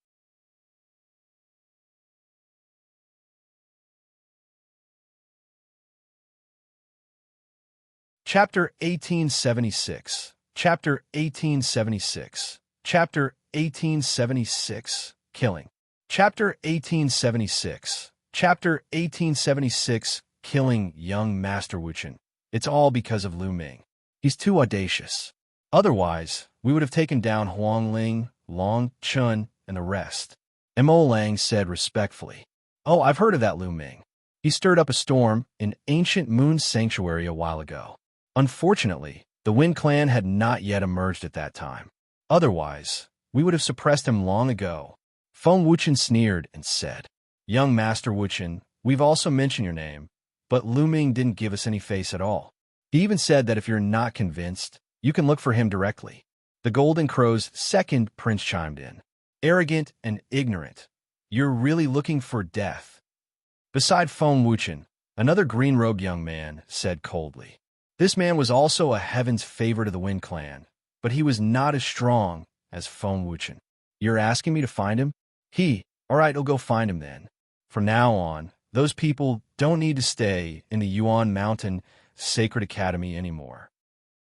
[SPEAKER 1] Chapter 1876. Chapter 1876. Chapter 1876. Killing. Chapter 1876. Chapter 1876. Killing young Master Wuchen. It's all because of Lu Ming. He's too audacious. Otherwise, we would have taken down Huangling, Long, Chun, and the rest. Immortal Ballad said respectfully. "Oh, I've heard of that Lu Ming. He stirred up a storm in ancient Moon Sanctuary a while ago. Unfortunately, the Wind Clan had not yet emerged at that time. Otherwise, we would have suppressed him long ago." Feng Wuchen sneered and said, "Young Master Wuchen, we've also mentioned your name, but Lu Ming didn't give us any face at all. He even said that if you're not convinced, you can look for him directly." The Golden Crow's second prince chimed in. "Arrogant and ignorant. You're really looking for death." Beside Feng Wuchen, another green-robed young man said coldly. This man was also a heaven's favorite of the Wind Clan, but he was not as strong as Feng Wuchen. "You're asking me to find him? All right, I'll go find him then." From now on, Those people don't need to stay in the Yuan Mountain Sacred Academy anymore.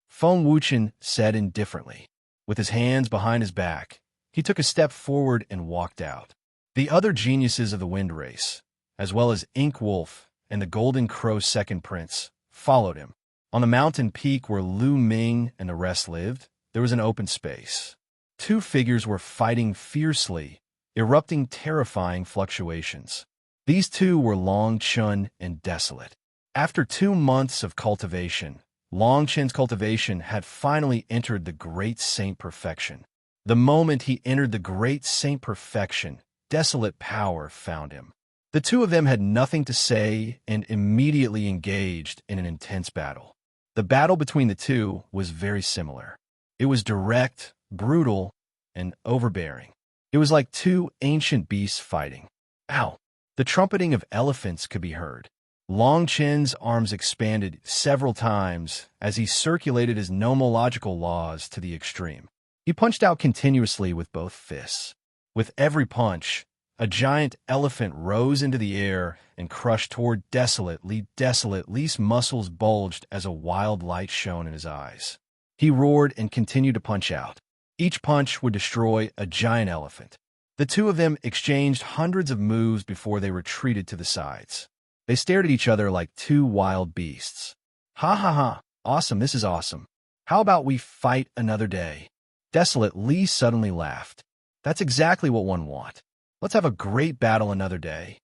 [SPEAKER 1] Feng Wuchen said indifferently. With his hands behind his back, he took a step forward and walked out. The other geniuses of the Wind Race, as well as Ink Wolf and the Golden Crow's second prince, followed him. On the mountain peak where Lu Ming and the rest lived, there was an open space. Two figures were fighting fiercely, erupting terrifying fluctuations. These two were Luo Xiang and Desolate. After 2 months of cultivation, Luo Xiang's cultivation had finally entered the Great Saint Perfection. The moment he entered the Great Saint Perfection, Desolate power found him. The two of them had nothing to say and immediately engaged in an intense battle. The battle between the two was very similar. It was direct, brutal, and overbearing. It was like two ancient beasts fighting. Ow! The trumpeting of elephants could be heard. Luo Xiang's arms expanded several times as he circulated his nomological laws to the extreme. He punched out continuously with both fists. With every punch, a giant elephant rose into the air and crushed toward Desolate. Desolate's muscles bulged as a wild light shone in his eyes. He roared and continued to punch out. Each punch would destroy a giant elephant. The two of them exchanged hundreds of moves before they retreated to the sides. They stared at each other like two wild beasts. Ha ha ha, awesome, this is awesome. How about we fight another day? Desolate suddenly laughed. That's exactly what one wants. Let's have a great battle another day.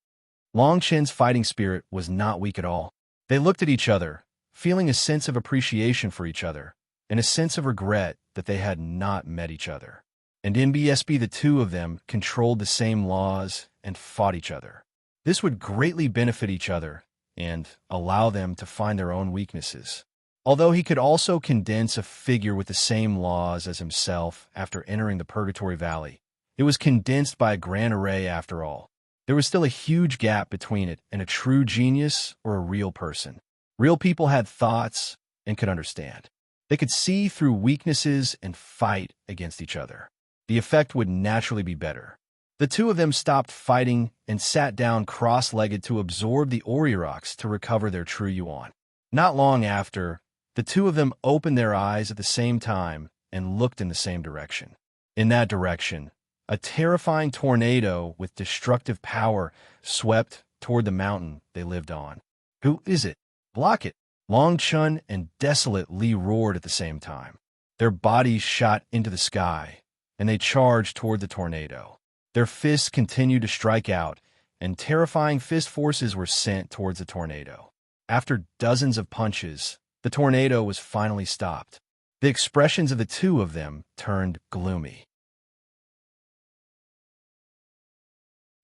[SPEAKER 1] Luo Xiang's fighting spirit was not weak at all. They looked at each other, feeling a sense of appreciation for each other, and a sense of regret that they had not met each other. And in BSB, the two of them controlled the same laws and fought each other. This would greatly benefit each other and allow them to find their own weaknesses. Although he could also condense a figure with the same laws as himself after entering the Purgatory Valley, it was condensed by a grand array after all. There was still a huge gap between it and a true genius or a real person. Real people had thoughts and could understand. They could see through weaknesses and fight against each other. The effect would naturally be better. The two of them stopped fighting and sat down cross-legged to absorb the Orirox to recover their true Yuan. Not long after, the two of them opened their eyes at the same time and looked in the same direction. In that direction, a terrifying tornado with destructive power swept toward the mountain they lived on. Who is it? Block it! Luo Xiang and Desolate roared at the same time. Their bodies shot into the sky, and they charged toward the tornado. Their fists continued to strike out, and terrifying fist forces were sent towards the tornado. After dozens of punches, the tornado was finally stopped. The expressions of the two of them turned gloomy.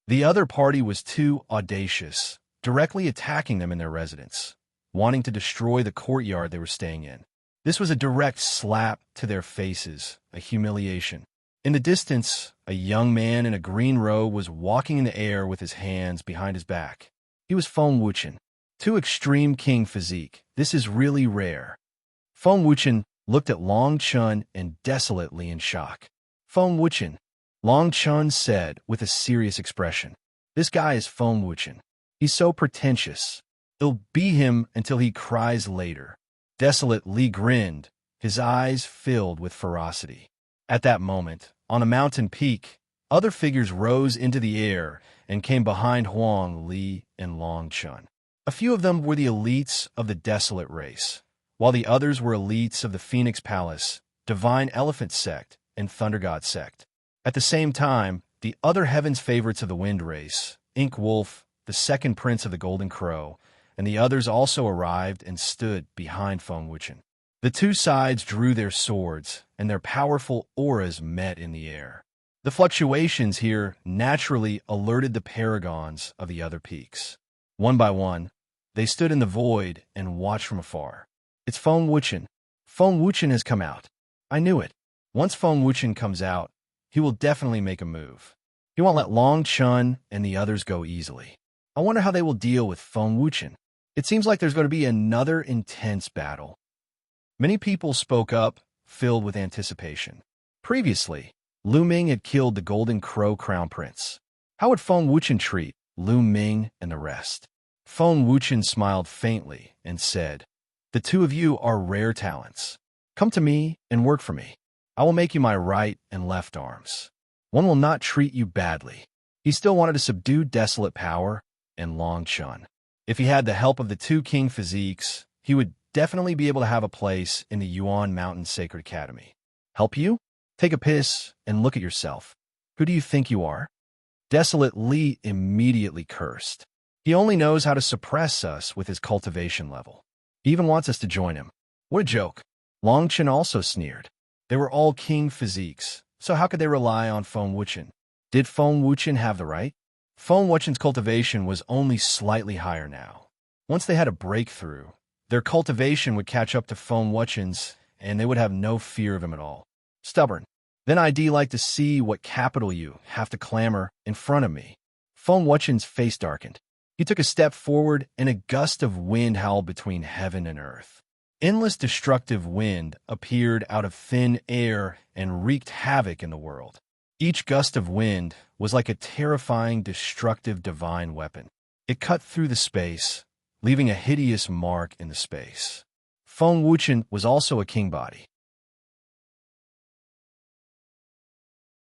[SPEAKER 1] The other party was too audacious, directly attacking them in their residence, wanting to destroy the courtyard they were staying in. This was a direct slap to their faces, a humiliation. In the distance, a young man in a green robe was walking in the air with his hands behind his back. He was Feng Wuchen. Too extreme king physique. This is really rare. Feng Wuchen looked at Luo Xiang and Desolately in shock. Feng Wuchen, Luo Xiang said with a serious expression. This guy is Feng Wuchen. He's so pretentious. It'll be him until he cries later. Desolately grinned, his eyes filled with ferocity. At that moment, on a mountain peak, other figures rose into the air and came behind Huang Li and Luo Xiang. A few of them were the elites of the Desolate race, while the others were elites of the Phoenix Palace, Divine Elephant Sect, and Thunder God Sect. At the same time, the other heavens favorites of the Wind Race, Ink Wolf, the second prince of the Golden Crow, and the others also arrived and stood behind Feng Wuchen. The two sides drew their swords, and their powerful auras met in the air. The fluctuations here naturally alerted the paragons of the other peaks. One by one, they stood in the void and watched from afar. It's Feng Wuchen. Feng Wuchen has come out. I knew it. Once Feng Wuchen comes out, he will definitely make a move. He won't let Luo Xiang and the others go easily. I wonder how they will deal with Feng Wuchen. It seems like there's going to be another intense battle. Many people spoke up, filled with anticipation. Previously, Lu Ming had killed the Golden Crow Crown Prince. How would Feng Wuchen treat Lu Ming and the rest? Feng Wuchen smiled faintly and said, "The two of you are rare talents. Come to me and work for me. I will make you my right and left arms. One will not treat you badly." He still wanted to subdue Desolate power and Long Chun. If he had the help of the two king physiques, he would definitely be able to have a place in the Yuan Mountain Sacred Academy. Help you? Take a piss and look at yourself. Who do you think you are? Desolate Li immediately cursed. He only knows how to suppress us with his cultivation level. He even wants us to join him. What a joke. Long Chen also sneered. They were all king physiques, so how could they rely on Feng Wuchen? Did Feng Wuchen have the right? Feng Wuchen's cultivation was only slightly higher now. Once they had a breakthrough, their cultivation would catch up to Feng Wuchen's, and they would have no fear of him at all. Stubborn. Then I'd like to see what capital you have to clamor in front of me. Feng Wuchen's face darkened. He took a step forward, and a gust of wind howled between heaven and earth. Endless destructive wind appeared out of thin air and wreaked havoc in the world. Each gust of wind was like a terrifying, destructive divine weapon. It cut through the space, leaving a hideous mark in the space. Feng Wuchen was also a king body.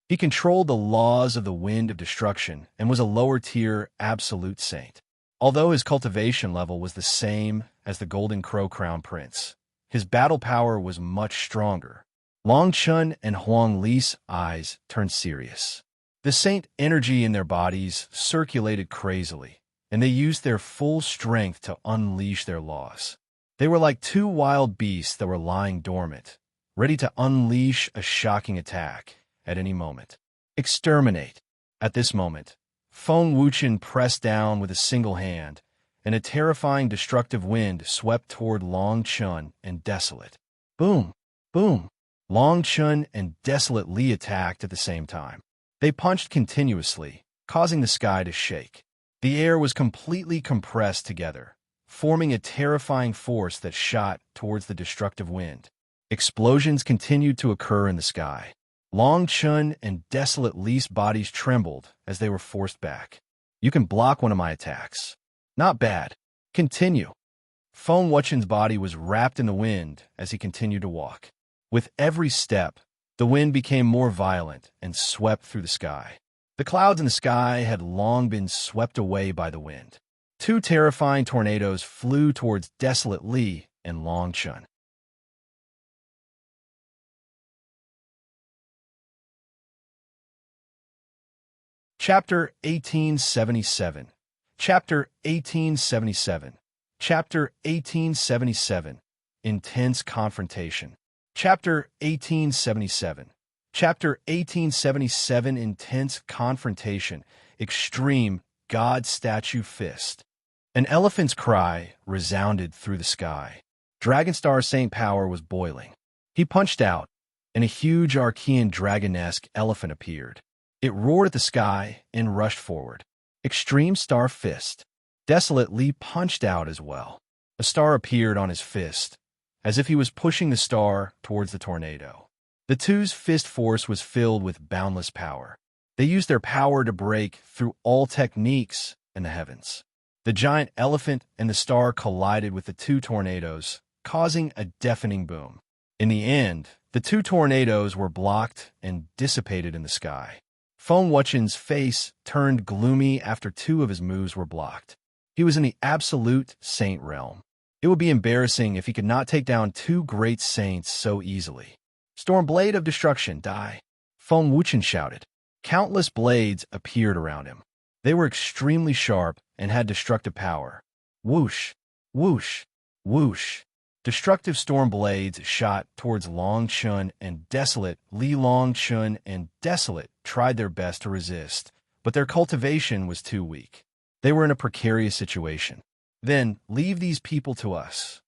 [SPEAKER 1] He controlled the laws of the wind of destruction and was a lower-tier absolute saint. Although his cultivation level was the same as the Golden Crow Crown Prince, his battle power was much stronger. Long Chun and Huang Li's eyes turned serious. The saint energy in their bodies circulated crazily, and they used their full strength to unleash their laws. They were like two wild beasts that were lying dormant, ready to unleash a shocking attack at any moment. Exterminate. At this moment, Feng Wuchen pressed down with a single hand, and a terrifying destructive wind swept toward Long Chun and Desolate. Boom! Boom! Long Chun and Desolate Li attacked at the same time. They punched continuously, causing the sky to shake. The air was completely compressed together, forming a terrifying force that shot towards the destructive wind. Explosions continued to occur in the sky. Long Chun and Desolate Li's bodies trembled as they were forced back. You can block one of my attacks. Not bad. Continue. Feng Wuchen's body was wrapped in the wind as he continued to walk. With every step, the wind became more violent and swept through the sky. The clouds in the sky had long been swept away by the wind. Two terrifying tornadoes flew towards Desolate Li and Long Chun. Chapter 1877. Chapter 1877. Chapter 1877. Intense confrontation. Chapter 1877. Chapter 1877. Intense confrontation. Extreme God statue fist. An elephant's cry resounded through the sky. Dragonstar Saint Power was boiling. He punched out, and a huge Archean dragonesque elephant appeared. It roared at the sky and rushed forward. Extreme Star Fist. Desolate Li punched out as well. A star appeared on his fist, as if he was pushing the star towards the tornado. The two's fist force was filled with boundless power. They used their power to break through all techniques in the heavens. The giant elephant and the star collided with the two tornadoes, causing a deafening boom. In the end, the two tornadoes were blocked and dissipated in the sky. Feng Wuchen's face turned gloomy after two of his moves were blocked. He was in the absolute saint realm. It would be embarrassing if he could not take down two great saints so easily. Stormblade of Destruction, die! Feng Wuchen shouted. Countless blades appeared around him. They were extremely sharp and had destructive power. Whoosh! Whoosh! Whoosh! Destructive storm blades shot towards Long Chun and Desolate Li. Long Chun and Desolate tried their best to resist, but their cultivation was too weak. They were in a precarious situation. Then, leave these people to us.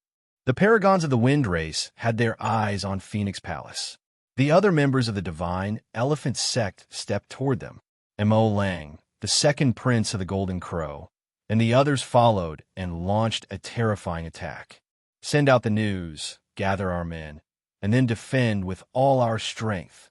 [SPEAKER 1] The paragons of the Wind Race had their eyes on Phoenix Palace. The other members of the Divine Elephant Sect stepped toward them. Mo Lang, the second prince of the Golden Crow, and the others followed and launched a terrifying attack. Send out the news, gather our men, and then defend with all our strength.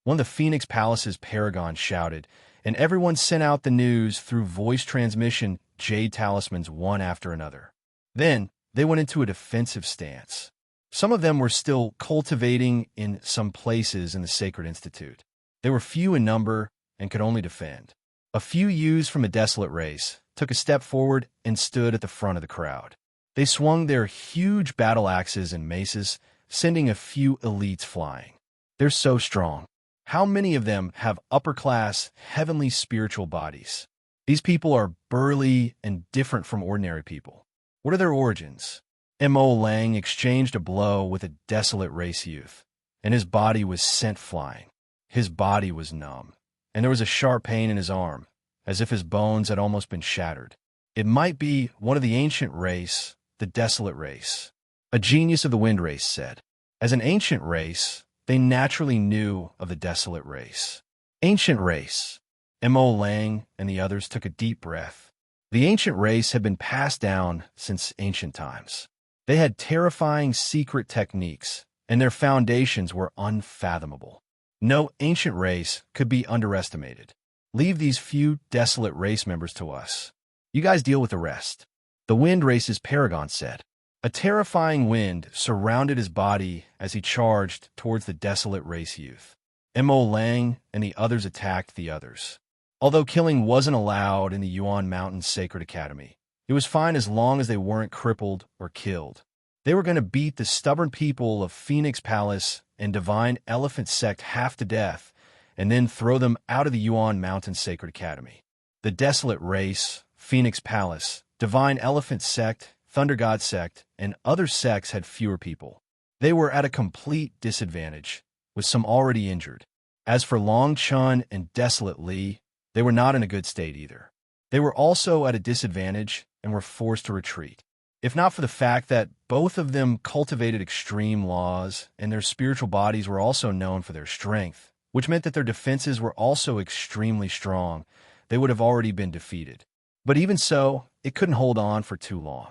[SPEAKER 1] One of the Phoenix Palace's paragons shouted, and everyone sent out the news through voice transmission jade talismans one after another. Then, they went into a defensive stance. Some of them were still cultivating in some places in the Sacred Institute. They were few in number and could only defend. A few youths from the Desolate race took a step forward and stood at the front of the crowd. They swung their huge battle axes and maces, sending a few elites flying. They're so strong. How many of them have upper-class, heavenly spiritual bodies? These people are burly and different from ordinary people. What are their origins? Mo Lang exchanged a blow with a Desolate race youth, and his body was sent flying. His body was numb, and there was a sharp pain in his arm, as if his bones had almost been shattered. It might be one of the ancient race, the Desolate race. A genius of the Wind race said. As an ancient race, they naturally knew of the Desolate race. Ancient race. Mo Lang and the others took a deep breath. The ancient race had been passed down since ancient times. They had terrifying secret techniques, and their foundations were unfathomable. No ancient race could be underestimated. Leave these few Desolate race members to us. You guys deal with the rest. The Wind race's paragon said. A terrifying wind surrounded his body as he charged towards the Desolate race youth. Mo Lang and the others attacked the others. Although killing wasn't allowed in the Yuan Mountains Sacred Academy, it was fine as long as they weren't crippled or killed. They were going to beat the stubborn people of Phoenix Palace and Divine Elephant Sect half to death, and then throw them out of the Yuan Mountains Sacred Academy. The Desolate race, Phoenix Palace, Divine Elephant Sect, Thunder God Sect, and other sects had fewer people. They were at a complete disadvantage, with some already injured. As for Long Chun and Desolate Li, they were not in a good state either. They were also at a disadvantage and were forced to retreat. If not for the fact that both of them cultivated extreme laws and their spiritual bodies were also known for their strength, which meant that their defenses were also extremely strong, they would have already been defeated. But even so, it couldn't hold on for too long.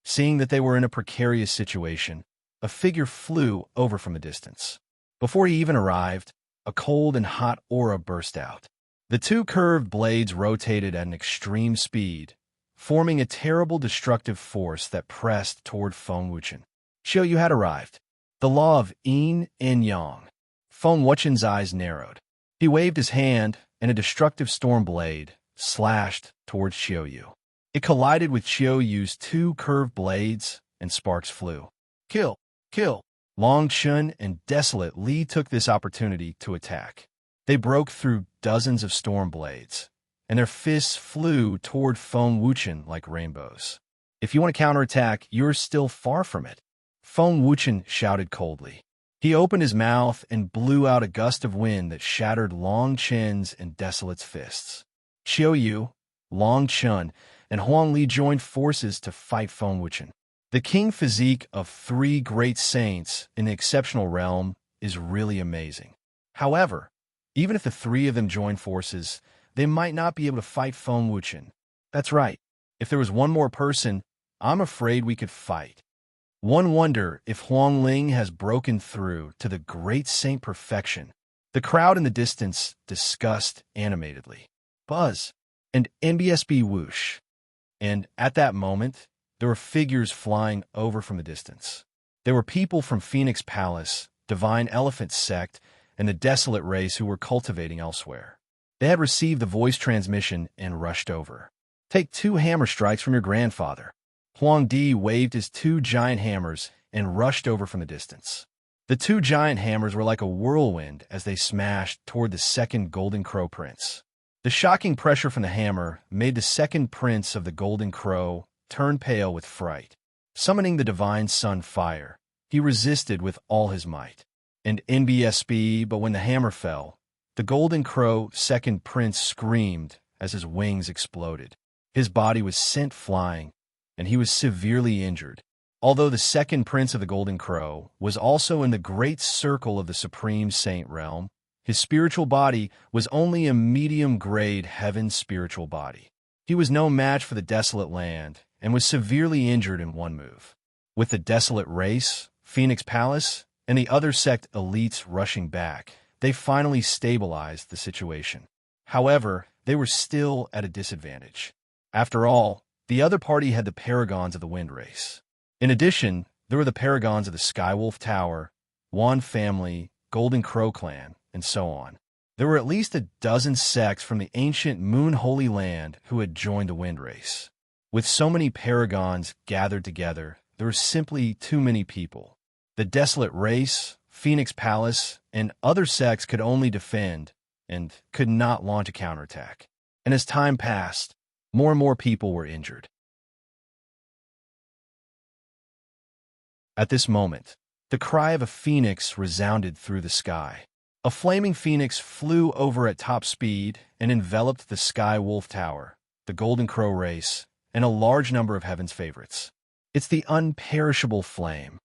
[SPEAKER 1] Seeing that they were in a precarious situation, a figure flew over from a distance. Before he even arrived, a cold and hot aura burst out. The two curved blades rotated at an extreme speed, forming a terrible destructive force that pressed toward Feng Wuchen. Qiu Yue had arrived. The law of yin and yang. Feng Wuchen's eyes narrowed. He waved his hand, and a destructive storm blade slashed towards Qiu Yue. It collided with Qiu Yue's two curved blades, and sparks flew. Kill! Kill! Long Chun and Desolate Li took this opportunity to attack. They broke through dozens of storm blades, and their fists flew toward Feng Wuchen like rainbows. If you want to counterattack, you're still far from it. Feng Wuchen shouted coldly. He opened his mouth and blew out a gust of wind that shattered Long Chen's and Desolate's fists. Qiu Yue, Long Chun, and Huang Li joined forces to fight Feng Wuchen. The king physique of three great saints in the exceptional realm is really amazing. However, even if the three of them join forces, they might not be able to fight Feng Wuchen. That's right. If there was one more person, I'm afraid we could fight. One wonder if Huang Ling has broken through to the great saint perfection. The crowd in the distance discussed animatedly. Buzz and NBSB whoosh. And at that moment, there were figures flying over from the distance. There were people from Phoenix Palace, Divine Elephant Sect, and the Desolate race who were cultivating elsewhere. They had received the voice transmission and rushed over. Take 2 hammer strikes from your grandfather. Huang Di waved his 2 giant hammers and rushed over from the distance. The 2 giant hammers were like a whirlwind as they smashed toward the second Golden Crow Prince. The shocking pressure from the hammer made the second prince of the Golden Crow turn pale with fright. Summoning the Divine Sun Fire, he resisted with all his might. And NBSB, but when the hammer fell, the Golden Crow second prince screamed as his wings exploded. His body was sent flying, and he was severely injured. Although the second prince of the Golden Crow was also in the great circle of the Supreme Saint realm, his spiritual body was only a medium-grade heaven spiritual body. He was no match for the Desolate land and was severely injured in one move. With the Desolate race, Phoenix Palace, and the other sect elites rushing back, they finally stabilized the situation. However, they were still at a disadvantage. After all, the other party had the paragons of the wind race. In addition, there were the paragons of the Skywolf Tower, Yuan family, Golden Crow clan, and so on. There were at least a dozen sects from the ancient Moon Holy Land who had joined the wind race. With so many paragons gathered together, there were simply too many people. The Desolate race, Phoenix Palace, and other sects could only defend and could not launch a counterattack. And as time passed, more and more people were injured. At this moment, the cry of a phoenix resounded through the sky. A flaming phoenix flew over at top speed and enveloped the Sky Wolf Tower, the Golden Crow race, and a large number of Heaven's favorites. "It's the unperishable flame,"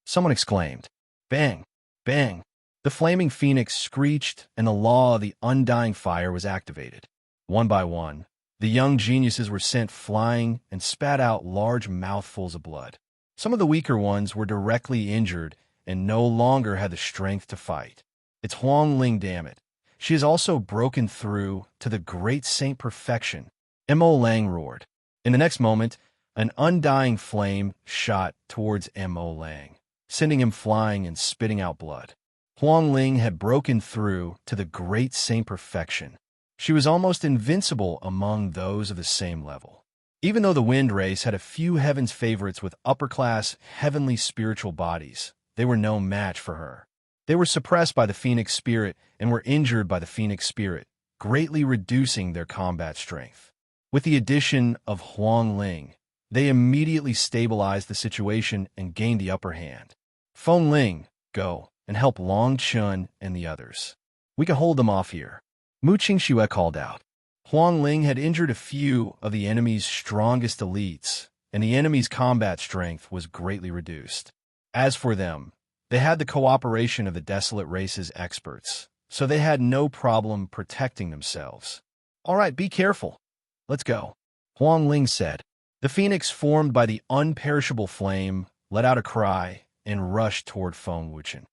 [SPEAKER 1] someone exclaimed. Bang! Bang! The flaming phoenix screeched, and the law of the undying fire was activated. One by one, the young geniuses were sent flying and spat out large mouthfuls of blood. Some of the weaker ones were directly injured and no longer had the strength to fight. "It's Huang Ling, damn it. She has also broken through to the great Saint Perfection," M.O. Lang roared. In the next moment, an undying flame shot towards M.O. Lang, sending him flying and spitting out blood. Huang Ling had broken through to the great Saint Perfection. She was almost invincible among those of the same level. Even though the wind race had a few Heaven's favorites with upper-class, heavenly spiritual bodies, they were no match for her. They were suppressed by the Phoenix Spirit and were injured by the Phoenix Spirit, greatly reducing their combat strength. With the addition of Huang Ling, they immediately stabilized the situation and gained the upper hand. "Feng Ling, go and help Long Chun and the others. We can hold them off here," Qiu Yue called out. Huang Ling had injured a few of the enemy's strongest elites, and the enemy's combat strength was greatly reduced. As for them, they had the cooperation of the Desolate race's experts, so they had no problem protecting themselves. "All right, be careful. Let's go," Huang Ling said. The phoenix formed by the unperishable flame let out a cry and rushed toward Feng Wuchen.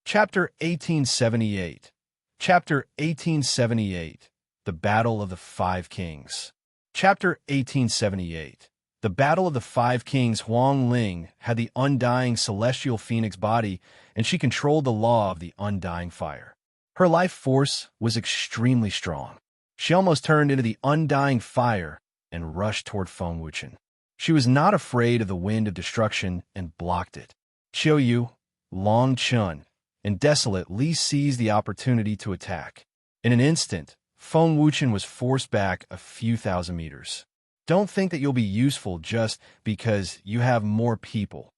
[SPEAKER 1] Chapter 1878. Chapter 1878. The Battle of the Five Kings. Chapter 1878. The Battle of the Five Kings. Huang Ling had the undying celestial phoenix body, and she controlled the law of the undying fire. Her life force was extremely strong. She almost turned into the undying fire and rushed toward Feng Wuchen. She was not afraid of the wind of destruction and blocked it. Qiu Yue, Long Chun, and Desolate Li seized the opportunity to attack. In an instant, Feng Wuchen was forced back a few thousand meters. Don't think that you'll be useful just because you have more people.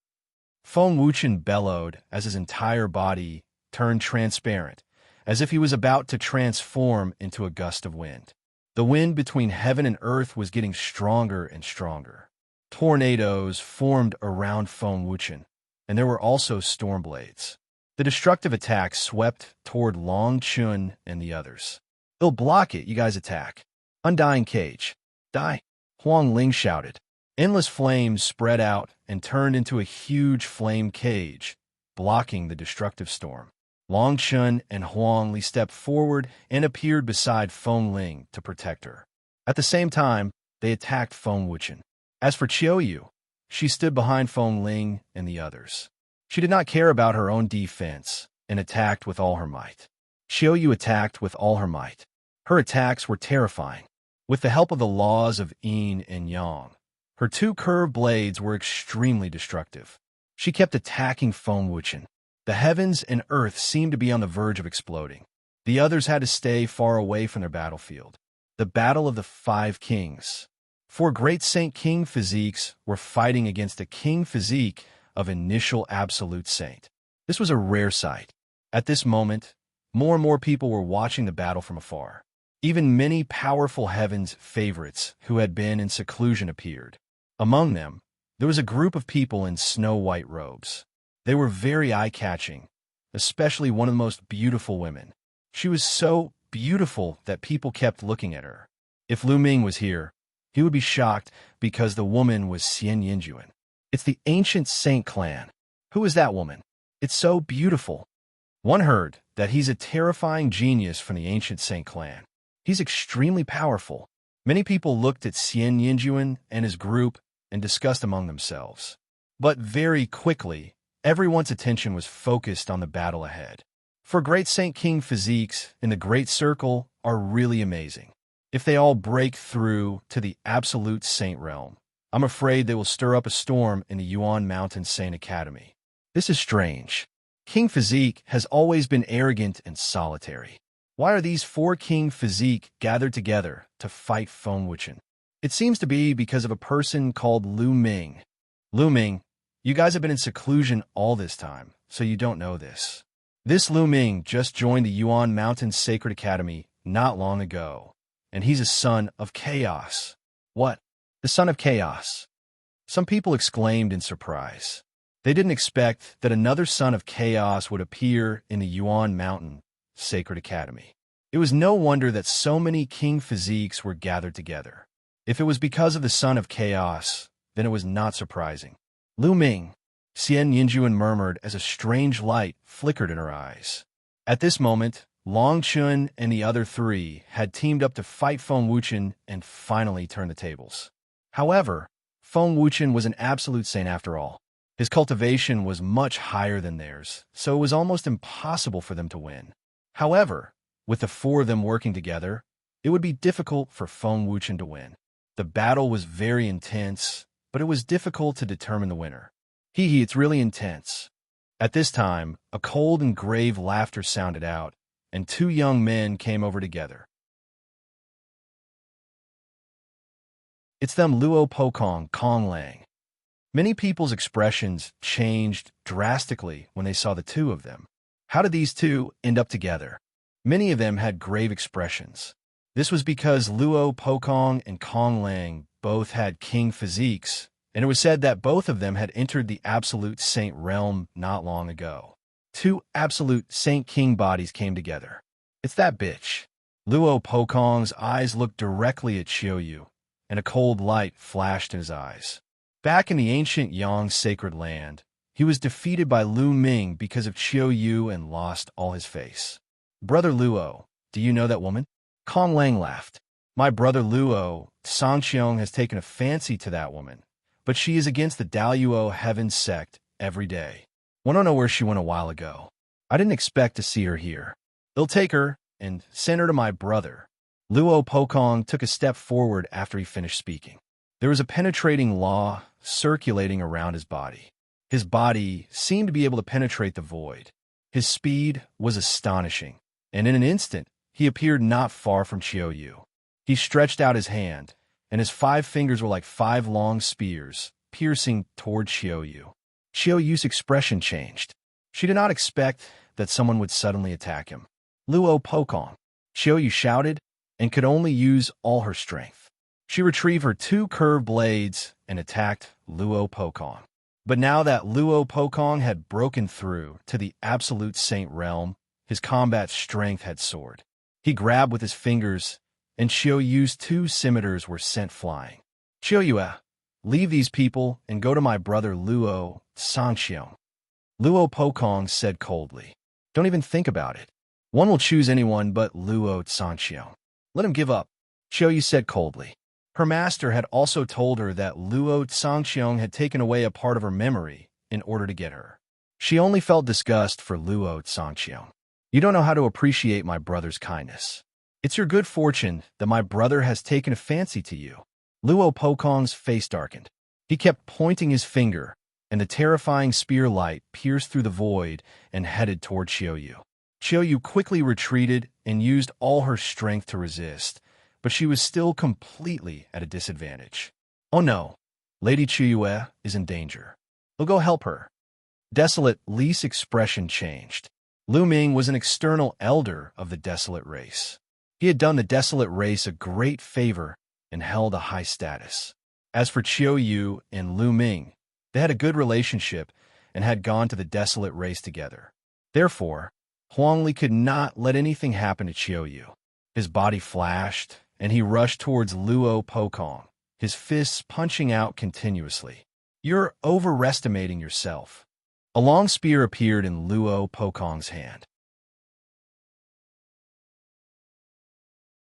[SPEAKER 1] Feng Wuchen bellowed as his entire body turned transparent, as if he was about to transform into a gust of wind. The wind between heaven and earth was getting stronger and stronger. Tornadoes formed around Feng Wuchen, and there were also storm blades. The destructive attack swept toward Long Chun and the others. "They'll block it, you guys attack. Undying cage. Die," Huang Ling shouted. Endless flames spread out and turned into a huge flame cage, blocking the destructive storm. Long Chun and Huang Li stepped forward and appeared beside Feng Ling to protect her. At the same time, they attacked Feng Wuchen. As for Qiu Yue, she stood behind Feng Ling and the others. She did not care about her own defense and attacked with all her might. Qiu Yue attacked with all her might. Her attacks were terrifying. With the help of the laws of yin and yang, her two curved blades were extremely destructive. She kept attacking Feng Wuchen. The heavens and earth seemed to be on the verge of exploding. The others had to stay far away from their battlefield. The Battle of the Five Kings. Four great Saint King physiques were fighting against a king physique of initial absolute saint. This was a rare sight. At this moment, more and more people were watching the battle from afar. Even many powerful Heaven's favorites who had been in seclusion appeared. Among them, there was a group of people in snow-white robes. They were very eye-catching, especially one of the most beautiful women. She was so beautiful that people kept looking at her. If Lu Ming was here, he would be shocked because the woman was Xian Yinjuan. It's the ancient Saint clan. Who is that woman? It's so beautiful. One heard that he's a terrifying genius from the ancient Saint clan. He's extremely powerful. Many people looked at Yuan and his group and discussed among themselves. But very quickly, everyone's attention was focused on the battle ahead. For Great Saint King physiques in the Great Circle are really amazing. If they all break through to the absolute Saint realm, I'm afraid they will stir up a storm in the Yuan Mountain Saint Academy. This is strange. King physique has always been arrogant and solitary. Why are these 4 king physique gathered together to fight Wuchen? It seems to be because of a person called Ming. Ming, you guys have been in seclusion all this time, so you don't know this. This Ming just joined the Yuan Mountain Sacred Academy not long ago, and he's a son of chaos. What? The son of chaos? Some people exclaimed in surprise. They didn't expect that another son of chaos would appear in the Yuan Mountain Sacred Academy. It was no wonder that so many king physiques were gathered together. If it was because of the son of chaos, then it was not surprising. Ming, Yuan murmured as a strange light flickered in her eyes. At this moment, Long Chun and the other 3 had teamed up to fight Wuchen and finally turn the tables. However, Wuchen was an absolute saint after all. His cultivation was much higher than theirs, so it was almost impossible for them to win. However, with the 4 of them working together, it would be difficult for Wuchen to win. The battle was very intense, but it was difficult to determine the winner. It's really intense. At this time, a cold and grave laughter sounded out, and 2 young men came over together. It's them Luo Pokong, Kong Lang. Many people's expressions changed drastically when they saw the 2 of them. How did these 2 end up together? Many of them had grave expressions. This was because Luo Pokong and Kong Lang both had king physiques, and it was said that both of them had entered the absolute saint realm not long ago. 2 absolute saint king bodies came together. It's that bitch. Luo Pokong's eyes looked directly at Qiu Yue, and a cold light flashed in his eyes. Back in the ancient Yang sacred land, he was defeated by Ming because of Qiu Yue and lost all his face. Brother Luo, do you know that woman? Kong Lang laughed. My brother Luo Xiang has taken a fancy to that woman, but she is against the Daluo heaven sect every day. I don't know where she went a while ago. I didn't expect to see her here. They'll take her and send her to my brother. Luo Pokong took a step forward after he finished speaking. There was a penetrating law circulating around his body. His body seemed to be able to penetrate the void. His speed was astonishing, and in an instant, he appeared not far from Qiu Yue. He stretched out his hand, and his 5 fingers were like 5 long spears, piercing toward Qiu Yue. Qiu Yue's expression changed. She did not expect that someone would suddenly attack him. Luo Pokong, Qiu Yue shouted, and could only use all her strength. She retrieved her 2 curved blades and attacked Luo Pokong. But now that Luo Pokong had broken through to the absolute saint realm, his combat strength had soared. He grabbed with his fingers, and Qiu Yue's 2 scimitars were sent flying. Qiu Yue, leave these people and go to my brother Luo Xiang. Luo Pokong said coldly. Don't even think about it. One will choose anyone but Luo Xiang. Let him give up, Qiu Yue said coldly. Her master had also told her that Luo Xiang had taken away a part of her memory in order to get her. She only felt disgust for Luo Xiang. You don't know how to appreciate my brother's kindness. It's your good fortune that my brother has taken a fancy to you. Luo Pokong's face darkened. He kept pointing his finger, and the terrifying spear light pierced through the void and headed toward Qiu Yue. Qiu Yue quickly retreated and used all her strength to resist, but she was still completely at a disadvantage. Oh no, Lady Qiu Yue is in danger. We'll go help her. Desolate Li's expression changed. Ming was an external elder of the Desolate race. He had done the Desolate race a great favor and held a high status. As for Qiu Yue and Ming, they had a good relationship and had gone to the Desolate race together. Therefore, Huangli could not let anything happen to Qiu Yue. His body flashed, and he rushed towards Luo Pokong, his fists punching out continuously. You're overestimating yourself. A long spear appeared in Luo Pokong's hand.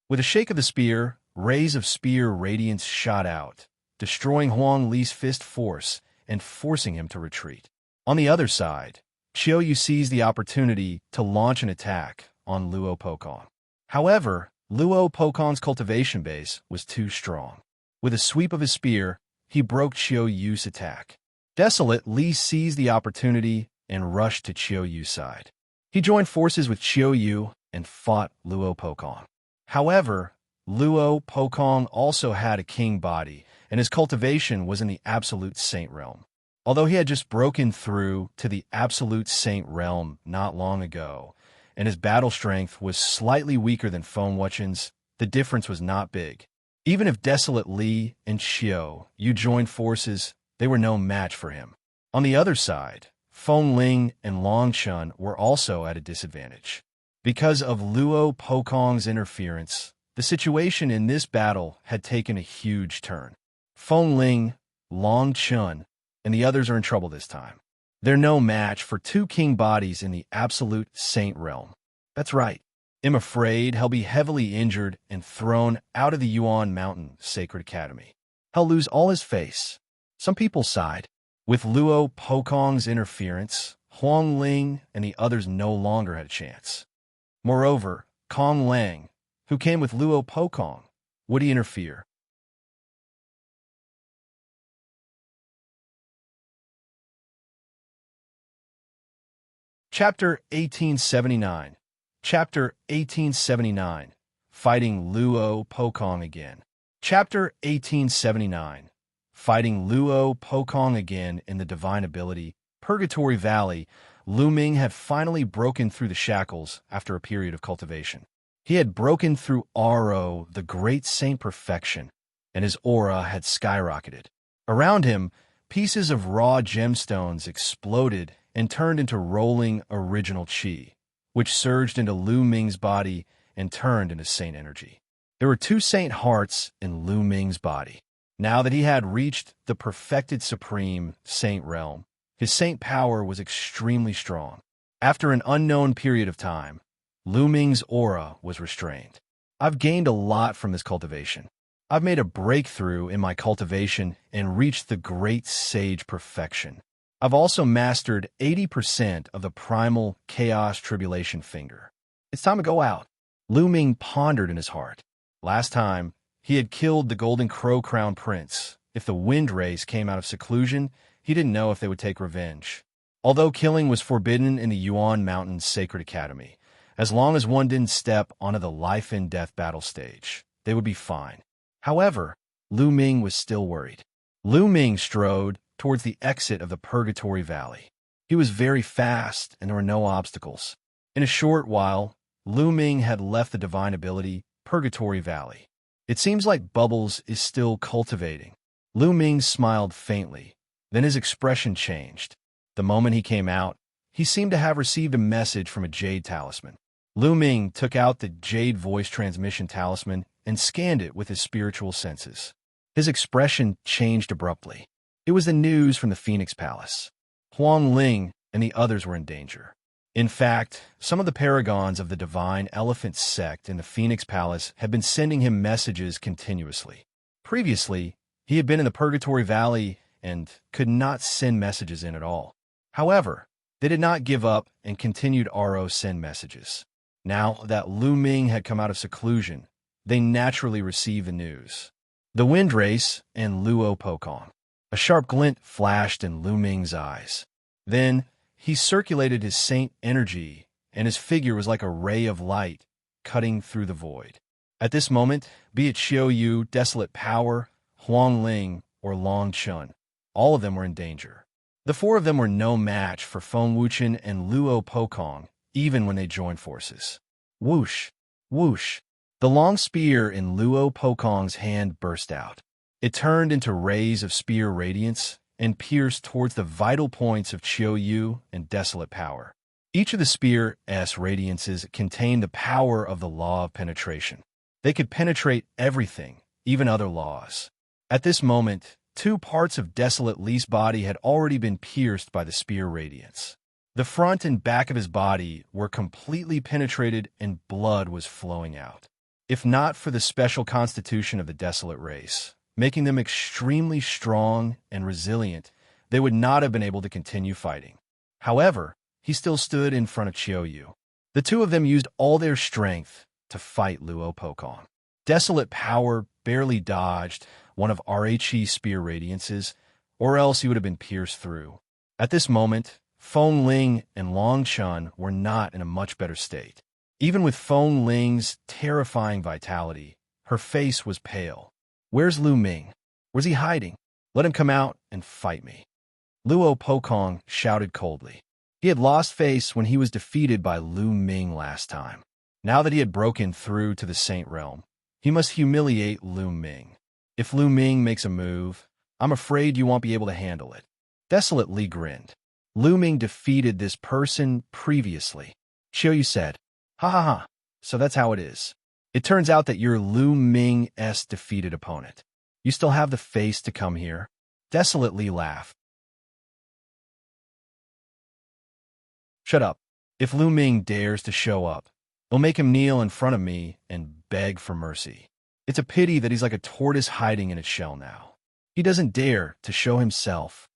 [SPEAKER 1] With a shake of the spear, rays of spear radiance shot out, destroying Huang Li's fist force and forcing him to retreat. On the other side, Qiu Yue seized the opportunity to launch an attack on Luo Pokong. However, Luo Pokong's cultivation base was too strong. With a sweep of his spear, he broke Qiu Yue's attack. Desolate, Li seized the opportunity and rushed to Qiu Yue's side. He joined forces with Qiu Yue and fought Luo Pokong. However, Luo Pokong also had a king body, and his cultivation was in the absolute saint realm. Although he had just broken through to the absolute saint realm not long ago, and his battle strength was slightly weaker than Feng Wuchen's, the difference was not big. Even if Desolate Li and Qiu Yue joined forces, they were no match for him. On the other side, Feng Ling and Long Chun were also at a disadvantage. Because of Luo Pokong's interference, the situation in this battle had taken a huge turn. Feng Ling, Long Chun, and the others are in trouble this time. They're no match for two king bodies in the absolute saint realm. That's right. I'm afraid he'll be heavily injured and thrown out of the Yuan Mountain Sacred Academy. He'll lose all his face. Some people sighed. With Luo Pokong's interference, Huang Ling and the others no longer had a chance. Moreover, Kong Lang, who came with Luo Pokong, would he interfere? Chapter 1879. Chapter 1879. Fighting Luo Pokong again. Chapter 1879. Fighting Luo Pokong again in the divine ability, Purgatory Valley. Ming had finally broken through the shackles after a period of cultivation. He had broken through Aro, the great saint perfection, and his aura had skyrocketed. Around him, pieces of raw gemstones exploded and turned into rolling original qi, which surged into Ming's body and turned into saint energy. There were two saint hearts in Ming's body. Now that he had reached the perfected supreme saint realm, his saint power was extremely strong. After an unknown period of time, Ming's aura was restrained. I've gained a lot from this cultivation. I've made a breakthrough in my cultivation and reached the great sage perfection. I've also mastered 80% of the primal chaos tribulation finger. It's time to go out. Ming pondered in his heart. Last time, he had killed the Golden Crow Crown Prince. If the wind race came out of seclusion, he didn't know if they would take revenge. Although killing was forbidden in the Yuan Mountain Sacred Academy, as long as one didn't step onto the life-and-death battle stage, they would be fine. However, Ming was still worried. Ming strode towards the exit of the Purgatory Valley. He was very fast, and there were no obstacles. In a short while, Ming had left the divine ability, Purgatory Valley. It seems like Bubbles is still cultivating. Ming smiled faintly. Then his expression changed. The moment he came out, he seemed to have received a message from a jade talisman. Ming took out the jade voice transmission talisman and scanned it with his spiritual senses. His expression changed abruptly. It was the news from the Phoenix Palace. Huang Ling and the others were in danger. In fact, some of the paragons of the Divine Elephant sect in the Phoenix Palace had been sending him messages continuously. Previously, he had been in the Purgatory Valley and could not send messages in at all. However, they did not give up and continued RO send messages. Now that Ming had come out of seclusion, they naturally received the news. The wind race and Luo Pokong. A sharp glint flashed in Ming's eyes. Then, he circulated his saint energy, and his figure was like a ray of light cutting through the void. At this moment, be it Qiu Yue, Desolate Power, Huang Ling, or Long Chun, all of them were in danger. The four of them were no match for Feng Wuchen and Luo Pokong, even when they joined forces. Whoosh! Whoosh! The long spear in Luo Pokong's hand burst out. It turned into rays of spear radiance and pierced towards the vital points of Qiu Yue and Desolate Power. Each of the spear's radiances contained the power of the law of penetration. They could penetrate everything, even other laws. At this moment, Two parts of Desolate Li's body had already been pierced by the spear radiance. The front and back of his body were completely penetrated and blood was flowing out. If not for the special constitution of the Desolate race, making them extremely strong and resilient, they would not have been able to continue fighting. However, he still stood in front of Qiu Yue. The two of them used all their strength to fight Luo Pokong. Desolate power barely dodged one of Rhe's spear radiances, or else he would have been pierced through. At this moment, Feng Ling and Long Chun were not in a much better state. Even with Feng Ling's terrifying vitality, her face was pale. "Where's Lu Ming? Where's he hiding? Let him come out and fight me." Luo Pokong shouted coldly. He had lost face when he was defeated by Lu Ming last time. Now that he had broken through to the Saint Realm, he must humiliate Lu Ming. If Lu Ming makes a move, I'm afraid you won't be able to handle it. Desolate Li grinned. Lu Ming defeated this person previously. Qiu Yue said, "Ha ha ha, so that's how it is. It turns out that you're Lu Ming's defeated opponent. You still have the face to come here?" Desolate Li laughed. "Shut up. If Lu Ming dares to show up, it'll make him kneel in front of me and beg for mercy. It's a pity that he's like a tortoise hiding in its shell now. He doesn't dare to show himself."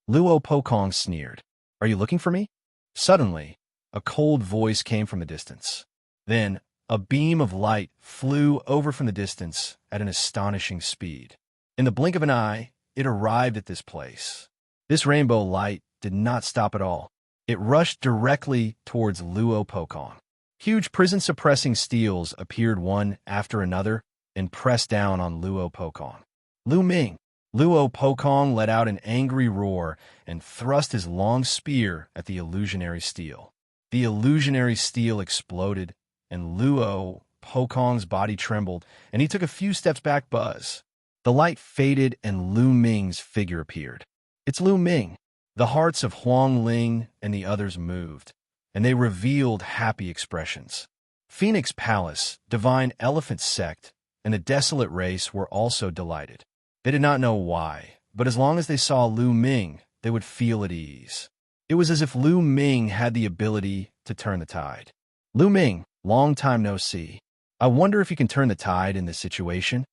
[SPEAKER 1] Luo Pokong sneered. "Are you looking for me?" Suddenly, a cold voice came from the distance. Then, a beam of light flew over from the distance at an astonishing speed. In the blink of an eye, it arrived at this place. This rainbow light did not stop at all. It rushed directly towards Luo Pokong. Huge prison-suppressing steels appeared one after another and pressed down on Luo Pokong. "Lu Ming!" Luo Pokong let out an angry roar and thrust his long spear at the illusionary steel. The illusionary steel exploded, and Luo Pokong's body trembled, and he took a few steps back. Buzz. The light faded, and Lu Ming's figure appeared. "It's Lu Ming." The hearts of Huang Ling and the others moved, and they revealed happy expressions. Phoenix Palace, Divine Elephant Sect, and the Desolate race were also delighted. They did not know why, but as long as they saw Lu Ming, they would feel at ease. It was as if Lu Ming had the ability to turn the tide. "Lu Ming, long time no see. I wonder if you can turn the tide in this situation?"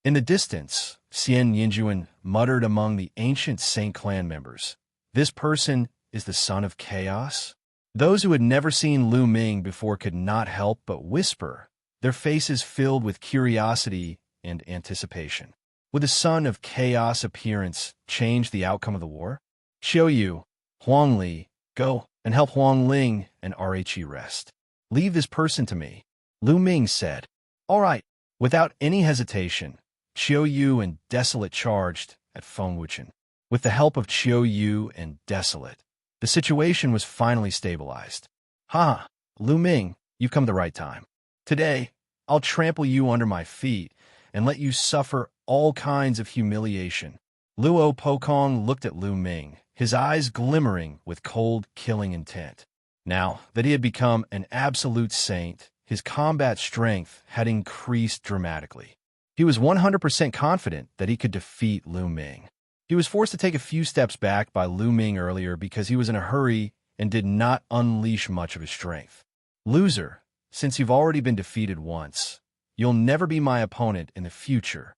[SPEAKER 1] In the distance, Xian Yinjuan muttered among the ancient Saint clan members, "This person is the son of chaos?" Those who had never seen Lu Ming before could not help but whisper, their faces filled with curiosity and anticipation. Would the son of chaos appearance change the outcome of the war? "Qiu Yue, Huang Li, go and help Huang Ling and Rhe rest. Leave this person to me," Lu Ming said. "All right." Without any hesitation, Qiu Yue and Desolate charged at Feng Wuchen. With the help of Qiu Yue and Desolate, the situation was finally stabilized. "Ha! Lu Ming, you've come at the right time. Today, I'll trample you under my feet and let you suffer all kinds of humiliation." Luo Pokong looked at Lu Ming, his eyes glimmering with cold, killing intent. Now that he had become an absolute saint, his combat strength had increased dramatically. He was 100% confident that he could defeat Lu Ming. He was forced to take a few steps back by Lu Ming earlier because he was in a hurry and did not unleash much of his strength. "Loser, since you've already been defeated once, you'll never be my opponent in the future,"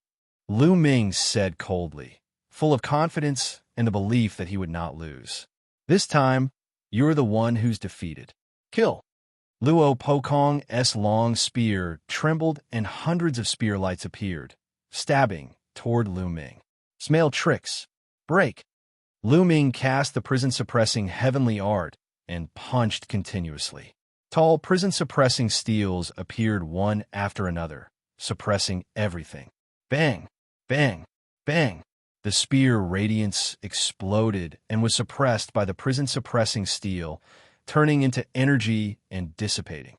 [SPEAKER 1] Lu Ming said coldly, full of confidence and the belief that he would not lose. "This time, you're the one who's defeated. Kill." Luo Pokong's long spear trembled and hundreds of spear lights appeared, stabbing toward Lu Ming. "Smale tricks. Break." Lu Ming cast the prison-suppressing heavenly art and punched continuously. Tall prison-suppressing steels appeared one after another, suppressing everything. Bang! Bang! Bang! The spear radiance exploded and was suppressed by the prison-suppressing steel, turning into energy and dissipating.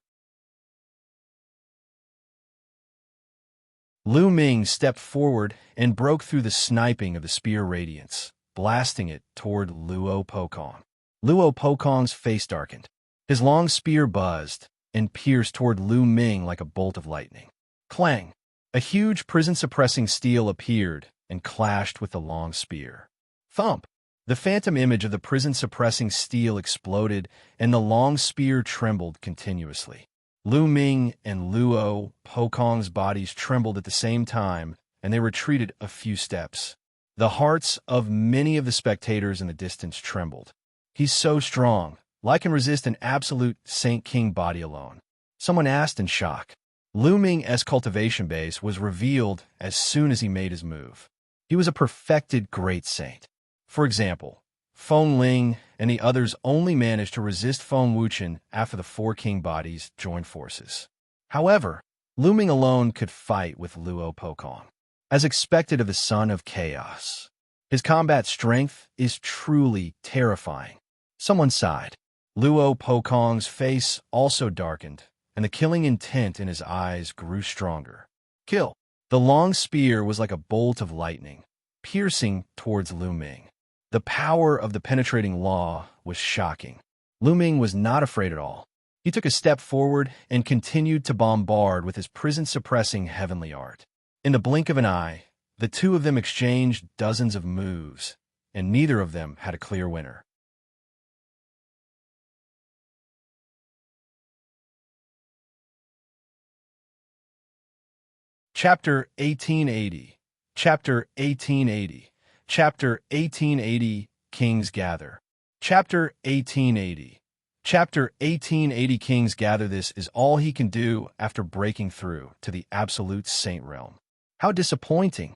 [SPEAKER 1] Lu Ming stepped forward and broke through the sniping of the spear radiance, blasting it toward Luo Pokong. Luo Pokong's face darkened. His long spear buzzed and pierced toward Lu Ming like a bolt of lightning. Clang! A huge prison-suppressing steel appeared and clashed with the long spear. Thump! The phantom image of the prison-suppressing steel exploded, and the long spear trembled continuously. Lu Ming and Luo Pokong's bodies trembled at the same time, and they retreated a few steps. The hearts of many of the spectators in the distance trembled. He's so strong, like can resist an absolute Saint King body alone. Someone asked in shock. Lu Ming's cultivation base was revealed as soon as he made his move. He was a perfected great saint. For example, Feng Ling and the others only managed to resist Feng Wuchen after the four king bodies joined forces. However, Lu Ming alone could fight with Luo Pokong, as expected of the son of chaos. His combat strength is truly terrifying. Someone sighed. Luo Pokong's face also darkened, and the killing intent in his eyes grew stronger. Kill! The long spear was like a bolt of lightning, piercing towards Lu Ming. The power of the penetrating law was shocking. Lu Ming was not afraid at all. He took a step forward and continued to bombard with his prison-suppressing heavenly art. In the blink of an eye, the two of them exchanged dozens of moves, and neither of them had a clear winner. Chapter 1880. Chapter 1880. Chapter 1880, Kings Gather. Chapter 1880. Chapter 1880, Kings Gather. This is all he can do after breaking through to the absolute saint realm. How disappointing.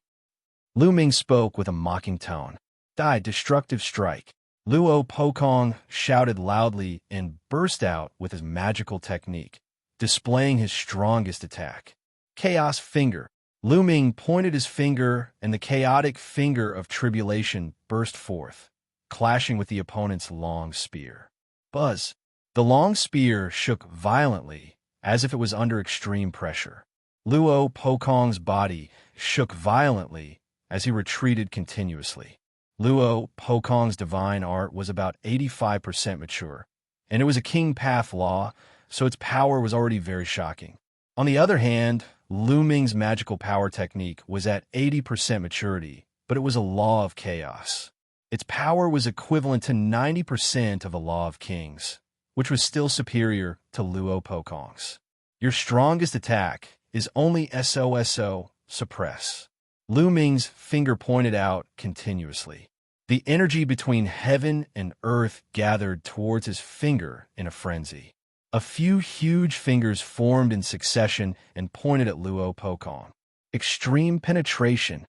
[SPEAKER 1] Lu Ming spoke with a mocking tone. Die, destructive strike. Luo Pokong shouted loudly and burst out with his magical technique, displaying his strongest attack. Chaos Finger. Lu Ming pointed his finger, and the chaotic finger of tribulation burst forth, clashing with the opponent's long spear. Buzz! The long spear shook violently, as if it was under extreme pressure. Luo Pokong's body shook violently as he retreated continuously. Luo Pokong's divine art was about 85% mature, and it was a king path law, so its power was already very shocking. On the other hand, Lu Ming's magical power technique was at 80% maturity, but it was a law of chaos. Its power was equivalent to 90% of a law of kings, which was still superior to Luo Pokong's. Your strongest attack is only SOSO, suppress. Lu Ming's finger pointed out continuously. The energy between heaven and earth gathered towards his finger in a frenzy. A few huge fingers formed in succession and pointed at Luo Pokong. Extreme penetration.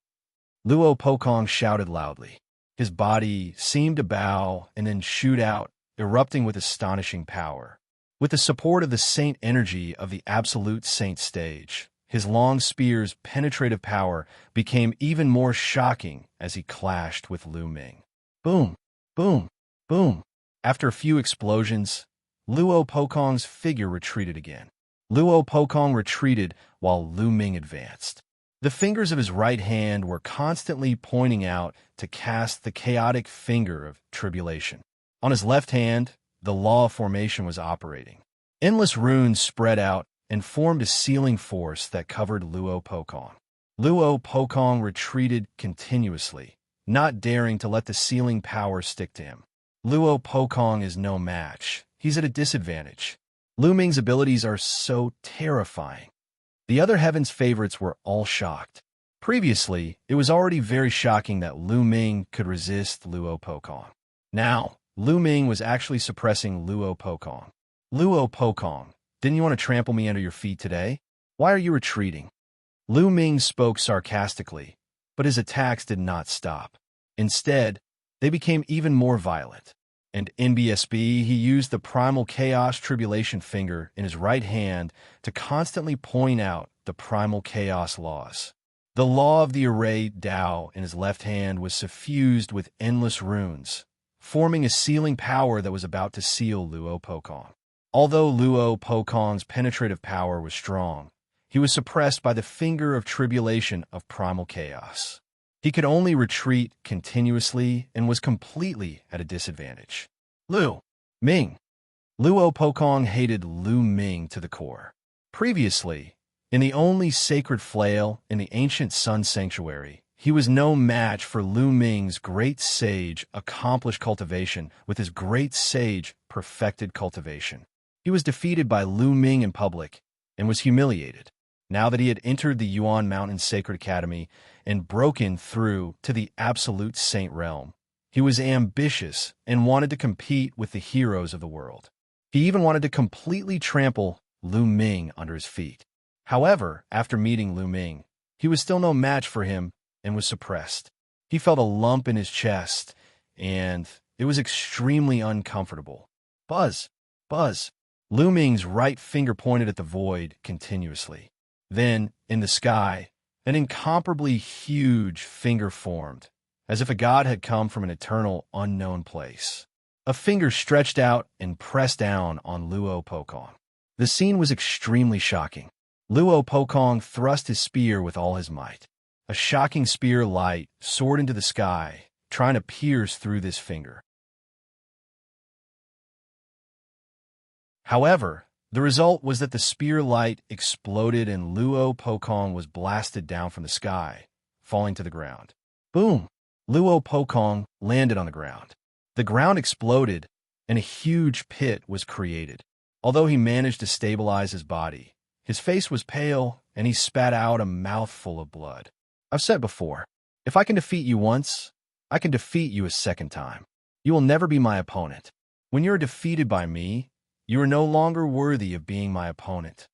[SPEAKER 1] Luo Pokong shouted loudly. His body seemed to bow and then shoot out, erupting with astonishing power. With the support of the saint energy of the absolute saint stage, his long spear's penetrative power became even more shocking as he clashed with Lu Ming. Boom! Boom! Boom! After a few explosions, Luo Pokong's figure retreated again. Luo Pokong retreated while Lu Ming advanced. The fingers of his right hand were constantly pointing out to cast the chaotic finger of tribulation. On his left hand, the law of formation was operating. Endless runes spread out and formed a sealing force that covered Luo Pokong. Luo Pokong retreated continuously, not daring to let the sealing power stick to him. Luo Pokong is no match. He's at a disadvantage. Lu Ming's abilities are so terrifying. The other Heaven's favorites were all shocked. Previously, it was already very shocking that Lu Ming could resist Luo Pokong. Now, Lu Ming was actually suppressing Luo Pokong. Luo Pokong, didn't you want to trample me under your feet today? Why are you retreating? Lu Ming spoke sarcastically, but his attacks did not stop. Instead, they became even more violent. And in BSB, he used the primal chaos tribulation finger in his right hand to constantly point out the primal chaos laws. The law of the array Dao in his left hand was suffused with endless runes, forming a sealing power that was about to seal Luo Pokong. Although Luo Pokong's penetrative power was strong, he was suppressed by the finger of tribulation of primal chaos. He could only retreat continuously and was completely at a disadvantage. Lu Ming. Luo Pokong hated Lu Ming to the core. Previously, in the only sacred flail in the ancient Sun Sanctuary, he was no match for Lu Ming's great sage accomplished cultivation with his great sage perfected cultivation. He was defeated by Lu Ming in public and was humiliated. Now that he had entered the Yuan Mountain Sacred Academy and broken through to the absolute saint realm, he was ambitious and wanted to compete with the heroes of the world. He even wanted to completely trample Lu Ming under his feet. However, after meeting Lu Ming, he was still no match for him and was suppressed. He felt a lump in his chest, and it was extremely uncomfortable. Buzz! Buzz! Lu Ming's right finger pointed at the void continuously. Then, in the sky, an incomparably huge finger formed, as if a god had come from an eternal, unknown place. A finger stretched out and pressed down on Luo Pokong. The scene was extremely shocking. Luo Pokong thrust his spear with all his might. A shocking spear light soared into the sky, trying to pierce through this finger. However, the result was that the spear light exploded and Luo Pokong was blasted down from the sky, falling to the ground. Boom! Luo Pokong landed on the ground. The ground exploded, and a huge pit was created. Although he managed to stabilize his body, his face was pale, and he spat out a mouthful of blood. I've said before, if I can defeat you once, I can defeat you a second time. You will never be my opponent. When you are defeated by me, you are no longer worthy of being my opponent.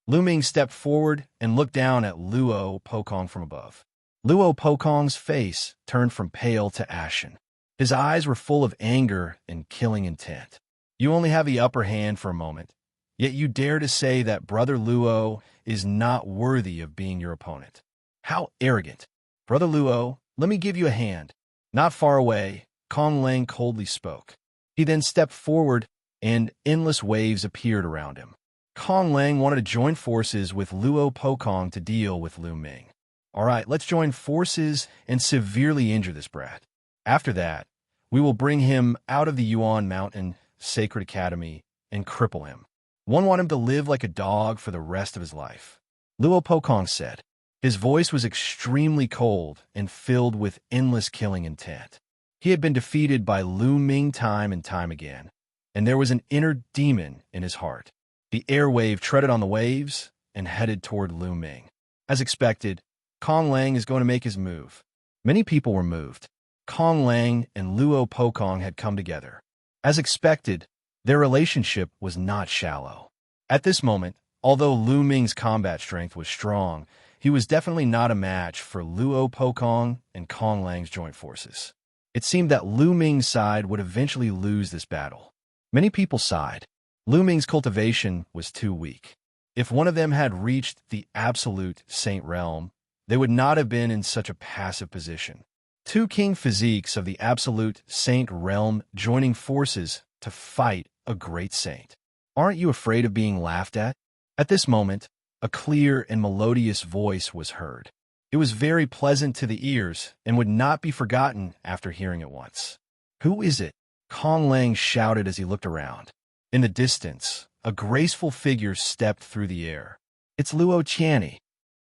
[SPEAKER 1] Lu Ming stepped forward and looked down at Luo Pokong from above. Luo Pokong's face turned from pale to ashen. His eyes were full of anger and killing intent. You only have the upper hand for a moment, yet you dare to say that Brother Luo is not worthy of being your opponent. How arrogant! Brother Luo, let me give you a hand. Not far away, Kong Lang coldly spoke. He then stepped forward, and endless waves appeared around him. Kong Lang wanted to join forces with Luo Pokong to deal with Lu Ming. All right, let's join forces and severely injure this brat. After that, we will bring him out of the Yuan Mountain Sacred Academy and cripple him. One want him to live like a dog for the rest of his life. Luo Pokong said. His voice was extremely cold and filled with endless killing intent. He had been defeated by Lu Ming time and time again, and there was an inner demon in his heart. The air wave treaded on the waves and headed toward Lu Ming. As expected, Kong Lang is going to make his move. Many people were moved. Kong Lang and Luo Pokong had come together. As expected, their relationship was not shallow. At this moment, although Lu Ming's combat strength was strong, he was definitely not a match for Luo Pokong and Kong Lang's joint forces. It seemed that Lu Ming's side would eventually lose this battle. Many people sighed. Lu Ming's cultivation was too weak. If one of them had reached the absolute saint realm, they would not have been in such a passive position. Two king physiques of the absolute saint realm joining forces to fight a great saint. Aren't you afraid of being laughed at? At this moment, a clear and melodious voice was heard. It was very pleasant to the ears and would not be forgotten after hearing it once. Who is it? Kong Lang shouted as he looked around. In the distance, a graceful figure stepped through the air. It's Luo Xiang.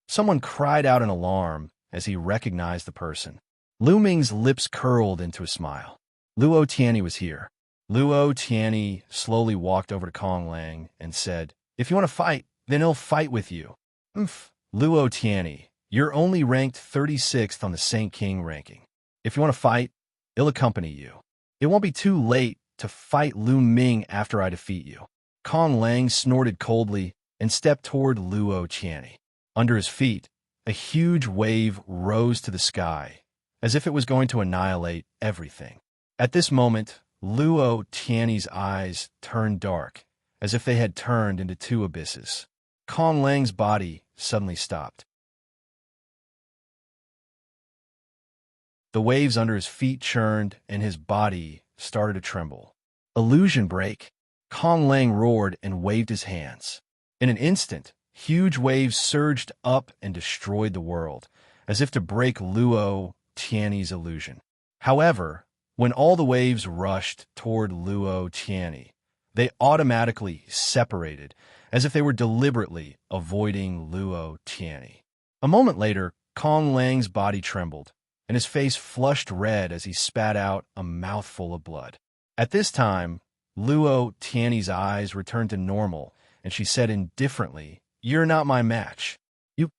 [SPEAKER 1] Someone cried out in alarm as he recognized the person. Lu Ming's lips curled into a smile. Luo Xiang was here. Luo Xiang slowly walked over to Kong Lang and said, "If you want to fight, then he'll fight with you." Luo Xiang, you're only ranked 36th on the Saint King ranking. If you want to fight, he'll accompany you. It won't be too late to fight Lu Ming after I defeat you. Kong Lang snorted coldly and stepped toward Luo Xiang. Under his feet, a huge wave rose to the sky, as if it was going to annihilate everything. At this moment, Luo Xiang's eyes turned dark, as if they had turned into two abysses. Kong Lang's body suddenly stopped. The waves under his feet churned, and his body started to tremble. Illusion break! Kong Lang roared and waved his hands. In an instant, huge waves surged up and destroyed the world, as if to break Luo Xiang's illusion. However, when all the waves rushed toward Luo Xiang, they automatically separated, as if they were deliberately avoiding Luo Xiang. A moment later, Kong Lang's body trembled, and his face flushed red as he spat out a mouthful of blood. At this time, Luo Tiany's eyes returned to normal, and she said indifferently, "You're not my match."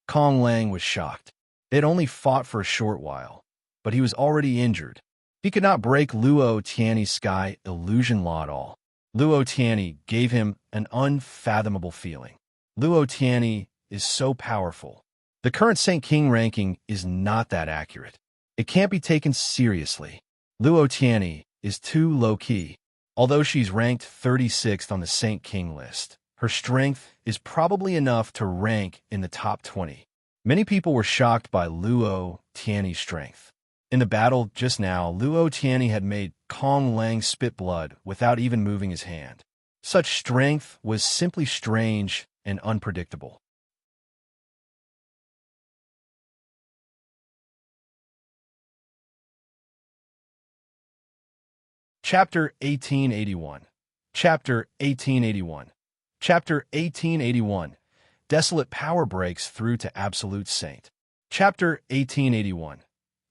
[SPEAKER 1] Kong Lang was shocked. They had only fought for a short while, but he was already injured. He could not break Luo Tiany's sky illusion law at all. Luo Tiany gave him an unfathomable feeling. Luo Tiany is so powerful. The current Saint King ranking is not that accurate. It can't be taken seriously. Luo Tiany is too low-key. Although she's ranked 36th on the Saint King list, her strength is probably enough to rank in the top 20. Many people were shocked by Luo Tiany's strength. In the battle just now, Luo Tiany had made Kong Lang spit blood without even moving his hand. Such strength was simply strange and unpredictable. Chapter 1881. Chapter 1881. Chapter 1881. Desolate power breaks through to absolute saint. Chapter 1881.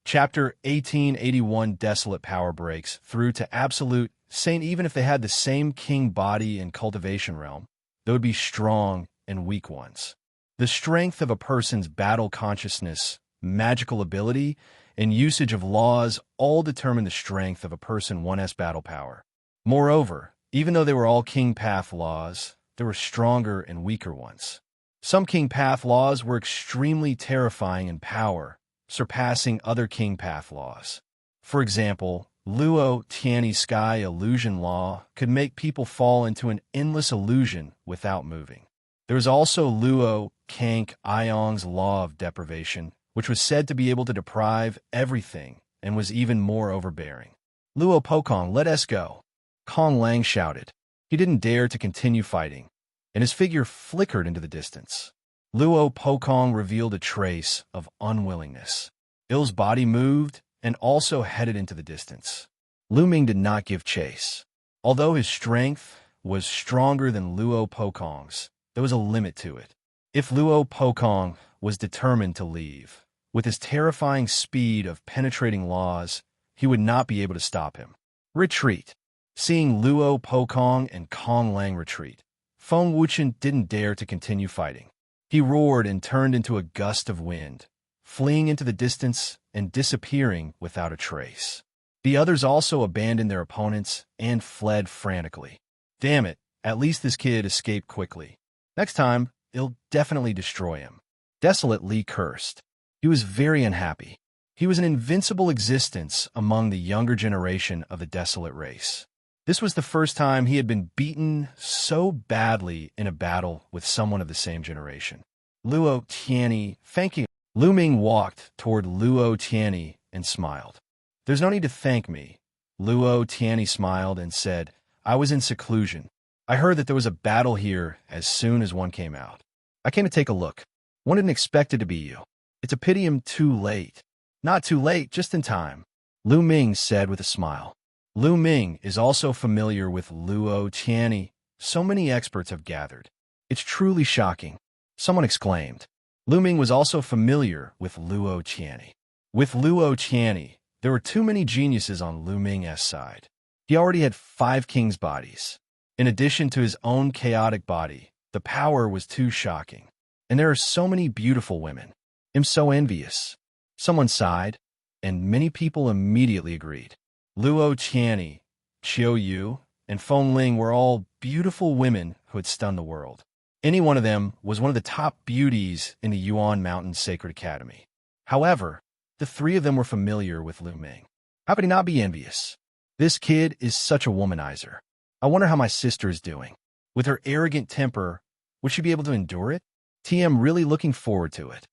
[SPEAKER 1] Chapter 1881. Desolate power breaks through to absolute saint. Even if they had the same king body and cultivation realm, they would be strong and weak ones. The strength of a person's battle consciousness, magical ability, and usage of laws all determine the strength of a person 1's battle power. Moreover, even though they were all king path laws, there were stronger and weaker ones. Some king path laws were extremely terrifying in power, surpassing other king path laws. For example, Luo Tiany's sky illusion law could make people fall into an endless illusion without moving. There was also Luo Xiang's law of deprivation, which was said to be able to deprive everything and was even more overbearing. "Luo Pokong, let us go," Kong Lang shouted. He didn't dare to continue fighting, and his figure flickered into the distance. Luo Pokong revealed a trace of unwillingness. Il's body moved and also headed into the distance. Ming did not give chase. Although his strength was stronger than Luo Pokong's, there was a limit to it. If Luo Pokong was determined to leave, with his terrifying speed of penetrating laws, he would not be able to stop him. Retreat. Seeing Luo Pokong and Kong Lang retreat, Feng Wuchen didn't dare to continue fighting. He roared and turned into a gust of wind, fleeing into the distance and disappearing without a trace. The others also abandoned their opponents and fled frantically. Damn it, at least this kid escaped quickly. Next time, it'll definitely destroy him. Desolate Li cursed. He was very unhappy. He was an invincible existence among the younger generation of the Desolate race. This was the first time he had been beaten so badly in a battle with someone of the same generation. Luo Tiany, thanking Ming walked toward Luo Tiany and smiled. "There's no need to thank me." Luo Tiany smiled and said, "I was in seclusion. I heard that there was a battle here as soon as one came out. I came to take a look. One didn't expect it to be you. It's a pity I'm too late." "Not too late, just in time," Ming said with a smile. Ming is also familiar with Luo Tiany. So many experts have gathered. "It's truly shocking," someone exclaimed. Ming was also familiar with Luo Tiany. With Luo Tiany, there were too many geniuses on Ming's side. He already had 5 king's bodies. In addition to his own chaotic body, the power was too shocking. And there are so many beautiful women. I'm so envious. Someone sighed, and many people immediately agreed. Luo Tiany, Qiu Yue, and Feng Ling were all beautiful women who had stunned the world. Any one of them was one of the top beauties in the Yuan Mountain Sacred Academy. However, the 3 of them were familiar with Ming. How could he not be envious? This kid is such a womanizer. I wonder how my sister is doing. With her arrogant temper, would she be able to endure it? TM really looking forward to it.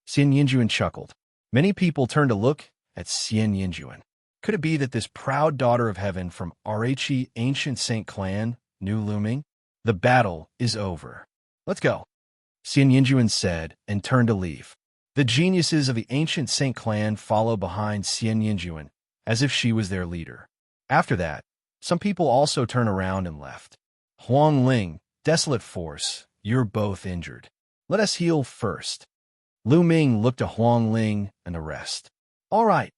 [SPEAKER 1] Xian Yinjuan chuckled. Many people turned to look at Xian Yinjuan. Could it be that this proud daughter of heaven from Rhe ancient Saint clan knew Ming? The battle is over. Let's go, Xian Yinjuan said and turned to leave. The geniuses of the ancient Saint clan followed behind Xian Yinjuan as if she was their leader. After that, some people also turned around and left. Huang Ling, Desolate Force, you're both injured. Let us heal first. Lu Ming looked at Huang Ling and the rest. All right.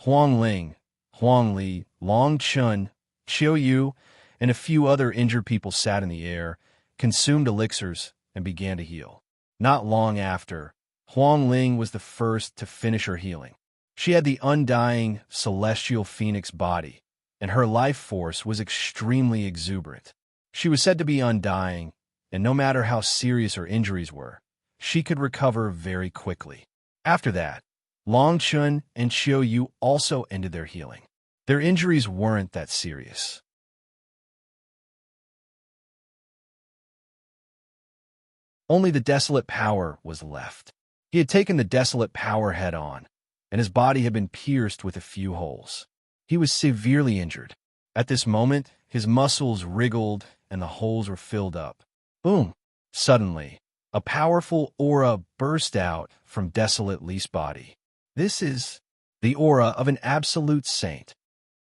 [SPEAKER 1] Huang Ling, Huang Li, Long Chun, Qiu Yue, and a few other injured people sat in the air, consumed elixirs, and began to heal. Not long after, Huang Ling was the first to finish her healing. She had the undying, celestial phoenix body, and her life force was extremely exuberant. She was said to be undying, and no matter how serious her injuries were, she could recover very quickly. After that, Long Chun and Qiu Yue also ended their healing. Their injuries weren't that serious. Only the Desolate Power was left. He had taken the Desolate Power head-on, and his body had been pierced with a few holes. He was severely injured. At this moment, his muscles wriggled and the holes were filled up. Boom! Suddenly, a powerful aura burst out from Desolate Li's body. This is the aura of an absolute saint.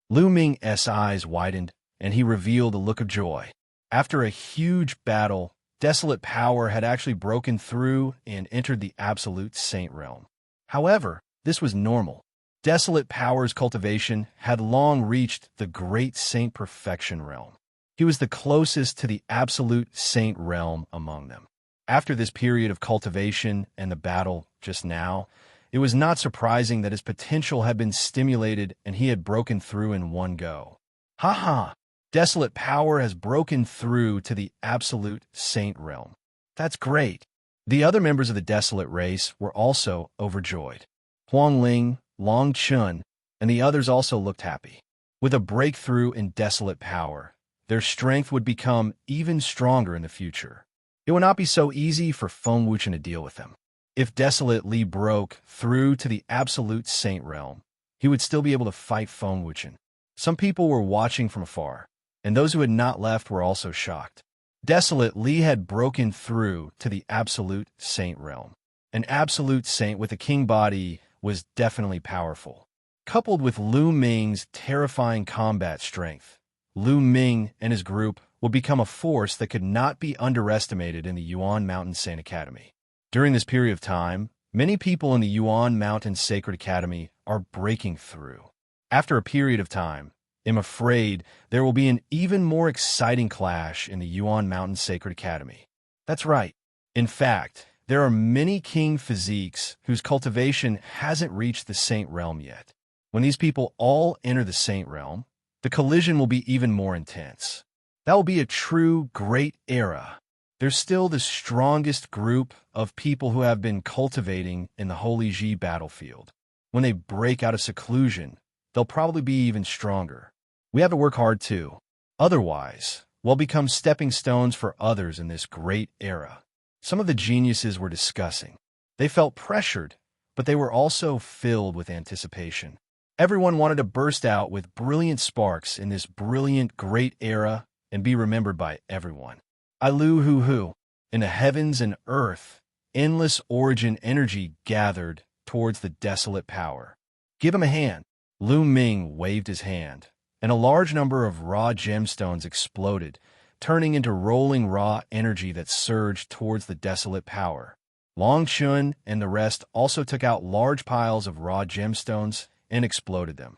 [SPEAKER 1] Lu Ming's eyes widened, and he revealed a look of joy. After a huge battle, Desolate Power had actually broken through and entered the absolute saint realm. However, this was normal. Desolate Power's cultivation had long reached the great saint perfection realm. He was the closest to the absolute saint realm among them. After this period of cultivation and the battle just now, it was not surprising that his potential had been stimulated and he had broken through in one go. Ha! Desolate Power has broken through to the absolute saint realm. That's great. The other members of the Desolate race were also overjoyed. Huang Ling, Long Chun, and the others also looked happy. With a breakthrough in Desolate Power, their strength would become even stronger in the future. It would not be so easy for Feng Wuchen to deal with them. If Desolate Li broke through to the absolute saint realm, he would still be able to fight Feng Wuchen. Some people were watching from afar, and those who had not left were also shocked. Desolate Li had broken through to the absolute saint realm. An absolute saint with a king body was definitely powerful. Coupled with Lu Ming's terrifying combat strength, Lu Ming and his group would become a force that could not be underestimated in the Yuan Mountain Saint Academy. During this period of time, many people in the Yuan Mountain Sacred Academy are breaking through. After a period of time, I'm afraid there will be an even more exciting clash in the Yuan Mountain Sacred Academy. That's right. In fact, there are many king physiques whose cultivation hasn't reached the saint realm yet. When these people all enter the saint realm, the collision will be even more intense. That will be a true great era. There's still the strongest group of people who have been cultivating in the Holy Ji battlefield. When they break out of seclusion, they'll probably be even stronger. We have to work hard too. Otherwise, we'll become stepping stones for others in this great era. Some of the geniuses were discussing. They felt pressured, but they were also filled with anticipation. Everyone wanted to burst out with brilliant sparks in this brilliant great era and be remembered by everyone. Ilu-hu-hu. In the heavens and earth, endless origin energy gathered towards the Desolate Power. Give him a hand. Lu Ming waved his hand, and a large number of raw gemstones exploded, turning into rolling raw energy that surged towards the Desolate Power. Long Chun and the rest also took out large piles of raw gemstones and exploded them.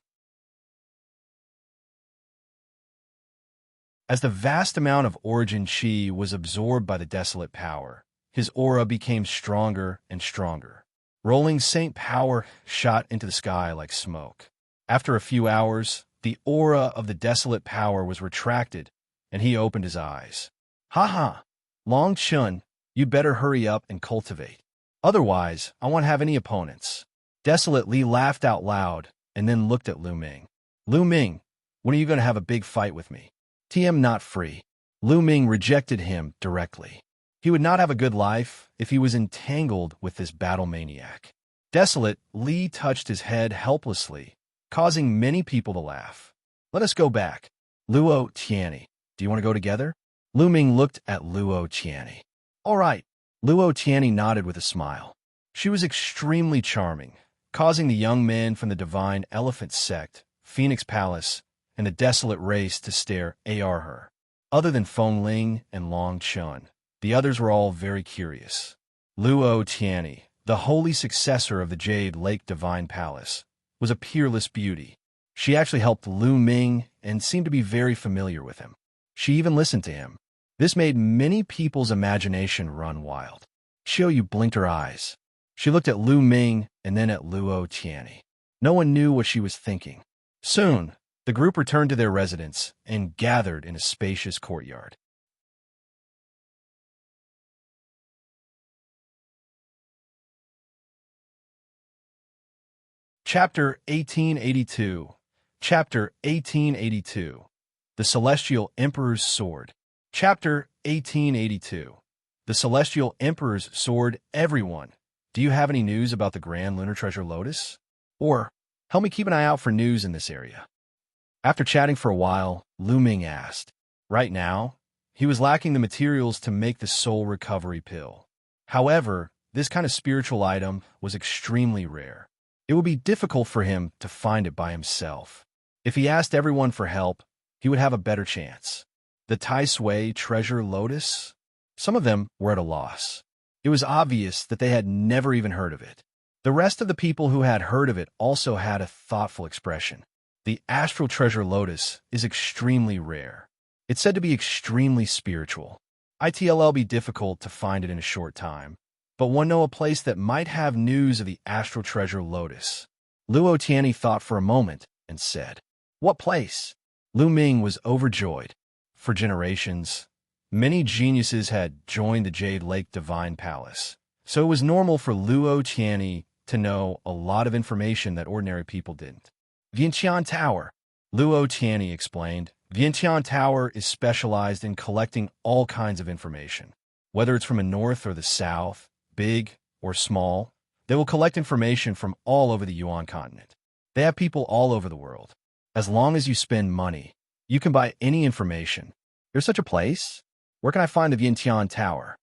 [SPEAKER 1] As the vast amount of origin chi was absorbed by the Desolate Power, his aura became stronger and stronger. Rolling saint power shot into the sky like smoke. After a few hours, the aura of the Desolate Power was retracted, and he opened his eyes. Ha! Long Chun, you better hurry up and cultivate. Otherwise, I won't have any opponents. Desolate Li laughed out loud and then looked at Lu Ming. Lu Ming, when are you going to have a big fight with me? TM not free. Lu Ming rejected him directly. He would not have a good life if he was entangled with this battle maniac. Desolate Li touched his head helplessly, causing many people to laugh. Let us go back. Luo Xiang, do you want to go together? Lu Ming looked at Luo Xiang. All right. Luo Xiang nodded with a smile. She was extremely charming, causing the young men from the Divine Elephant Sect, Phoenix Palace, and the Desolate race to stare at her. Other than Feng Ling and Long Chun, the others were all very curious. Luo Xiang the holy successor of the Jade Lake Divine Palace, was a peerless beauty. She actually helped Ming and seemed to be very familiar with him. She even listened to him. This made many people's imagination run wild. Qiu Yue blinked her eyes. She looked at Ming and then at Luo Xiang. No one knew what she was thinking. Soon, the group returned to their residence and gathered in a spacious courtyard. Chapter 1882. Chapter 1882. The Celestial Emperor's Sword. Chapter 1882. The Celestial Emperor's Sword. Everyone, do you have any news about the Grand Lunar Treasure Lotus? Or, help me keep an eye out for news in this area. After chatting for a while, Ming asked. Right now, he was lacking the materials to make the soul recovery pill. However, this kind of spiritual item was extremely rare. It would be difficult for him to find it by himself. If he asked everyone for help, he would have a better chance. The Taiyi Treasure Lotus? Some of them were at a loss. It was obvious that they had never even heard of it. The rest of the people who had heard of it also had a thoughtful expression. The Astral Treasure Lotus is extremely rare. It's said to be extremely spiritual. It'll be difficult to find it in a short time, but one know a place that might have news of the Astral Treasure Lotus. Luo Xiang thought for a moment and said, "What place?" Ming was overjoyed. For generations, many geniuses had joined the Jade Lake Divine Palace, so it was normal for Luo Xiang to know a lot of information that ordinary people didn't. Vientiane Tower, Luo Xiang explained. Vientiane Tower is specialized in collecting all kinds of information. Whether it's from the north or the south, big or small, they will collect information from all over the Yuan continent. They have people all over the world. As long as you spend money, you can buy any information. There's such a place? Where can I find the Vientiane Tower?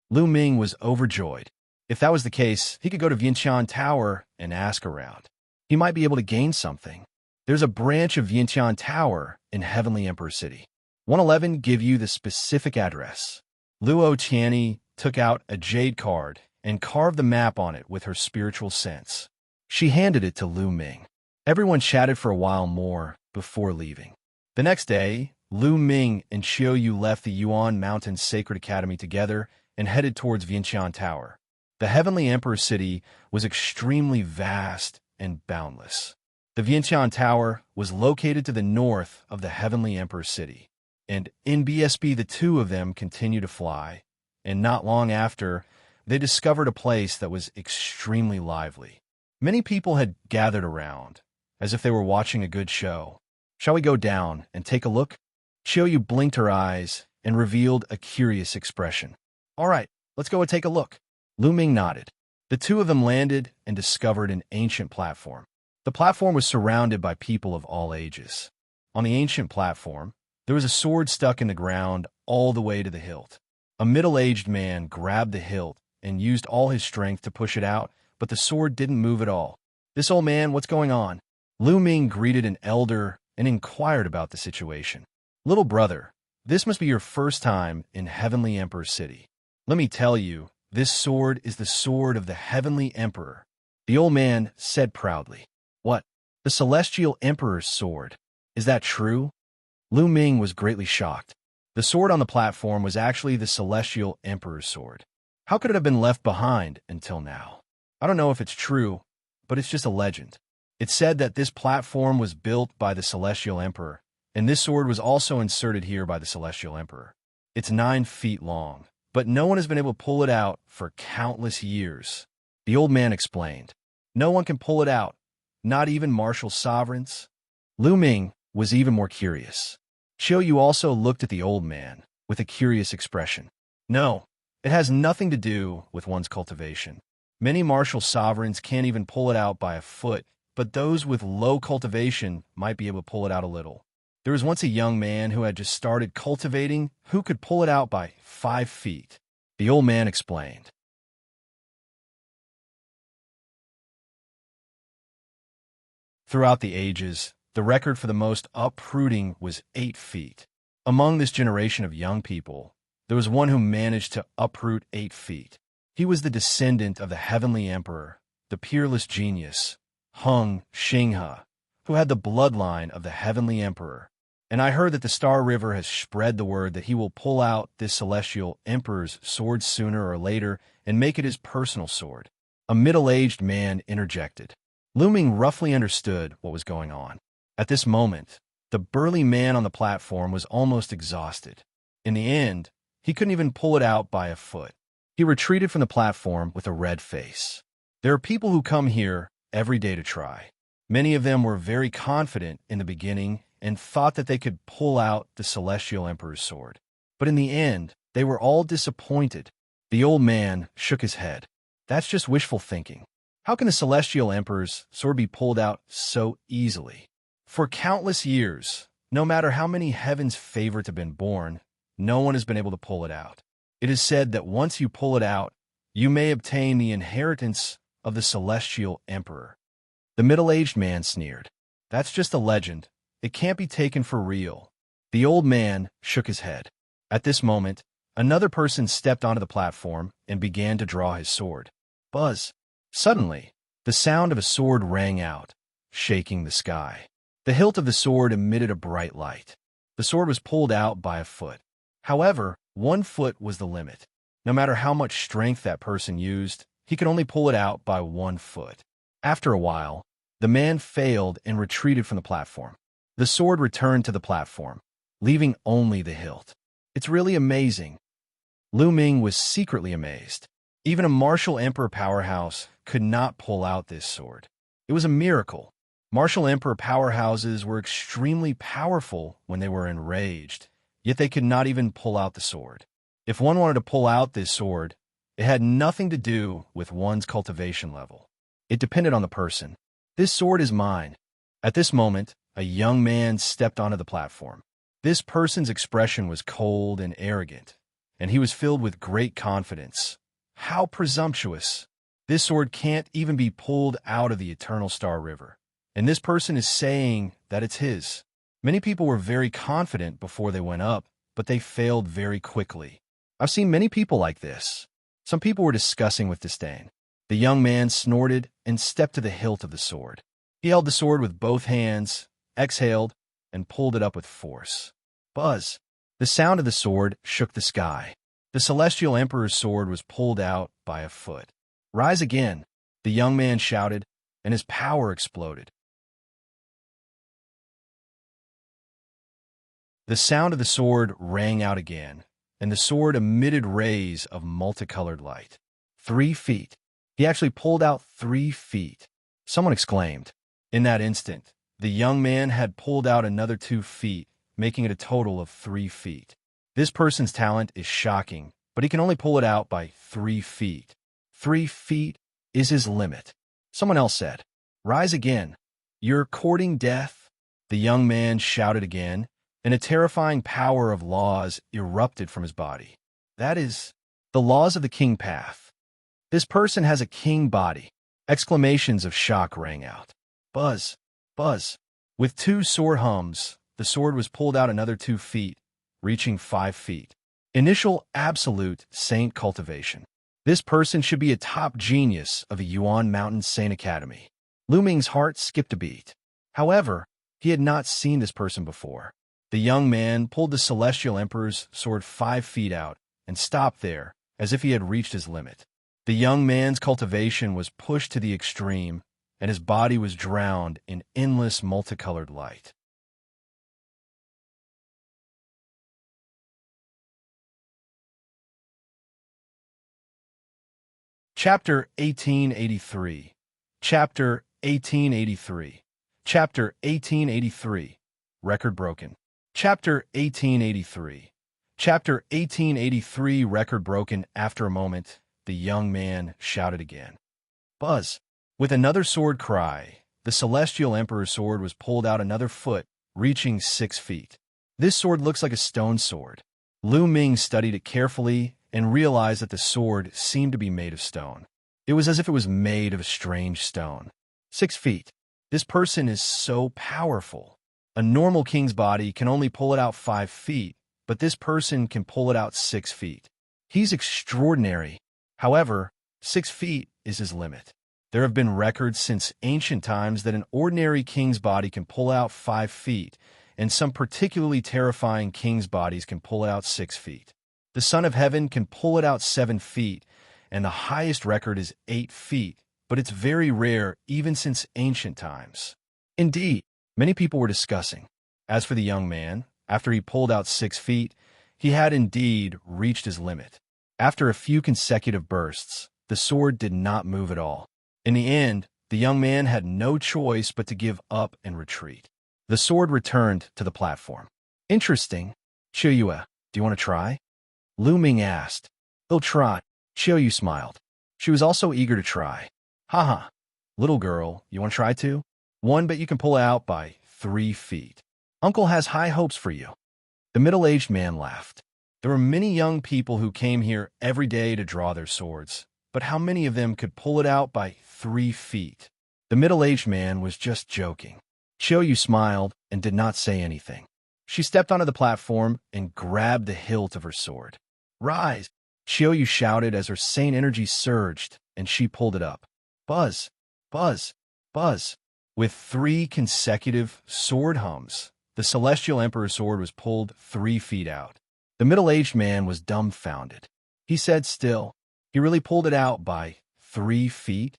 [SPEAKER 1] Ming was overjoyed. If that was the case, he could go to Vientiane Tower and ask around. He might be able to gain something. There's a branch of Vientiane Tower in Heavenly Emperor City. 111 give you the specific address. Luo Xiang took out a jade card and carved the map on it with her spiritual sense. She handed it to Ming. Everyone chatted for a while more before leaving. The next day, Ming and Qiu Yue left the Yuan Mountain Sacred Academy together and headed towards Vientiane Tower. The Heavenly Emperor City was extremely vast and boundless. The Vientiane Tower was located to the north of the Heavenly Emperor City, and in BSB the two of them continued to fly, and not long after, they discovered a place that was extremely lively. Many people had gathered around, as if they were watching a good show. Shall we go down and take a look? Qiu Yue blinked her eyes and revealed a curious expression. All right, let's go and take a look. Ming nodded. The two of them landed and discovered an ancient platform. The platform was surrounded by people of all ages. On the ancient platform, there was a sword stuck in the ground all the way to the hilt. A middle-aged man grabbed the hilt and used all his strength to push it out, but the sword didn't move at all. "This old man, what's going on?" Ming greeted an elder and inquired about the situation. "Little brother, this must be your first time in Heavenly Emperor City. Let me tell you, this sword is the sword of the Heavenly Emperor," the old man said proudly. "What? The Celestial Emperor's sword? Is that true?" Ming was greatly shocked. The sword on the platform was actually the Celestial Emperor's sword. How could it have been left behind until now? I don't know if it's true, but it's just a legend. It's said that this platform was built by the Celestial Emperor, and this sword was also inserted here by the Celestial Emperor. It's 9 feet long, but no one has been able to pull it out for countless years. The old man explained. No one can pull it out, not even martial sovereigns. Ming was even more curious. Qiu Yue also looked at the old man with a curious expression. No, it has nothing to do with one's cultivation. Many martial sovereigns can't even pull it out by a foot, but those with low cultivation might be able to pull it out a little. There was once a young man who had just started cultivating who could pull it out by 5 feet. The old man explained. Throughout the ages, the record for the most uprooting was 8 feet. Among this generation of young people, there was one who managed to uproot 8 feet. He was the descendant of the heavenly emperor, the peerless genius, Hung Xinghe, who had the bloodline of the heavenly emperor. And I heard that the Star River has spread the word that he will pull out this celestial emperor's sword sooner or later and make it his personal sword. A middle-aged man interjected. Luo Ming roughly understood what was going on. At this moment, the burly man on the platform was almost exhausted. In the end, he couldn't even pull it out by a foot. He retreated from the platform with a red face. There are people who come here every day to try. Many of them were very confident in the beginning and thought that they could pull out the Celestial Emperor's sword. But in the end, they were all disappointed. The old man shook his head. That's just wishful thinking. How can the Celestial Emperor's sword be pulled out so easily? For countless years, no matter how many heaven's favorites have been born, no one has been able to pull it out. It is said that once you pull it out, you may obtain the inheritance of the Celestial Emperor. The middle-aged man sneered. That's just a legend. It can't be taken for real. The old man shook his head. At this moment, another person stepped onto the platform and began to draw his sword. Buzz. Suddenly, the sound of a sword rang out, shaking the sky. The hilt of the sword emitted a bright light. The sword was pulled out by a foot. However, 1 foot was the limit. No matter how much strength that person used, he could only pull it out by 1 foot. After a while, the man failed and retreated from the platform. The sword returned to the platform, leaving only the hilt. It's really amazing. Luo Ming was secretly amazed. Even a martial emperor powerhouse could not pull out this sword. It was a miracle. Martial emperor powerhouses were extremely powerful when they were enraged, yet they could not even pull out the sword. If one wanted to pull out this sword, it had nothing to do with one's cultivation level. It depended on the person. This sword is mine. At this moment, a young man stepped onto the platform. This person's expression was cold and arrogant, and he was filled with great confidence. How presumptuous! This sword can't even be pulled out of the Eternal Star River, and this person is saying that it's his. Many people were very confident before they went up, but they failed very quickly. I've seen many people like this. Some people were discussing with disdain. The young man snorted and stepped to the hilt of the sword. He held the sword with both hands, exhaled, and pulled it up with force. Buzz! The sound of the sword shook the sky. The Celestial Emperor's sword was pulled out by a foot. Rise again, the young man shouted, and his power exploded. The sound of the sword rang out again, and the sword emitted rays of multicolored light. 3 feet. He actually pulled out 3 feet. Someone exclaimed. In that instant, the young man had pulled out another 2 feet, making it a total of 3 feet. This person's talent is shocking, but he can only pull it out by 3 feet. 3 feet is his limit. Someone else said, Rise again. You're courting death? The young man shouted again, and a terrifying power of laws erupted from his body. That is, the laws of the king path. This person has a king body. Exclamations of shock rang out. Buzz! Buzz! With 2 sword hums, the sword was pulled out another 2 feet, reaching 5 feet. Initial absolute saint cultivation. This person should be a top genius of a Yuan Mountain Saint Academy. Luo Ming's heart skipped a beat. However, he had not seen this person before. The young man pulled the Celestial Emperor's sword 5 feet out and stopped there, as if he had reached his limit. The young man's cultivation was pushed to the extreme, and his body was drowned in endless multicolored light. Chapter 1883. Chapter 1883. Chapter 1883. Record broken. Chapter 1883. Chapter 1883. Record broken. After a moment, the young man shouted again. Buzz! With another sword cry, the Celestial Emperor's sword was pulled out another foot, reaching 6 feet. This sword looks like a stone sword. Luo Ming studied it carefully and realized that the sword seemed to be made of stone. It was as if it was made of a strange stone. 6 feet. This person is so powerful. A normal king's body can only pull it out 5 feet, but this person can pull it out 6 feet. He's extraordinary. However, 6 feet is his limit. There have been records since ancient times that an ordinary king's body can pull out 5 feet, and some particularly terrifying king's bodies can pull it out 6 feet. The Son of Heaven can pull it out 7 feet, and the highest record is 8 feet, but it's very rare even since ancient times. Indeed, many people were discussing. As for the young man, after he pulled out 6 feet, he had indeed reached his limit. After a few consecutive bursts, the sword did not move at all. In the end, the young man had no choice but to give up and retreat. The sword returned to the platform. Interesting. Qiu Yue, do you want to try? Lu Ming asked. He'll try. Qiu Yue smiled. She was also eager to try. Haha. Little girl, you want to try too? One bet you can pull out by 3 feet. Uncle has high hopes for you. The middle-aged man laughed. There were many young people who came here every day to draw their swords, but how many of them could pull it out by 3 feet? The middle-aged man was just joking. Qiu Yue smiled and did not say anything. She stepped onto the platform and grabbed the hilt of her sword. Rise! Qiu Yue shouted as her saint energy surged, and she pulled it up. Buzz! Buzz! Buzz! With 3 consecutive sword hums, the Celestial Emperor's sword was pulled 3 feet out. The middle-aged man was dumbfounded. He said still, he really pulled it out by 3 feet?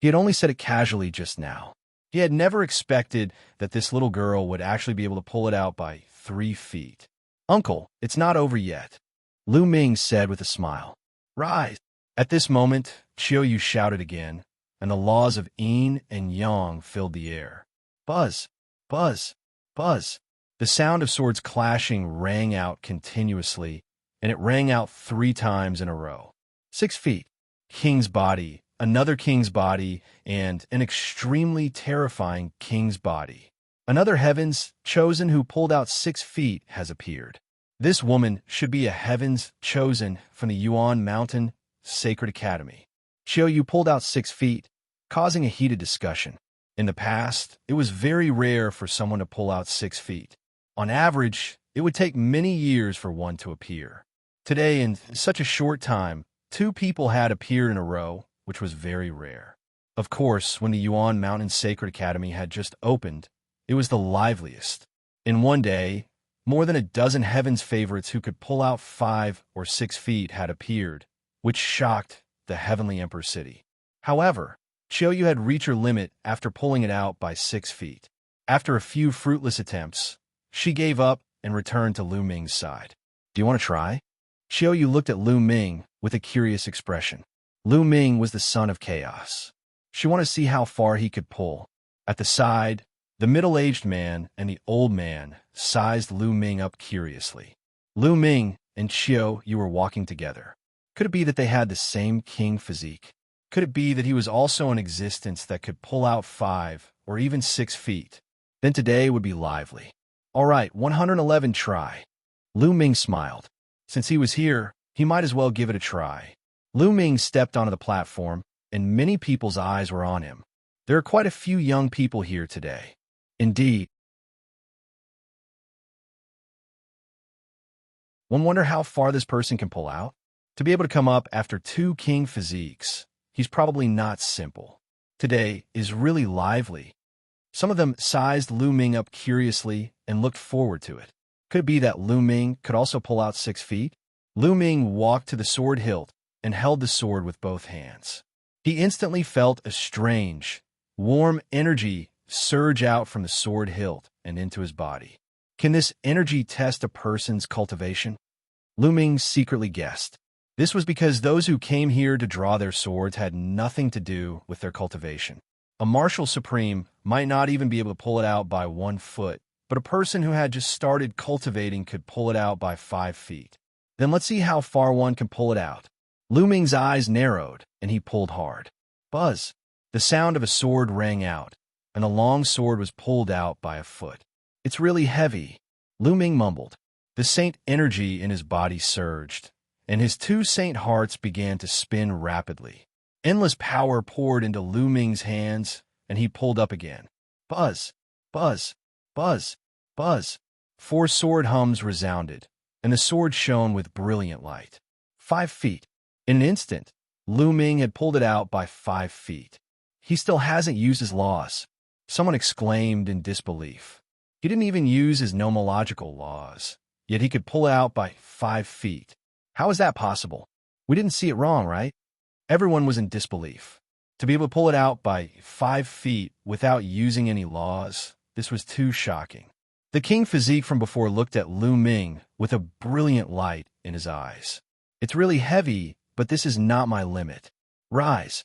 [SPEAKER 1] He had only said it casually just now. He had never expected that this little girl would actually be able to pull it out by 3 feet. Uncle, it's not over yet, Lu Ming said with a smile. Rise! At this moment, Qiu Yue shouted again, and the laws of yin and yang filled the air. Buzz! Buzz! Buzz! The sound of swords clashing rang out continuously, and it rang out 3 times in a row. 6 feet, king's body, another king's body, and an extremely terrifying king's body. Another heaven's chosen who pulled out 6 feet has appeared. This woman should be a heaven's chosen from the Yuan Mountain Sacred Academy. Qiu Yue pulled out 6 feet, causing a heated discussion. In the past, it was very rare for someone to pull out 6 feet. On average, it would take many years for one to appear. Today, in such a short time, 2 people had appeared in a row, which was very rare. Of course, when the Yuan Mountain Sacred Academy had just opened, it was the liveliest. In one day, more than a dozen heaven's favorites who could pull out 5 or 6 feet had appeared, which shocked the Heavenly Emperor City. However, Qiu Yue had reached her limit after pulling it out by 6 feet. After a few fruitless attempts, she gave up and returned to Lu Ming's side. Do you want to try? Qiu Yue looked at Lu Ming with a curious expression. Lu Ming was the son of chaos. She wanted to see how far he could pull. At the side, the middle-aged man and the old man sized Lu Ming up curiously. Lu Ming and Qiu Yue were walking together. Could it be that they had the same king physique? Could it be that he was also in existence that could pull out 5 or even 6 feet? Then today would be lively. All right, 111 try. Lu Ming smiled. Since he was here, he might as well give it a try. Lu Ming stepped onto the platform, and many people's eyes were on him. There are quite a few young people here today. Indeed. One wonder how far this person can pull out. To be able to come up after 2 king physiques, he's probably not simple. Today is really lively. Some of them sized Lu Ming up curiously and looked forward to it. Could it be that Lu Ming could also pull out 6 feet? Lu Ming walked to the sword hilt and held the sword with both hands. He instantly felt a strange, warm energy surge out from the sword hilt and into his body. Can this energy test a person's cultivation? Lu Ming secretly guessed. This was because those who came here to draw their swords had nothing to do with their cultivation. A martial supreme might not even be able to pull it out by 1 foot, but a person who had just started cultivating could pull it out by 5 feet. Then let's see how far one can pull it out. Lu Ming's eyes narrowed, and he pulled hard. Buzz! The sound of a sword rang out, and the long sword was pulled out by a foot. It's really heavy, Lu Ming mumbled. The saint energy in his body surged, and his 2 saint hearts began to spin rapidly. Endless power poured into Lu Ming's hands, and he pulled up again. Buzz! Buzz! Buzz! Buzz! 4 sword hums resounded, and the sword shone with brilliant light. 5 feet. In an instant, Lu Ming had pulled it out by 5 feet. He still hasn't used his laws. Someone exclaimed in disbelief. He didn't even use his nomological laws, yet he could pull it out by 5 feet. How is that possible? We didn't see it wrong, right? Everyone was in disbelief. To be able to pull it out by 5 feet without using any laws, this was too shocking. The king physique from before looked at Lu Ming with a brilliant light in his eyes. It's really heavy, but this is not my limit. Rise.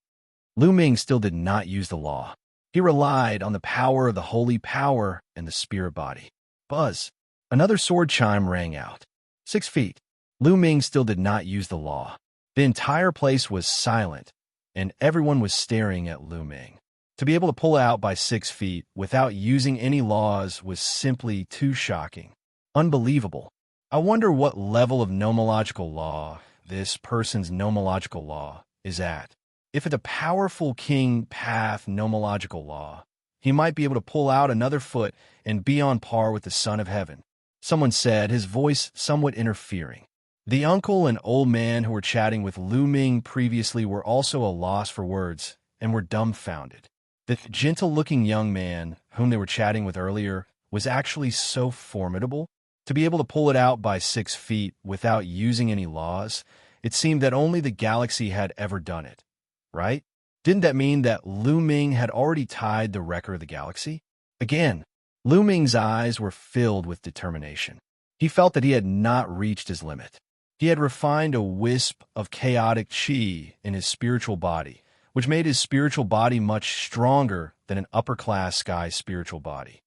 [SPEAKER 1] Lu Ming still did not use the law. He relied on the power of the holy power and the spirit body. Buzz. Another sword chime rang out. 6 feet. Lu Ming still did not use the law. The entire place was silent, and everyone was staring at Lu Ming. To be able to pull out by 6 feet without using any laws was simply too shocking. Unbelievable. I wonder what level of nomological law this person's nomological law is at. If it's a powerful king path nomological law, he might be able to pull out another foot and be on par with the Son of Heaven. Someone said, his voice somewhat interfering. The uncle and old man who were chatting with Lu Ming previously were also a loss for words and were dumbfounded. The gentle-looking young man whom they were chatting with earlier was actually so formidable. To be able to pull it out by 6 feet without using any laws, it seemed that only the galaxy had ever done it, right? Didn't that mean that Lu Ming had already tied the record of the galaxy? Again, Lu Ming's eyes were filled with determination. He felt that he had not reached his limit. He had refined a wisp of chaotic qi in his spiritual body, which made his spiritual body much stronger than an upper-class sky spiritual body.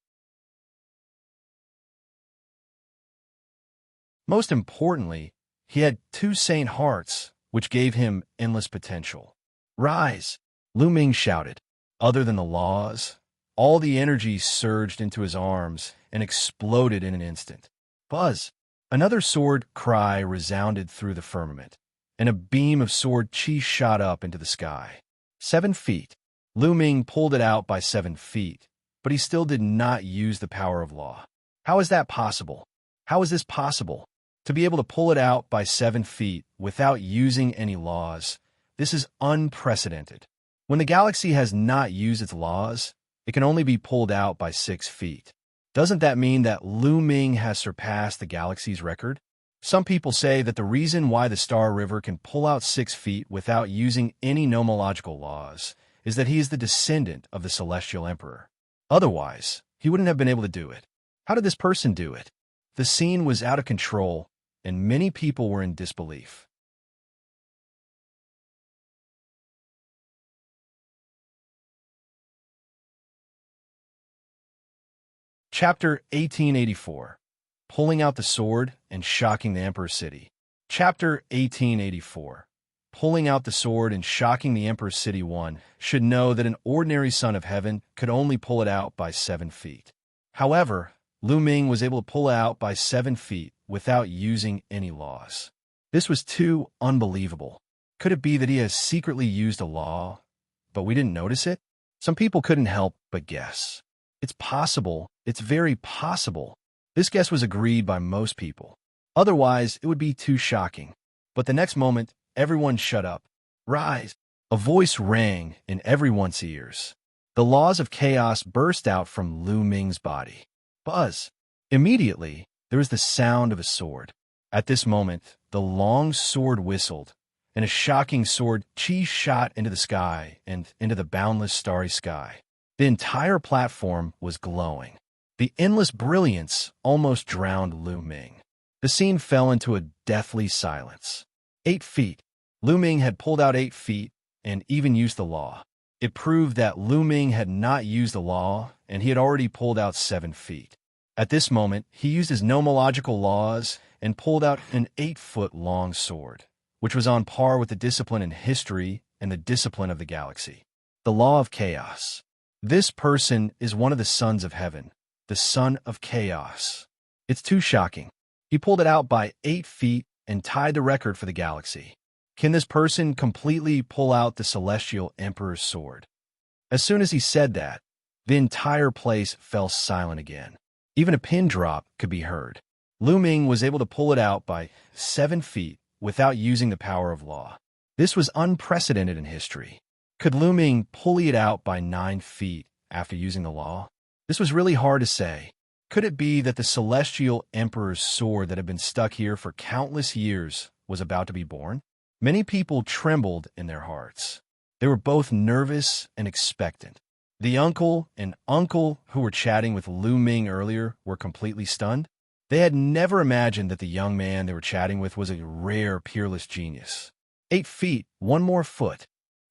[SPEAKER 1] Most importantly, he had 2 saint hearts, which gave him endless potential. Rise, Lu Ming shouted. Other than the laws, all the energy surged into his arms and exploded in an instant. Buzz! Another sword cry resounded through the firmament, and a beam of sword qi shot up into the sky. 7 feet. Lu Ming pulled it out by 7 feet, but he still did not use the power of law. How is that possible? How is this possible? To be able to pull it out by 7 feet without using any laws, this is unprecedented. When the galaxy has not used its laws, it can only be pulled out by 6 feet. Doesn't that mean that Lu Ming has surpassed the galaxy's record? Some people say that the reason why the Star River can pull out 6 feet without using any nomological laws is that he is the descendant of the Celestial Emperor. Otherwise, he wouldn't have been able to do it. How did this person do it? The scene was out of control, and many people were in disbelief. Chapter 1884. Pulling out the sword and shocking the Emperor's city. Chapter 1884. Pulling out the sword and shocking the Emperor's city. One should know that an ordinary son of heaven could only pull it out by 7 feet. However, Lu Ming was able to pull it out by 7 feet without using any laws. This was too unbelievable. Could it be that he has secretly used a law, but we didn't notice it? Some people couldn't help but guess. It's possible. It's very possible. This guess was agreed by most people. Otherwise, it would be too shocking. But the next moment, everyone shut up. Rise! A voice rang in everyone's ears. The laws of chaos burst out from Lu Ming's body. Buzz! Immediately, there was the sound of a sword. At this moment, the long sword whistled, and a shocking sword qi shot into the sky and into the boundless starry sky. The entire platform was glowing. The endless brilliance almost drowned Lu Ming. The scene fell into a deathly silence. 8 feet. Lu Ming had pulled out 8 feet and even used the law. It proved that Lu Ming had not used the law, and he had already pulled out 7 feet. At this moment, he used his nomological laws and pulled out an 8-foot-long sword, which was on par with the discipline in history and the discipline of the galaxy. The law of chaos. This person is one of the sons of heaven, the son of chaos. It's too shocking. He pulled it out by 8 feet and tied the record for the galaxy. Can this person completely pull out the Celestial Emperor's sword? As soon as he said that, the entire place fell silent again. Even a pin drop could be heard. Lu Ming was able to pull it out by 7 feet without using the power of law. This was unprecedented in history. Could Lu Ming pulley it out by 9 feet after using the law? This was really hard to say. Could it be that the Celestial Emperor's sword that had been stuck here for countless years was about to be born? Many people trembled in their hearts. They were both nervous and expectant. The uncle and uncle who were chatting with Lu Ming earlier were completely stunned. They had never imagined that the young man they were chatting with was a rare, peerless genius. 8 feet, 1 more foot.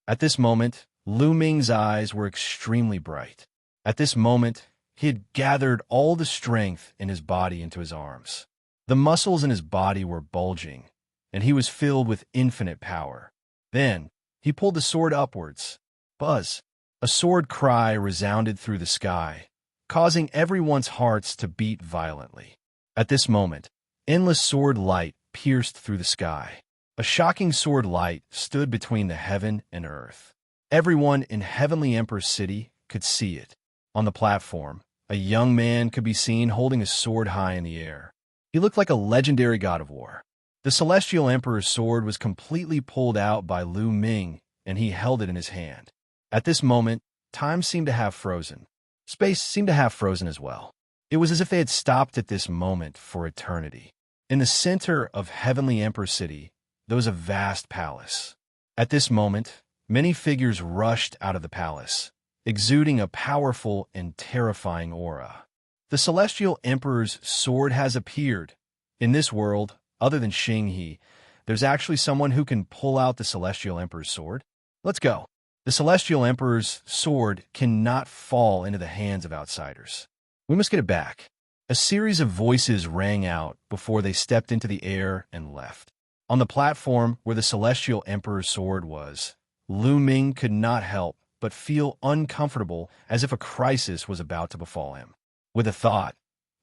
[SPEAKER 1] At this moment, Lu Ming's eyes were extremely bright. At this moment, he had gathered all the strength in his body into his arms. The muscles in his body were bulging, and he was filled with infinite power. Then, he pulled the sword upwards. Buzz! A sword cry resounded through the sky, causing everyone's hearts to beat violently. At this moment, endless sword light pierced through the sky. A shocking sword light stood between the heaven and earth. Everyone in Heavenly Emperor's city could see it. On the platform, a young man could be seen holding a sword high in the air. He looked like a legendary god of war. The Celestial Emperor's sword was completely pulled out by Lu Ming, and he held it in his hand. At this moment, time seemed to have frozen. Space seemed to have frozen as well. It was as if they had stopped at this moment for eternity. In the center of Heavenly Emperor's city, there was a vast palace. At this moment, many figures rushed out of the palace, exuding a powerful and terrifying aura. The Celestial Emperor's sword has appeared. In this world, other than Xinghe, there's actually someone who can pull out the Celestial Emperor's sword. Let's go. The Celestial Emperor's sword cannot fall into the hands of outsiders. We must get it back. A series of voices rang out before they stepped into the air and left. On the platform where the Celestial Emperor's sword was, Lu Ming could not help but feel uncomfortable, as if a crisis was about to befall him. With a thought,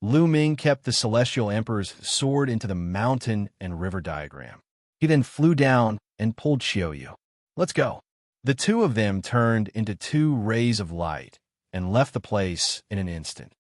[SPEAKER 1] Lu Ming kept the Celestial Emperor's sword into the mountain and river diagram. He then flew down and pulled Qiu Yue. Let's go. The two of them turned into 2 rays of light and left the place in an instant.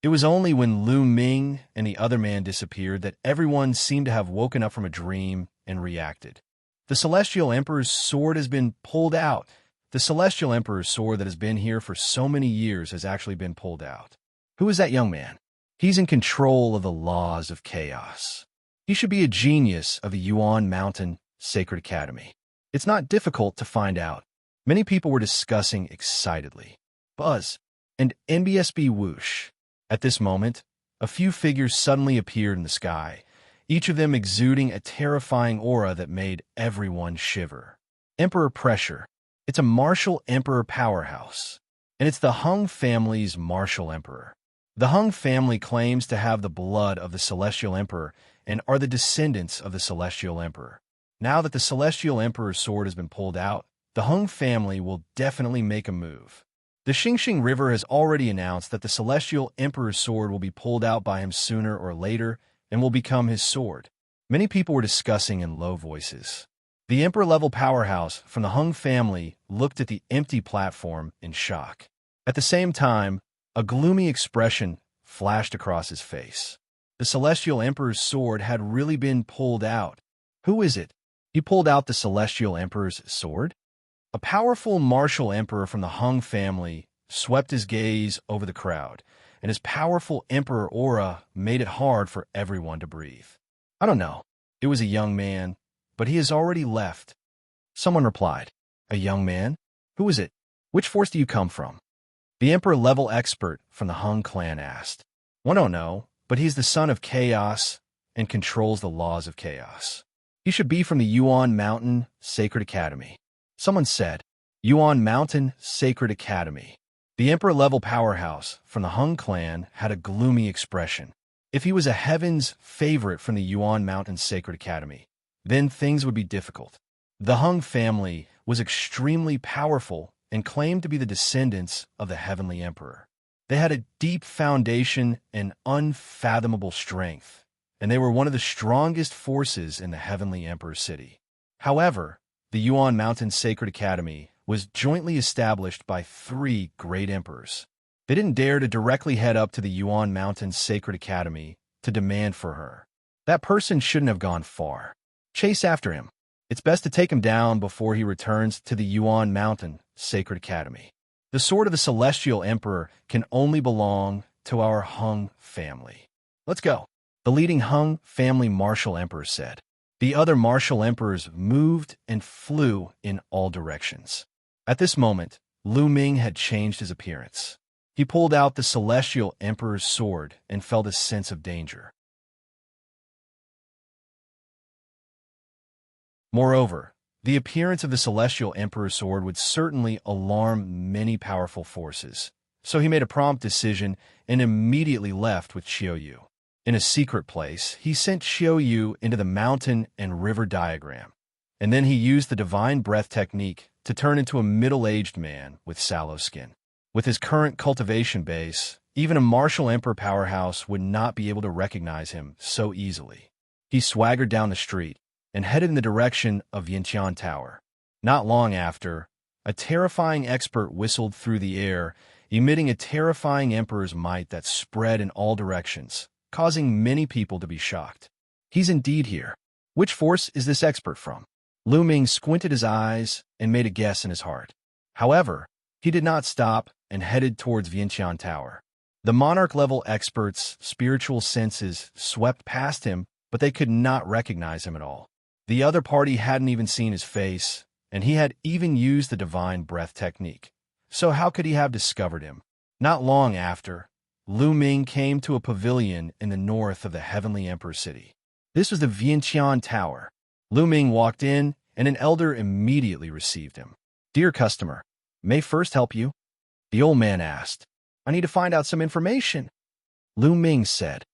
[SPEAKER 1] It was only when Lu Ming and the other man disappeared that everyone seemed to have woken up from a dream and reacted. The Celestial Emperor's sword has been pulled out. The Celestial Emperor's sword that has been here for so many years has actually been pulled out. Who is that young man? He's in control of the laws of chaos. He should be a genius of the Yuan Mountain Sacred Academy. It's not difficult to find out. Many people were discussing excitedly. Buzz and NBSB whoosh. At this moment, a few figures suddenly appeared in the sky, each of them exuding a terrifying aura that made everyone shiver. Emperor Pressure. It's a martial emperor powerhouse, and it's the Hung family's martial emperor. The Hung family claims to have the blood of the Celestial Emperor and are the descendants of the Celestial Emperor. Now that the Celestial Emperor's sword has been pulled out, the Hung family will definitely make a move. The Xingxing River has already announced that the Celestial Emperor's sword will be pulled out by him sooner or later and will become his sword. Many people were discussing in low voices. The Emperor-level powerhouse from the Hung family looked at the empty platform in shock. At the same time, a gloomy expression flashed across his face. The Celestial Emperor's sword had really been pulled out. Who is it? He pulled out the Celestial Emperor's sword? A powerful martial emperor from the Hung family swept his gaze over the crowd, and his powerful emperor aura made it hard for everyone to breathe. I don't know. It was a young man, but he has already left. Someone replied. A young man? Who is it? Which force do you come from? The emperor-level expert from the Hung clan asked. One don't know, but he's the son of chaos and controls the laws of chaos. He should be from the Yuan Mountain Sacred Academy. Someone said, Yuan Mountain Sacred Academy. The emperor-level powerhouse from the Hung clan had a gloomy expression. If he was a heaven's favorite from the Yuan Mountain Sacred Academy, then things would be difficult. The Hung family was extremely powerful and claimed to be the descendants of the Heavenly Emperor. They had a deep foundation and unfathomable strength, and they were one of the strongest forces in the Heavenly Emperor's city. However, the Yuan Mountain Sacred Academy was jointly established by 3 great emperors. They didn't dare to directly head up to the Yuan Mountain Sacred Academy to demand for her. That person shouldn't have gone far. Chase after him. It's best to take him down before he returns to the Yuan Mountain Sacred Academy. The sword of the Celestial Emperor can only belong to our Hung family. Let's go. The leading Hung family martial emperor said. The other martial emperors moved and flew in all directions. At this moment, Ming had changed his appearance. He pulled out the Celestial Emperor's sword and felt a sense of danger. Moreover, the appearance of the Celestial Emperor's sword would certainly alarm many powerful forces, so he made a prompt decision and immediately left with Qiu Yue. In a secret place, he sent Qiu Yue into the mountain and river diagram, and then he used the divine breath technique to turn into a middle-aged man with sallow skin. With his current cultivation base, even a martial emperor powerhouse would not be able to recognize him so easily. He swaggered down the street and headed in the direction of Xianxia Tower. Not long after, a terrifying expert whistled through the air, emitting a terrifying emperor's might that spread in all directions, causing many people to be shocked. He's indeed here. Which force is this expert from? Ming squinted his eyes and made a guess in his heart. However, he did not stop and headed towards Xianxia Tower. The monarch-level expert's spiritual senses swept past him, but they could not recognize him at all. The other party hadn't even seen his face, and he had even used the divine breath technique. So how could he have discovered him? Not long after, Ming came to a pavilion in the north of the Heavenly Emperor City. This was the Xianxia Tower. Ming walked in, and an elder immediately received him. "Dear customer, may I first help you?" The old man asked. "I need to find out some information," Ming said.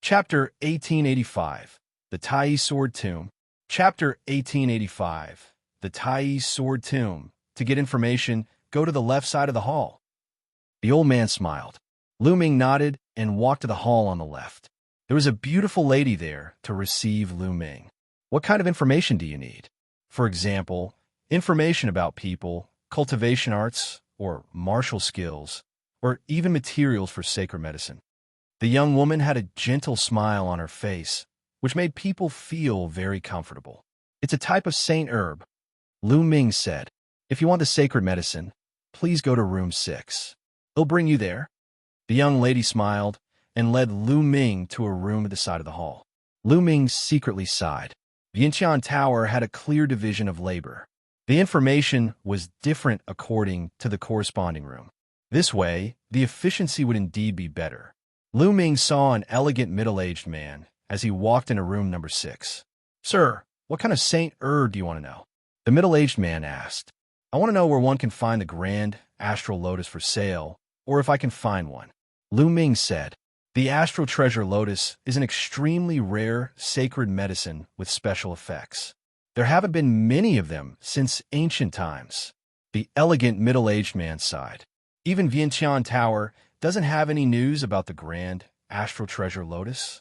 [SPEAKER 1] Chapter 1885, The Taiyi Sword Tomb. Chapter 1885, The Taiyi Sword Tomb. To get information, go to the left side of the hall. The old man smiled. Ming nodded and walked to the hall on the left. There was a beautiful lady there to receive Ming. "What kind of information do you need?" "For example, information about people, cultivation arts, or martial skills, or even materials for sacred medicine." The young woman had a gentle smile on her face, which made people feel very comfortable. "It's a type of saint herb," Ming said. "If you want the sacred medicine, please go to room 6. They'll bring you there." The young lady smiled and led Ming to a room at the side of the hall. Ming secretly sighed. Xianxia Tower had a clear division of labor. The information was different according to the corresponding room. This way, the efficiency would indeed be better. Ming saw an elegant middle-aged man as he walked into room number 6. "Sir, what kind of saint herb do you want to know?" The middle-aged man asked. "I want to know where one can find the grand astral lotus for sale, or if I can find one." Ming said. "The astral treasure lotus is an extremely rare sacred medicine with special effects. There haven't been many of them since ancient times." The elegant middle-aged man sighed. "Even Xianxia Tower doesn't have any news about the grand astral treasure lotus?"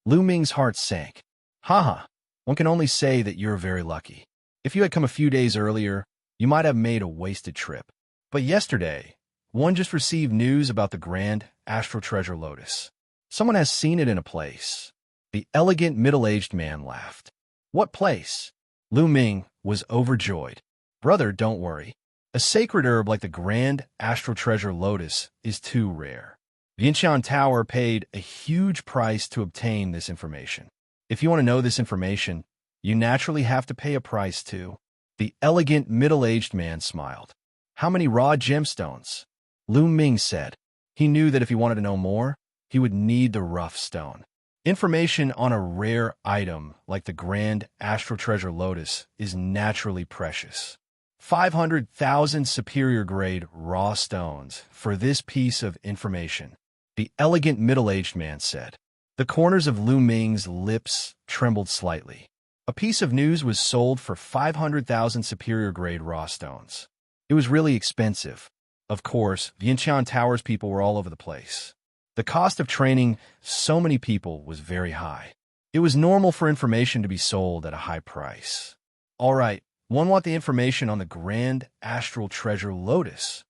[SPEAKER 1] Ming's heart sank. Haha, one can only say that you're very lucky. If you had come a few days earlier, you might have made a wasted trip. But yesterday, one just received news about the grand astral treasure lotus. Someone has seen it in a place. The elegant middle-aged man laughed. "What place?" Ming was overjoyed. "Brother, don't worry. A sacred herb like the grand astral treasure lotus is too rare. Xianxia Tower paid a huge price to obtain this information. If you want to know this information, you naturally have to pay a price too." The elegant middle-aged man smiled. "How many raw gemstones?" Ming said. He knew that if he wanted to know more, he would need the rough stone. Information on a rare item like the grand astral treasure lotus is naturally precious. 500,000 superior-grade raw stones for this piece of information, the elegant middle-aged man said. The corners of Ming's lips trembled slightly. A piece of news was sold for 500,000 superior-grade raw stones. It was really expensive. Of course, Xianxia Tower's people were all over the place. The cost of training so many people was very high. It was normal for information to be sold at a high price. "All right, One want the information on the grand astral treasure Lotus.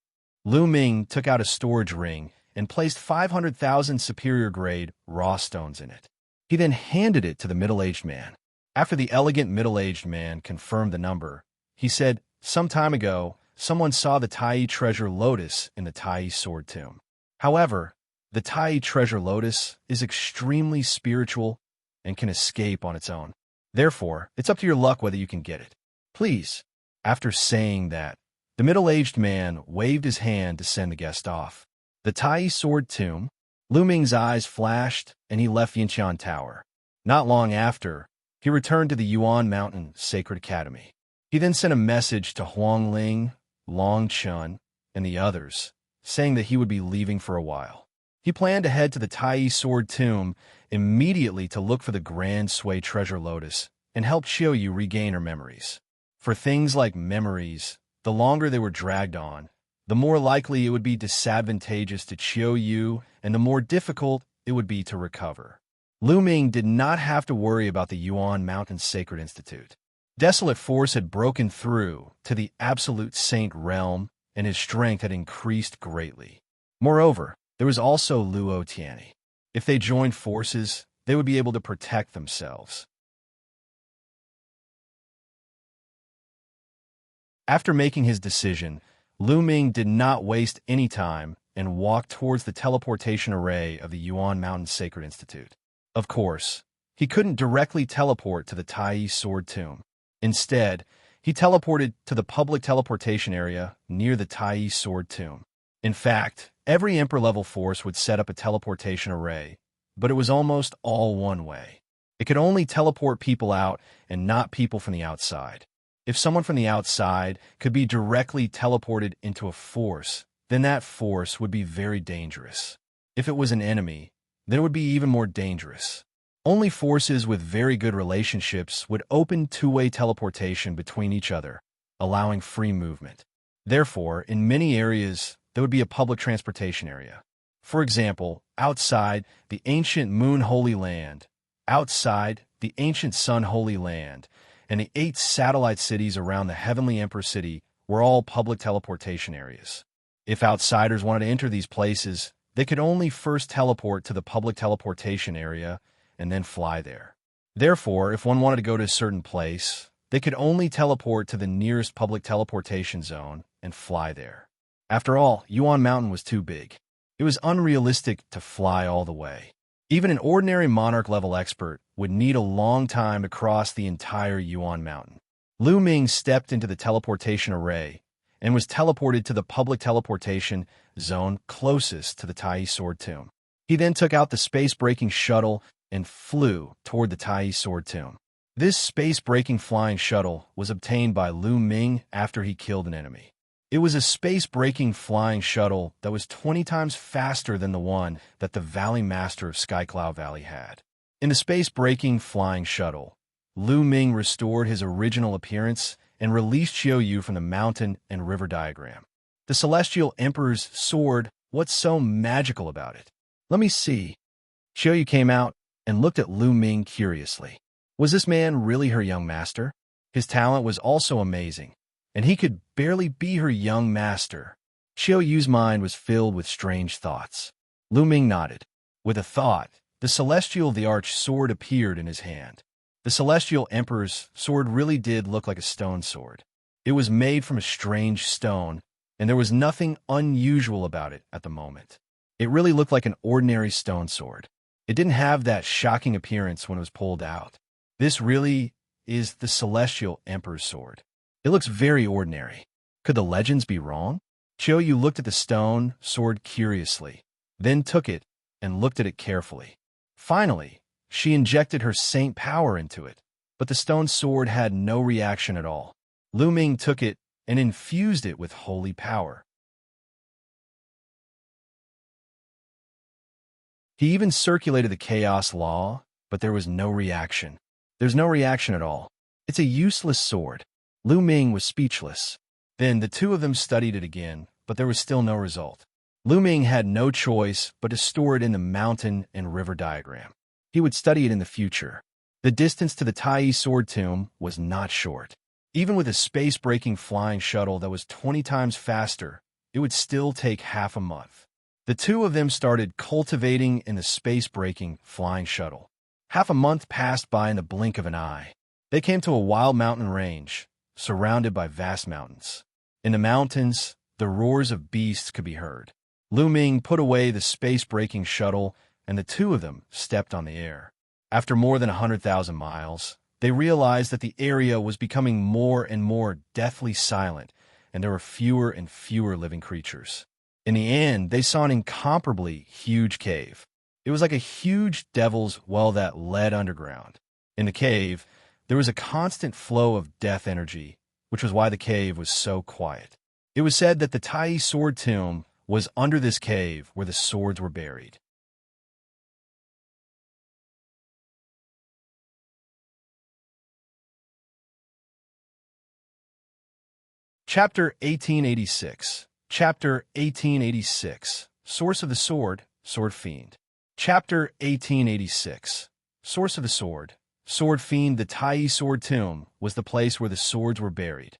[SPEAKER 1] Ming took out a storage ring and placed 500,000 superior-grade raw stones in it. He then handed it to the middle-aged man. After the elegant middle-aged man confirmed the number, he said, "Some time ago, someone saw the Taiyi treasure Lotus in the Taiyi sword tomb. However, the Taiyi treasure Lotus is extremely spiritual and can escape on its own. Therefore, it's up to your luck whether you can get it. Please." After saying that, the middle-aged man waved his hand to send the guest off. The Taiyi sword tomb, Ming's eyes flashed, and he left Yinshan Tower. Not long after, he returned to the Yuan Mountain Sacred Academy. He then sent a message to Huangling, Long Chun, and the others, saying that he would be leaving for a while. He planned to head to the Taiyi sword tomb immediately to look for the Grand Sui treasure Lotus and help Qiu Yue regain her memories. For things like memories, the longer they were dragged on, the more likely it would be disadvantageous to Qiu Yue and the more difficult it would be to recover. Ming did not have to worry about the Yuan Mountain Sacred Institute. Desolate force had broken through to the absolute saint realm, and his strength had increased greatly. Moreover, there was also Luo Xiang. If they joined forces, they would be able to protect themselves. After making his decision, Ming did not waste any time and walked towards the teleportation array of the Yuan Mountain Sacred Institute. Of course, he couldn't directly teleport to the Taiyi sword tomb. Instead, he teleported to the public teleportation area near the Taiyi sword tomb. In fact, every Emperor-level force would set up a teleportation array, but it was almost all one way. It could only teleport people out and not people from the outside. If someone from the outside could be directly teleported into a force, then that force would be very dangerous. If it was an enemy, then it would be even more dangerous. Only forces with very good relationships would open two-way teleportation between each other, allowing free movement. Therefore, in many areas, there would be a public transportation area. For example, outside the ancient Moon Holy Land, outside the ancient Sun Holy Land, and the 8 satellite cities around the Heavenly Emperor City were all public teleportation areas. If outsiders wanted to enter these places, they could only first teleport to the public teleportation area and then fly there. Therefore, if one wanted to go to a certain place, they could only teleport to the nearest public teleportation zone and fly there. After all, Yuan Mountain was too big. It was unrealistic to fly all the way. Even an ordinary monarch-level expert would need a long time to cross the entire Yuan Mountain. Ming stepped into the teleportation array and was teleported to the public teleportation zone closest to the Taiyi sword tomb. He then took out the space-breaking shuttle and flew toward the Taiyi sword tomb. This space-breaking flying shuttle was obtained by Ming after he killed an enemy. It was a space-breaking flying shuttle that was 20 times faster than the one that the Valley Master of Skycloud Valley had. In the space-breaking flying shuttle, Ming restored his original appearance and released Qiu Yue from the mountain and river diagram. The Celestial Emperor's sword, what's so magical about it? Let me see. Qiu Yue came out and looked at Ming curiously. Was this man really her young master? His talent was also amazing, and he could barely be her young master. Qiu Yue's mind was filled with strange thoughts. Ming nodded. With a thought, the celestial Thearch sword appeared in his hand. The Celestial Emperor's sword really did look like a stone sword. It was made from a strange stone, and there was nothing unusual about it at the moment. It really looked like an ordinary stone sword. It didn't have that shocking appearance when it was pulled out. This really is the Celestial Emperor's sword. It looks very ordinary. Could the legends be wrong? Qiu Yue looked at the stone sword curiously, then took it and looked at it carefully. Finally, she injected her saint power into it, but the stone sword had no reaction at all. Ming took it and infused it with holy power. He even circulated the chaos law, but there was no reaction. There's no reaction at all. It's a useless sword. Ming was speechless. Then the two of them studied it again, but there was still no result. Ming had no choice but to store it in the mountain and river diagram. He would study it in the future. The distance to the Taiyi sword tomb was not short. Even with a space-breaking flying shuttle that was 20 times faster, it would still take half a month. The two of them started cultivating in the space-breaking flying shuttle. Half a month passed by in the blink of an eye. They came to a wild mountain range, surrounded by vast mountains. In the mountains, the roars of beasts could be heard. Ming put away the space-breaking shuttle, and the two of them stepped on the air. After more than 100,000 miles, they realized that the area was becoming more and more deathly silent, and there were fewer and fewer living creatures. In the end, they saw an incomparably huge cave. It was like a huge devil's well that led underground. In the cave, there was a constant flow of death energy, which was why the cave was so quiet. It was said that the Taiyi sword tomb was under this cave where the swords were buried. Chapter 1886. Chapter 1886. Source of the Sword, Sword Fiend. Chapter 1886. Source of the Sword, Sword Fiend. The Taiyi sword tomb was the place where the swords were buried.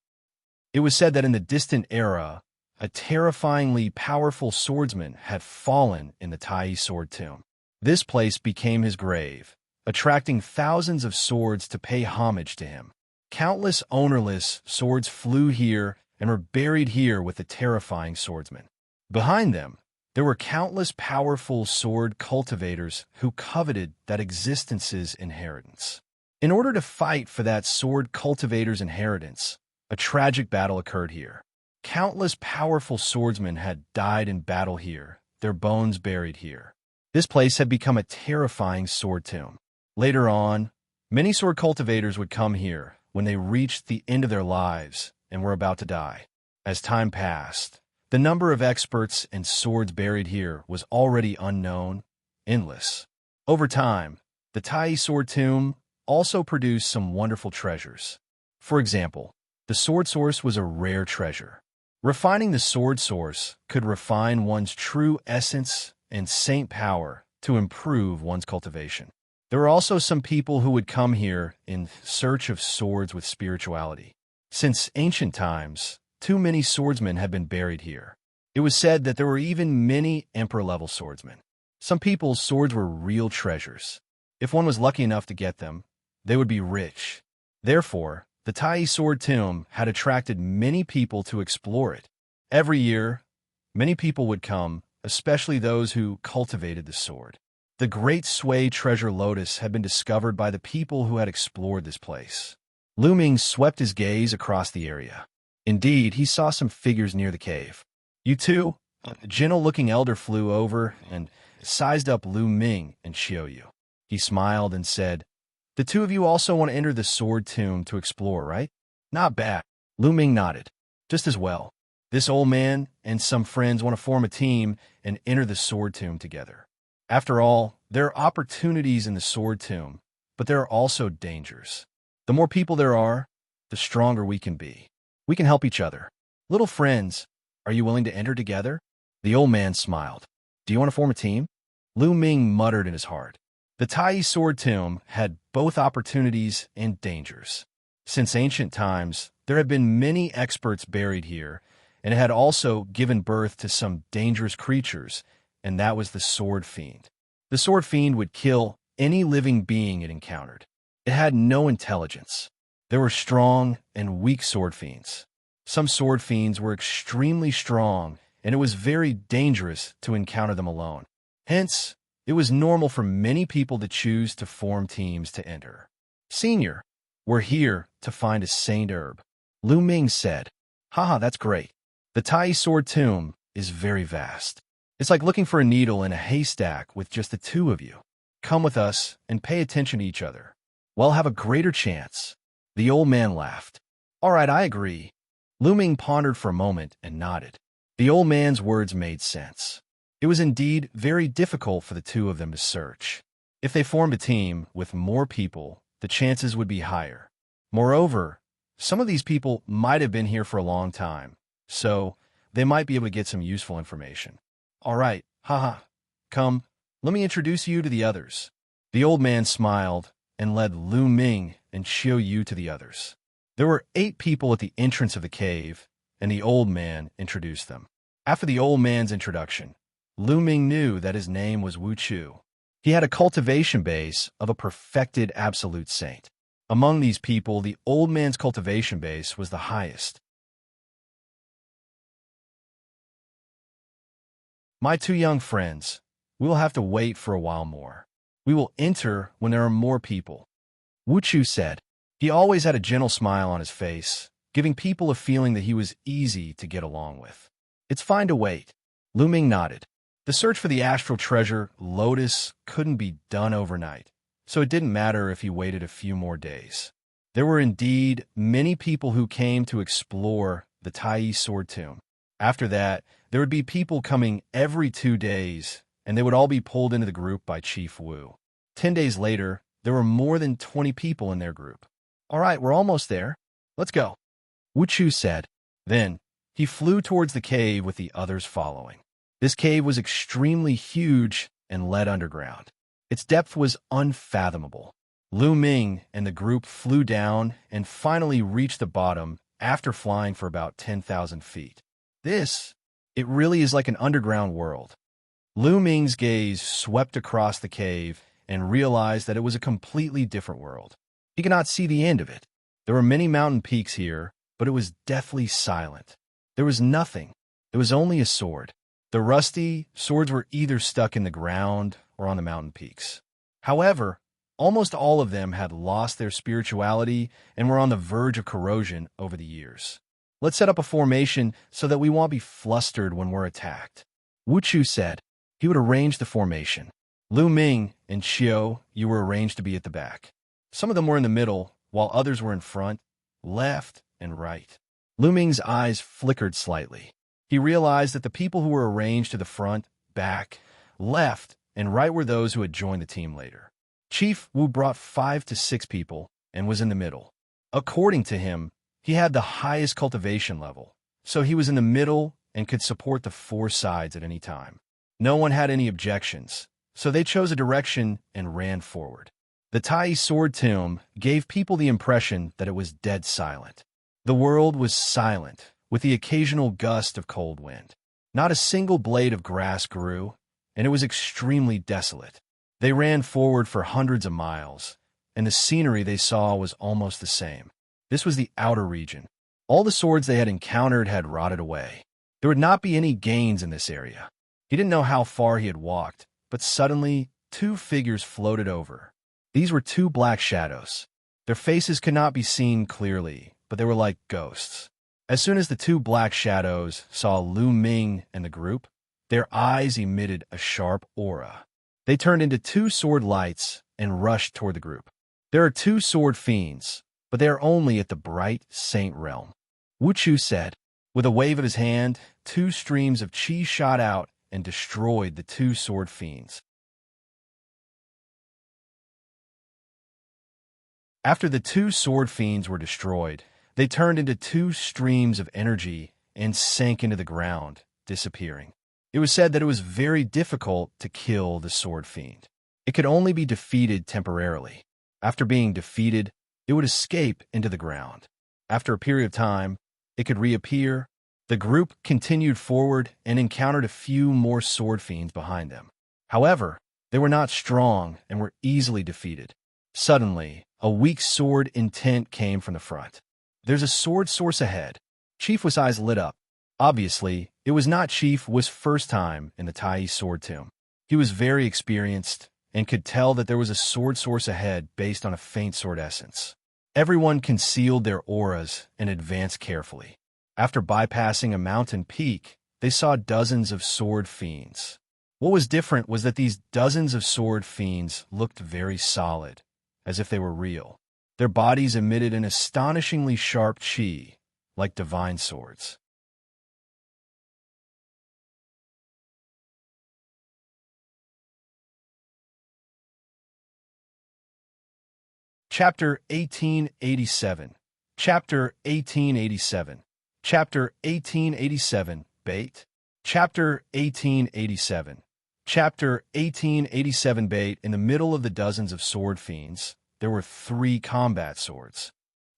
[SPEAKER 1] It was said that in the distant era, a terrifyingly powerful swordsman had fallen in the Taiyi sword tomb. This place became his grave, attracting thousands of swords to pay homage to him. Countless ownerless swords flew here and were buried here with the terrifying swordsman. Behind them, there were countless powerful sword cultivators who coveted that existence's inheritance. In order to fight for that sword cultivator's inheritance, a tragic battle occurred here. Countless powerful swordsmen had died in battle here, their bones buried here. This place had become a terrifying sword tomb. Later on, many sword cultivators would come here when they reached the end of their lives and were about to die. As time passed, the number of experts and swords buried here was already unknown, endless. Over time, the Taiyi sword tomb also produced some wonderful treasures. For example, the sword source was a rare treasure. Refining the sword source could refine one's true essence and saint power to improve one's cultivation. There were also some people who would come here in search of swords with spirituality. Since ancient times, too many swordsmen had been buried here. It was said that there were even many emperor-level swordsmen. Some people's swords were real treasures. If one was lucky enough to get them, they would be rich. Therefore, the Taiyi sword tomb had attracted many people to explore it. Every year, many people would come, especially those who cultivated the sword. The Great Sway Treasure Lotus had been discovered by the people who had explored this place. Ming swept his gaze across the area. Indeed, he saw some figures near the cave. You two? A gentle-looking elder flew over and sized up Ming and Qiu Yue. He smiled and said, "The two of you also want to enter the sword tomb to explore, right?" "Not bad." Ming nodded. "Just as well. This old man and some friends want to form a team and enter the sword tomb together. After all, there are opportunities in the sword tomb, but there are also dangers. The more people there are, the stronger we can be. We can help each other. Little friends, are you willing to enter together?" The old man smiled. "Do you want to form a team?" Ming muttered in his heart. The Taiyi sword tomb had both opportunities and dangers. Since ancient times, there have been many experts buried here, and it had also given birth to some dangerous creatures, and that was the sword fiend. The sword fiend would kill any living being it encountered. It had no intelligence. There were strong and weak sword fiends. Some sword fiends were extremely strong, and it was very dangerous to encounter them alone. Hence, it was normal for many people to choose to form teams to enter. "Senior, we're here to find a saint herb," Ming said. "Haha, that's great. The Taiyi sword tomb is very vast. It's like looking for a needle in a haystack with just the two of you. Come with us and pay attention to each other. We'll have a greater chance." The old man laughed. "All right, I agree." Ming pondered for a moment and nodded. The old man's words made sense. It was indeed very difficult for the two of them to search. If they formed a team with more people, the chances would be higher. Moreover, some of these people might have been here for a long time, so they might be able to get some useful information. "All right, haha. Come, let me introduce you to the others." The old man smiled and led Ming and Qiu Yue to the others. There were 8 people at the entrance of the cave, and the old man introduced them. After the old man's introduction, Lu Ming knew that his name was Wu Qiu. He had a cultivation base of a perfected absolute saint. Among these people, the old man's cultivation base was the highest. My 2 young friends, we will have to wait for a while more. We will enter when there are more people, Wu Qiu said. He always had a gentle smile on his face, giving people a feeling that he was easy to get along with. It's fine to wait. Lu Ming nodded. The search for the astral treasure, Lotus, couldn't be done overnight, so it didn't matter if he waited a few more days. There were indeed many people who came to explore the Taiyi sword tomb. After that, there would be people coming every 2 days, and they would all be pulled into the group by Chief Wu. 10 days later, there were more than 20 people in their group. All right, we're almost there. Let's go, Wu Qiu said. Then, he flew towards the cave with the others following. This cave was extremely huge and led underground. Its depth was unfathomable. Lu Ming and the group flew down and finally reached the bottom after flying for about 10,000 feet. It really is like an underground world. Lu Ming's gaze swept across the cave and realized that it was a completely different world. He could not see the end of it. There were many mountain peaks here, but it was deathly silent. There was nothing. There was only a sword. The rusty swords were either stuck in the ground or on the mountain peaks. However, almost all of them had lost their spirituality and were on the verge of corrosion over the years. Let's set up a formation so that we won't be flustered when we're attacked, Wu Qiu said. He would arrange the formation. Lu Ming and Qiu Yue were arranged to be at the back. Some of them were in the middle, while others were in front, left, and right. Lu Ming's eyes flickered slightly. He realized that the people who were arranged to the front, back, left, and right were those who had joined the team later. Chief Wu brought 5 to 6 people and was in the middle. According to him, he had the highest cultivation level, so he was in the middle and could support the 4 sides at any time. No one had any objections, so they chose a direction and ran forward. The Taiyi sword tomb gave people the impression that it was dead silent. The world was silent, with the occasional gust of cold wind. Not a single blade of grass grew, and it was extremely desolate. They ran forward for hundreds of miles, and the scenery they saw was almost the same. This was the outer region. All the swords they had encountered had rotted away. There would not be any gains in this area. He didn't know how far he had walked, but suddenly 2 figures floated over. These were 2 black shadows. Their faces could not be seen clearly, but they were like ghosts. As soon as the 2 black shadows saw Lu Ming and the group, their eyes emitted a sharp aura. They turned into 2 sword lights and rushed toward the group. There are 2 sword fiends, but they are only at the bright saint realm, Wu Qiu said. With a wave of his hand, 2 streams of qi shot out and destroyed the 2 sword fiends. After the 2 sword fiends were destroyed, they turned into 2 streams of energy and sank into the ground, disappearing. It was said that it was very difficult to kill the sword fiend. It could only be defeated temporarily. After being defeated, it would escape into the ground. After a period of time, it could reappear. The group continued forward and encountered a few more sword fiends behind them. However, they were not strong and were easily defeated. Suddenly, a weak sword intent came from the front. There's a sword source ahead. Chief Wu's eyes lit up. Obviously, it was not Chief Wu's first time in the Taiyi sword tomb. He was very experienced and could tell that there was a sword source ahead based on a faint sword essence. Everyone concealed their auras and advanced carefully. After bypassing a mountain peak, they saw dozens of sword fiends. What was different was that these dozens of sword fiends looked very solid, as if they were real. Their bodies emitted an astonishingly sharp qi, like divine swords. Chapter 1887. Chapter 1887. Chapter 1887. Bait. Chapter 1887. Chapter 1887. Bait. In the middle of the dozens of sword fiends, there were 3 combat swords.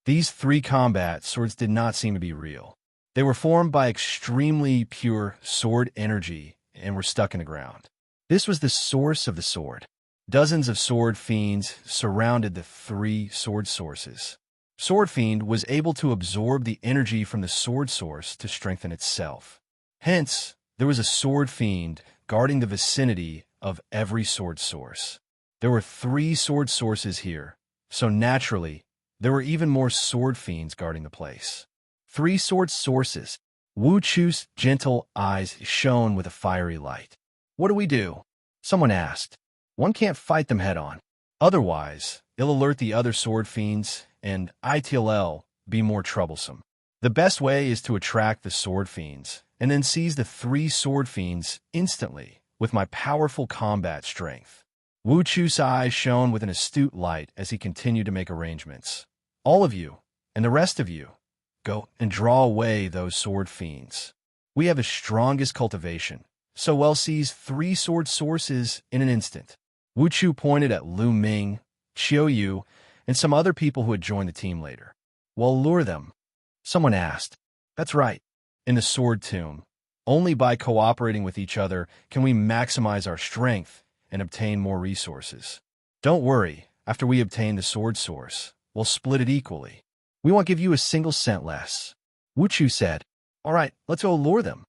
[SPEAKER 1] These three combat swords did not seem to be real. They were formed by extremely pure sword energy and were stuck in the ground. This was the source of the sword. Dozens of sword fiends surrounded the three sword sources. Sword Fiend was able to absorb the energy from the sword source to strengthen itself. Hence, there was a sword fiend guarding the vicinity of every sword source. There were three sword sources here, so naturally, there were even more sword fiends guarding the place. Three sword sources. Wu Chu's gentle eyes shone with a fiery light. What do we do? Someone asked. One can't fight them head-on. Otherwise, it'll alert the other sword fiends, and it'll be more troublesome. The best way is to attract the sword fiends, and then seize the three sword fiends instantly with my powerful combat strength. Wu Chu's eyes shone with an astute light as he continued to make arrangements. All of you, and the rest of you, go and draw away those sword fiends. We have the strongest cultivation, so we'll seize three sword sources in an instant. Wu Chu pointed at Ming, Qiu Yue, and some other people who had joined the team later. We'll lure them. Someone asked. That's right. In the sword tomb, only by cooperating with each other can we maximize our strength and obtain more resources. Don't worry, after we obtain the sword source, we'll split it equally. We won't give you a single cent less. Wu Chu said. All right, let's go lure them.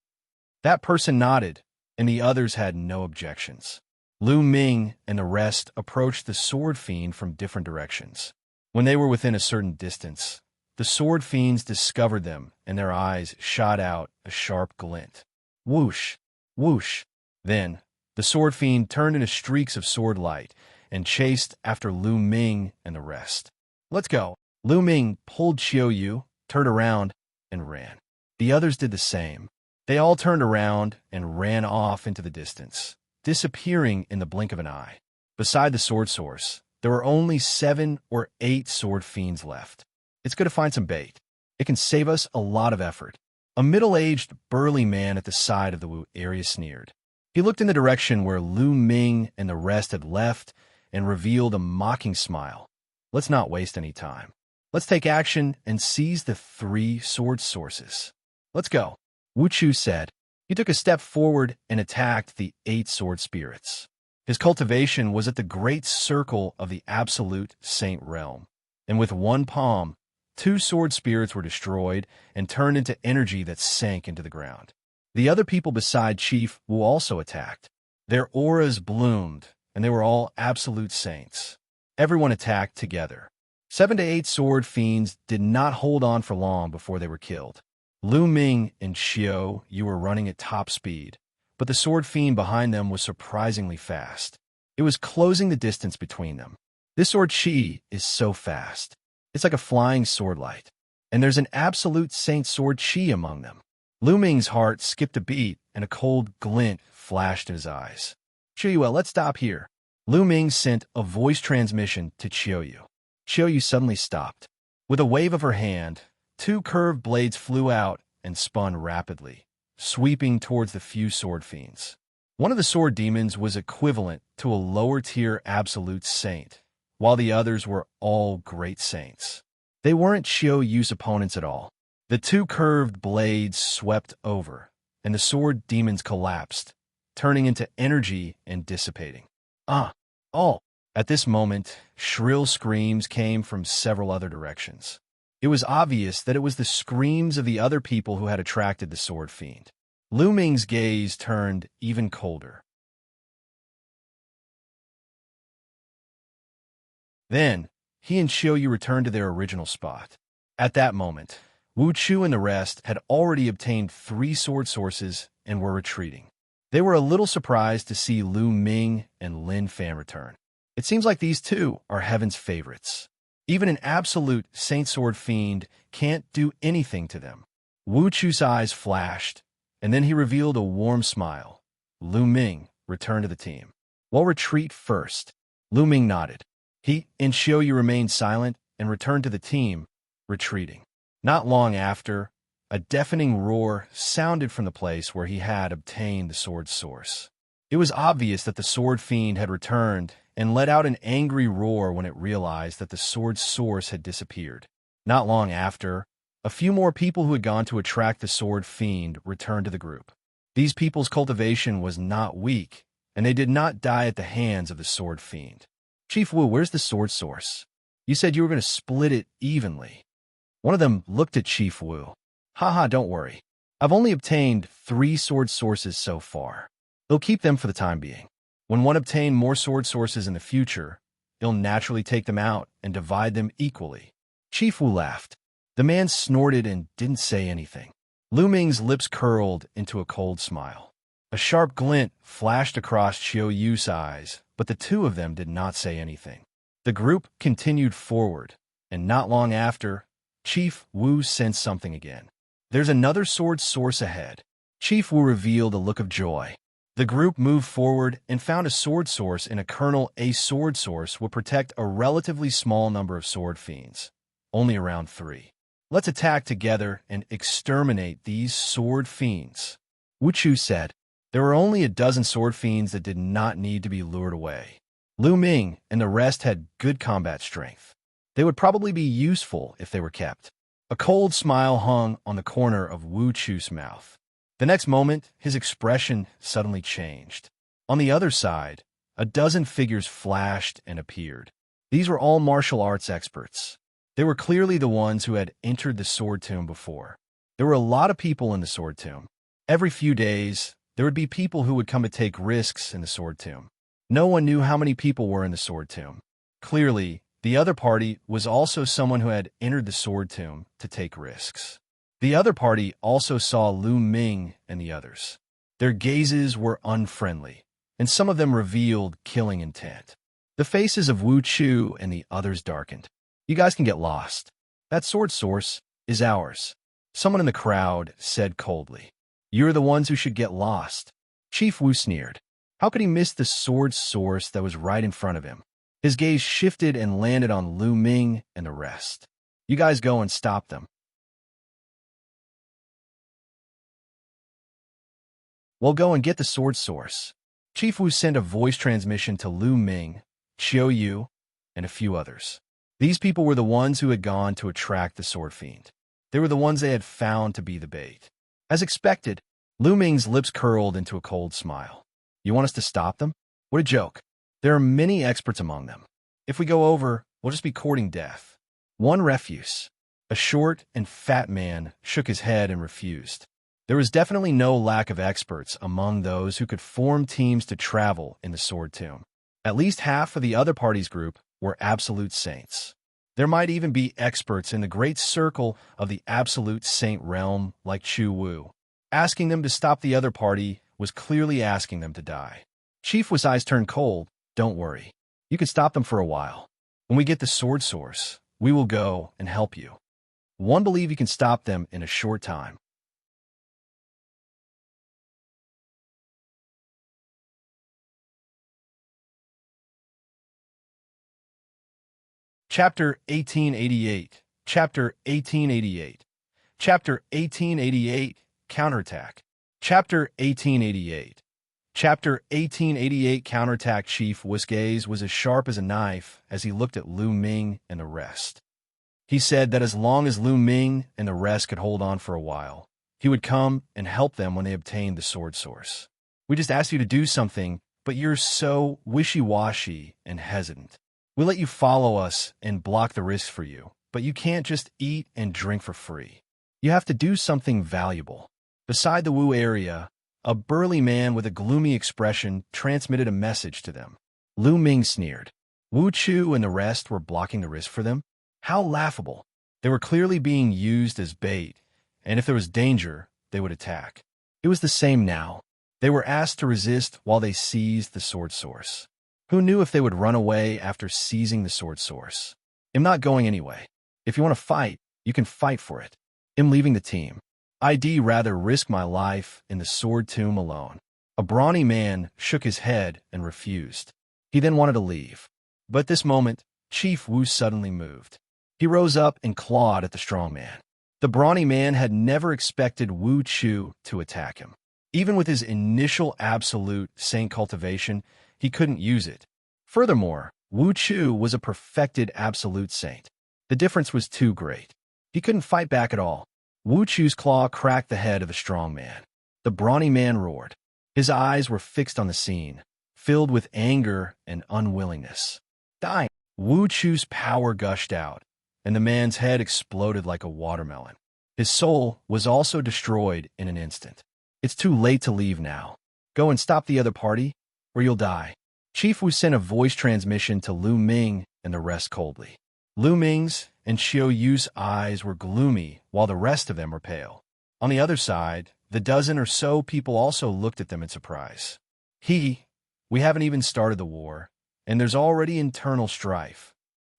[SPEAKER 1] That person nodded, and the others had no objections. Ming and the rest approached the sword fiend from different directions. When they were within a certain distance, the sword fiends discovered them, and their eyes shot out a sharp glint. Whoosh! Whoosh! Then, the sword fiend turned into streaks of sword light and chased after Ming and the rest. Let's go! Ming pulled Qiu Yue, turned around, and ran. The others did the same. They all turned around and ran off into the distance, disappearing in the blink of an eye. Beside the sword source, there were only 7 or 8 sword fiends left. It's good to find some bait. It can save us a lot of effort. A middle-aged, burly man at the side of the Wu area sneered. He looked in the direction where Ming and the rest had left and revealed a mocking smile. Let's not waste any time. Let's take action and seize the 3 sword sources. Let's go, Wu Chu said. He took a step forward and attacked the 8 sword spirits. His cultivation was at the great circle of the absolute saint realm, and with one palm, 2 sword spirits were destroyed and turned into energy that sank into the ground. The other people beside Chief Wu also attacked. Their auras bloomed, and they were all absolute saints. Everyone attacked together. 7 to 8 sword fiends did not hold on for long before they were killed. Ming and Qiu Yue were running at top speed, but the sword fiend behind them was surprisingly fast. It was closing the distance between them. This sword Qi is so fast. It's like a flying sword light. And there's an absolute saint sword Qi among them. Ming's heart skipped a beat, and a cold glint flashed in his eyes. Qiu Yue, let's stop here. Ming sent a voice transmission to Qiu Yue. Qiu Yue suddenly stopped. With a wave of her hand, 2 curved blades flew out and spun rapidly, sweeping towards the few sword fiends. One of the sword demons was equivalent to a lower-tier absolute saint, while the others were all great saints. They weren't Qiu Yue's opponents at all. The 2 curved blades swept over, and the sword demons collapsed, turning into energy and dissipating. At this moment, shrill screams came from several other directions. It was obvious that it was the screams of the other people who had attracted the sword fiend. Ming's gaze turned even colder. Then, he and Qiu Yue returned to their original spot. At that moment, Wu Chu and the rest had already obtained 3 sword sources and were retreating. They were a little surprised to see Ming and Lin Fan return. It seems like these 2 are heaven's favorites. Even an absolute saint sword fiend can't do anything to them. Wu Chu's eyes flashed, and then he revealed a warm smile. Ming returned to the team. We'll retreat first. Ming nodded. He and Qiu Yue remained silent and returned to the team, retreating. Not long after, a deafening roar sounded from the place where he had obtained the sword source. It was obvious that the sword fiend had returned and let out an angry roar when it realized that the sword source had disappeared. Not long after, a few more people who had gone to attract the sword fiend returned to the group. These people's cultivation was not weak, and they did not die at the hands of the sword fiend. Chief Wu, where's the sword source? You said you were going to split it evenly. One of them looked at Chief Wu. Haha, don't worry. I've only obtained 3 sword sources so far. They'll keep them for the time being. When one obtains more sword sources in the future, he'll naturally take them out and divide them equally. Chief Wu laughed. The man snorted and didn't say anything. Lu Ming's lips curled into a cold smile. A sharp glint flashed across Qiu Yue's eyes, but the two of them did not say anything. The group continued forward, and not long after, Chief Wu sensed something again. There's another sword source ahead. Chief Wu revealed a look of joy. The group moved forward and found a sword source in a kernel. A sword source would protect a relatively small number of sword fiends, only around 3. Let's attack together and exterminate these sword fiends. Wu Chu said. There were only a dozen sword fiends that did not need to be lured away. Lu Ming and the rest had good combat strength. They would probably be useful if they were kept. A cold smile hung on the corner of Wu Chu's mouth. The next moment, his expression suddenly changed. On the other side, a dozen figures flashed and appeared. These were all martial arts experts. They were clearly the ones who had entered the sword tomb before. There were a lot of people in the sword tomb. Every few days, there would be people who would come to take risks in the sword tomb. No one knew how many people were in the sword tomb. Clearly, the other party was also someone who had entered the sword tomb to take risks. The other party also saw Lu Ming and the others. Their gazes were unfriendly, and some of them revealed killing intent. The faces of Wu Chu and the others darkened. You guys can get lost. That sword source is ours. Someone in the crowd said coldly. You're the ones who should get lost. Chief Wu sneered. How could he miss the sword source that was right in front of him? His gaze shifted and landed on Lu Ming and the rest. You guys go and stop them. Well, go and get the sword source. Chief Wu sent a voice transmission to Lu Ming, Qiu Yue, and a few others. These people were the ones who had gone to attract the sword fiend. They were the ones they had found to be the bait. As expected, Lu Ming's lips curled into a cold smile. You want us to stop them? What a joke. There are many experts among them. If we go over, we'll just be courting death. One refuse. A short and fat man shook his head and refused. There was definitely no lack of experts among those who could form teams to travel in the sword tomb. At least half of the other party's group were absolute saints. There might even be experts in the great circle of the absolute saint realm like Qiu Wu. Asking them to stop the other party was clearly asking them to die. Chief Wu's eyes turned cold. Don't worry. You can stop them for a while. When we get the sword source, we will go and help you. One believe you can stop them in a short time. Chapter 1888. Chapter 1888. Chapter 1888. Counterattack. Chapter 1888. Chapter 1888. Counterattack. Chief Wu's gaze was as sharp as a knife as he looked at Lu Ming and the rest. He said that as long as Lu Ming and the rest could hold on for a while, he would come and help them when they obtained the sword source. We just asked you to do something, but you're so wishy-washy and hesitant. We let you follow us and block the risks for you, but you can't just eat and drink for free. You have to do something valuable. Beside the Wu area, a burly man with a gloomy expression transmitted a message to them. Lu Ming sneered. Wu Chu and the rest were blocking the risk for them? How laughable. They were clearly being used as bait, and if there was danger, they would attack. It was the same now. They were asked to resist while they seized the sword source. Who knew if they would run away after seizing the sword source? I'm not going anyway. If you want to fight, you can fight for it. I'm leaving the team. I'd rather risk my life in the sword tomb alone. A brawny man shook his head and refused. He then wanted to leave. But at this moment, Chief Wu suddenly moved. He rose up and clawed at the strong man. The brawny man had never expected Wu Chu to attack him. Even with his initial absolute saint cultivation, he couldn't use it. Furthermore, Wu Chu was a perfected absolute saint. The difference was too great. He couldn't fight back at all. Wu Chu's claw cracked the head of the strong man. The brawny man roared. His eyes were fixed on the scene, filled with anger and unwillingness. Dying. Wu Chu's power gushed out, and the man's head exploded like a watermelon. His soul was also destroyed in an instant. It's too late to leave now. Go and stop the other party, or you'll die. Chief Wu sent a voice transmission to Lu Ming and the rest coldly. Lu Ming's and Qiu Yue's eyes were gloomy, while the rest of them were pale. On the other side, the dozen or so people also looked at them in surprise. We haven't even started the war, and there's already internal strife.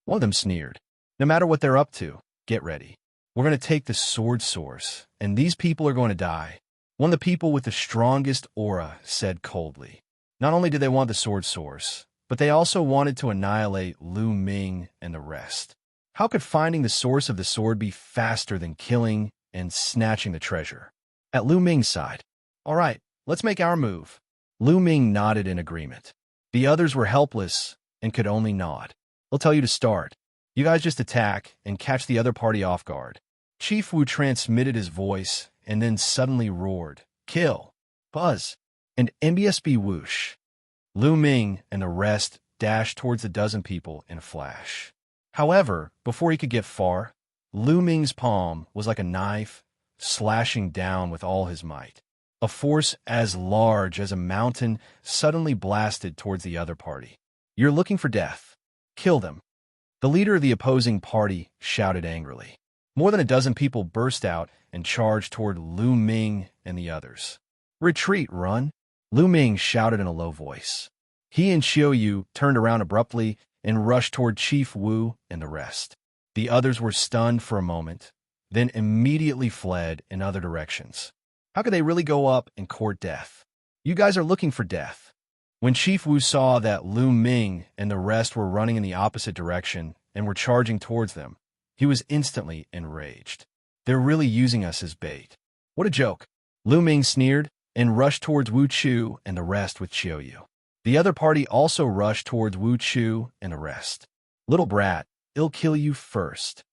[SPEAKER 1] One of them sneered. No matter what they're up to, get ready. We're going to take the sword source, and these people are going to die. One of the people with the strongest aura said coldly. Not only did they want the sword source, but they also wanted to annihilate Lu Ming and the rest. How could finding the source of the sword be faster than killing and snatching the treasure? At Lu Ming's side, all right, let's make our move. Lu Ming nodded in agreement. The others were helpless and could only nod. I'll tell you to start. You guys just attack and catch the other party off guard. Chief Wu transmitted his voice and then suddenly roared, kill, buzz, and MBSB whoosh. Lu Ming and the rest dashed towards the dozen people in a flash. However, before he could get far, Lu Ming's palm was like a knife, slashing down with all his might. A force as large as a mountain suddenly blasted towards the other party. You're looking for death. Kill them. The leader of the opposing party shouted angrily. More than a dozen people burst out and charged toward Lu Ming and the others. Retreat, run! Lu Ming shouted in a low voice. He and Qiu Yue turned around abruptly and rushed toward Chief Wu and the rest. The others were stunned for a moment, then immediately fled in other directions. How could they really go up and court death? You guys are looking for death. When Chief Wu saw that Lu Ming and the rest were running in the opposite direction and were charging towards them, he was instantly enraged. They're really using us as bait. What a joke. Lu Ming sneered and rushed towards Wu Chu and the rest with Qiu Yue. The other party also rushed towards Wu Chu and the rest. Little brat, I'll kill you first.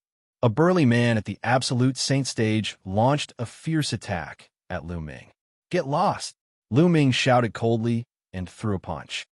[SPEAKER 1] A burly man at the absolute saint stage launched a fierce attack at Lu Ming. Get lost! Lu Ming shouted coldly and threw a punch.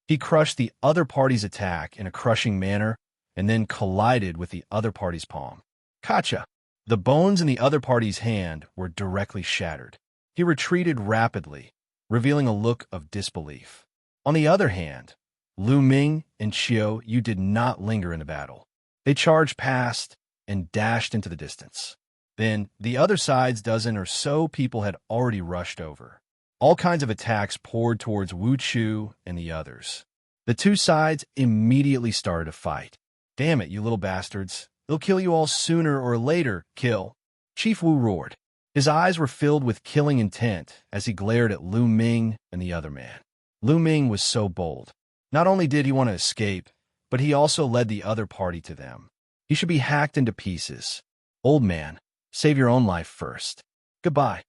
[SPEAKER 1] He crushed the other party's attack in a crushing manner and then collided with the other party's palm. Gotcha! The bones in the other party's hand were directly shattered. He retreated rapidly, revealing a look of disbelief. On the other hand, Lu Ming and Qiu Yue did not linger in the battle. They charged past and dashed into the distance. Then, the other side's dozen or so people had already rushed over. All kinds of attacks poured towards Wu Chu and the others. The two sides immediately started a fight. Damn it, you little bastards. They'll kill you all sooner or later, kill. Chief Wu roared. His eyes were filled with killing intent as he glared at Lu Ming and the other man. Lu Ming was so bold. Not only did he want to escape, but he also led the other party to them. He should be hacked into pieces. Old man, save your own life first. Goodbye.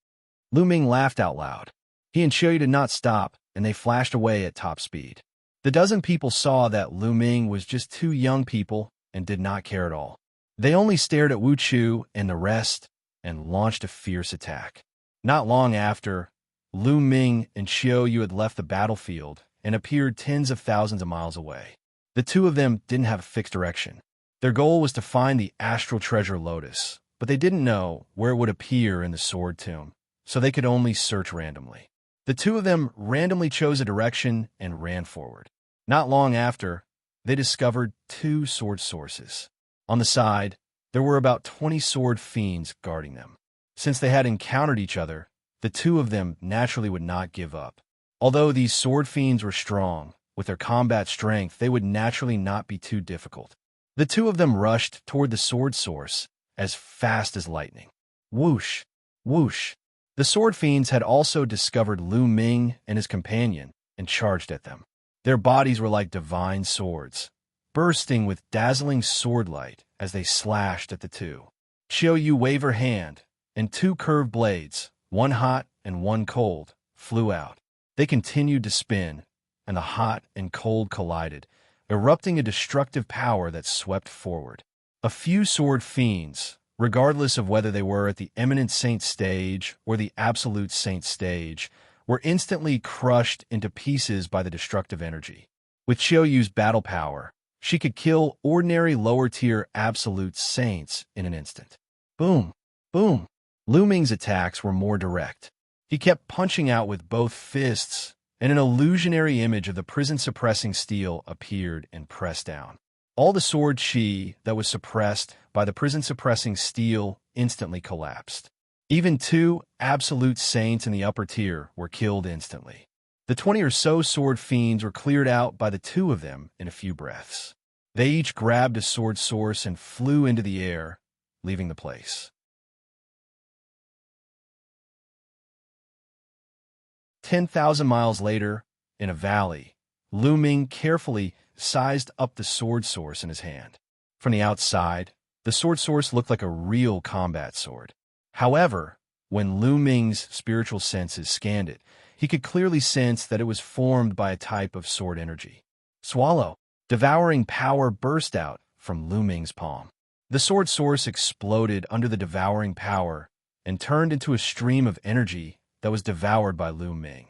[SPEAKER 1] Lu Ming laughed out loud. He and Qiu Yue did not stop, and they flashed away at top speed. The dozen people saw that Lu Ming was just two young people and did not care at all. They only stared at Wu Chu and the rest and launched a fierce attack. Not long after, Lu Ming and Qiu Yue had left the battlefield and appeared tens of thousands of miles away. The two of them didn't have a fixed direction. Their goal was to find the astral treasure Lotus, but they didn't know where it would appear in the sword tomb, so they could only search randomly. The two of them randomly chose a direction and ran forward. Not long after, they discovered two sword sources. On the side, there were about 20 sword fiends guarding them. Since they had encountered each other, the two of them naturally would not give up. Although these sword fiends were strong, with their combat strength, they would naturally not be too difficult. The two of them rushed toward the sword source as fast as lightning. Whoosh! Whoosh! The sword fiends had also discovered Lu Ming and his companion and charged at them. Their bodies were like divine swords, bursting with dazzling sword light as they slashed at the two. Qiu Yue waved her hand, and two curved blades, one hot and one cold, flew out. They continued to spin and the hot and cold collided, erupting a destructive power that swept forward. A few sword fiends, regardless of whether they were at the eminent saint stage or the absolute saint stage, were instantly crushed into pieces by the destructive energy. With Qiu Yue's battle power, she could kill ordinary lower-tier absolute saints in an instant. Boom! Boom! Lu Ming's attacks were more direct. He kept punching out with both fists, and an illusionary image of the prison-suppressing steel appeared and pressed down. All the sword chi that was suppressed by the prison-suppressing steel instantly collapsed. Even 2 absolute saints in the upper tier were killed instantly. The 20 or so sword fiends were cleared out by the 2 of them in a few breaths. They each grabbed a sword source and flew into the air, leaving the place. 10,000 miles later, in a valley, Lu Ming carefully sized up the sword source in his hand. From the outside, the sword source looked like a real combat sword. However, when Lu Ming's spiritual senses scanned it, he could clearly sense that it was formed by a type of sword energy. Swallow! Devouring power burst out from Lu Ming's palm. The sword source exploded under the devouring power and turned into a stream of energy that was devoured by Lu Ming.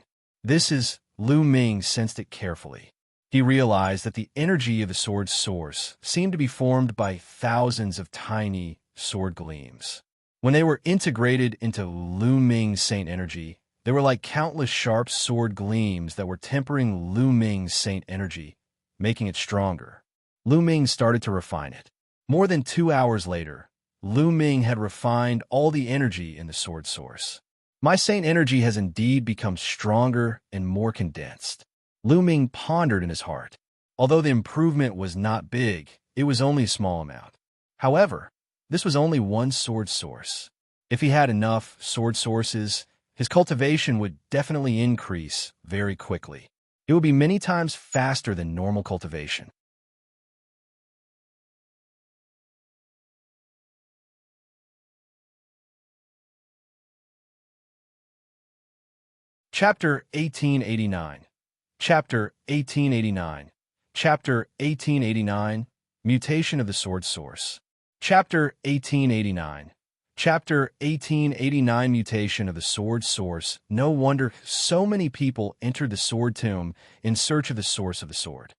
[SPEAKER 1] Lu Ming sensed it carefully. He realized that the energy of the sword's source seemed to be formed by thousands of tiny sword gleams. When they were integrated into Lu Ming's saint energy, they were like countless sharp sword gleams that were tempering Lu Ming's saint energy, making it stronger. Lu Ming started to refine it. More than 2 hours later, Lu Ming had refined all the energy in the sword source. My saint energy has indeed become stronger and more condensed. Lu Ming pondered in his heart. Although the improvement was not big, it was only a small amount. However, this was only one sword source. If he had enough sword sources, his cultivation would definitely increase very quickly. It would be many times faster than normal cultivation. Chapter 1889. Chapter 1889. Chapter 1889. Mutation of the Sword Source. Chapter 1889. Chapter 1889. Mutation of the Sword Source. No wonder so many people entered the Sword Tomb in search of the source of the sword.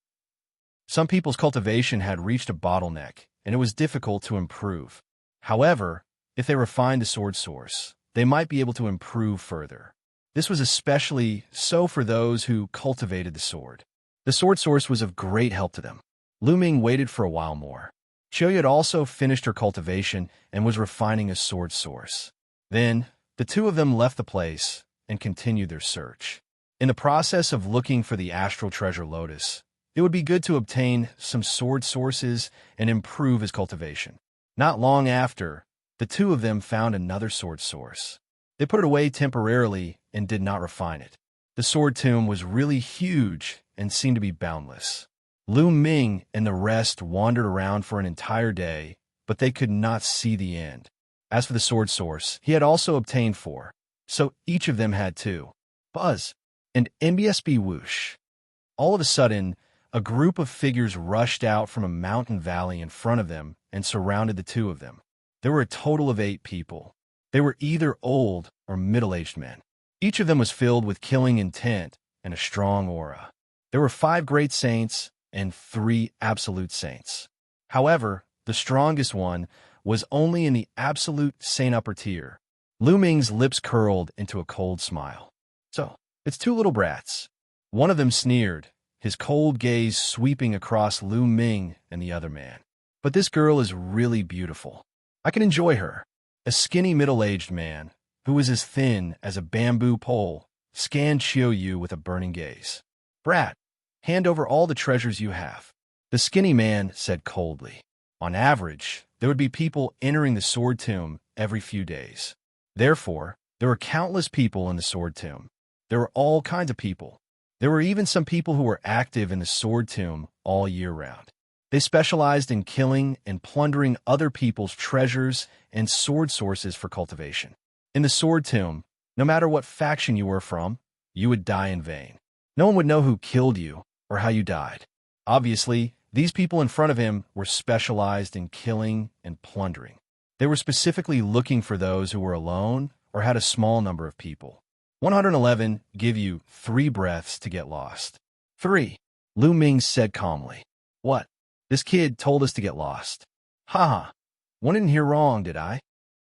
[SPEAKER 1] Some people's cultivation had reached a bottleneck, and it was difficult to improve. However, if they refined the sword source, they might be able to improve further. This was especially so for those who cultivated the sword. The sword source was of great help to them. Lu Ming waited for a while more. Qiu Yue had also finished her cultivation and was refining a sword source. Then, the 2 of them left the place and continued their search. In the process of looking for the astral treasure Lotus, it would be good to obtain some sword sources and improve his cultivation. Not long after, the 2 of them found another sword source. They put it away temporarily and did not refine it. The sword tomb was really huge and seemed to be boundless. Lu Ming and the rest wandered around for an entire day, but they could not see the end. As for the sword source, he had also obtained 4, so each of them had 2. Buzz and MBSB whoosh. All of a sudden, a group of figures rushed out from a mountain valley in front of them and surrounded the 2 of them. There were a total of 8 people. They were either old or middle-aged men. Each of them was filled with killing intent and a strong aura. There were 5 great saints and 3 absolute saints. However, the strongest one was only in the absolute saint upper tier. Lu Ming's lips curled into a cold smile. So, it's 2 little brats. One of them sneered, his cold gaze sweeping across Lu Ming and the other man. But this girl is really beautiful. I can enjoy her. A skinny middle-aged man, who was as thin as a bamboo pole, scanned Qiu Yue with a burning gaze. Brat, hand over all the treasures you have. The skinny man said coldly. On average, there would be people entering the sword tomb every few days. Therefore, there were countless people in the sword tomb. There were all kinds of people. There were even some people who were active in the sword tomb all year round. They specialized in killing and plundering other people's treasures and sword sources for cultivation. In the sword tomb, no matter what faction you were from, you would die in vain. No one would know who killed you or how you died. Obviously, these people in front of him were specialized in killing and plundering. They were specifically looking for those who were alone or had a small number of people. 111 give you 3 breaths to get lost. 3. Lu Ming said calmly. What? This kid told us to get lost. Haha. One didn't hear wrong, did I?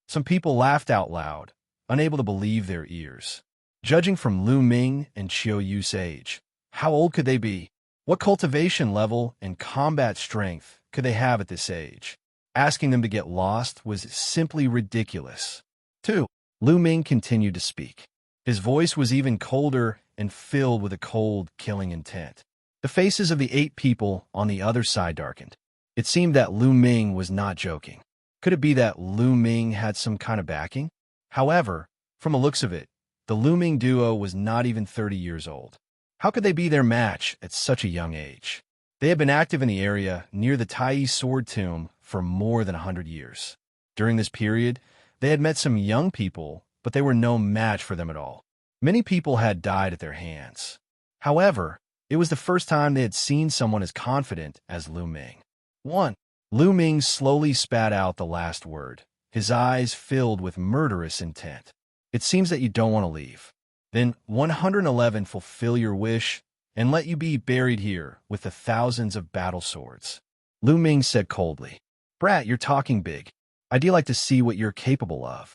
[SPEAKER 1] Some people laughed out loud, unable to believe their ears. Judging from Lu Ming and Qiu Yue's age, how old could they be? What cultivation level and combat strength could they have at this age? Asking them to get lost was simply ridiculous. 2. Lu Ming continued to speak. His voice was even colder and filled with a cold, killing intent. The faces of the 8 people on the other side darkened. It seemed that Lu Ming was not joking. Could it be that Lu Ming had some kind of backing? However, from the looks of it, the Lu Ming duo was not even 30 years old. How could they be their match at such a young age? They had been active in the area near the Taiyi sword tomb for more than 100 years. During this period, they had met some young people, but they were no match for them at all. Many people had died at their hands. However, it was the first time they had seen someone as confident as Lu Ming. 1. Lu Ming slowly spat out the last word, his eyes filled with murderous intent. It seems that you don't want to leave. Then 111 fulfill your wish and let you be buried here with the thousands of battle swords. Lu Ming said coldly. Brat, you're talking big. I'd like to see what you're capable of.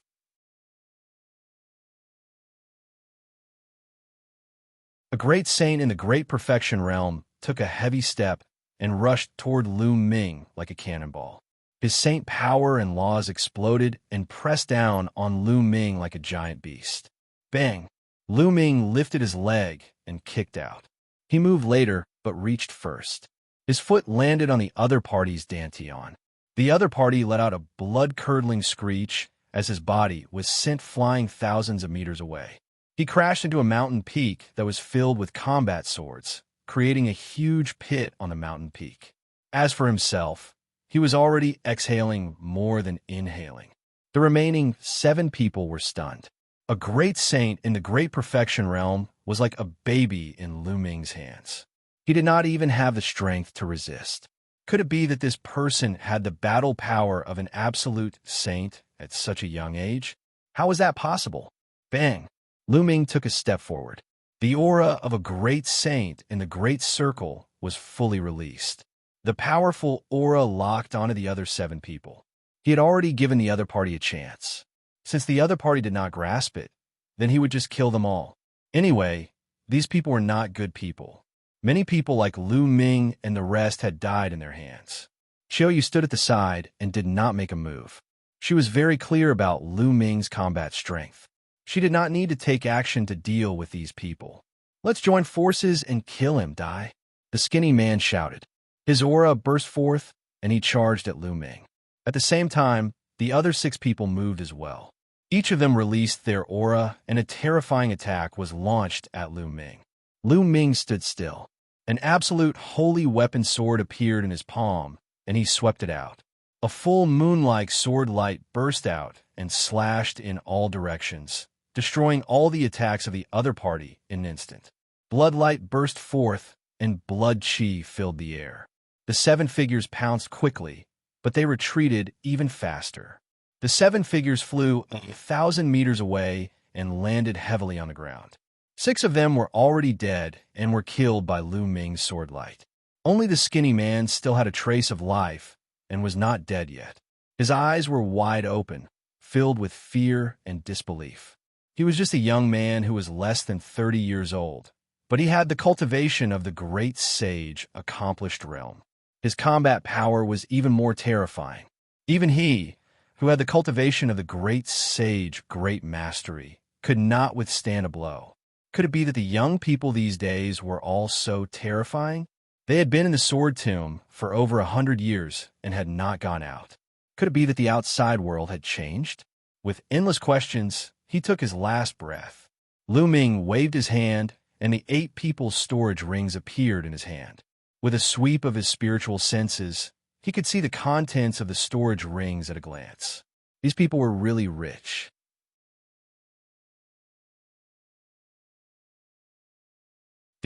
[SPEAKER 1] A great saint in the Great Perfection realm took a heavy step and rushed toward Lu Ming like a cannonball. His saint power and laws exploded and pressed down on Lu Ming like a giant beast. Bang! Lu Ming lifted his leg and kicked out. He moved later, but reached first. His foot landed on the other party's dantian. The other party let out a blood-curdling screech as his body was sent flying thousands of meters away. He crashed into a mountain peak that was filled with combat swords, creating a huge pit on the mountain peak. As for himself, he was already exhaling more than inhaling. The remaining 7 people were stunned. A great saint in the Great Perfection realm was like a baby in Lu Ming's hands. He did not even have the strength to resist. Could it be that this person had the battle power of an absolute saint at such a young age? How was that possible? Bang! Lu Ming took a step forward. The aura of a great saint in the Great Circle was fully released. The powerful aura locked onto the other 7 people. He had already given the other party a chance. Since the other party did not grasp it, then he would just kill them all. Anyway, these people were not good people. Many people like Lu Ming and the rest had died in their hands. Qiu Yue stood at the side and did not make a move. She was very clear about Lu Ming's combat strength. She did not need to take action to deal with these people. Let's join forces and kill him, Dai. The skinny man shouted. His aura burst forth, and he charged at Lu Ming. At the same time, the other 6 people moved as well. Each of them released their aura, and a terrifying attack was launched at Lu Ming. Lu Ming stood still. An absolute holy weapon sword appeared in his palm, and he swept it out. A full moon-like sword light burst out and slashed in all directions, destroying all the attacks of the other party in an instant. Bloodlight burst forth, and blood chi filled the air. The 7 figures pounced quickly, but they retreated even faster. The 7 figures flew 1,000 meters away and landed heavily on the ground. 6 of them were already dead and were killed by Lu Ming's sword light. Only the skinny man still had a trace of life and was not dead yet. His eyes were wide open, filled with fear and disbelief. He was just a young man who was less than 30 years old, but he had the cultivation of the great sage accomplished realm. His combat power was even more terrifying. Even he, who had the cultivation of the great sage great mastery, could not withstand a blow. Could it be that the young people these days were all so terrifying? They had been in the sword tomb for over 100 years and had not gone out. Could it be that the outside world had changed? With endless questions, he took his last breath. Lu Ming waved his hand, and the 8 people's storage rings appeared in his hand. With a sweep of his spiritual senses, he could see the contents of the storage rings at a glance. These people were really rich.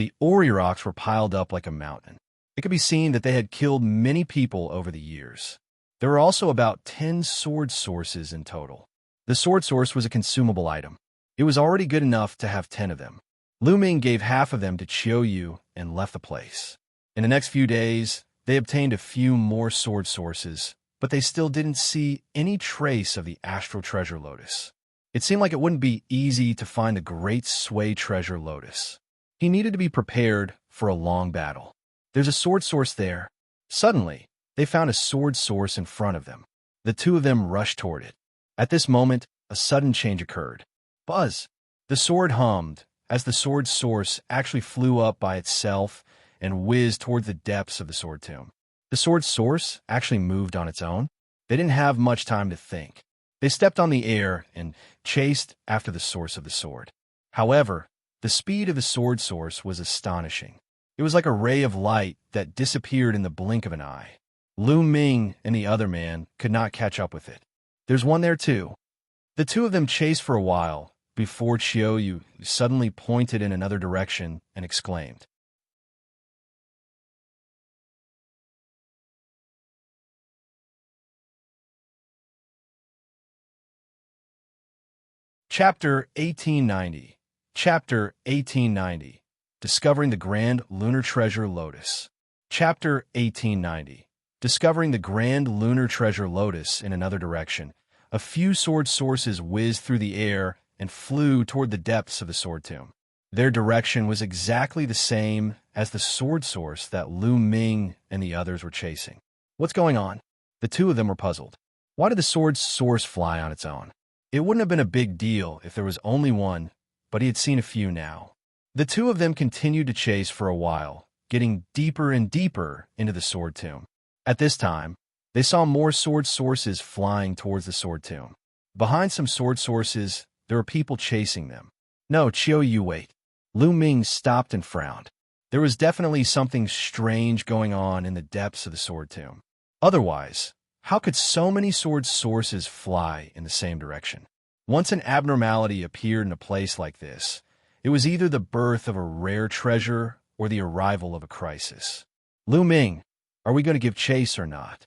[SPEAKER 1] The ori rocks were piled up like a mountain. It could be seen that they had killed many people over the years. There were also about 10 sword sources in total. The sword source was a consumable item. It was already good enough to have 10 of them. Lu Ming gave half of them to Qiu Yue and left the place. In the next few days, they obtained a few more sword sources, but they still didn't see any trace of the astral treasure Lotus. It seemed like it wouldn't be easy to find the great sway treasure Lotus. He needed to be prepared for a long battle. There's a sword source there. Suddenly, they found a sword source in front of them. The two of them rushed toward it. At this moment, a sudden change occurred. Buzz! The sword hummed as the sword source actually flew up by itself and whizzed toward the depths of the sword tomb. The sword source actually moved on its own. They didn't have much time to think. They stepped on the air and chased after the source of the sword. However, the speed of the sword source was astonishing. It was like a ray of light that disappeared in the blink of an eye. Lu Ming and the other man could not catch up with it. There's one there too. The two of them chased for a while before Qiu Yue suddenly pointed in another direction and exclaimed. Chapter 1890. Chapter 1890. Discovering the Grand Lunar Treasure Lotus. Chapter 1890. Discovering the Grand Lunar Treasure Lotus in another direction. A few sword sources whizzed through the air and flew toward the depths of the sword tomb. Their direction was exactly the same as the sword source that Lu Ming and the others were chasing. What's going on? The two of them were puzzled. Why did the sword source fly on its own? It wouldn't have been a big deal if there was only one, but he had seen a few now. The two of them continued to chase for a while, getting deeper and deeper into the sword tomb. At this time, they saw more sword sources flying towards the sword tomb. Behind some sword sources, there were people chasing them. No, Qiu Yue, wait. Lu Ming stopped and frowned. There was definitely something strange going on in the depths of the sword tomb. Otherwise, how could so many sword sources fly in the same direction? Once an abnormality appeared in a place like this, it was either the birth of a rare treasure or the arrival of a crisis. Lu Ming, are we going to give chase or not?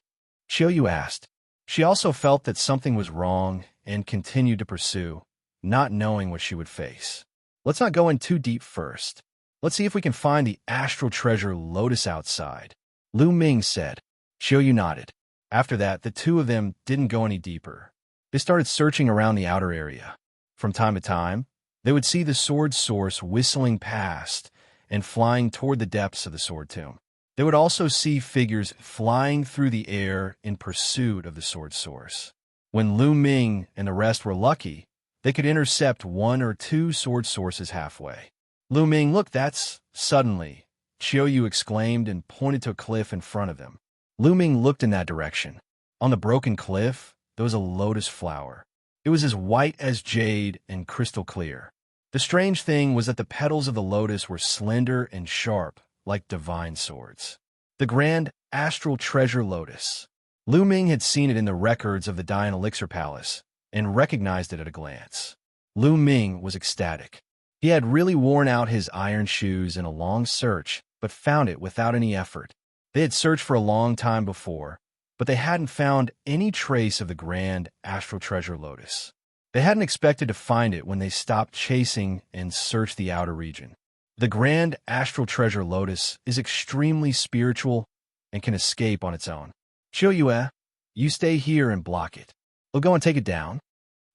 [SPEAKER 1] Qiu Yue asked. She also felt that something was wrong and continued to pursue, not knowing what she would face. Let's not go in too deep first. Let's see if we can find the astral treasure Lotus outside, Lu Ming said. Qiu Yue nodded. After that, the two of them didn't go any deeper. They started searching around the outer area. From time to time, they would see the sword source whistling past and flying toward the depths of the sword tomb. They would also see figures flying through the air in pursuit of the sword source. When Lu Ming and the rest were lucky, they could intercept one or two sword sources halfway. Lu Ming, look, that's... Suddenly, Qiu Yue exclaimed and pointed to a cliff in front of them. Lu Ming looked in that direction. On the broken cliff, there was a lotus flower. It was as white as jade and crystal clear. The strange thing was that the petals of the lotus were slender and sharp, like divine swords. The grand astral treasure Lotus. Lu Ming had seen it in the records of the Dian Elixir Palace and recognized it at a glance. Lu Ming was ecstatic. He had really worn out his iron shoes in a long search, but found it without any effort. They had searched for a long time before, but they hadn't found any trace of the grand astral treasure Lotus. They hadn't expected to find it when they stopped chasing and searched the outer region. The grand astral treasure Lotus is extremely spiritual and can escape on its own. Qiu Yue, you stay here and block it. We'll go and take it down.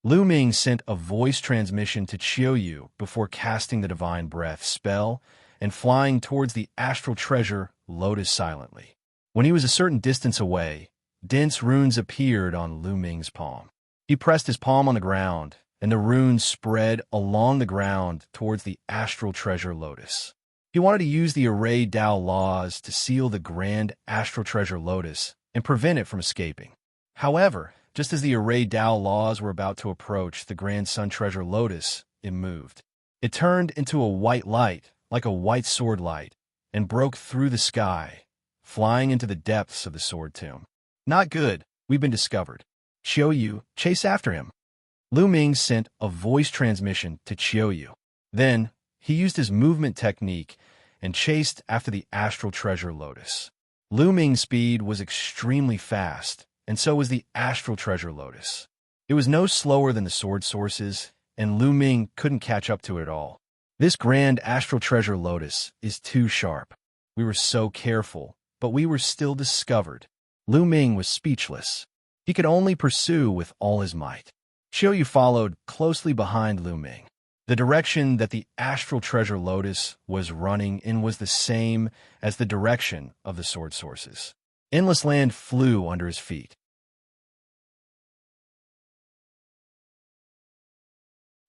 [SPEAKER 1] Lu Ming sent a voice transmission to Qiu Yue before casting the divine breath spell and flying towards the astral treasure Lotus silently. When he was a certain distance away, dense runes appeared on Lu Ming's palm. He pressed his palm on the ground, and the runes spread along the ground towards the astral treasure Lotus. He wanted to use the array Dao laws to seal the grand astral treasure Lotus and prevent it from escaping. However, just as the array Dao laws were about to approach the grand sun treasure Lotus, it moved. It turned into a white light, like a white sword light, and broke through the sky, flying into the depths of the sword tomb. Not good, we've been discovered. Qiu Yue, chase after him. Lu Ming sent a voice transmission to Qiu Yue. Then, he used his movement technique and chased after the astral treasure Lotus. Luo Ming's speed was extremely fast, and so was the astral treasure Lotus. It was no slower than the sword sources, and Luo Ming couldn't catch up to it at all. This grand astral treasure Lotus is too sharp. We were so careful, but we were still discovered. Luo Ming was speechless. He could only pursue with all his might. Qiu Yue followed closely behind Luo Ming. The direction that the astral treasure Lotus was running in was the same as the direction of the sword sources. Endless land flew under his feet.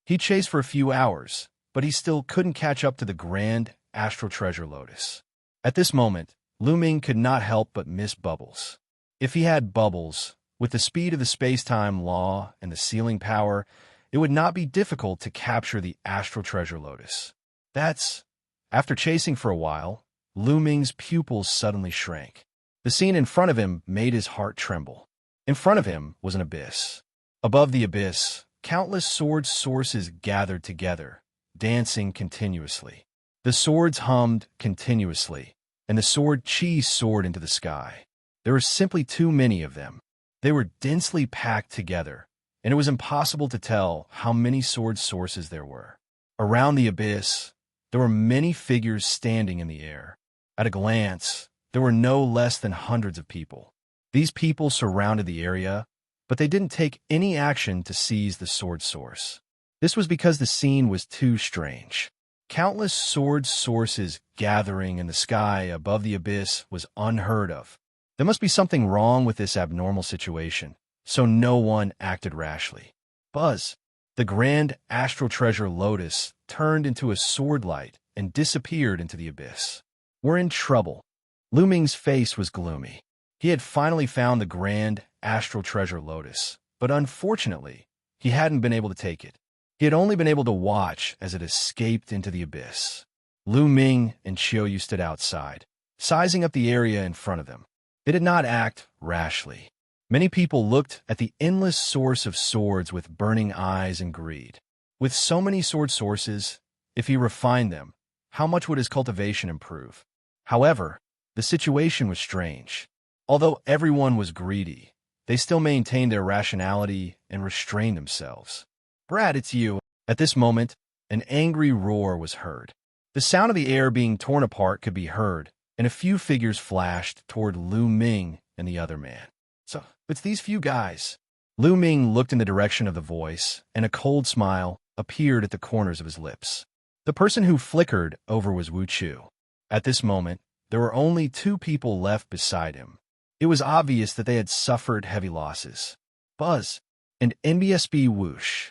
[SPEAKER 1] He chased for a few hours, but he still couldn't catch up to the grand astral treasure Lotus. At this moment, Luo Ming could not help but miss Bubbles. If he had Bubbles, with the speed of the space-time law and the sealing power, it would not be difficult to capture the astral treasure Lotus. After chasing for a while, Luo Ming's pupils suddenly shrank. The scene in front of him made his heart tremble. In front of him was an abyss. Above the abyss, countless sword sources gathered together, dancing continuously. The swords hummed continuously, and the sword Qi soared into the sky. There were simply too many of them. They were densely packed together, and it was impossible to tell how many sword sources there were. Around the abyss, there were many figures standing in the air. At a glance, there were no less than hundreds of people. These people surrounded the area, but they didn't take any action to seize the sword source. This was because the scene was too strange. Countless sword sources gathering in the sky above the abyss was unheard of. There must be something wrong with this abnormal situation, so no one acted rashly. Buzz, the grand astral treasure Lotus, turned into a sword light and disappeared into the abyss. We're in trouble. Luo Ming's face was gloomy. He had finally found the grand astral treasure Lotus, but unfortunately, he hadn't been able to take it. He had only been able to watch as it escaped into the abyss. Luo Ming and Qiu Yue stood outside, sizing up the area in front of them. They did not act rashly. Many people looked at the endless source of swords with burning eyes and greed. With so many sword sources, if he refined them, how much would his cultivation improve? However, the situation was strange. Although everyone was greedy, they still maintained their rationality and restrained themselves. "Brad, it's you." At this moment, an angry roar was heard. The sound of the air being torn apart could be heard, and a few figures flashed toward Luo Ming and the other man. "So, it's these few guys." Luo Ming looked in the direction of the voice, and a cold smile appeared at the corners of his lips. The person who flickered over was Wu Chu. At this moment, there were only two people left beside him. It was obvious that they had suffered heavy losses. Buzz and NBSB Whoosh.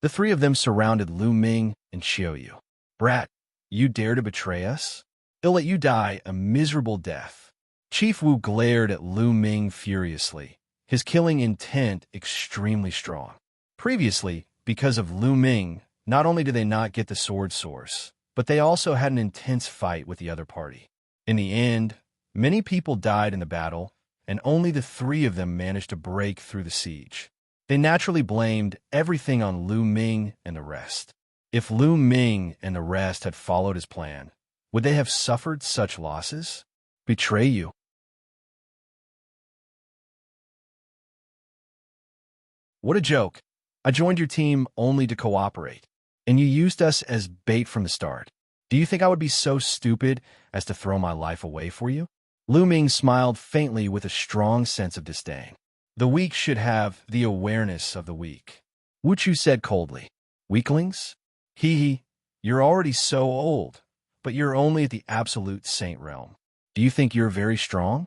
[SPEAKER 1] The three of them surrounded Luo Ming and Qiu Yue. "Brat, you dare to betray us? He'll let you die a miserable death." Chief Wu glared at Luo Ming furiously, his killing intent extremely strong. Previously, because of Luo Ming, not only did they not get the sword source, but they also had an intense fight with the other party. In the end, many people died in the battle, and only the three of them managed to break through the siege. They naturally blamed everything on Luo Ming and the rest. If Luo Ming and the rest had followed his plan, would they have suffered such losses? Betray you. What a joke. I joined your team only to cooperate, and you used us as bait from the start. Do you think I would be so stupid as to throw my life away for you? Luo Ming smiled faintly with a strong sense of disdain. The weak should have the awareness of the weak. Wu Chu said coldly. Weaklings? Hee, you're already so old, but you're only at the absolute saint realm. Do you think you're very strong?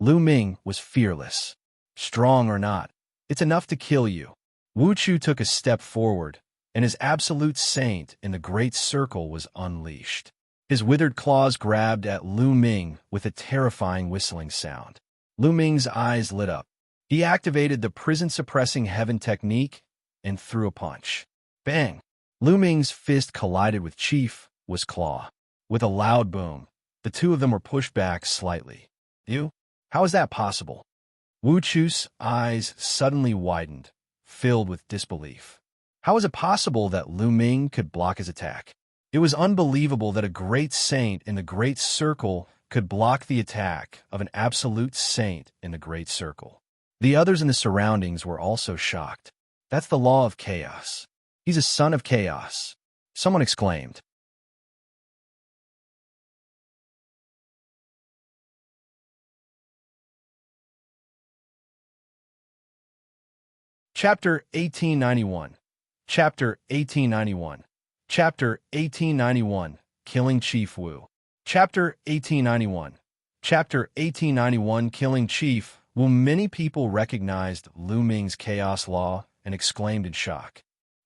[SPEAKER 1] Luo Ming was fearless. Strong or not, it's enough to kill you. Wu Chu took a step forward, and his absolute saint in the great circle was unleashed. His withered claws grabbed at Luo Ming with a terrifying whistling sound. Luo Ming's eyes lit up. He activated the prison-suppressing heaven technique and threw a punch. Bang! Luo Ming's fist collided with Chief Wu's claw. With a loud boom, the two of them were pushed back slightly. You? How is that possible? Wu Chu's eyes suddenly widened, filled with disbelief. How is it possible that Luo Ming could block his attack? It was unbelievable that a great saint in the Great Circle could block the attack of an absolute saint in the Great Circle. The others in the surroundings were also shocked. That's the law of chaos. He's a son of chaos, someone exclaimed. Chapter 1891. Chapter 1891. Chapter 1891. Killing Chief Wu. Chapter 1891. Chapter 1891. Killing Chief Wu. Many people recognized Lu Ming's chaos law and exclaimed in shock.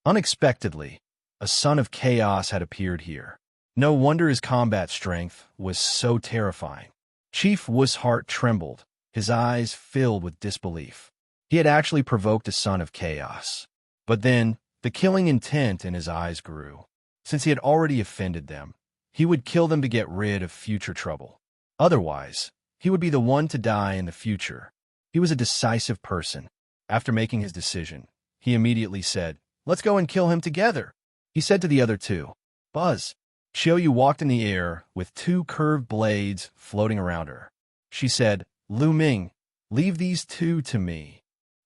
[SPEAKER 1] Unexpectedly, a son of chaos had appeared here. No wonder his combat strength was so terrifying. Chief Wu's heart trembled, his eyes filled with disbelief. He had actually provoked a son of chaos. But then, the killing intent in his eyes grew. Since he had already offended them, he would kill them to get rid of future trouble. Otherwise, he would be the one to die in the future. He was a decisive person. After making his decision, he immediately said, "Let's go and kill him together." He said to the other two, "Buzz." Qiu Yue walked in the air with two curved blades floating around her. She said, "Lu Ming, leave these two to me."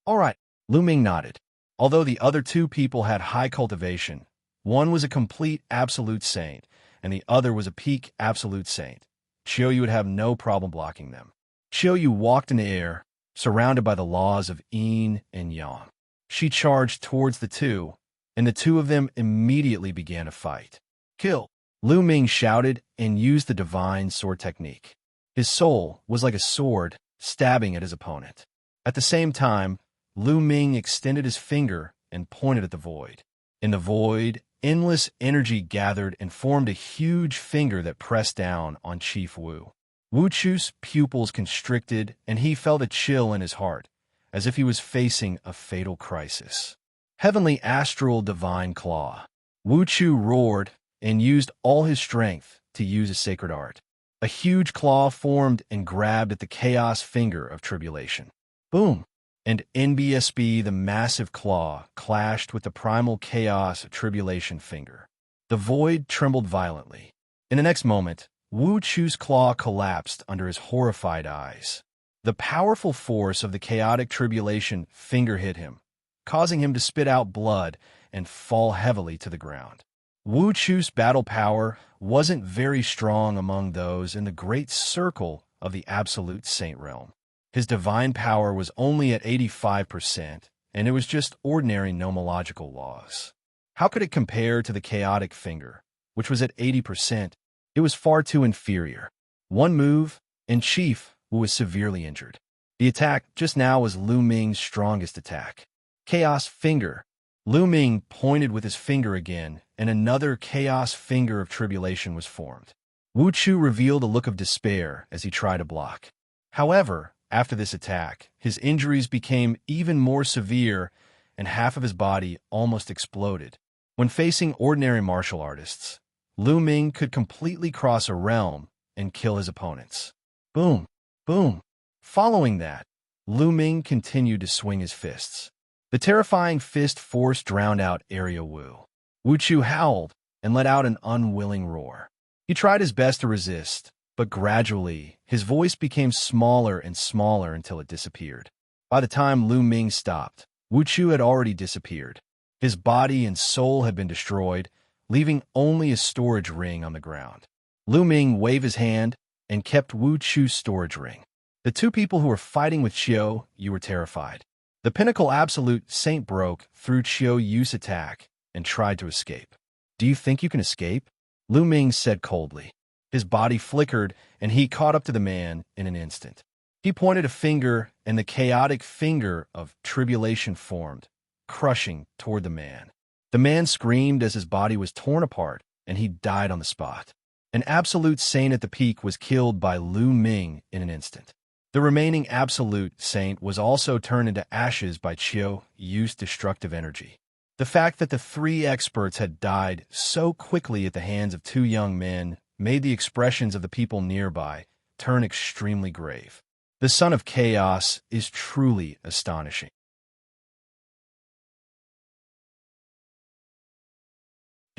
[SPEAKER 1] "All right." Lu Ming nodded. Although the other two people had high cultivation, one was a complete absolute saint, and the other was a peak absolute saint, Qiu Yue would have no problem blocking them. Qiu Yue walked in the air, surrounded by the laws of yin and yang. She charged towards the two, and the two of them immediately began a fight. "Kill!" Lu Ming shouted and used the divine sword technique. His soul was like a sword, stabbing at his opponent. At the same time, Lu Ming extended his finger and pointed at the void. In the void, endless energy gathered and formed a huge finger that pressed down on Chief Wu. Wu Chu's pupils constricted, and he felt a chill in his heart, as if he was facing a fatal crisis. Heavenly astral divine claw. Wu Chu roared and used all his strength to use a sacred art. A huge claw formed and grabbed at the chaos finger of tribulation. Boom! And NBSB, the massive claw, clashed with the primal chaos tribulation finger. The void trembled violently. In the next moment, Wu Chu's claw collapsed under his horrified eyes. The powerful force of the chaotic tribulation finger hit him, causing him to spit out blood and fall heavily to the ground. Wu Chu's battle power wasn't very strong among those in the great circle of the absolute saint realm. His divine power was only at 85%, and it was just ordinary nomological laws. How could it compare to the chaotic finger, which was at 80%? It was far too inferior. One move, and Chief Wu was severely injured. The attack just now was Lu Ming's strongest attack. Chaos finger. Lu Ming pointed with his finger again, and another chaos finger of tribulation was formed. Wu Chu revealed a look of despair as he tried to block. However, after this attack, his injuries became even more severe, and half of his body almost exploded. When facing ordinary martial artists, Lu Ming could completely cross a realm and kill his opponents. Boom! Boom! Following that, Lu Ming continued to swing his fists. The terrifying fist force drowned out Area Wu. Wu Chu howled and let out an unwilling roar. He tried his best to resist, but gradually, his voice became smaller and smaller until it disappeared. By the time Lu Ming stopped, Wu Chu had already disappeared. His body and soul had been destroyed, leaving only a storage ring on the ground. Lu Ming waved his hand and kept Wu Chu's storage ring. The two people who were fighting with Qiu Yue were terrified. The pinnacle absolute saint broke through Qiu Yue's attack and tried to escape. "Do you think you can escape?" Lu Ming said coldly. His body flickered, and he caught up to the man in an instant. He pointed a finger, and the chaotic finger of tribulation formed, crushing toward the man. The man screamed as his body was torn apart, and he died on the spot. An absolute saint at the peak was killed by Lu Ming in an instant. The remaining absolute saint was also turned into ashes by Qiu Yue's destructive energy. The fact that the three experts had died so quickly at the hands of two young men made the expressions of the people nearby turn extremely grave. The son of chaos is truly astonishing.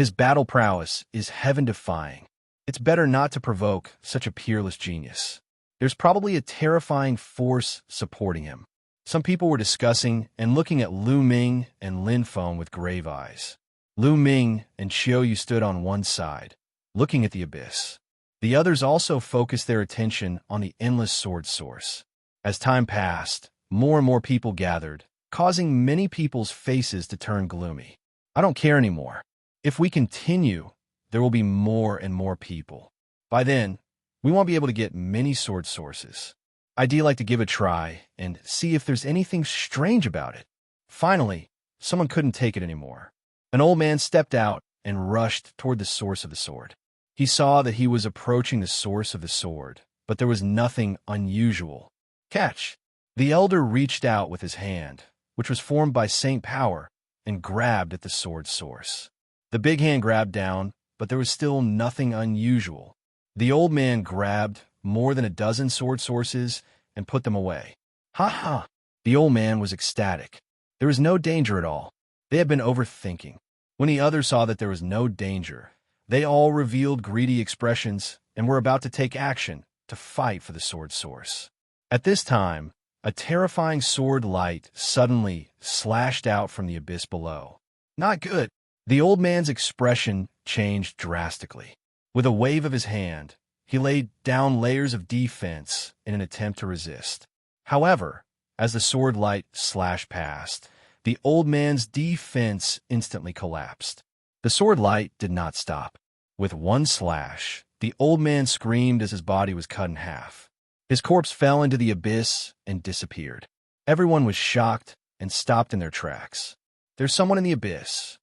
[SPEAKER 1] His battle prowess is heaven-defying. It's better not to provoke such a peerless genius. There's probably a terrifying force supporting him. Some people were discussing and looking at Lu Ming and Lin Feng with grave eyes. Lu Ming and Qiu Yue stood on one side, looking at the abyss. The others also focused their attention on the endless sword source. As time passed, more and more people gathered, causing many people's faces to turn gloomy. I don't care anymore. If we continue, there will be more and more people. By then, we won't be able to get many sword sources. I'd like to give a try and see if there's anything strange about it. Finally, someone couldn't take it anymore. An old man stepped out and rushed toward the source of the sword. He saw that he was approaching the source of the sword, but there was nothing unusual. Catch! The elder reached out with his hand, which was formed by Saint Power, and grabbed at the sword's source. The big hand grabbed down, but there was still nothing unusual. The old man grabbed more than a dozen sword sources and put them away. Ha ha! The old man was ecstatic. There was no danger at all. They had been overthinking. When the others saw that there was no danger, they all revealed greedy expressions and were about to take action to fight for the sword source. At this time, a terrifying sword light suddenly slashed out from the abyss below. Not good. The old man's expression changed drastically. With a wave of his hand, he laid down layers of defense in an attempt to resist. However, as the sword light slashed past, the old man's defense instantly collapsed. The sword light did not stop. With one slash, the old man screamed as his body was cut in half. His corpse fell into the abyss and disappeared. Everyone was shocked and stopped in their tracks. "There's someone in the abyss,"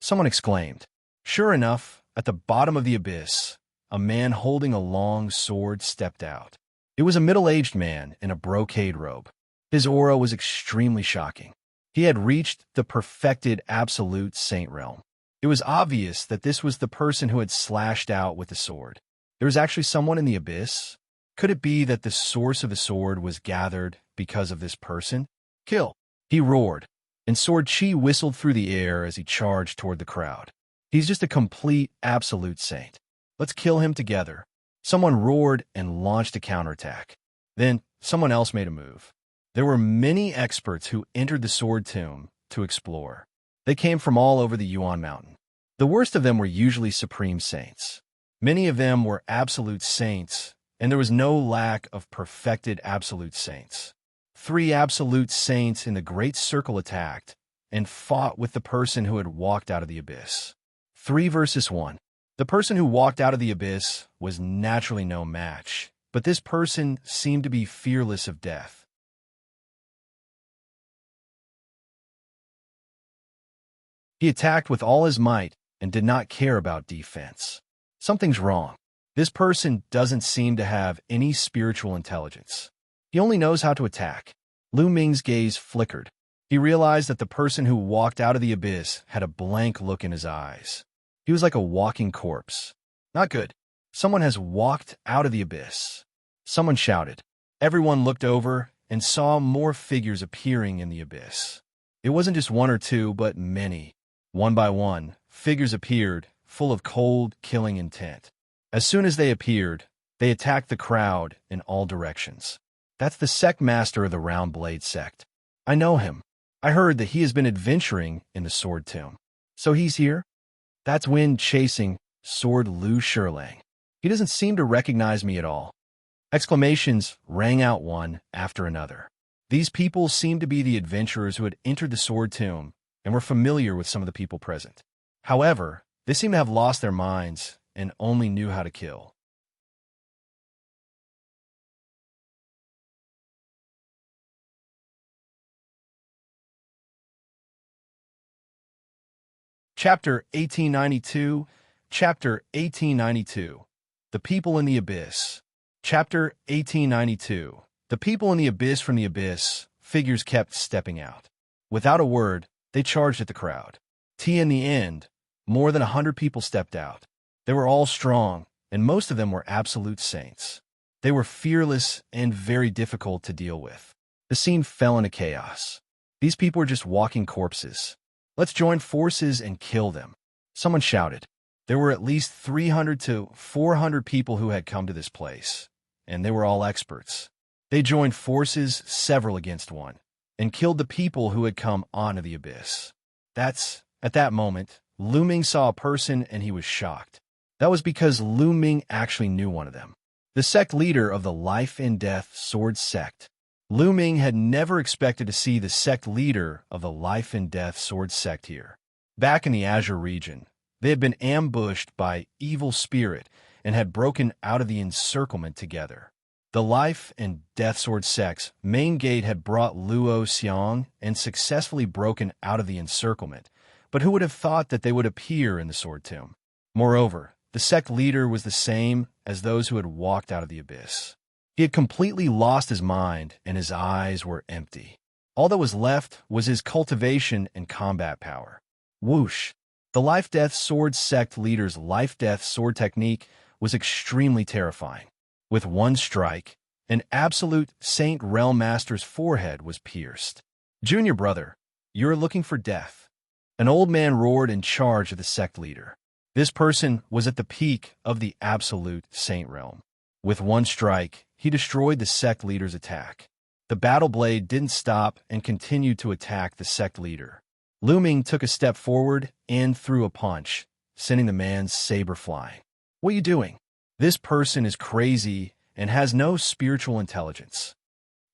[SPEAKER 1] someone exclaimed. Sure enough, at the bottom of the abyss, a man holding a long sword stepped out. It was a middle-aged man in a brocade robe. His aura was extremely shocking. He had reached the perfected absolute saint realm. It was obvious that this was the person who had slashed out with the sword. There was actually someone in the abyss? Could it be that the source of the sword was gathered because of this person? Kill! He roared, and Sword Qi whistled through the air as he charged toward the crowd. He's just a complete absolute saint. Let's kill him together. Someone roared and launched a counterattack. Then someone else made a move. There were many experts who entered the sword tomb to explore. They came from all over the Yuan mountain. The worst of them were usually supreme saints. Many of them were absolute saints, and there was no lack of perfected absolute saints. 3 absolute saints in the Great Circle attacked and fought with the person who had walked out of the abyss. 3 versus 1. The person who walked out of the abyss was naturally no match, but this person seemed to be fearless of death. He attacked with all his might and did not care about defense. Something's wrong. This person doesn't seem to have any spiritual intelligence. He only knows how to attack. Lu Ming's gaze flickered. He realized that the person who walked out of the abyss had a blank look in his eyes. He was like a walking corpse. Not good. Someone has walked out of the abyss. Someone shouted. Everyone looked over and saw more figures appearing in the abyss. It wasn't just 1 or 2, but many. One by one, figures appeared, full of cold, killing intent. As soon as they appeared, they attacked the crowd in all directions. That's the sect master of the Round Blade sect. I know him. I heard that he has been adventuring in the sword tomb. So he's here? That's when chasing Sword Luo Xiang. He doesn't seem to recognize me at all. Exclamations rang out one after another. These people seemed to be the adventurers who had entered the sword tomb and were familiar with some of the people present. However, they seemed to have lost their minds and only knew how to kill. Chapter 1892, Chapter 1892, The People in the Abyss. Chapter 1892, The People in the Abyss. From the abyss, figures kept stepping out. Without a word, they charged at the crowd. In the end, more than 100 people stepped out. They were all strong, and most of them were absolute saints. They were fearless and very difficult to deal with. The scene fell into chaos. These people were just walking corpses. Let's join forces and kill them. Someone shouted. There were at least 300 to 400 people who had come to this place, and they were all experts. They joined forces, several against one, and killed the people who had come onto the abyss. At that moment, Luo Ming saw a person and he was shocked. That was because Luo Ming actually knew one of them. The sect leader of the Life and Death Sword Sect. Luo Ming had never expected to see the sect leader of the Life and Death Sword Sect here. Back in the Azure region, they had been ambushed by evil spirit and had broken out of the encirclement together. The Life and Death Sword Sect's main gate had brought Luo Xiang and successfully broken out of the encirclement, but who would have thought that they would appear in the Sword Tomb? Moreover, the sect leader was the same as those who had walked out of the abyss. He had completely lost his mind, and his eyes were empty. All that was left was his cultivation and combat power. Whoosh! The Life-Death Sword Sect leader's Life-Death Sword technique was extremely terrifying. With one strike, an absolute Saint Realm Master's forehead was pierced. Junior brother, you're looking for death. An old man roared in charge of the sect leader. This person was at the peak of the absolute Saint Realm. With one strike, he destroyed the sect leader's attack. The battle blade didn't stop and continued to attack the sect leader. Luo Ming took a step forward and threw a punch, sending the man's saber flying. What are you doing? This person is crazy and has no spiritual intelligence.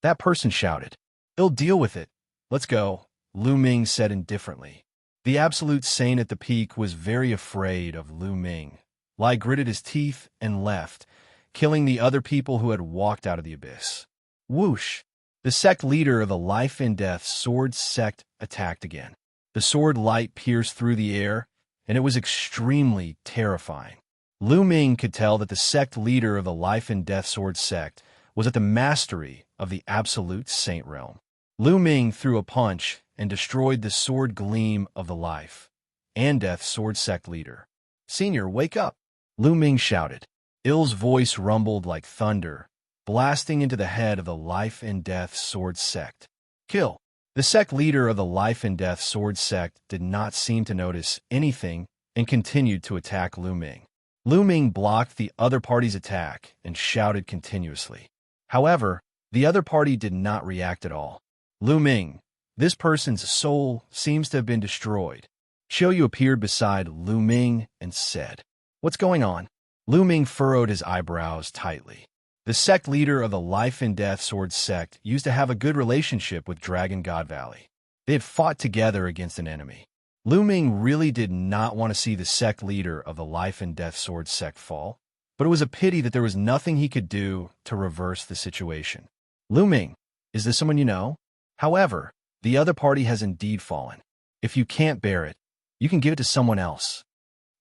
[SPEAKER 1] That person shouted. He'll deal with it. Let's go, Luo Ming said indifferently. The absolute saint at the peak was very afraid of Luo Ming. Lai gritted his teeth and left, killing the other people who had walked out of the abyss. Whoosh! The sect leader of the Life and Death Sword Sect attacked again. The sword light pierced through the air, and it was extremely terrifying. Luo Ming could tell that the sect leader of the Life and Death Sword Sect was at the mastery of the absolute Saint Realm. Luo Ming threw a punch and destroyed the sword gleam of the Life and Death Sword Sect leader. Senior, wake up! Luo Ming shouted. Ill's voice rumbled like thunder, blasting into the head of the Life and Death Sword Sect. Kill! The sect leader of the Life and Death Sword Sect did not seem to notice anything and continued to attack Luo Ming. Luo Ming blocked the other party's attack and shouted continuously. However, the other party did not react at all. Luo Ming, this person's soul seems to have been destroyed. Qiu Yue appeared beside Luo Ming and said, What's going on? Luo Ming furrowed his eyebrows tightly. The sect leader of the Life and Death Sword Sect used to have a good relationship with Dragon God Valley. They had fought together against an enemy. Luo Ming really did not want to see the sect leader of the Life and Death Sword Sect fall, but it was a pity that there was nothing he could do to reverse the situation. Luo Ming, is this someone you know? However, the other party has indeed fallen. If you can't bear it, you can give it to someone else.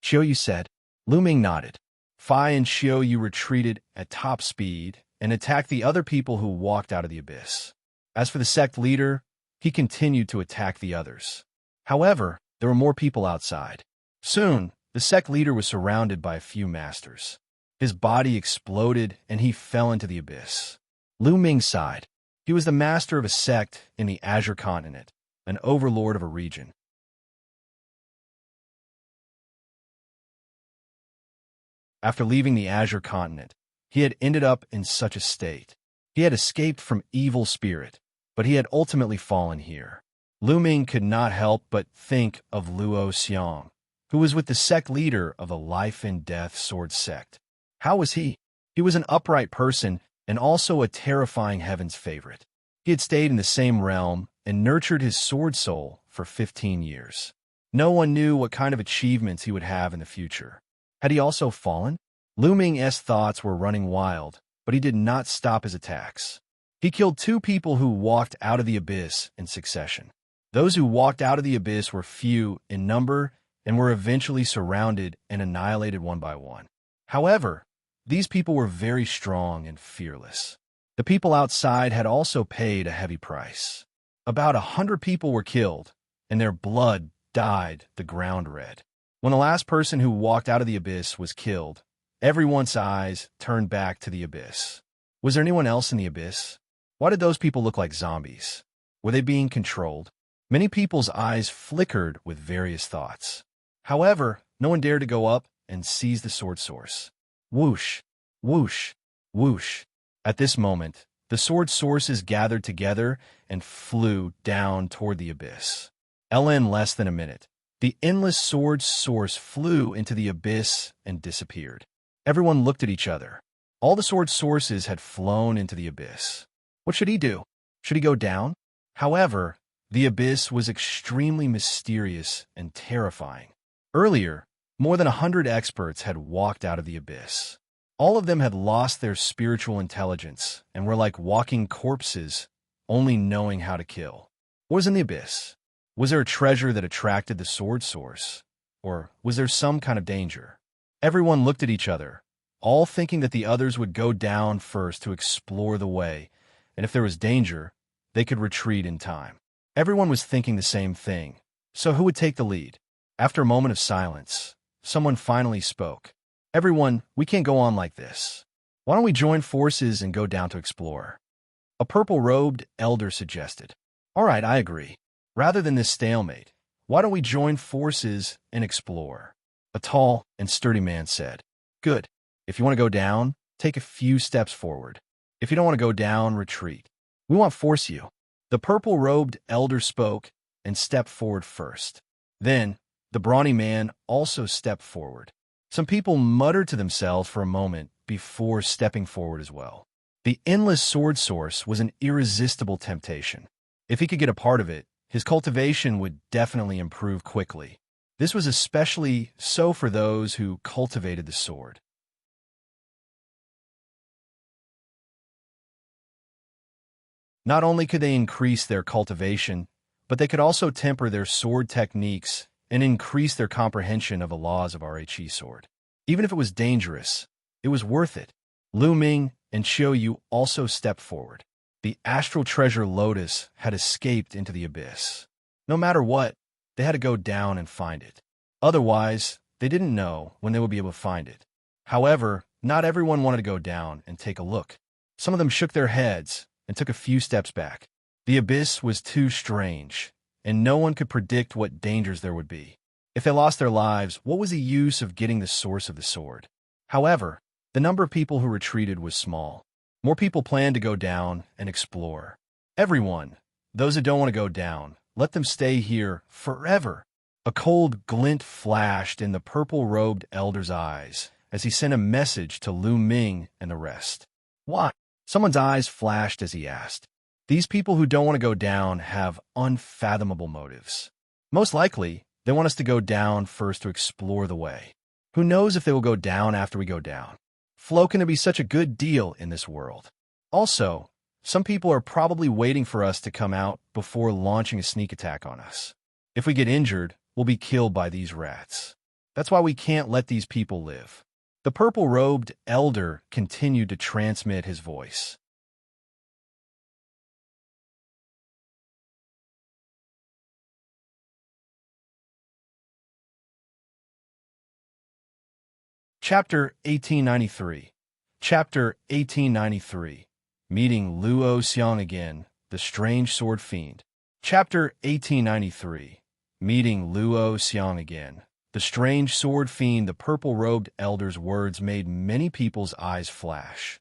[SPEAKER 1] Qiu Yue said. Luo Ming nodded. Fai and Qiu Yue retreated at top speed and attacked the other people who walked out of the abyss. As for the sect leader, he continued to attack the others. However, there were more people outside. Soon, the sect leader was surrounded by a few masters. His body exploded and he fell into the abyss. Luo Ming sighed. He was the master of a sect in the Azure continent, an overlord of a region. After leaving the Azure continent, he had ended up in such a state. He had escaped from evil spirit, but he had ultimately fallen here. Luo Ming could not help but think of Luo Xiang, who was with the sect leader of the Life and Death Sword Sect. How was he? He was an upright person and also a terrifying heaven's favorite. He had stayed in the same realm and nurtured his sword soul for 15 years. No one knew what kind of achievements he would have in the future. Had he also fallen? Luo Ming's thoughts were running wild, but he did not stop his attacks. He killed 2 people who walked out of the abyss in succession. Those who walked out of the abyss were few in number and were eventually surrounded and annihilated one by one. However, these people were very strong and fearless. The people outside had also paid a heavy price. About 100 people were killed, and their blood dyed the ground red. When the last person who walked out of the abyss was killed, everyone's eyes turned back to the abyss. Was there anyone else in the abyss? Why did those people look like zombies? Were they being controlled? Many people's eyes flickered with various thoughts. However, No one dared to go up and seize the sword source. Whoosh, whoosh, whoosh. At this moment, the sword sources gathered together and flew down toward the abyss. In less than a minute, the endless sword source flew into the abyss and disappeared. Everyone looked at each other. All the sword sources had flown into the abyss. What should he do? Should he go down? However, the abyss was extremely mysterious and terrifying. Earlier, more than 100 experts had walked out of the abyss. All of them had lost their spiritual intelligence and were like walking corpses, only knowing how to kill. What was in the abyss? Was there a treasure that attracted the sword source? Or was there some kind of danger? Everyone looked at each other, all thinking that the others would go down first to explore the way, and if there was danger, they could retreat in time. Everyone was thinking the same thing, so who would take the lead? After a moment of silence, someone finally spoke. Everyone, we can't go on like this. Why don't we join forces and go down to explore? A purple-robed elder suggested. All right, I agree. Rather than this stalemate, why don't we join forces and explore? A tall and sturdy man said. Good. If you want to go down, take a few steps forward. If you don't want to go down, retreat. We won't force you. The purple-robed elder spoke and stepped forward first. Then, the brawny man also stepped forward. Some people muttered to themselves for a moment before stepping forward as well. The endless sword source was an irresistible temptation. If he could get a part of it, his cultivation would definitely improve quickly. This was especially so for those who cultivated the sword. Not only could they increase their cultivation, but they could also temper their sword techniques and increase their comprehension of the laws of RHE sword. Even if it was dangerous, it was worth it. Ming and Qiu Yue also stepped forward. The astral treasure Lotus had escaped into the abyss. No matter what, they had to go down and find it. Otherwise, they didn't know when they would be able to find it. However, not everyone wanted to go down and take a look. Some of them shook their heads and took a few steps back. The abyss was too strange, and no one could predict what dangers there would be. If they lost their lives, what was the use of getting the source of the sword? However, the number of people who retreated was small. More people planned to go down and explore. Everyone, those who don't want to go down, let them stay here forever. A cold glint flashed in the purple-robed elder's eyes as he sent a message to Ming and the rest. Why? Someone's eyes flashed as he asked. These people who don't want to go down have unfathomable motives. Most likely, they want us to go down first to explore the way. Who knows if they will go down after we go down? Flow can be such a good deal in this world. Also, some people are probably waiting for us to come out before launching a sneak attack on us. If we get injured, we'll be killed by these rats. That's why we can't let these people live. The purple-robed elder continued to transmit his voice. Chapter 1893. Chapter 1893. Meeting Luo Xiang again, the strange sword fiend. Chapter 1893. Meeting Luo Xiang again, the strange sword fiend. The purple-robed elder's words made many people's eyes flash.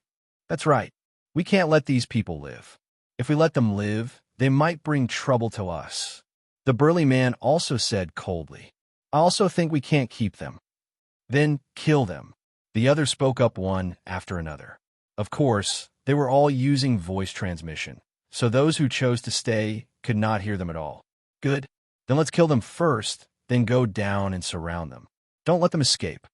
[SPEAKER 1] That's right. We can't let these people live. If we let them live, they might bring trouble to us. The burly man also said coldly. I also think we can't keep them. Then kill them. The others spoke up one after another. Of course, they were all using voice transmission, so those who chose to stay could not hear them at all. Good. Then let's kill them first, then go down and surround them. Don't let them escape.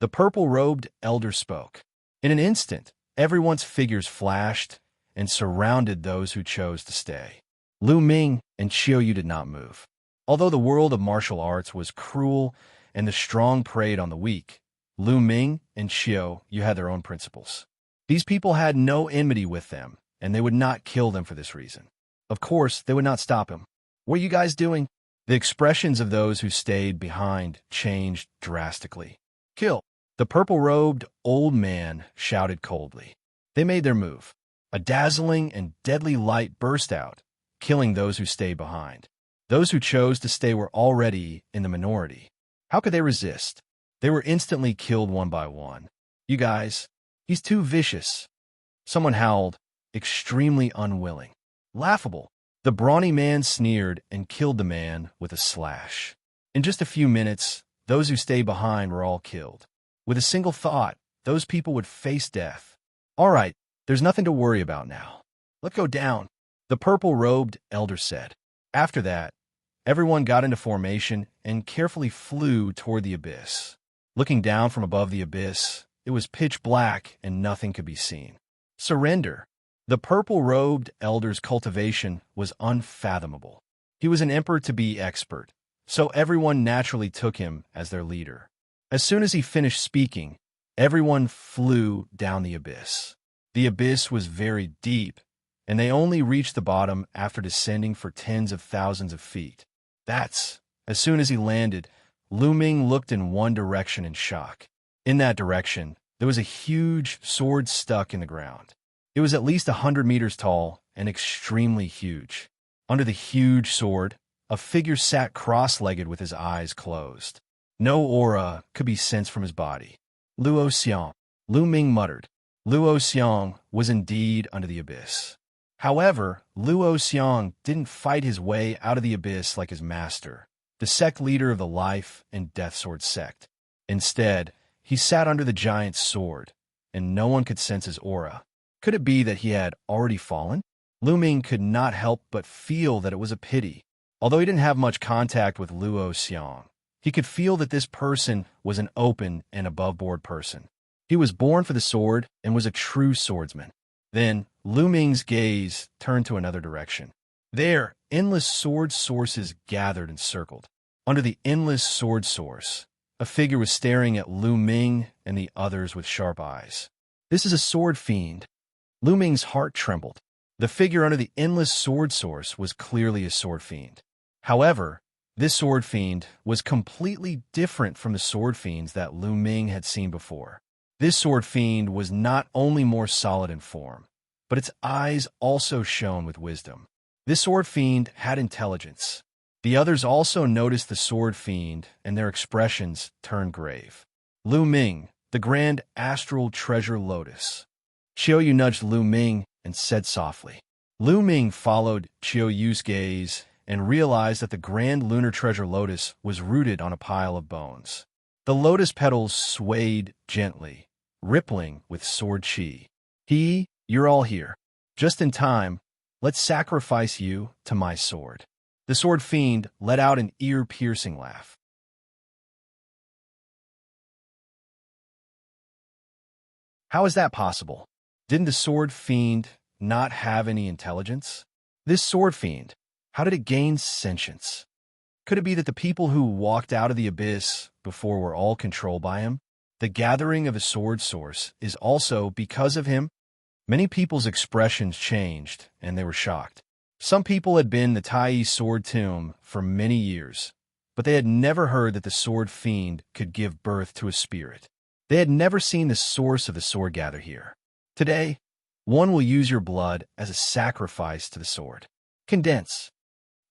[SPEAKER 1] The purple-robed elder spoke. In an instant, everyone's figures flashed and surrounded those who chose to stay. Ming and Qiu Yue did not move. Although the world of martial arts was cruel and the strong preyed on the weak, Ming and Qiu Yue had their own principles. These people had no enmity with them, and they would not kill them for this reason. Of course, they would not stop him. What are you guys doing? The expressions of those who stayed behind changed drastically. Kill! The purple-robed old man shouted coldly. They made their move. A dazzling and deadly light burst out, killing those who stayed behind. Those who chose to stay were already in the minority. How could they resist? They were instantly killed one by one. You guys, he's too vicious. Someone howled, extremely unwilling. Laughable. The brawny man sneered and killed the man with a slash. In just a few minutes, those who stayed behind were all killed. With a single thought, those people would face death. All right, there's nothing to worry about now. Let's go down, the purple-robed elder said. After that, everyone got into formation and carefully flew toward the abyss. Looking down from above the abyss, it was pitch black and nothing could be seen. Surrender. The purple-robed elder's cultivation was unfathomable. He was an emperor-to-be expert, so everyone naturally took him as their leader. As soon as he finished speaking, everyone flew down the abyss. The abyss was very deep, and they only reached the bottom after descending for tens of thousands of feet. As soon as he landed, Ming looked in one direction in shock. In that direction, there was a huge sword stuck in the ground. It was at least 100 meters tall and extremely huge. Under the huge sword, a figure sat cross-legged with his eyes closed. No aura could be sensed from his body. Luo Xiang, Ming muttered. Luo Xiang was indeed under the abyss. However, Luo Xiang didn't fight his way out of the abyss like his master, the sect leader of the Life and Death Sword sect. Instead, he sat under the giant's sword, and no one could sense his aura. Could it be that he had already fallen? Ming could not help but feel that it was a pity. Although he didn't have much contact with Luo Xiang, he could feel that this person was an open and above-board person. He was born for the sword and was a true swordsman. Then, Ming's gaze turned to another direction. There, endless sword sources gathered and circled. Under the endless sword source, a figure was staring at Ming and the others with sharp eyes. This is a sword fiend. Ming's heart trembled. The figure under the endless sword source was clearly a sword fiend. However, this sword fiend was completely different from the sword fiends that Ming had seen before. This sword fiend was not only more solid in form, but its eyes also shone with wisdom. This sword fiend had intelligence. The others also noticed the sword fiend, and their expressions turned grave. Ming, the grand astral treasure Lotus. Qiu Yue nudged Ming and said softly. Ming followed Qiu Yue's gaze and realized that the grand lunar treasure Lotus was rooted on a pile of bones. The lotus petals swayed gently, rippling with sword chi. You're all here. Just in time. Let's sacrifice you to my sword. The sword fiend let out an ear-piercing laugh. How is that possible? Didn't the sword fiend not have any intelligence? This sword fiend, how did it gain sentience? Could it be that the people who walked out of the abyss before were all controlled by him? The gathering of a sword source is also because of him. Many people's expressions changed, and they were shocked. Some people had been in the Taiyi sword tomb for many years, but they had never heard that the sword fiend could give birth to a spirit. They had never seen the source of the sword gather here. Today, one will use your blood as a sacrifice to the sword. Condense.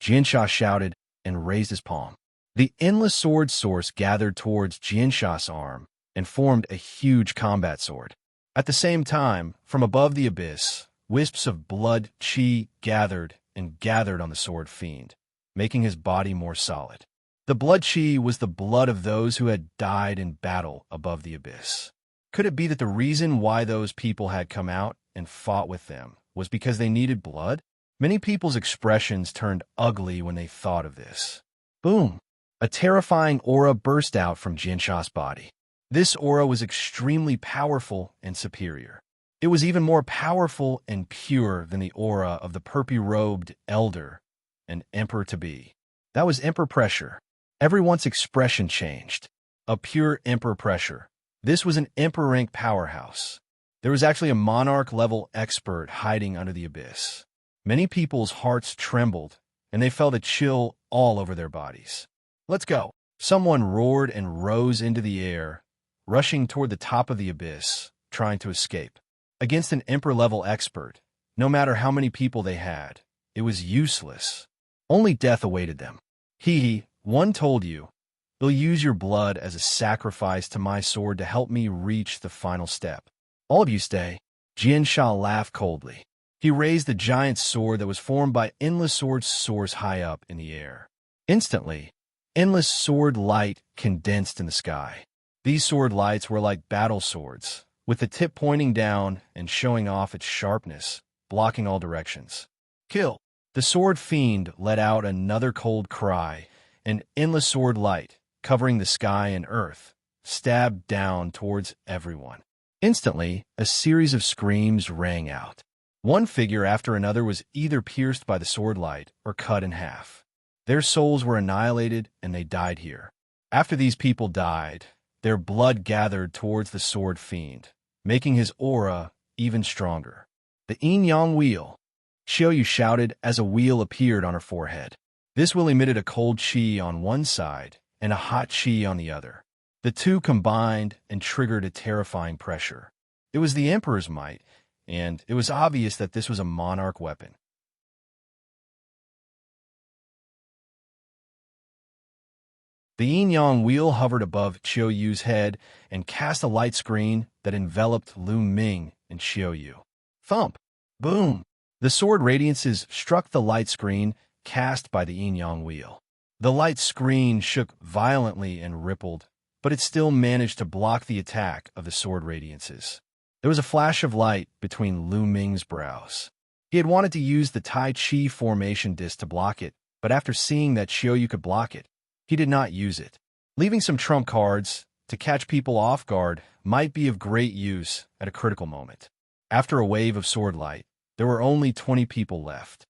[SPEAKER 1] Xianxia shouted and raised his palm. The endless sword source gathered towards Xianxia's arm and formed a huge combat sword. At the same time, from above the abyss, wisps of blood chi gathered on the sword fiend, making his body more solid. The blood chi was the blood of those who had died in battle above the abyss. Could it be that the reason why those people had come out and fought with them was because they needed blood? Many people's expressions turned ugly when they thought of this. Boom! A terrifying aura burst out from Xianxia's body. This aura was extremely powerful and superior. It was even more powerful and pure than the aura of the purple-robed elder and emperor-to-be. That was emperor pressure. Everyone's expression changed. A pure emperor pressure. This was an emperor-rank powerhouse. There was actually a monarch-level expert hiding under the abyss. Many people's hearts trembled, and they felt a chill all over their bodies. Let's go. Someone roared and rose into the air, rushing toward the top of the abyss, trying to escape. Against an emperor-level expert, no matter how many people they had, it was useless. Only death awaited them. One told you. You'll use your blood as a sacrifice to my sword to help me reach the final step. All of you stay. Xianxia laughed coldly. He raised the giant sword that was formed by endless swords soars high up in the air. Instantly, endless sword light condensed in the sky. These sword lights were like battle swords, with the tip pointing down and showing off its sharpness, blocking all directions. Kill! The sword fiend let out another cold cry, and endless sword light, covering the sky and earth, stabbed down towards everyone. Instantly, a series of screams rang out. One figure after another was either pierced by the sword light or cut in half. Their souls were annihilated and they died here. After these people died, their blood gathered towards the sword fiend, making his aura even stronger. The yin-yang wheel, Qiu Yue shouted as a wheel appeared on her forehead. This wheel emitted a cold qi on one side and a hot qi on the other. The two combined and triggered a terrifying pressure. It was the Emperor's might, and it was obvious that this was a monarch weapon. The yin-yang wheel hovered above Qiu Yue's head and cast a light screen that enveloped Ming and Qiu Yue. Thump! Boom! The sword radiances struck the light screen cast by the yin-yang wheel. The light screen shook violently and rippled, but it still managed to block the attack of the sword radiances. There was a flash of light between Ming's brows. He had wanted to use the Tai Chi formation disc to block it, but after seeing that Qiu Yue could block it, he did not use it. Leaving some trump cards to catch people off guard might be of great use at a critical moment. After a wave of sword light, there were only 20 people left.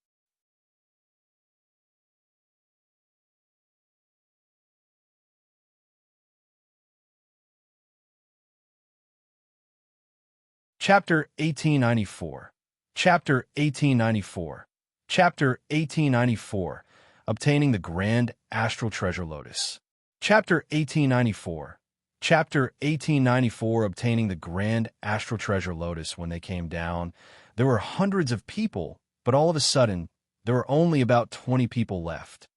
[SPEAKER 1] Chapter 1894. Chapter 1894. Chapter 1894. Obtaining the Grand Astral Treasure Lotus. Chapter 1894. Chapter 1894. Obtaining the Grand Astral Treasure Lotus. When they came down, there were hundreds of people, but all of a sudden, there were only about 20 people left.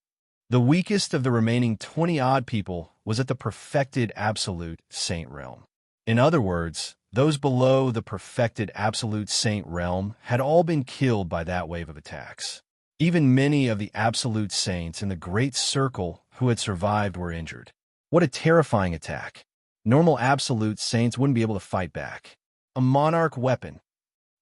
[SPEAKER 1] The weakest of the remaining 20-odd people was at the perfected Absolute Saint Realm. In other words, those below the perfected Absolute Saint Realm had all been killed by that wave of attacks. Even many of the Absolute Saints in the Great Circle who had survived were injured. What a terrifying attack. Normal Absolute Saints wouldn't be able to fight back. A monarch weapon.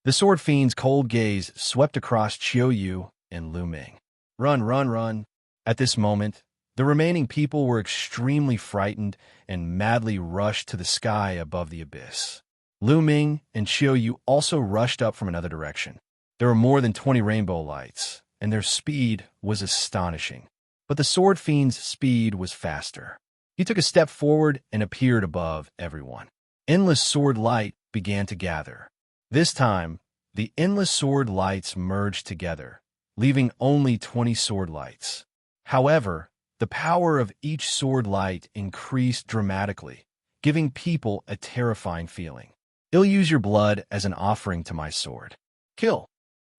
[SPEAKER 1] The Sword Fiend's cold gaze swept across Qiu Yue and Ming. Run, run, run. At this moment, the remaining people were extremely frightened and madly rushed to the sky above the abyss. Ming and Qiu Yue also rushed up from another direction. There were more than 20 rainbow lights, and their speed was astonishing. But the Sword Fiend's speed was faster. He took a step forward and appeared above everyone. Endless sword light began to gather. This time, the endless sword lights merged together, leaving only 20 sword lights. However, the power of each sword light increased dramatically, giving people a terrifying feeling. I'll use your blood as an offering to my sword. Kill!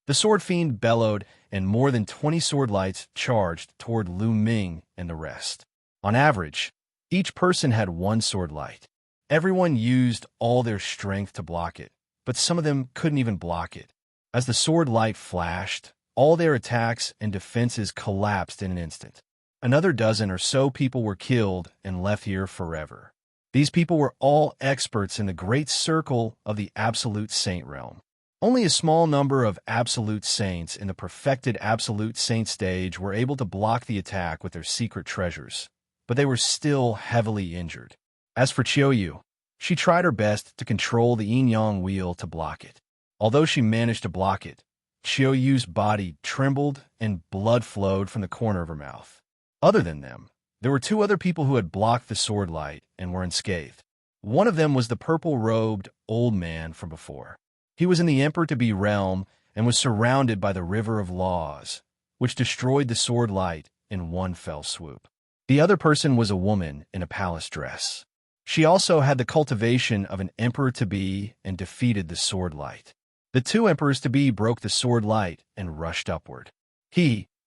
[SPEAKER 1] The Sword Fiend bellowed, and more than 20 sword lights charged toward Ming and the rest. On average, each person had one sword light. Everyone used all their strength to block it, but some of them couldn't even block it. As the sword light flashed, all their attacks and defenses collapsed in an instant. Another dozen or so people were killed and left here forever. These people were all experts in the great circle of the Absolute Saint Realm. Only a small number of Absolute Saints in the perfected Absolute Saint stage were able to block the attack with their secret treasures, but they were still heavily injured. As for Qiu Yue, she tried her best to control the yin-yang wheel to block it. Although she managed to block it, Qiu Yue's body trembled and blood flowed from the corner of her mouth. Other than them, there were two other people who had blocked the sword light and were unscathed. One of them was the purple-robed old man from before. He was in the Emperor-to-be realm and was surrounded by the River of Laws, which destroyed the sword light in one fell swoop. The other person was a woman in a palace dress. She also had the cultivation of an Emperor-to-be and defeated the sword light. The two Emperors-to-be broke the sword light and rushed upward.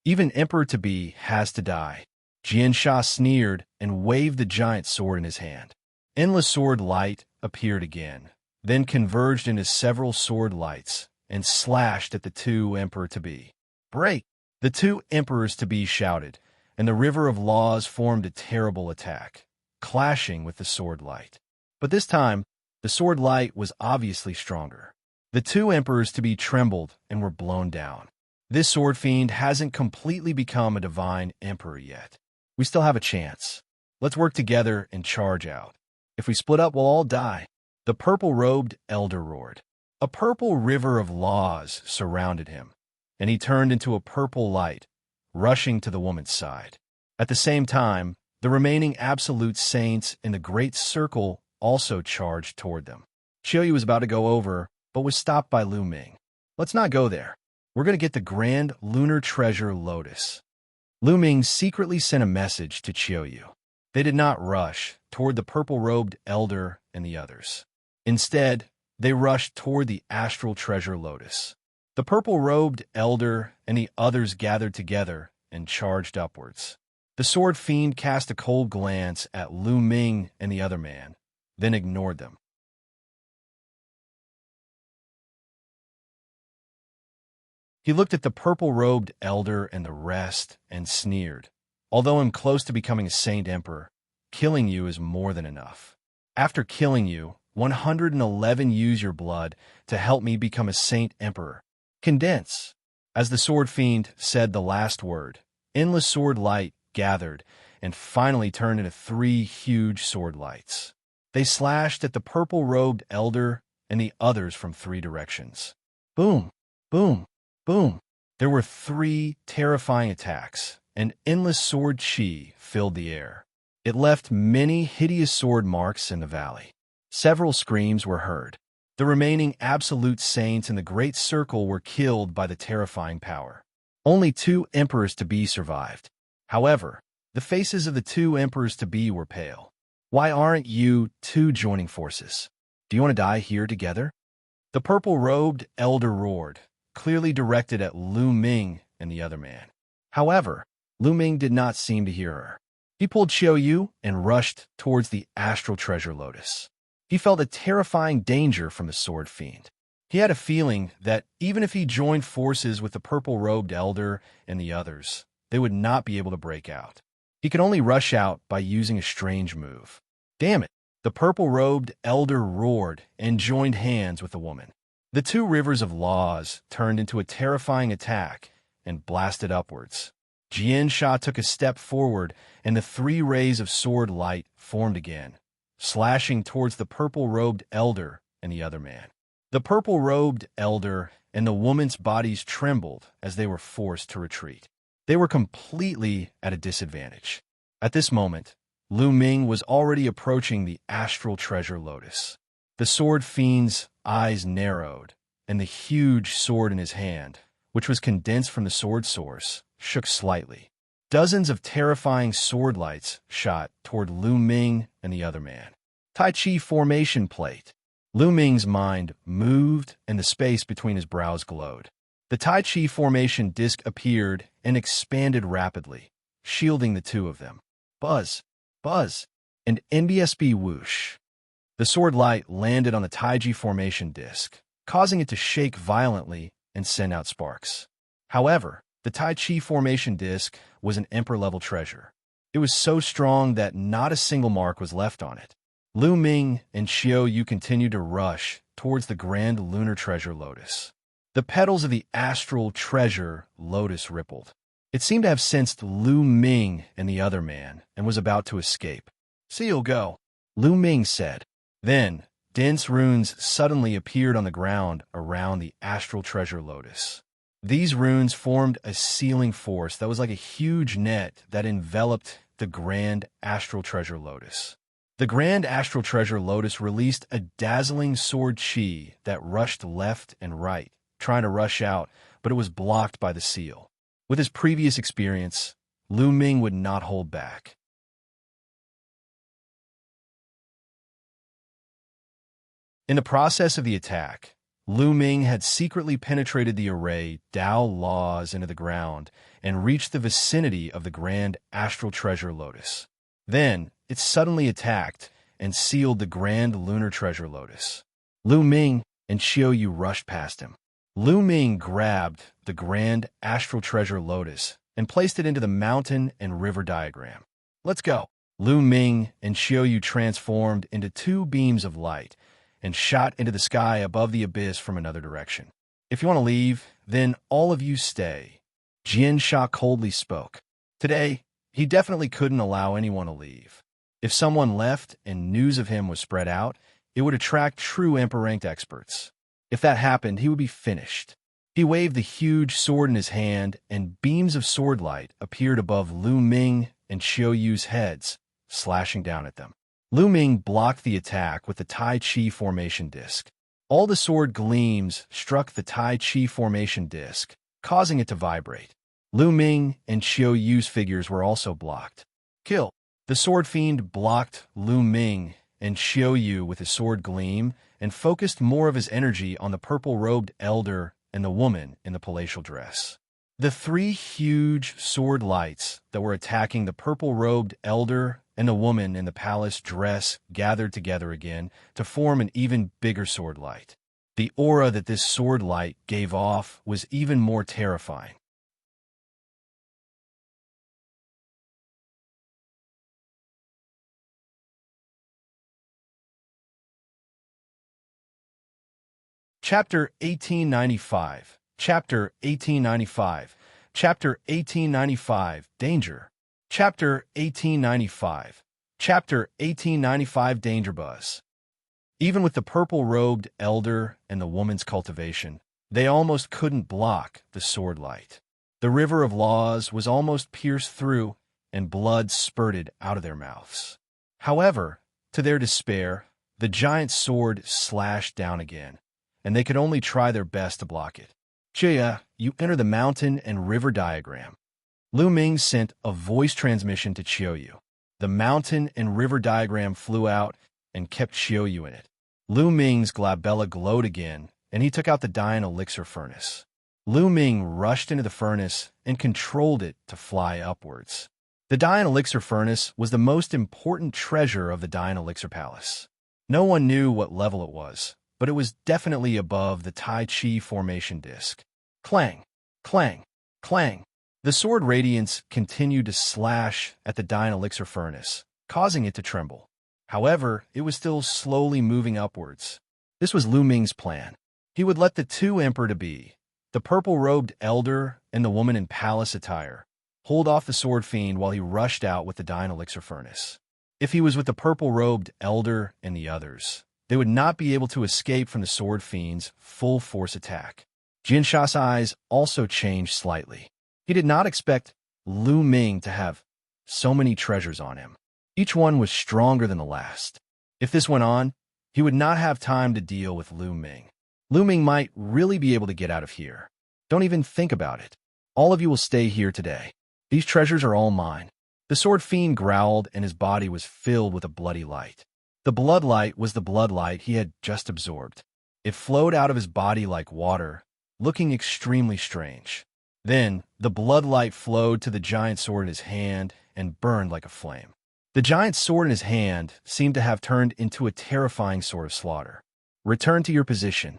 [SPEAKER 1] Even Emperor-to-be has to die. Xianxia sneered and waved the giant sword in his hand. Endless sword light appeared again, then converged into several sword lights and slashed at the two emperor-to-be. Break! The two emperors-to-be shouted, and the river of laws formed a terrible attack, clashing with the sword light. But this time, the sword light was obviously stronger. The two emperors-to-be trembled and were blown down. This sword fiend hasn't completely become a divine emperor yet. We still have a chance. Let's work together and charge out. If we split up, we'll all die. The purple-robed elder roared. A purple river of laws surrounded him, and he turned into a purple light, rushing to the woman's side. At the same time, the remaining absolute saints in the great circle also charged toward them. Qiu Yue was about to go over, but was stopped by Lu Ming. Let's not go there. We're going to get the grand lunar treasure Lotus. Lu Ming secretly sent a message to Qiu Yue. They did not rush toward the purple-robed elder and the others. Instead, they rushed toward the astral treasure Lotus. The purple-robed elder and the others gathered together and charged upwards. The sword fiend cast a cold glance at Lu Ming and the other man, then ignored them. He looked at the purple-robed elder and the rest and sneered. Although I'm close to becoming a saint emperor, killing you is more than enough. After killing you, 111 use your blood to help me become a saint emperor. Condense. As the sword fiend said the last word, endless sword light gathered and finally turned into 3 huge sword lights. They slashed at the purple-robed elder and the others from 3 directions. Boom, boom, boom. There were 3 terrifying attacks, and endless sword chi filled the air. It left many hideous sword marks in the valley. Several screams were heard. The remaining absolute saints in the great circle were killed by the terrifying power. Only 2 emperors-to-be survived. However, the faces of the 2 emperors-to-be were pale. Why aren't you 2 joining forces? Do you want to die here together? The purple-robed elder roared, clearly directed at Lu Ming and the other man. However, Lu Ming did not seem to hear her. He pulled Qiu Yue and rushed towards the astral treasure Lotus. He felt a terrifying danger from the sword fiend. He had a feeling that even if he joined forces with the purple-robed elder and the others, they would not be able to break out. He could only rush out by using a strange move. Damn it! The purple-robed elder roared and joined hands with the woman. The 2 rivers of laws turned into a terrifying attack and blasted upwards. Xianxia took a step forward, and the 3 rays of sword light formed again, slashing towards the purple-robed elder and the other man. The purple-robed elder and the woman's bodies trembled as they were forced to retreat. They were completely at a disadvantage. At this moment, Lu Ming was already approaching the astral treasure Lotus. The sword fiend's eyes narrowed, and the huge sword in his hand, which was condensed from the sword source, shook slightly. Dozens of terrifying sword lights shot toward Lu Ming and the other man. Taiyi formation plate. Lu Ming's mind moved, and the space between his brows glowed. The Taiyi formation disc appeared and expanded rapidly, shielding the 2 of them. Buzz, buzz, and NBSB whoosh. The sword light landed on the Taiyi formation disc, causing it to shake violently and send out sparks. However, the Taiyi formation disc was an emperor-level treasure. It was so strong that not a single mark was left on it. Lu Ming and Qiu Yue continued to rush towards the grand lunar treasure Lotus. The petals of the astral treasure Lotus rippled. It seemed to have sensed Lu Ming and the other man and was about to escape. "See you'll go," Lu Ming said. Then, dense runes suddenly appeared on the ground around the astral treasure Lotus. These runes formed a sealing force that was like a huge net that enveloped the grand astral treasure Lotus. The grand astral treasure Lotus released a dazzling sword chi that rushed left and right, trying to rush out, but it was blocked by the seal. With his previous experience, Lu Ming would not hold back. In the process of the attack, Lu Ming had secretly penetrated the array Dao laws into the ground and reached the vicinity of the grand astral treasure Lotus. Then, it suddenly attacked and sealed the grand lunar treasure Lotus. Lu Ming and Qiu Yue rushed past him. Lu Ming grabbed the grand astral treasure Lotus and placed it into the mountain and river diagram. Let's go. Lu Ming and Qiu Yue transformed into two beams of light and shot into the sky above the abyss from another direction. If you want to leave, then all of you stay. Xianxia coldly spoke. Today, he definitely couldn't allow anyone to leave. If someone left and news of him was spread out, it would attract true Emperor-ranked experts. If that happened, he would be finished. He waved the huge sword in his hand, and beams of sword light appeared above Lu Ming and Qiu Yue's heads, slashing down at them. Lu Ming blocked the attack with the Taiyi formation disc. All the sword gleams struck the Taiyi formation disc, causing it to vibrate. Lu Ming and Qiu Yue's figures were also blocked. Kill. The sword fiend blocked Lu Ming and Qiu Yue with his sword gleam and focused more of his energy on the purple-robed elder and the woman in the palatial dress. The three huge sword lights that were attacking the purple-robed elder and the woman in the palace dress gathered together again to form an even bigger sword light. The aura that this sword light gave off was even more terrifying. Chapter 1895. Chapter 1895. Chapter 1895. Danger. Chapter 1895. Chapter 1895. Danger Buzz. Even with the purple-robed elder and the woman's cultivation, they almost couldn't block the sword light. The river of laws was almost pierced through, and blood spurted out of their mouths. However, to their despair, the giant sword slashed down again, and they could only try their best to block it. Qiu, you enter the mountain and river diagram. Lu Ming sent a voice transmission to Qiu Yue. The mountain and river diagram flew out and kept Qiu Yue in it. Lu Ming's glabella glowed again, and he took out the Dian elixir furnace. Lu Ming rushed into the furnace and controlled it to fly upwards. The Dian elixir furnace was the most important treasure of the Dian elixir palace. No one knew what level it was, but it was definitely above the Taiyi formation disc. Clang, clang, clang. The sword radiance continued to slash at the Dian elixir furnace, causing it to tremble. However, it was still slowly moving upwards. This was Lu Ming's plan. He would let the two emperor-to-be, the purple-robed elder and the woman in palace attire, hold off the sword fiend while he rushed out with the Dian elixir furnace. If he was with the purple-robed elder and the others, they would not be able to escape from the sword fiend's full-force attack. Xianxia's eyes also changed slightly. He did not expect Lu Ming to have so many treasures on him. Each one was stronger than the last. If this went on, he would not have time to deal with Lu Ming. Lu Ming might really be able to get out of here. Don't even think about it. All of you will stay here today. These treasures are all mine. The sword fiend growled, and his body was filled with a bloody light. The blood light was the blood light he had just absorbed. It flowed out of his body like water, looking extremely strange. Then, the blood light flowed to the giant sword in his hand and burned like a flame. The giant sword in his hand seemed to have turned into a terrifying sword of slaughter. Return to your position.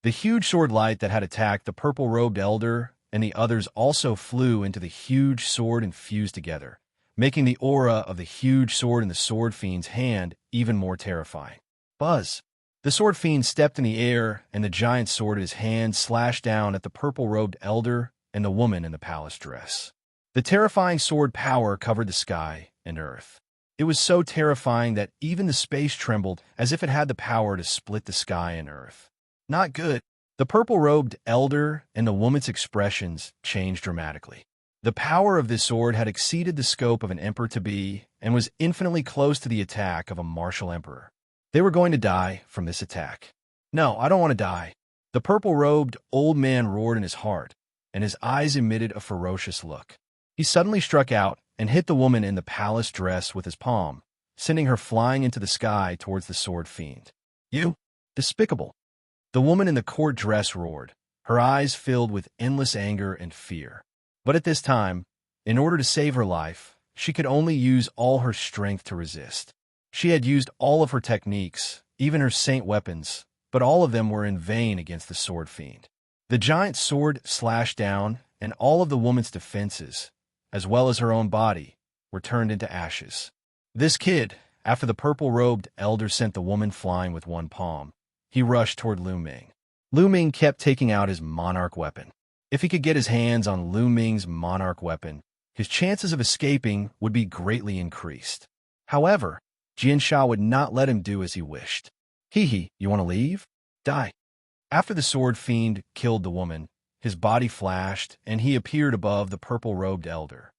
[SPEAKER 1] The huge sword light that had attacked the purple-robed elder and the others also flew into the huge sword and fused together, making the aura of the huge sword in the sword fiend's hand even more terrifying. Buzz! The sword fiend stepped in the air, and the giant sword in his hand slashed down at the purple-robed elder and the woman in the palace dress. The terrifying sword power covered the sky and earth. It was so terrifying that even the space trembled as if it had the power to split the sky and earth. Not good. The purple-robed elder and the woman's expressions changed dramatically. The power of this sword had exceeded the scope of an emperor-to-be and was infinitely close to the attack of a martial emperor. They were going to die from this attack. No, I don't want to die. The purple-robed old man roared in his heart, and his eyes emitted a ferocious look. He suddenly struck out and hit the woman in the palace dress with his palm, sending her flying into the sky towards the sword fiend. You! Despicable! The woman in the court dress roared, her eyes filled with endless anger and fear. But at this time, in order to save her life, she could only use all her strength to resist. She had used all of her techniques, even her saint weapons, but all of them were in vain against the sword fiend. The giant sword slashed down, and all of the woman's defenses, as well as her own body, were turned into ashes. This kid, after the purple-robed elder sent the woman flying with one palm, he rushed toward Lu Ming. Lu Ming kept taking out his monarch weapon. If he could get his hands on Lu Ming's monarch weapon, his chances of escaping would be greatly increased. However, Xianxia would not let him do as he wished. Hee, you want to leave? Die. After the sword fiend killed the woman, his body flashed, and he appeared above the purple-robed elder.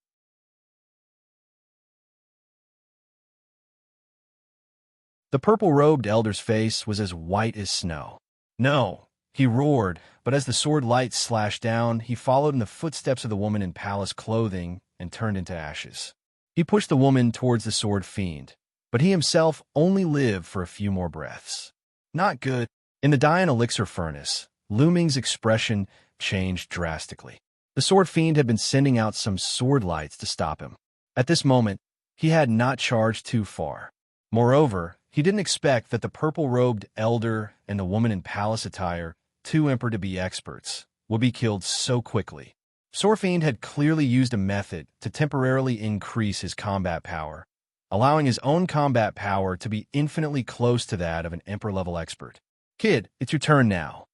[SPEAKER 1] The purple-robed elder's face was as white as snow. No, he roared, but as the sword light slashed down, he followed in the footsteps of the woman in palace clothing and turned into ashes. He pushed the woman towards the sword fiend, but he himself only lived for a few more breaths. Not good. In the Dian elixir furnace, Lu Ming's expression changed drastically. The sword fiend had been sending out some sword lights to stop him. At this moment, he had not charged too far. Moreover, he didn't expect that the purple-robed elder and the woman in palace attire, two emperor-to-be experts, would be killed so quickly. Sword fiend had clearly used a method to temporarily increase his combat power, allowing his own combat power to be infinitely close to that of an emperor-level expert. Kid, it's your turn now.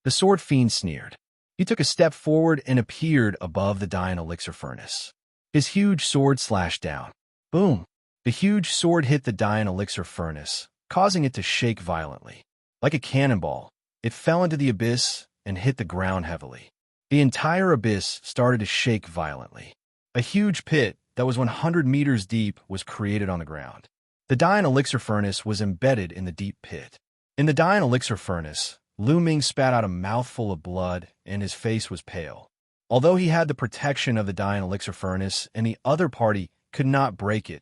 [SPEAKER 1] The sword fiend sneered. He took a step forward and appeared above the Dian elixir furnace. His huge sword slashed down. Boom! The huge sword hit the Dian elixir furnace, causing it to shake violently. Like a cannonball, it fell into the abyss and hit the ground heavily. The entire abyss started to shake violently. A huge pit that was 100 meters deep was created on the ground. The Dian elixir furnace was embedded in the deep pit. In the Dian elixir furnace, Lu Ming spat out a mouthful of blood, and his face was pale. Although he had the protection of the Dian elixir furnace and the other party could not break it,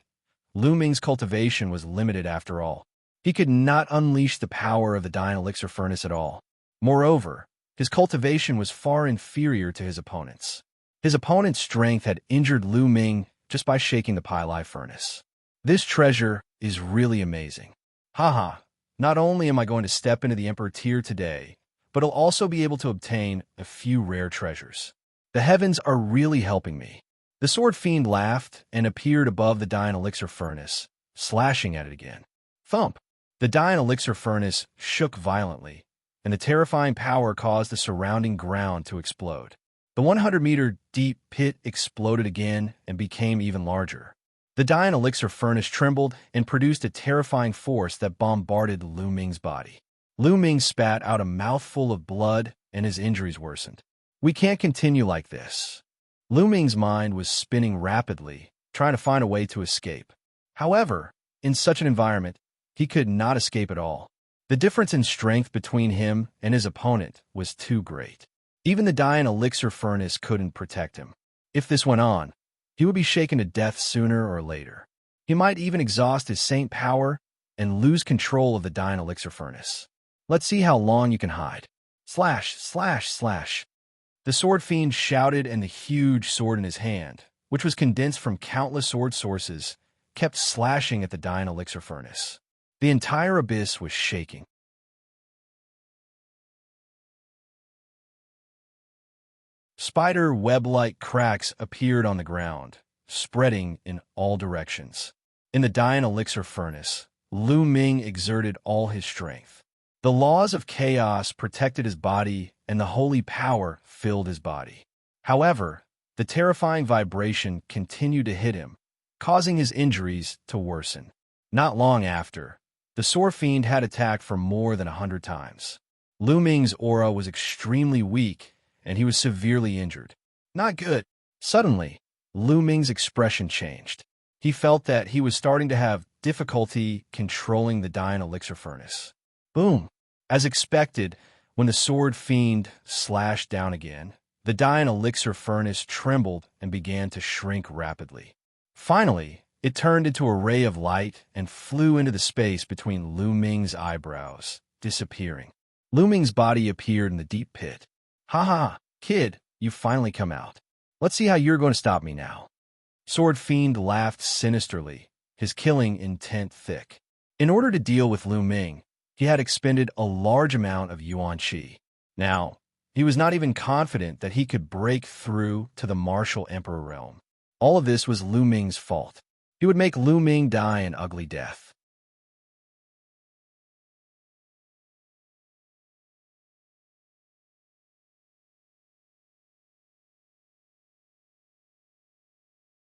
[SPEAKER 1] Lu Ming's cultivation was limited after all. He could not unleash the power of the Dian elixir furnace at all. Moreover, his cultivation was far inferior to his opponent's. His opponent's strength had injured Lu Ming just by shaking the Pili furnace. This treasure is really amazing. Haha. Not only am I going to step into the Emperor tier today, but I'll also be able to obtain a few rare treasures. The heavens are really helping me. The sword fiend laughed and appeared above the Dian elixir furnace, slashing at it again. Thump! The Dian elixir furnace shook violently, and the terrifying power caused the surrounding ground to explode. The 100-meter deep pit exploded again and became even larger. The Dian elixir furnace trembled and produced a terrifying force that bombarded Lu Ming's body. Lu Ming spat out a mouthful of blood, and his injuries worsened. We can't continue like this. Lu Ming's mind was spinning rapidly, trying to find a way to escape. However, in such an environment, he could not escape at all. The difference in strength between him and his opponent was too great. Even the Dian elixir furnace couldn't protect him. If this went on, he would be shaken to death sooner or later. He might even exhaust his saint power and lose control of the Dian elixir furnace. Let's see how long you can hide. Slash, slash, slash. The sword fiend shouted, and the huge sword in his hand, which was condensed from countless sword sources, kept slashing at the Dian elixir furnace. The entire abyss was shaking. Spider web-like cracks appeared on the ground, spreading in all directions. In the Dian elixir furnace, Lu Ming exerted all his strength. The laws of chaos protected his body, and the holy power filled his body. However, the terrifying vibration continued to hit him, causing his injuries to worsen. Not long after, the sword fiend had attacked for more than 100 times. Lu Ming's aura was extremely weak, and he was severely injured. Not good. Suddenly, Lu Ming's expression changed. He felt that he was starting to have difficulty controlling the Dian elixir furnace. Boom! As expected, when the sword fiend slashed down again, the Dian elixir furnace trembled and began to shrink rapidly. Finally, it turned into a ray of light and flew into the space between Lu Ming's eyebrows, disappearing. Lu Ming's body appeared in the deep pit. "Ha ha, kid, you've finally come out. Let's see how you're going to stop me now." Sword Fiend laughed sinisterly, his killing intent thick. In order to deal with Lu Ming, he had expended a large amount of Yuan Qi. Now, he was not even confident that he could break through to the martial emperor realm. All of this was Lu Ming's fault. He would make Lu Ming die an ugly death.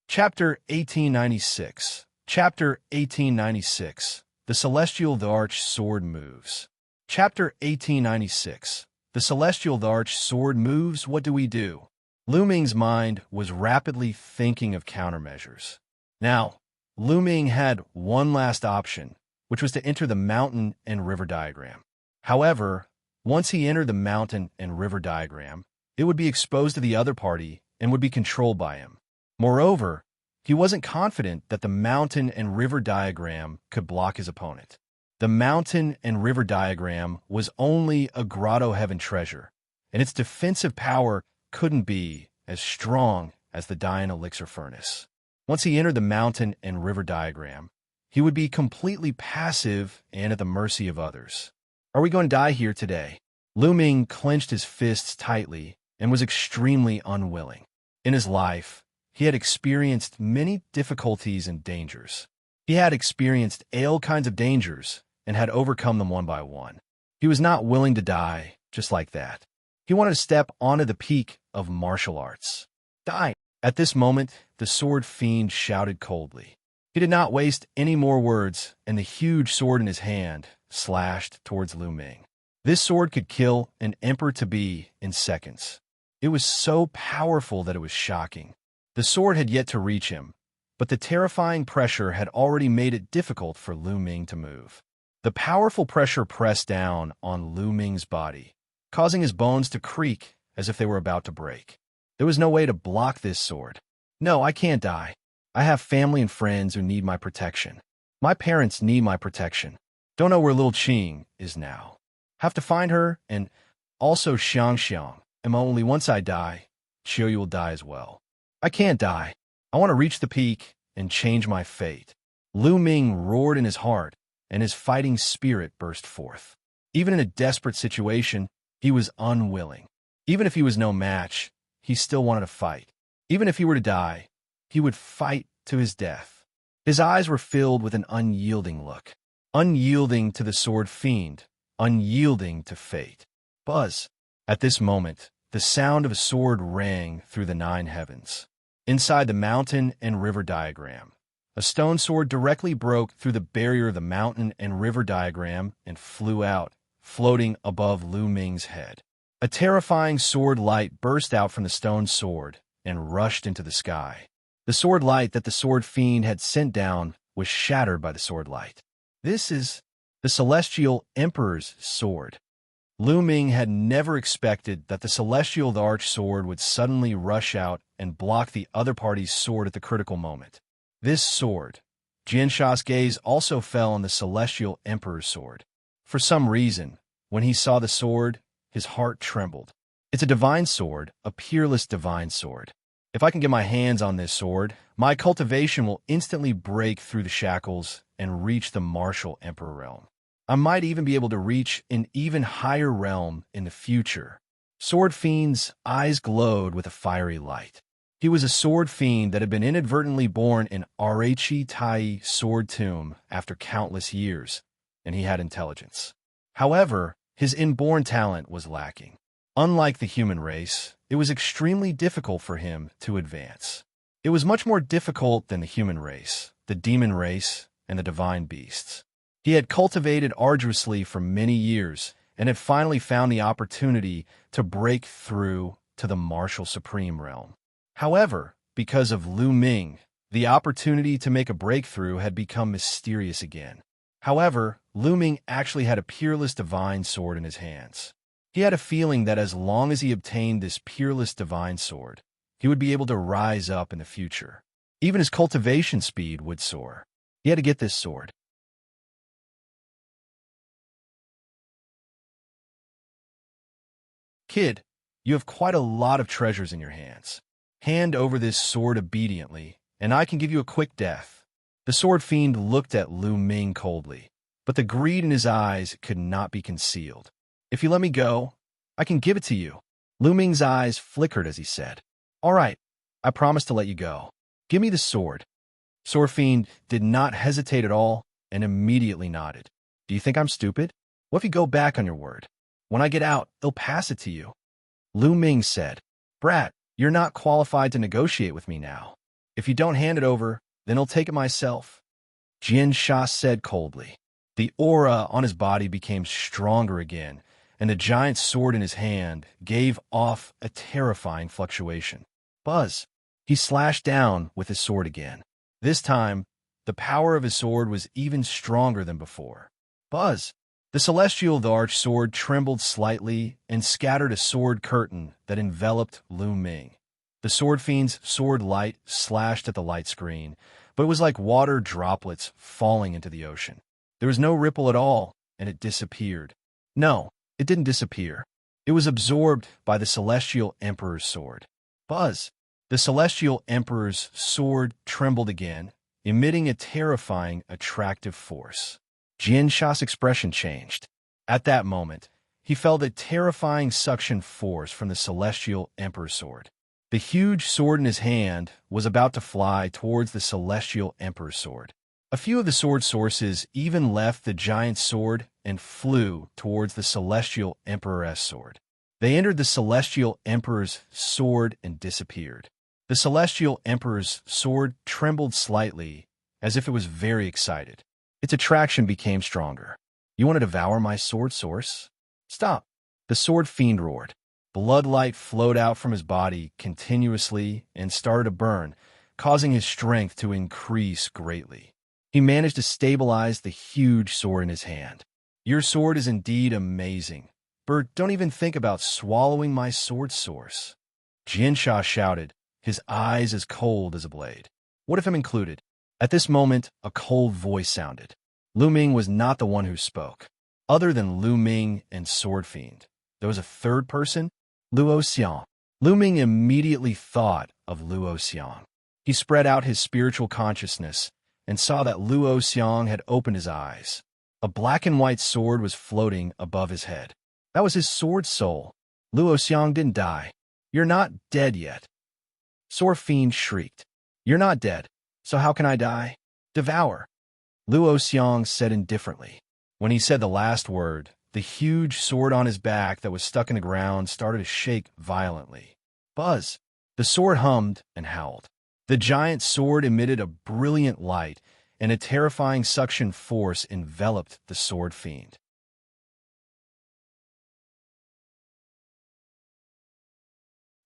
[SPEAKER 1] Chapter 1896. Chapter 1896. The Celestial Thearch Sword Moves. Chapter 1896. The Celestial Thearch Sword Moves. What do we do? Lu Ming's mind was rapidly thinking of countermeasures. Now, Lu Ming had one last option, which was to enter the mountain and river diagram. However, once he entered the mountain and river diagram, it would be exposed to the other party and would be controlled by him. Moreover, he wasn't confident that the mountain and river diagram could block his opponent. The mountain and river diagram was only a grotto heaven treasure, and its defensive power couldn't be as strong as the Dian elixir furnace. Once he entered the mountain and river diagram, he would be completely passive and at the mercy of others. Are we going to die here today? Lu Ming clenched his fists tightly and was extremely unwilling. In his life, he had experienced many difficulties and dangers. He had experienced all kinds of dangers and had overcome them one by one. He was not willing to die just like that. He wanted to step onto the peak of martial arts. Die! At this moment, the sword fiend shouted coldly. He did not waste any more words, and the huge sword in his hand slashed towards Lu Ming. This sword could kill an emperor-to-be in seconds. It was so powerful that it was shocking. The sword had yet to reach him, but the terrifying pressure had already made it difficult for Lu Ming to move. The powerful pressure pressed down on Lu Ming's body, causing his bones to creak as if they were about to break. There was no way to block this sword. No, I can't die. I have family and friends who need my protection. My parents need my protection. Don't know where Luo Xiang is now. Have to find her, and also Xianxia. And only once I die, Qiu Yue will die as well. I can't die. I want to reach the peak and change my fate. Lu Ming roared in his heart, and his fighting spirit burst forth. Even in a desperate situation, he was unwilling. Even if he was no match, he still wanted to fight. Even if he were to die, he would fight to his death. His eyes were filled with an unyielding look. Unyielding to the sword fiend, unyielding to fate. Buzz! At this moment, the sound of a sword rang through the 9 heavens. Inside the mountain and river diagram, a stone sword directly broke through the barrier of the mountain and river diagram and flew out, floating above Lu Ming's head. A terrifying sword light burst out from the stone sword and rushed into the sky. The sword light that the sword fiend had sent down was shattered by the sword light. This is the Celestial Emperor's sword. Lu Ming had never expected that the Celestial Thearch sword would suddenly rush out and block the other party's sword at the critical moment. This sword, Xianxia's gaze also fell on the Celestial Emperor's sword. For some reason, when he saw the sword, his heart trembled. It's a divine sword, a peerless divine sword. If I can get my hands on this sword, my cultivation will instantly break through the shackles and reach the martial emperor realm. I might even be able to reach an even higher realm in the future. Sword Fiend's eyes glowed with a fiery light. He was a sword fiend that had been inadvertently born in Taiyi sword tomb after countless years, and he had intelligence. However, his inborn talent was lacking. Unlike the human race, it was extremely difficult for him to advance. It was much more difficult than the human race, the demon race, and the divine beasts. He had cultivated arduously for many years and had finally found the opportunity to break through to the martial supreme realm. However, because of Lu Ming, the opportunity to make a breakthrough had become mysterious again. However, Lu Ming actually had a peerless divine sword in his hands. He had a feeling that as long as he obtained this peerless divine sword, he would be able to rise up in the future. Even his cultivation speed would soar. He had to get this sword. Kid, you have quite a lot of treasures in your hands. Hand over this sword obediently, and I can give you a quick death. The sword fiend looked at Ming coldly, but the greed in his eyes could not be concealed. If you let me go, I can give it to you. Ming's eyes flickered as he said, All right, I promise to let you go. Give me the sword. Sword fiend did not hesitate at all and immediately nodded. Do you think I'm stupid? What if you go back on your word? When I get out, they'll pass it to you. Ming said, Brat, you're not qualified to negotiate with me now. If you don't hand it over, then I'll take it myself. Xianxia said coldly. The aura on his body became stronger again, and the giant sword in his hand gave off a terrifying fluctuation. Buzz! He slashed down with his sword again. This time, the power of his sword was even stronger than before. Buzz! The celestial Thearch sword trembled slightly and scattered a sword curtain that enveloped Ming. The sword fiend's sword light slashed at the light screen, but it was like water droplets falling into the ocean. There was no ripple at all, and it disappeared. No, it didn't disappear. It was absorbed by the Celestial Emperor's sword. Buzz! The Celestial Emperor's sword trembled again, emitting a terrifying, attractive force. Xianxia's expression changed. At that moment, he felt a terrifying suction force from the Celestial Emperor's sword. The huge sword in his hand was about to fly towards the Celestial Emperor's sword. A few of the sword sources even left the giant sword and flew towards the Celestial Emperor's sword. They entered the Celestial Emperor's sword and disappeared. The Celestial Emperor's sword trembled slightly, as if it was very excited. Its attraction became stronger. You want to devour my sword source? Stop! The sword fiend roared. Bloodlight flowed out from his body continuously and started to burn, causing his strength to increase greatly. He managed to stabilize the huge sword in his hand. Your sword is indeed amazing. But don't even think about swallowing my sword source. Xianxia shouted, his eyes as cold as a blade. What if I'm included? At this moment, a cold voice sounded. Ming was not the one who spoke. Other than Ming and Sword Fiend, there was a third person, Luo Xiang. Ming immediately thought of Luo Xiang. He spread out his spiritual consciousness and saw that Luo Xiang had opened his eyes. A black and white sword was floating above his head. That was his sword soul. Luo Xiang didn't die. You're not dead yet. Sword Fiend shrieked. You're not dead. So how can I die? Devour. Luo Xiang said indifferently. When he said the last word, the huge sword on his back that was stuck in the ground started to shake violently. Buzz! The sword hummed and howled. The giant sword emitted a brilliant light, and a terrifying suction force enveloped the sword fiend.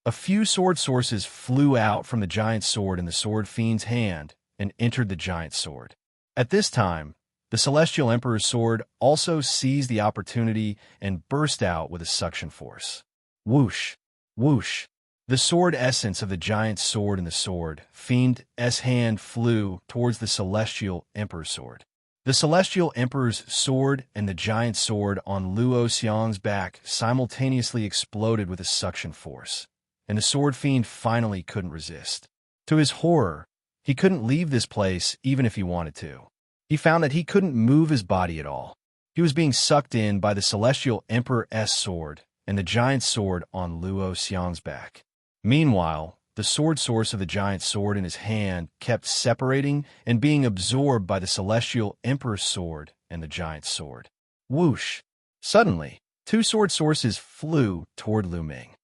[SPEAKER 1] A few sword sources flew out from the giant sword in the sword fiend's hand and entered the giant sword. At this time, the Celestial Emperor's sword also seized the opportunity and burst out with a suction force. Whoosh! Whoosh! The sword essence of the giant sword in the sword fiend's hand flew towards the Celestial Emperor's sword. The Celestial Emperor's sword and the giant sword on Luo Xiang's back simultaneously exploded with a suction force, and the sword fiend finally couldn't resist. To his horror, he couldn't leave this place even if he wanted to. He found that he couldn't move his body at all. He was being sucked in by the Celestial Emperor's sword and the giant sword on Luo Xiang's back. Meanwhile, the sword source of the giant sword in his hand kept separating and being absorbed by the Celestial Emperor's sword and the giant sword. Whoosh! Suddenly, two sword sources flew toward Ming.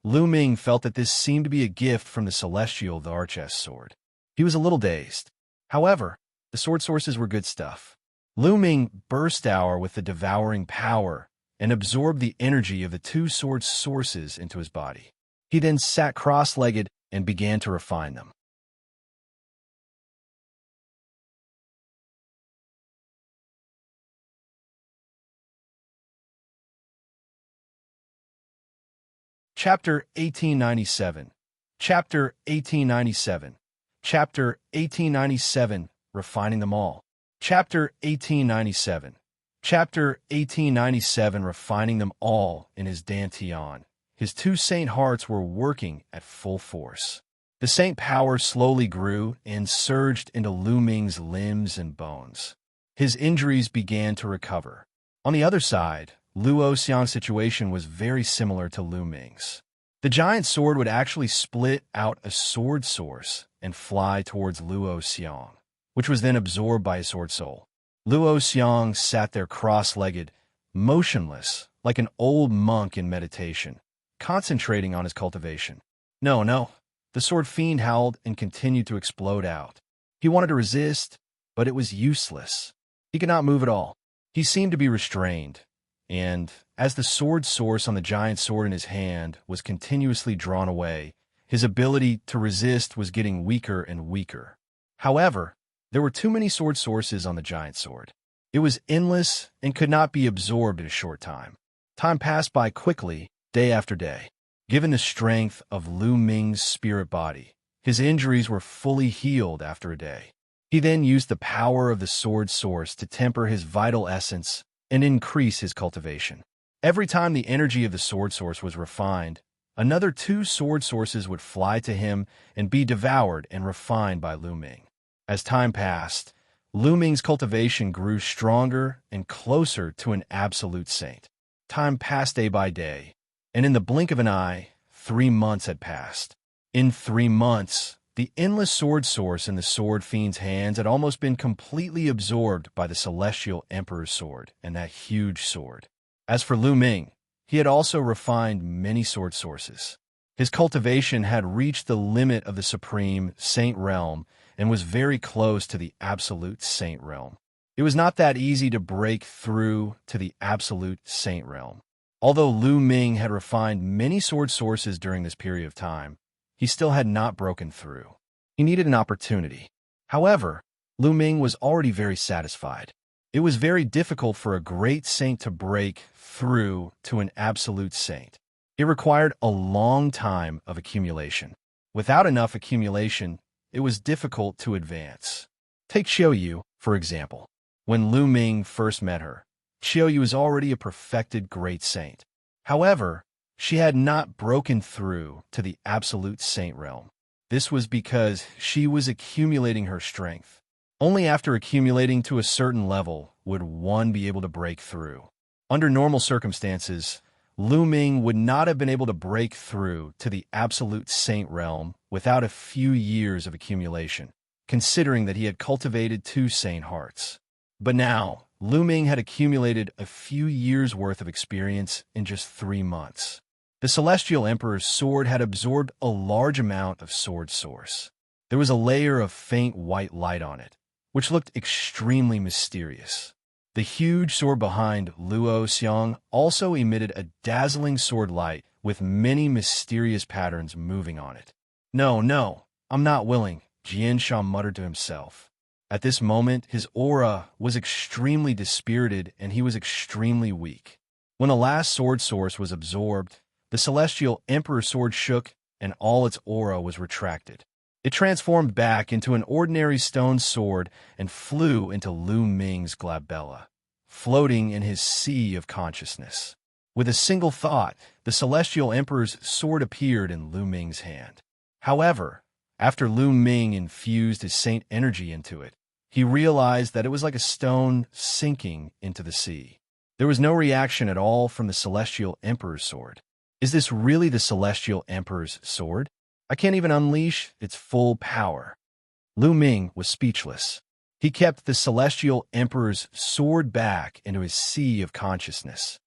[SPEAKER 1] Ming felt that this seemed to be a gift from the Celestial Thearch's sword. He was a little dazed. However, the sword sources were good stuff. Ming burst out with the devouring power and absorbed the energy of the two sword sources into his body. He then sat cross-legged and began to refine them. Chapter 1897. Chapter 1897. Chapter 1897, Refining them all. Chapter 1897. Chapter 1897, refining them all in his dantian. His two saint hearts were working at full force. The saint power slowly grew and surged into Lu Ming's limbs and bones. His injuries began to recover. On the other side, Luo Xiang's situation was very similar to Lu Ming's. The giant sword would actually split out a sword source and fly towards Luo Xiang, which was then absorbed by his sword soul. Luo Xiang sat there cross-legged, motionless, like an old monk in meditation, concentrating on his cultivation. No. The sword fiend howled and continued to explode out. He wanted to resist, but it was useless. He could not move at all. He seemed to be restrained, and as the sword source on the giant sword in his hand was continuously drawn away, his ability to resist was getting weaker and weaker. However, there were too many sword sources on the giant sword. It was endless and could not be absorbed in a short time. Time passed by quickly, day after day. Given the strength of Lu Ming's spirit body, his injuries were fully healed after a day. He then used the power of the sword source to temper his vital essence and increase his cultivation. Every time the energy of the sword source was refined, another 2 sword sources would fly to him and be devoured and refined by Lu Ming. As time passed, Lu Ming's cultivation grew stronger and closer to an absolute saint. Time passed day by day, and in the blink of an eye, 3 months had passed. In 3 months, the endless sword source in the sword fiend's hands had almost been completely absorbed by the celestial emperor's sword and that huge sword. As for Lu Ming, he had also refined many sword sources. His cultivation had reached the limit of the supreme saint realm and was very close to the absolute saint realm. It was not that easy to break through to the absolute saint realm. Although Lu Ming had refined many sword sources during this period of time, he still had not broken through. He needed an opportunity. However, Lu Ming was already very satisfied. It was very difficult for a great saint to break through to an absolute saint. It required a long time of accumulation. Without enough accumulation, it was difficult to advance. Take Qiu Yue, for example. When Lu Ming first met her, Qiu Yue was already a perfected great saint. However, she had not broken through to the absolute saint realm. This was because she was accumulating her strength. Only after accumulating to a certain level would one be able to break through. Under normal circumstances, Lu Ming would not have been able to break through to the absolute saint realm without a few years of accumulation, considering that he had cultivated 2 saint hearts. But now, Lu Ming had accumulated a few years' worth of experience in just 3 months. The Celestial Emperor's sword had absorbed a large amount of sword source. There was a layer of faint white light on it, which looked extremely mysterious. The huge sword behind Luo Xiang also emitted a dazzling sword light with many mysterious patterns moving on it. No, I'm not willing, Xianxia muttered to himself. At this moment, his aura was extremely dispirited and he was extremely weak. When the last sword source was absorbed, the Celestial Emperor's sword shook and all its aura was retracted. It transformed back into an ordinary stone sword and flew into Lu Ming's glabella, floating in his sea of consciousness. With a single thought, the Celestial Emperor's sword appeared in Lu Ming's hand. However, after Lu Ming infused his saint energy into it, he realized that it was like a stone sinking into the sea. There was no reaction at all from the Celestial Emperor's sword. Is this really the Celestial Emperor's sword? I can't even unleash its full power. Lu Ming was speechless. He kept the Celestial Emperor's sword back into his sea of consciousness.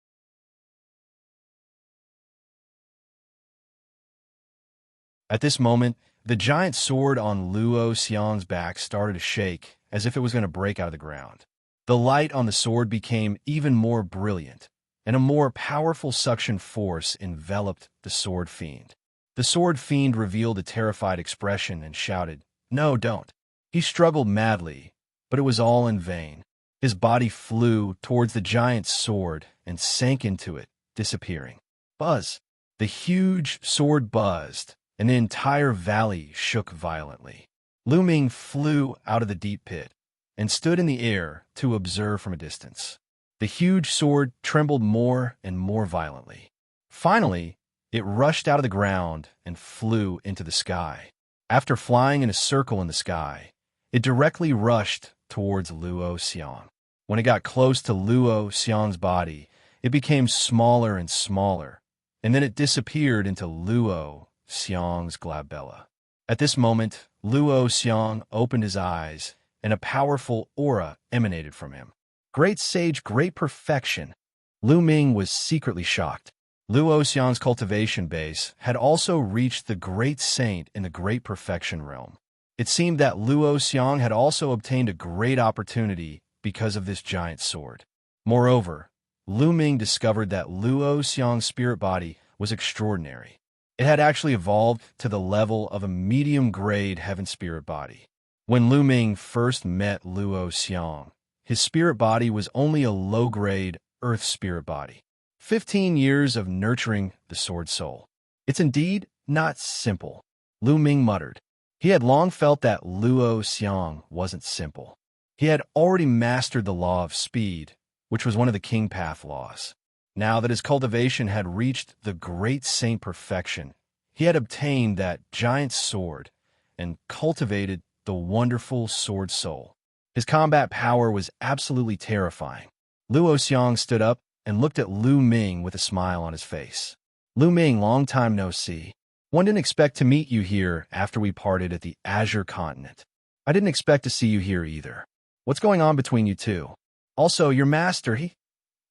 [SPEAKER 1] At this moment, the giant sword on Luo Xiang's back started to shake as if it was going to break out of the ground. The light on the sword became even more brilliant, and a more powerful suction force enveloped the sword fiend. The sword fiend revealed a terrified expression and shouted, "No, don't." He struggled madly, but it was all in vain. His body flew towards the giant's sword and sank into it, disappearing. Buzz! The huge sword buzzed, and the entire valley shook violently. Lu Ming flew out of the deep pit and stood in the air to observe from a distance. The huge sword trembled more and more violently. Finally, it rushed out of the ground and flew into the sky. After flying in a circle in the sky, it directly rushed towards Luo Xiang. When it got close to Luo Xiang's body, it became smaller and smaller, and then it disappeared into Luo Xiang's glabella. At this moment, Luo Xiang opened his eyes, and a powerful aura emanated from him. Great sage, great perfection. Ming was secretly shocked. Luo Xiang's cultivation base had also reached the great saint in the great perfection realm. It seemed that Luo Xiang had also obtained a great opportunity because of this giant sword. Moreover, Ming discovered that Luo Xiang's spirit body was extraordinary. It had actually evolved to the level of a medium-grade heaven spirit body. When Ming first met Luo Xiang, his spirit body was only a low-grade earth spirit body. 15 years of nurturing the sword soul. It's indeed not simple, Ming muttered. He had long felt that Luo Xiang wasn't simple. He had already mastered the law of speed, which was one of the King Path laws. Now that his cultivation had reached the great saint perfection, he had obtained that giant sword and cultivated the wonderful sword soul. His combat power was absolutely terrifying. Luo Xiang stood up and looked at Ming with a smile on his face. Ming, long time no see. One didn't expect to meet you here after we parted at the Azure Continent. I didn't expect to see you here either. What's going on between you two? Also, your master, he...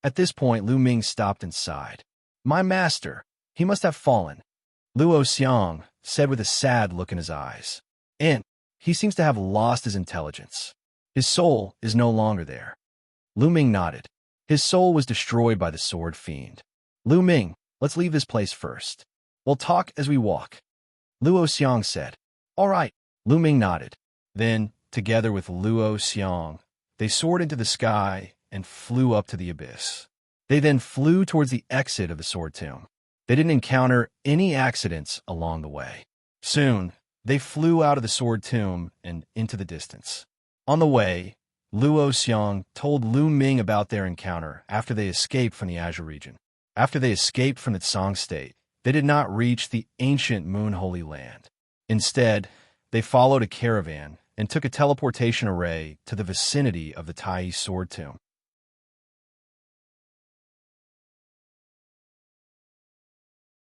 [SPEAKER 1] At this point, Ming stopped and sighed. My master, he must have fallen, Luo Xiang said with a sad look in his eyes. And he seems to have lost his intelligence. His soul is no longer there. Ming nodded. His soul was destroyed by the sword fiend. Ming, let's leave this place first. We'll talk as we walk, Luo Xiang said. All right, Ming nodded. Then, together with Luo Xiang, they soared into the sky and flew up to the abyss. They then flew towards the exit of the sword tomb. They didn't encounter any accidents along the way. Soon, they flew out of the sword tomb and into the distance. On the way, Luo Xiang told Ming about their encounter after they escaped from the Azure region. After they escaped from the Tsang state, they did not reach the ancient Moon Holy Land. Instead, they followed a caravan and took a teleportation array to the vicinity of the Taiyi sword tomb.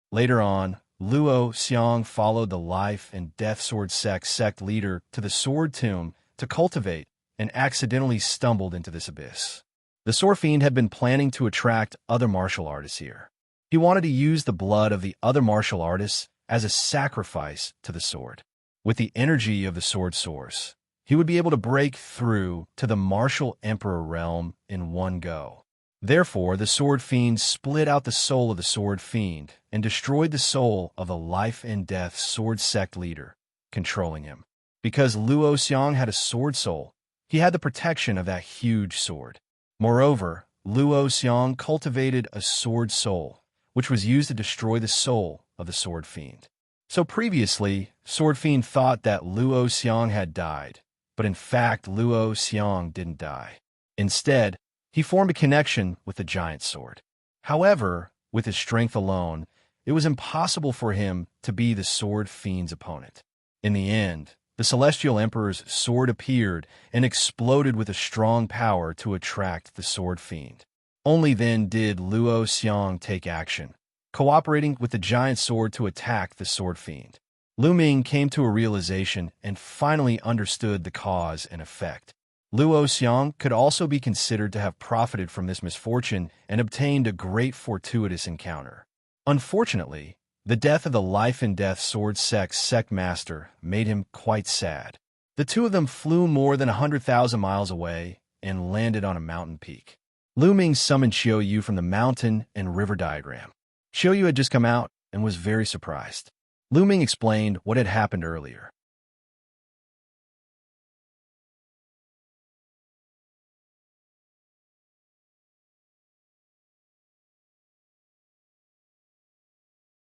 [SPEAKER 1] Later on, Luo Xiang followed the life and death sword sect leader to the sword tomb to cultivate and accidentally stumbled into this abyss. The sword fiend had been planning to attract other martial artists here. He wanted to use the blood of the other martial artists as a sacrifice to the sword. With the energy of the sword source, he would be able to break through to the martial emperor realm in one go. Therefore, the sword fiend split out the soul of the sword fiend and destroyed the soul of the life and death sword sect leader, controlling him. Because Luo Xiang had a sword soul, he had the protection of that huge sword. Moreover, Luo Xiang cultivated a sword soul, which was used to destroy the soul of the sword fiend. So previously, sword fiend thought that Luo Xiang had died, but in fact, Luo Xiang didn't die. Instead, he formed a connection with the giant sword. However, with his strength alone, it was impossible for him to be the sword fiend's opponent. In the end, the Celestial Emperor's sword appeared and exploded with a strong power to attract the sword fiend. Only then did Luo Xiang take action, cooperating with the giant sword to attack the sword fiend. Ming came to a realization and finally understood the cause and effect. Luo Xiang could also be considered to have profited from this misfortune and obtained a great fortuitous encounter. Unfortunately, the death of the life and death sword sect master made him quite sad. The two of them flew more than 100,000 miles away and landed on a mountain peak. Ming summoned Qiu Yue from the mountain and river diagram. Qiu Yue had just come out and was very surprised. Ming explained what had happened earlier.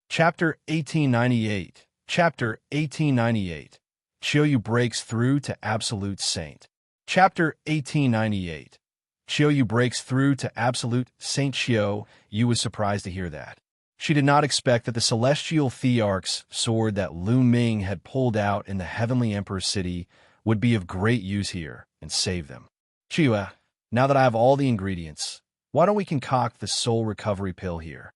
[SPEAKER 1] Chapter 1898. Chapter 1898. Qiu Yue breaks through to Absolute Saint. Chapter 1898. Qiu Yue breaks through to absolute. Saint Qiu Yue was surprised to hear that. She did not expect that the celestial Thearch's sword that Ming had pulled out in the Heavenly Emperor's city would be of great use here and save them. Qiu Yue, now that I have all the ingredients, why don't we concoct the soul recovery pill here?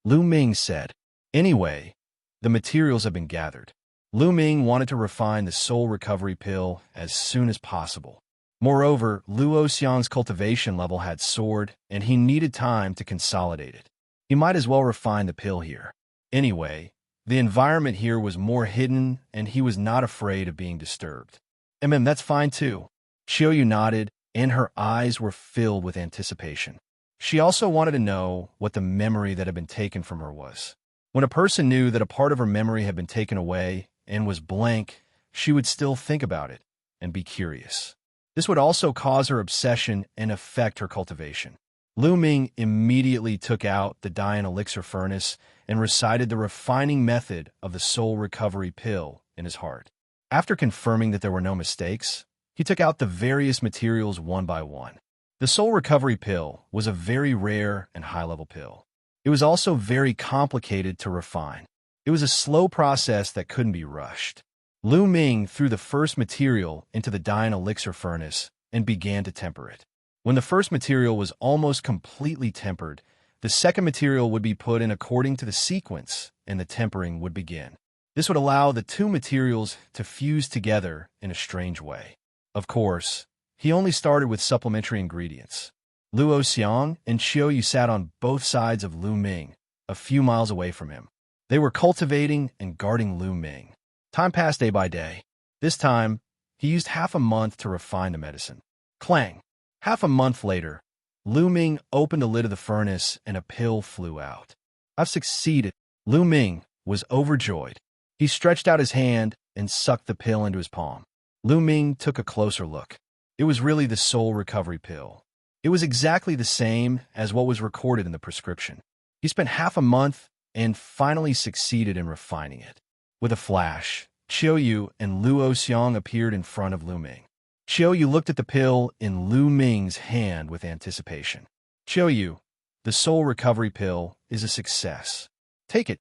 [SPEAKER 1] Ming said. Anyway, the materials have been gathered. Ming wanted to refine the soul recovery pill as soon as possible. Moreover, Luo Xiang's cultivation level had soared, and he needed time to consolidate it. He might as well refine the pill here. Anyway, the environment here was more hidden, and he was not afraid of being disturbed. That's fine too. Qiu Yue nodded, and her eyes were filled with anticipation. She also wanted to know what the memory that had been taken from her was. When a person knew that a part of her memory had been taken away and was blank, she would still think about it and be curious. This would also cause her obsession and affect her cultivation. Ming immediately took out the Dian elixir furnace and recited the refining method of the soul recovery pill in his heart. After confirming that there were no mistakes, he took out the various materials one by one. The soul recovery pill was a very rare and high-level pill. It was also very complicated to refine. It was a slow process that couldn't be rushed. Ming threw the first material into the Dian elixir furnace and began to temper it. When the first material was almost completely tempered, the second material would be put in according to the sequence, and the tempering would begin. This would allow the two materials to fuse together in a strange way. Of course, he only started with supplementary ingredients. Luo Xiang and Qiu Yue sat on both sides of Ming, a few miles away from him. They were cultivating and guarding Ming. Time passed day by day. This time, he used half a month to refine the medicine. Clang! Half a month later, Ming opened the lid of the furnace and a pill flew out. I've succeeded. Ming was overjoyed. He stretched out his hand and sucked the pill into his palm. Ming took a closer look. It was really the soul recovery pill. It was exactly the same as what was recorded in the prescription. He spent half a month and finally succeeded in refining it. With a flash, Qiu Yue and Luo Xiang appeared in front of Ming. Qiu Yue looked at the pill in Ming's hand with anticipation. Qiu Yue, the soul recovery pill is a success. Take it,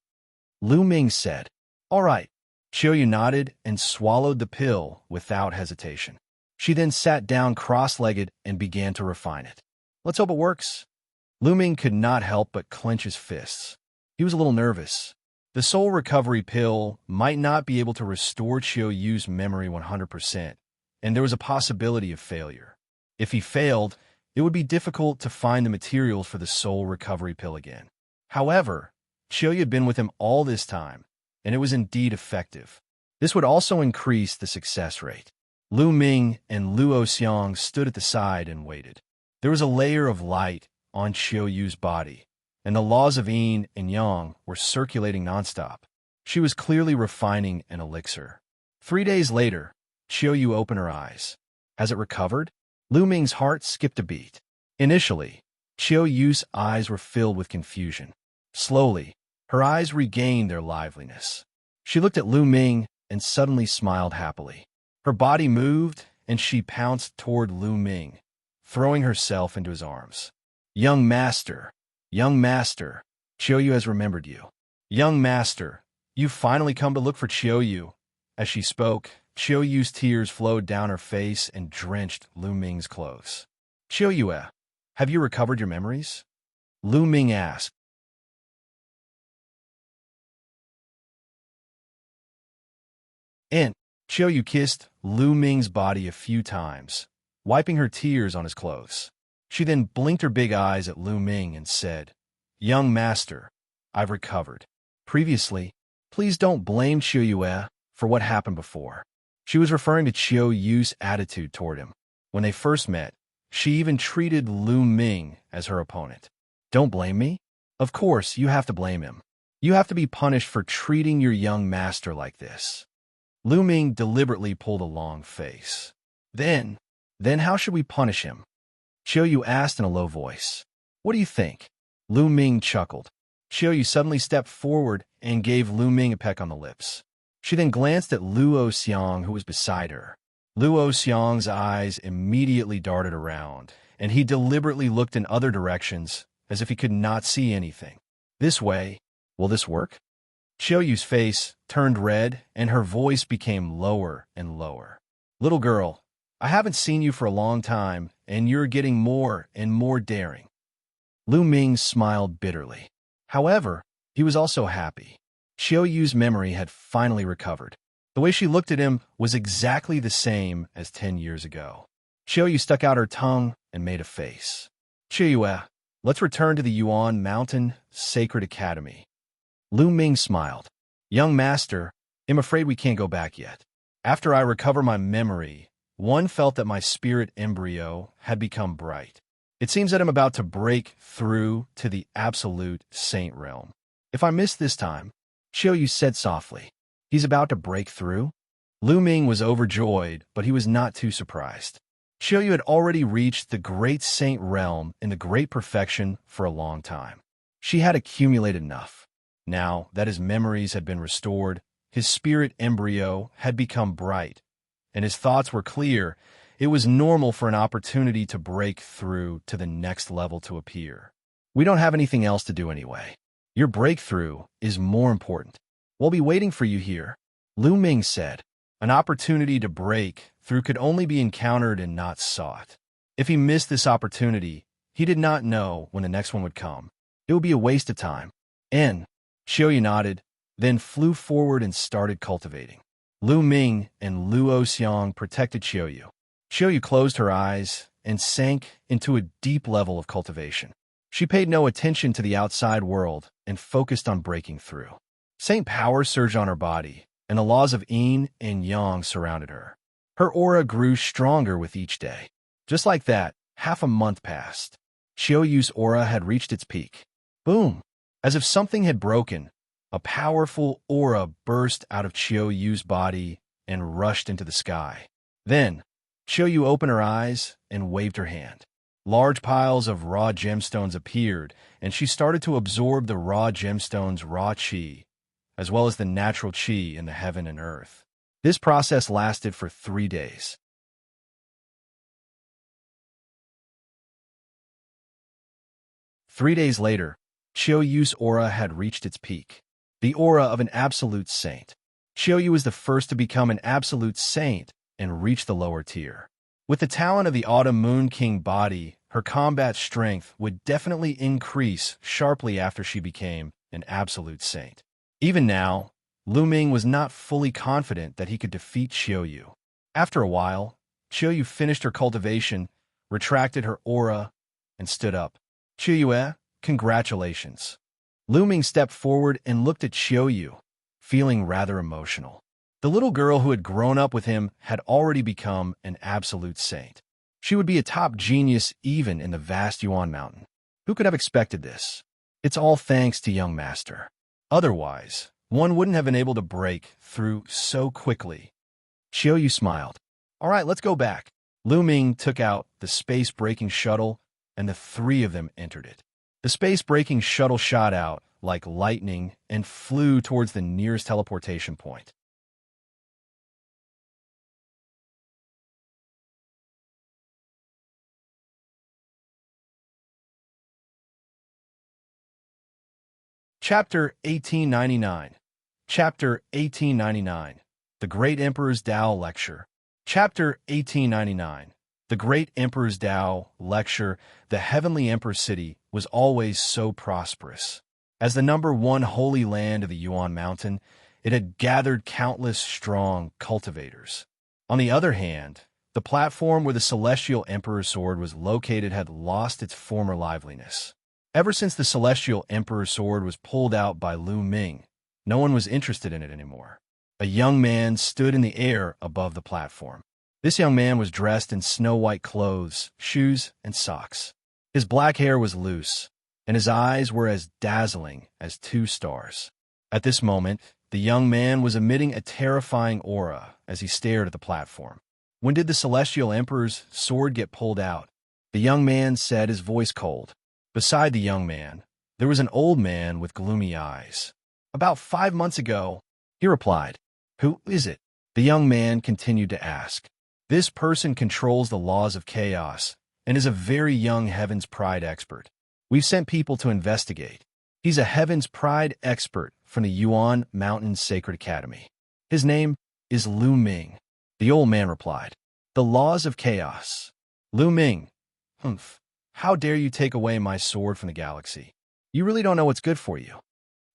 [SPEAKER 1] Ming said. All right. Qiu Yue nodded and swallowed the pill without hesitation. She then sat down cross-legged and began to refine it. Let's hope it works. Ming could not help but clench his fists. He was a little nervous. The soul recovery pill might not be able to restore Qiu Yue's memory 100%, and there was a possibility of failure. If he failed, it would be difficult to find the materials for the soul recovery pill again. However, Qiu Yue had been with him all this time, and it was indeed effective. This would also increase the success rate. Ming and Luo Xiang stood at the side and waited. There was a layer of light on Qiu Yue's body, and the laws of yin and yang were circulating nonstop. She was clearly refining an elixir. 3 days later, Qiu Yue opened her eyes. Has it recovered? Ming's heart skipped a beat. Initially, Qiu Yue's eyes were filled with confusion. Slowly, her eyes regained their liveliness. She looked at Ming and suddenly smiled happily. Her body moved, and she pounced toward Ming, throwing herself into his arms. Young master, Qiu Yue has remembered you. Young master, you've finally come to look for Qiu Yue. As she spoke, Qiu Yue's tears flowed down her face and drenched Ming's clothes. Qiu Yue, have you recovered your memories? Ming asked. And Qiu Yue kissed Ming's body a few times, wiping her tears on his clothes. She then blinked her big eyes at Ming and said, Young master, I've recovered. Previously, please don't blame Qiu Yue for what happened before. She was referring to Qiu Yue's attitude toward him. When they first met, she even treated Ming as her opponent. Don't blame me? Of course, you have to blame him. You have to be punished for treating your young master like this. Ming deliberately pulled a long face. Then how should we punish him? Qiu Yue asked in a low voice. What do you think? Ming chuckled. Qiu Yue suddenly stepped forward and gave Ming a peck on the lips. She then glanced at Luo Xiang, who was beside her. Luo Xiang's eyes immediately darted around, and he deliberately looked in other directions as if he could not see anything. This way, will this work? Qiu Yue's face turned red, and her voice became lower and lower. Little girl, I haven't seen you for a long time, and you're getting more and more daring. Ming smiled bitterly. However, he was also happy. Qiu Yue's memory had finally recovered. The way she looked at him was exactly the same as 10 years ago. Qiu Yue stuck out her tongue and made a face. Qiu Yue, let's return to the Yuan Mountain Sacred Academy. Ming smiled. Young master, I'm afraid we can't go back yet. After I recover my memory, one felt that my spirit embryo had become bright. It seems that I'm about to break through to the absolute saint realm. If I miss this time, Qiu Yue said softly. He's about to break through? Ming was overjoyed, but he was not too surprised. Qiu Yue had already reached the great saint realm in the great perfection for a long time. She had accumulated enough. Now that his memories had been restored, his spirit embryo had become bright, and his thoughts were clear. It was normal for an opportunity to break through to the next level to appear. We don't have anything else to do anyway. Your breakthrough is more important. We'll be waiting for you here, Ming said. An opportunity to break through could only be encountered and not sought. If he missed this opportunity, he did not know when the next one would come. It would be a waste of time. Qiu Yue nodded, then flew forward and started cultivating. Ming and Luo Xiang protected Qiu Yue. Qiu Yue closed her eyes and sank into a deep level of cultivation. She paid no attention to the outside world and focused on breaking through. Saint power surged on her body, and the laws of yin and yang surrounded her. Her aura grew stronger with each day. Just like that, half a month passed. Qiu Yue's aura had reached its peak. Boom! As if something had broken, a powerful aura burst out of Qiu Yue's body and rushed into the sky. Then, Qiu Yue opened her eyes and waved her hand. Large piles of raw gemstones appeared, and she started to absorb the raw gemstones' raw qi, as well as the natural qi in the heaven and earth. This process lasted for 3 days. 3 days later, Qiu Yue's aura had reached its peak, the aura of an absolute saint. Qiu Yue was the first to become an absolute saint and reach the lower tier. With the talent of the Autumn Moon King body, her combat strength would definitely increase sharply after she became an absolute saint. Even now, Ming was not fully confident that he could defeat Qiu Yue. After a while, Qiu Yue finished her cultivation, retracted her aura, and stood up. Qiu Yue, congratulations. Ming stepped forward and looked at Qiu Yue, feeling rather emotional. The little girl who had grown up with him had already become an absolute saint. She would be a top genius even in the vast Yuan Mountain. Who could have expected this? It's all thanks to young master. Otherwise, one wouldn't have been able to break through so quickly. Qiu Yue smiled. All right, let's go back. Ming took out the space-breaking shuttle, and the 3 of them entered it. The space-breaking shuttle shot out like lightning and flew towards the nearest teleportation point. Chapter 1899. Chapter 1899. The Great Emperor's Tao Lecture. Chapter 1899. The Great Emperor's Tao Lecture. The Heavenly Emperor City was always so prosperous. As the #1 holy land of the Yuan Mountain, it had gathered countless strong cultivators. On the other hand, the platform where the Celestial Emperor's sword was located had lost its former liveliness. Ever since the Celestial Emperor's sword was pulled out by Ming, no one was interested in it anymore. A young man stood in the air above the platform. This young man was dressed in snow-white clothes, shoes, and socks. His black hair was loose, and his eyes were as dazzling as 2 stars. At this moment, the young man was emitting a terrifying aura as he stared at the platform. When did the Celestial Emperor's sword get pulled out? The young man said, his voice cold. Beside the young man, there was an old man with gloomy eyes. About 5 months ago, he replied. Who is it? The young man continued to ask. This person controls the laws of chaos and is a very young Heaven's Pride expert. We've sent people to investigate. He's a Heaven's Pride expert from the Yuan Mountain Sacred Academy. His name is Lu Ming. The old man replied. The laws of chaos. Lu Ming. Humph. How dare you take away my sword from the galaxy? You really don't know what's good for you.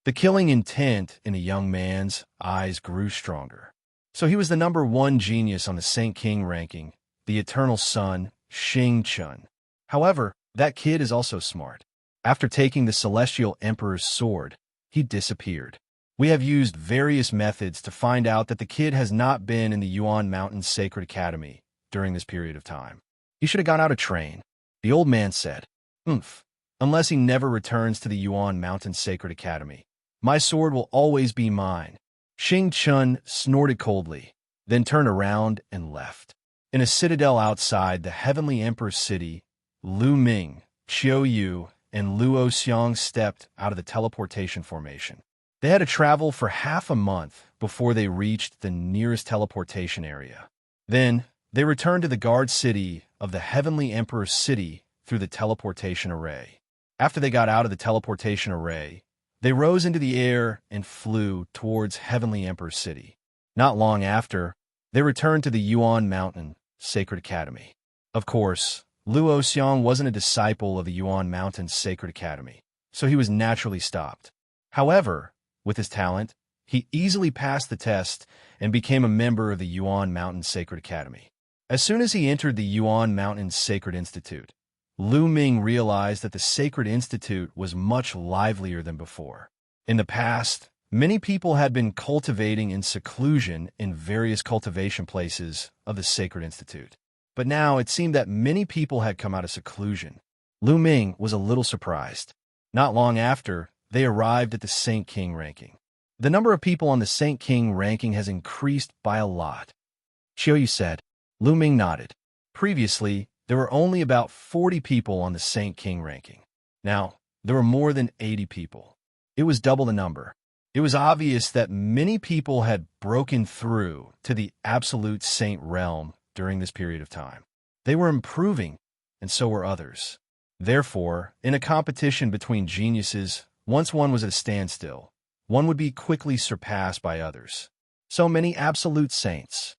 [SPEAKER 1] The killing intent in the young man's eyes grew stronger. So he was the #1 genius on the Saint King ranking, the Eternal Son, Xing. However, that kid is also smart. After taking the Celestial Emperor's sword, he disappeared. We have used various methods to find out that the kid has not been in the Yuan Mountain Sacred Academy during this period of time. He should have gone out to train. The old man said, unless he never returns to the Yuan Mountain Sacred Academy, my sword will always be mine. Xing snorted coldly, then turned around and left. In a citadel outside the Heavenly Emperor's city, Lu Ming, Qiu Yue, and Luo Xiang stepped out of the teleportation formation. They had to travel for half a month before they reached the nearest teleportation area. Then, they returned to the guard city of the Heavenly Emperor's city through the teleportation array. After they got out of the teleportation array, they rose into the air and flew towards Heavenly Emperor's city. Not long after, they returned to the Yuan Mountain Sacred Academy. Of course, Luo Xiang wasn't a disciple of the Yuan Mountain Sacred Academy, so he was naturally stopped. However, with his talent, he easily passed the test and became a member of the Yuan Mountain Sacred Academy. As soon as he entered the Yuan Mountain Sacred Institute, Lu Ming realized that the Sacred Institute was much livelier than before. In the past, many people had been cultivating in seclusion in various cultivation places of the Sacred Institute. But now it seemed that many people had come out of seclusion. Lu Ming was a little surprised. Not long after, they arrived at the Saint King ranking. The number of people on the Saint King ranking has increased by a lot. Qiu Yue said. Lu Ming nodded. Previously, there were only about 40 people on the Saint King ranking. Now, there were more than 80 people. It was double the number. It was obvious that many people had broken through to the absolute saint realm during this period of time. They were improving, and so were others. Therefore, in a competition between geniuses, once one was at a standstill, one would be quickly surpassed by others. So many absolute saints.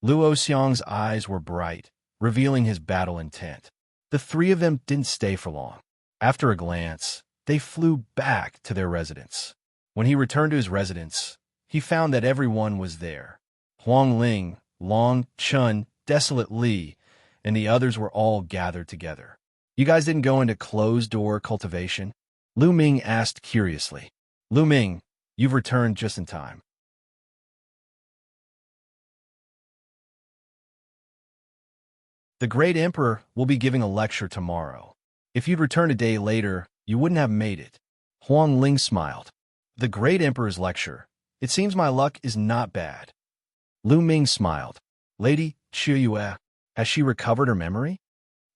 [SPEAKER 1] Luo Xiang's eyes were bright, revealing his battle intent. The three of them didn't stay for long. After a glance, they flew back to their residence. When he returned to his residence, he found that everyone was there. Huang Ling, Long Chun, Desolate Li, and the others were all gathered together. You guys didn't go into closed-door cultivation? Lu Ming asked curiously. Lu Ming, you've returned just in time. The Great Emperor will be giving a lecture tomorrow. If you'd returned a day later, you wouldn't have made it. Huang Ling smiled. The Great Emperor's lecture. It seems my luck is not bad. Lu Ming smiled. Lady Qiu Yue, has she recovered her memory?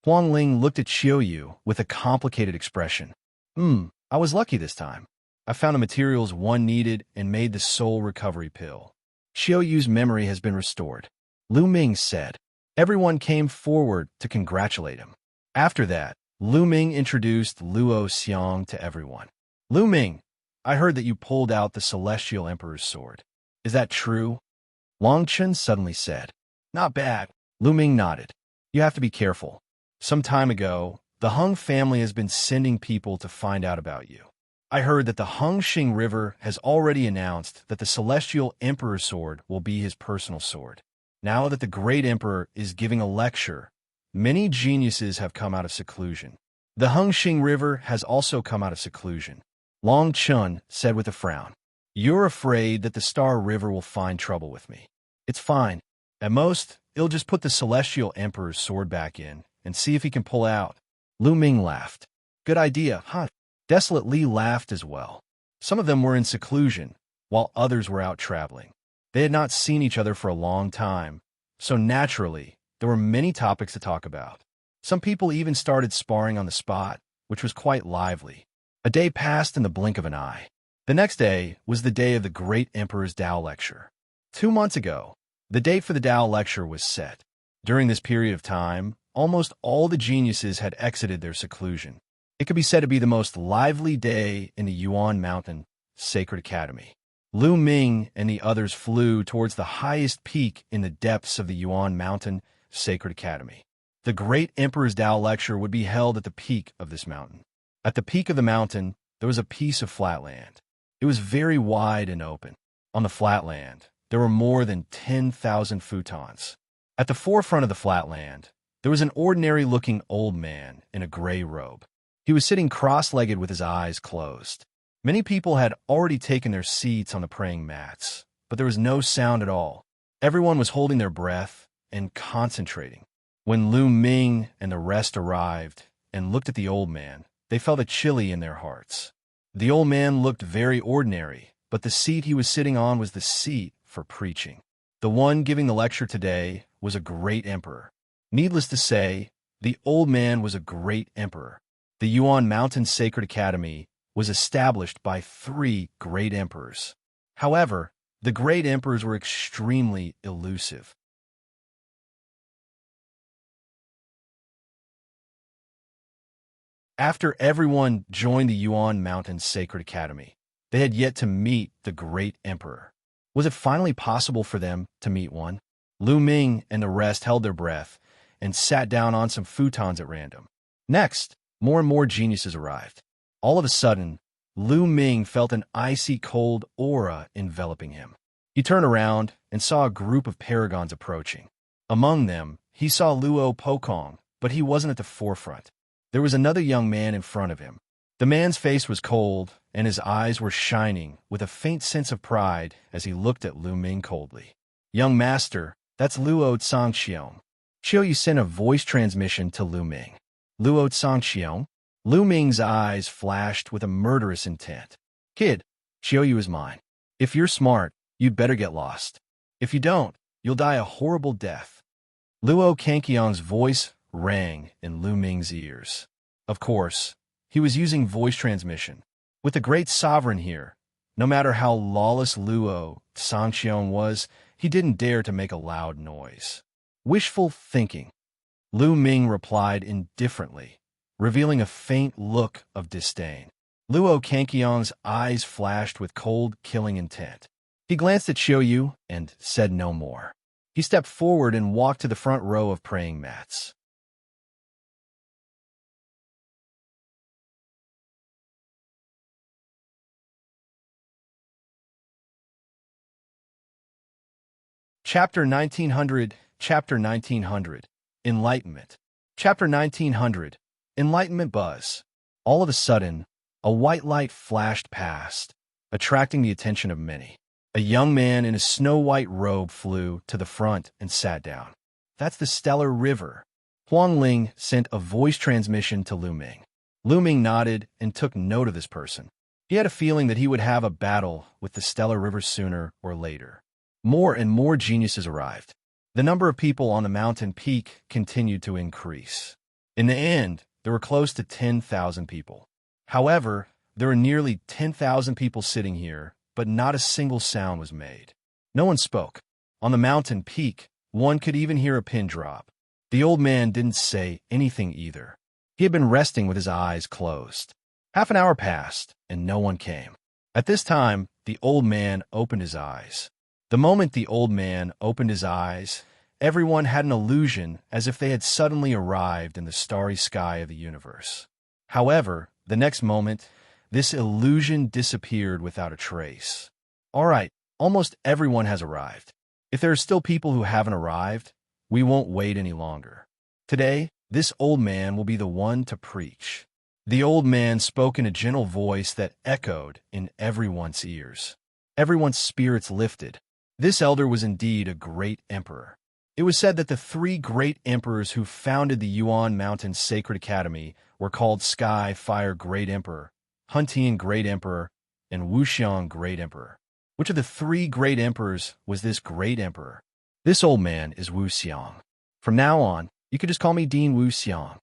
[SPEAKER 1] Huang Ling looked at Qiu Yue with a complicated expression. I was lucky this time. I found the materials one needed and made the soul recovery pill. Qiu Yue's memory has been restored. Lu Ming said. Everyone came forward to congratulate him. After that, Lu Ming introduced Luo Xiang to everyone. Lu Ming, I heard that you pulled out the Celestial Emperor's sword. Is that true? Long Chen suddenly said. Not bad. Lu Ming nodded. You have to be careful. Some time ago, the Hung family has been sending people to find out about you. I heard that the Hengxing River has already announced that the Celestial Emperor's sword will be his personal sword. Now that the Great Emperor is giving a lecture, many geniuses have come out of seclusion. The Hengxing River has also come out of seclusion. Long Chun said with a frown. You're afraid that the Star River will find trouble with me. It's fine. At most, it'll just put the Celestial Emperor's sword back in and see if he can pull out. Lu Ming laughed. Good idea, huh? Desolate Li laughed as well. Some of them were in seclusion, while others were out traveling. They had not seen each other for a long time, so naturally, there were many topics to talk about. Some people even started sparring on the spot, which was quite lively. A day passed in the blink of an eye. The next day was the day of the Great Emperor's Tao lecture. 2 months ago, the date for the Tao lecture was set. During this period of time, almost all the geniuses had exited their seclusion. It could be said to be the most lively day in the Yuan Mountain Sacred Academy. Ming and the others flew towards the highest peak in the depths of the Yuan Mountain Sacred Academy. The great Emperor's Tao lecture would be held at the peak of this mountain. At the peak of the mountain, there was a piece of flat land. It was very wide and open. On the flat land, there were more than 10,000 futons. At the forefront of the flat land, there was an ordinary-looking old man in a gray robe. He was sitting cross-legged with his eyes closed. Many people had already taken their seats on the praying mats, but there was no sound at all. Everyone was holding their breath and concentrating. When Ming and the rest arrived and looked at the old man, they felt a chilly in their hearts. The old man looked very ordinary, but the seat he was sitting on was the seat for preaching. The one giving the lecture today was a great emperor. Needless to say, the old man was a great emperor. The Yuan Mountain Sacred Academy was established by 3 great emperors. However, the great emperors were extremely elusive. After everyone joined the Yuan Mountain Sacred Academy, they had yet to meet the great emperor. Was it finally possible for them to meet one? Ming and the rest held their breath and sat down on some futons at random. Next, more and more geniuses arrived. All of a sudden, Ming felt an icy cold aura enveloping him. He turned around and saw a group of paragons approaching. Among them, he saw Luo Pokong, but he wasn't at the forefront. There was another young man in front of him. The man's face was cold, and his eyes were shining with a faint sense of pride as he looked at Ming coldly. "Young master, that's Luo Xiang. Qiu Yue sent a voice transmission to Ming." "Luo Xiang?" Ming's eyes flashed with a murderous intent. "Kid, Qiu Yue is mine. If you're smart, you'd better get lost. If you don't, you'll die a horrible death." Luo Xiang's voice rang in Ming's ears. Of course, he was using voice transmission. With the great sovereign here, no matter how lawless Luo Xiang was, he didn't dare to make a loud noise. "Wishful thinking," Ming replied indifferently, revealing a faint look of disdain. Luo Xiang's eyes flashed with cold, killing intent. He glanced at Qiu Yue and said no more. He stepped forward and walked to the front row of praying mats. Chapter 1900, Enlightenment. Chapter 1900, Enlightenment Buzz. All of a sudden, a white light flashed past, attracting the attention of many. A young man in a snow-white robe flew to the front and sat down. "That's the Stellar River." Ling sent a voice transmission to Ming. Ming nodded and took note of this person. He had a feeling that he would have a battle with the Stellar River sooner or later. More and more geniuses arrived. The number of people on the mountain peak continued to increase. In the end, there were close to 10,000 people. However, there were nearly 10,000 people sitting here, but not a single sound was made. No one spoke. On the mountain peak, one could even hear a pin drop. The old man didn't say anything either. He had been resting with his eyes closed. Half an hour passed, and no one came. At this time, the old man opened his eyes. The moment the old man opened his eyes, everyone had an illusion as if they had suddenly arrived in the starry sky of the universe. However, the next moment, this illusion disappeared without a trace. All right, almost everyone has arrived. If there are still people who haven't arrived, we won't wait any longer. Today, this old man will be the one to preach. The old man spoke in a gentle voice that echoed in everyone's ears. Everyone's spirits lifted. This elder was indeed a great emperor. It was said that the 3 great emperors who founded the Yuan Mountain Sacred Academy were called Sky Fire Great Emperor, Huntian Great Emperor, and Luo Xiang Great Emperor. Which of the 3 great emperors was this great emperor? This old man is Luo Xiang. From now on, you could just call me Dean Luo Xiang.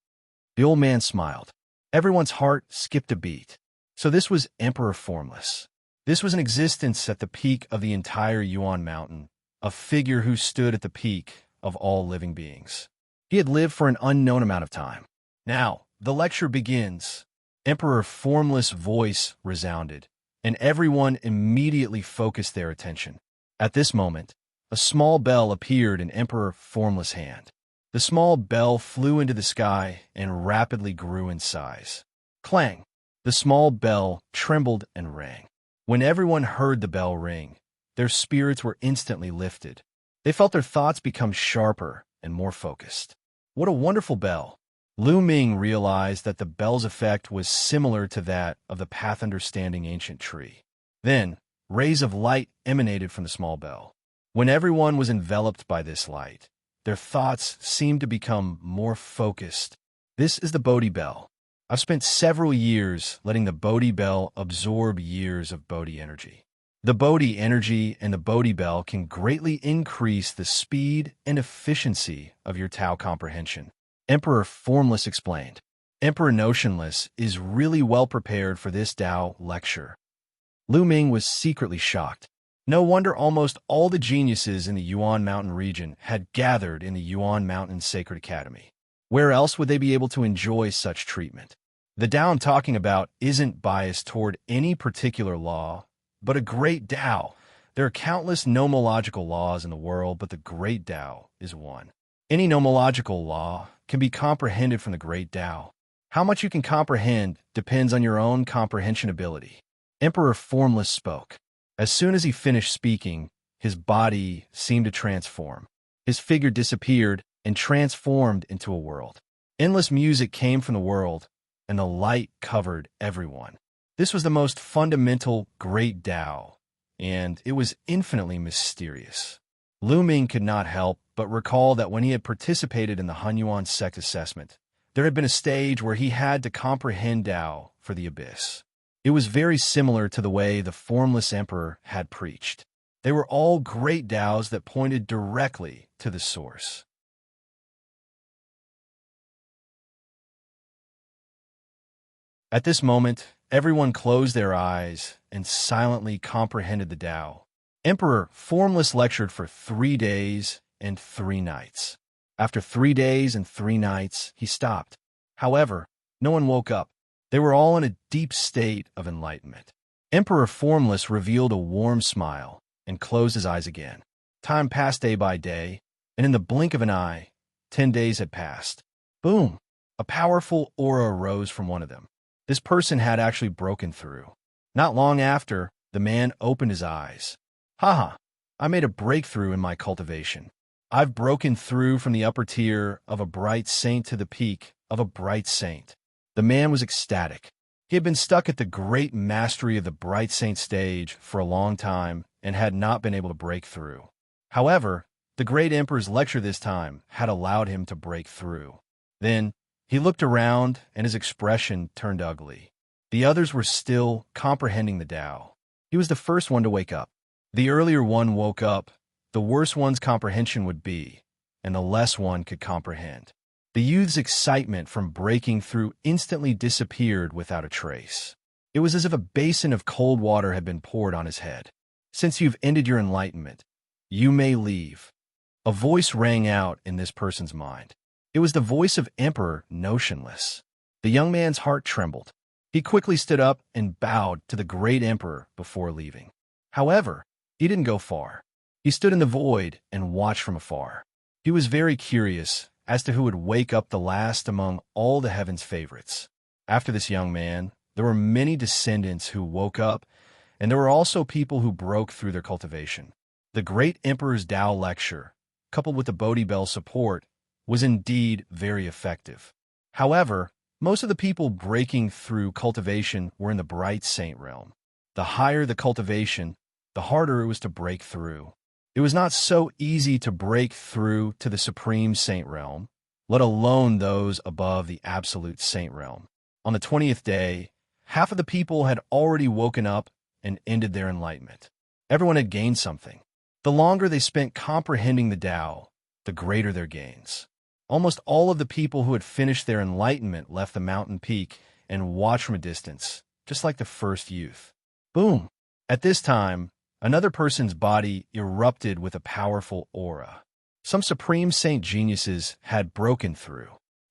[SPEAKER 1] The old man smiled. Everyone's heart skipped a beat. So this was Emperor Formless. This was an existence at the peak of the entire Yuan Mountain, a figure who stood at the peak of all living beings. He had lived for an unknown amount of time. Now, the lecture begins. Emperor Formless' voice resounded, and everyone immediately focused their attention. At this moment, a small bell appeared in Emperor Formless' hand. The small bell flew into the sky and rapidly grew in size. Clang! The small bell trembled and rang. When everyone heard the bell ring, their spirits were instantly lifted. They felt their thoughts become sharper and more focused. What a wonderful bell! Ming realized that the bell's effect was similar to that of the path-understanding ancient tree. Then, rays of light emanated from the small bell. When everyone was enveloped by this light, their thoughts seemed to become more focused. This is the Bodhi bell. I've spent several years letting the Bodhi bell absorb years of Bodhi energy. The Bodhi energy and the Bodhi bell can greatly increase the speed and efficiency of your Tao comprehension. Emperor Formless explained. Emperor Notionless is really well prepared for this Tao lecture. Ming was secretly shocked. No wonder almost all the geniuses in the Yuan Mountain region had gathered in the Yuan Mountain Sacred Academy. Where else would they be able to enjoy such treatment? The Tao I'm talking about isn't biased toward any particular law, but a great Tao. There are countless nomological laws in the world, but the great Tao is one. Any nomological law can be comprehended from the great Tao. How much you can comprehend depends on your own comprehension ability. Emperor Formless spoke. As soon as he finished speaking, his body seemed to transform. His figure disappeared and transformed into a world. Endless music came from the world, and the light covered everyone. This was the most fundamental great Tao, and it was infinitely mysterious. Ming could not help but recall that when he had participated in the Hunyuan sect assessment, there had been a stage where he had to comprehend Tao for the abyss. It was very similar to the way the Formless Emperor had preached. They were all great Taos that pointed directly to the source. At this moment, everyone closed their eyes and silently comprehended the Tao. Emperor Formless lectured for 3 days and 3 nights. After 3 days and 3 nights, he stopped. However, no one woke up. They were all in a deep state of enlightenment. Emperor Formless revealed a warm smile and closed his eyes again. Time passed day by day, and in the blink of an eye, 10 days had passed. Boom! A powerful aura arose from one of them. This person had actually broken through. Not long after, the man opened his eyes. Haha, I made a breakthrough in my cultivation. I've broken through from the upper tier of a bright saint to the peak of a bright saint. The man was ecstatic. He had been stuck at the great mastery of the bright saint stage for a long time and had not been able to break through. However, the great emperor's lecture this time had allowed him to break through. Then, he looked around and his expression turned ugly. The others were still comprehending the Tao. He was the first one to wake up. The earlier one woke up, the worse one's comprehension would be, and the less one could comprehend. The youth's excitement from breaking through instantly disappeared without a trace. It was as if a basin of cold water had been poured on his head. Since you've ended your enlightenment, you may leave. A voice rang out in this person's mind. It was the voice of Emperor Notionless. The young man's heart trembled. He quickly stood up and bowed to the great emperor before leaving. However, he didn't go far. He stood in the void and watched from afar. He was very curious as to who would wake up the last among all the heaven's favorites. After this young man, there were many descendants who woke up, and there were also people who broke through their cultivation. The great emperor's Tao lecture, coupled with the Bodhi Bell support, was indeed very effective. However, most of the people breaking through cultivation were in the bright saint realm. The higher the cultivation, the harder it was to break through. It was not so easy to break through to the supreme saint realm, let alone those above the absolute saint realm. On the 20th day, half of the people had already woken up and ended their enlightenment. Everyone had gained something. The longer they spent comprehending the Tao, the greater their gains. Almost all of the people who had finished their enlightenment left the mountain peak and watched from a distance, just like the first youth. Boom! At this time, another person's body erupted with a powerful aura. Some supreme saint geniuses had broken through.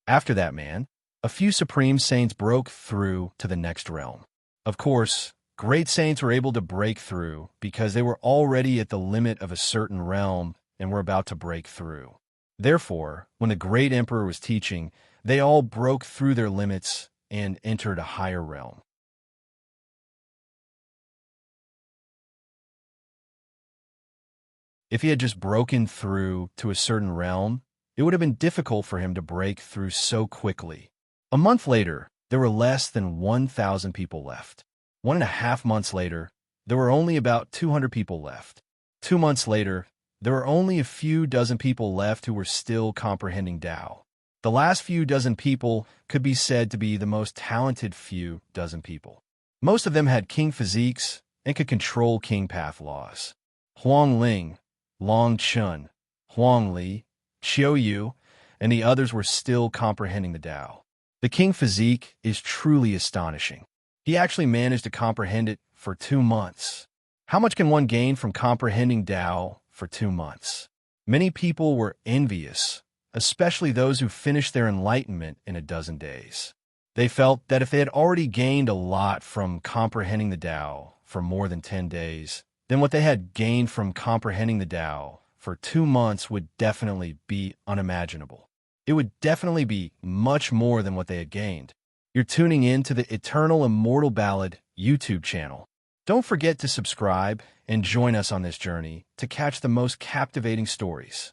[SPEAKER 1] After that man, a few supreme saints broke through to the next realm. Of course, great saints were able to break through because they were already at the limit of a certain realm and were about to break through. Therefore, when the great emperor was teaching, they all broke through their limits and entered a higher realm. If he had just broken through to a certain realm, it would have been difficult for him to break through so quickly. A month later, there were less than 1,000 people left. 1.5 months later, there were only about 200 people left. 2 months later, there were only a few dozen people left who were still comprehending Tao. The last few dozen people could be said to be the most talented few dozen people. Most of them had king physiques and could control king path laws. Huang Ling, Long Chun, Huang Li, Qiu Yue, and the others were still comprehending the Tao. The king physique is truly astonishing. He actually managed to comprehend it for 2 months. How much can one gain from comprehending Tao for 2 months? Many people were envious, especially those who finished their enlightenment in a dozen days. They felt that if they had already gained a lot from comprehending the Tao for more than 10 days, then what they had gained from comprehending the Tao for 2 months would definitely be unimaginable. It would definitely be much more than what they had gained. You're tuning in to the Eternal Immortal Ballad YouTube channel. Don't forget to subscribe and join us on this journey to catch the most captivating stories.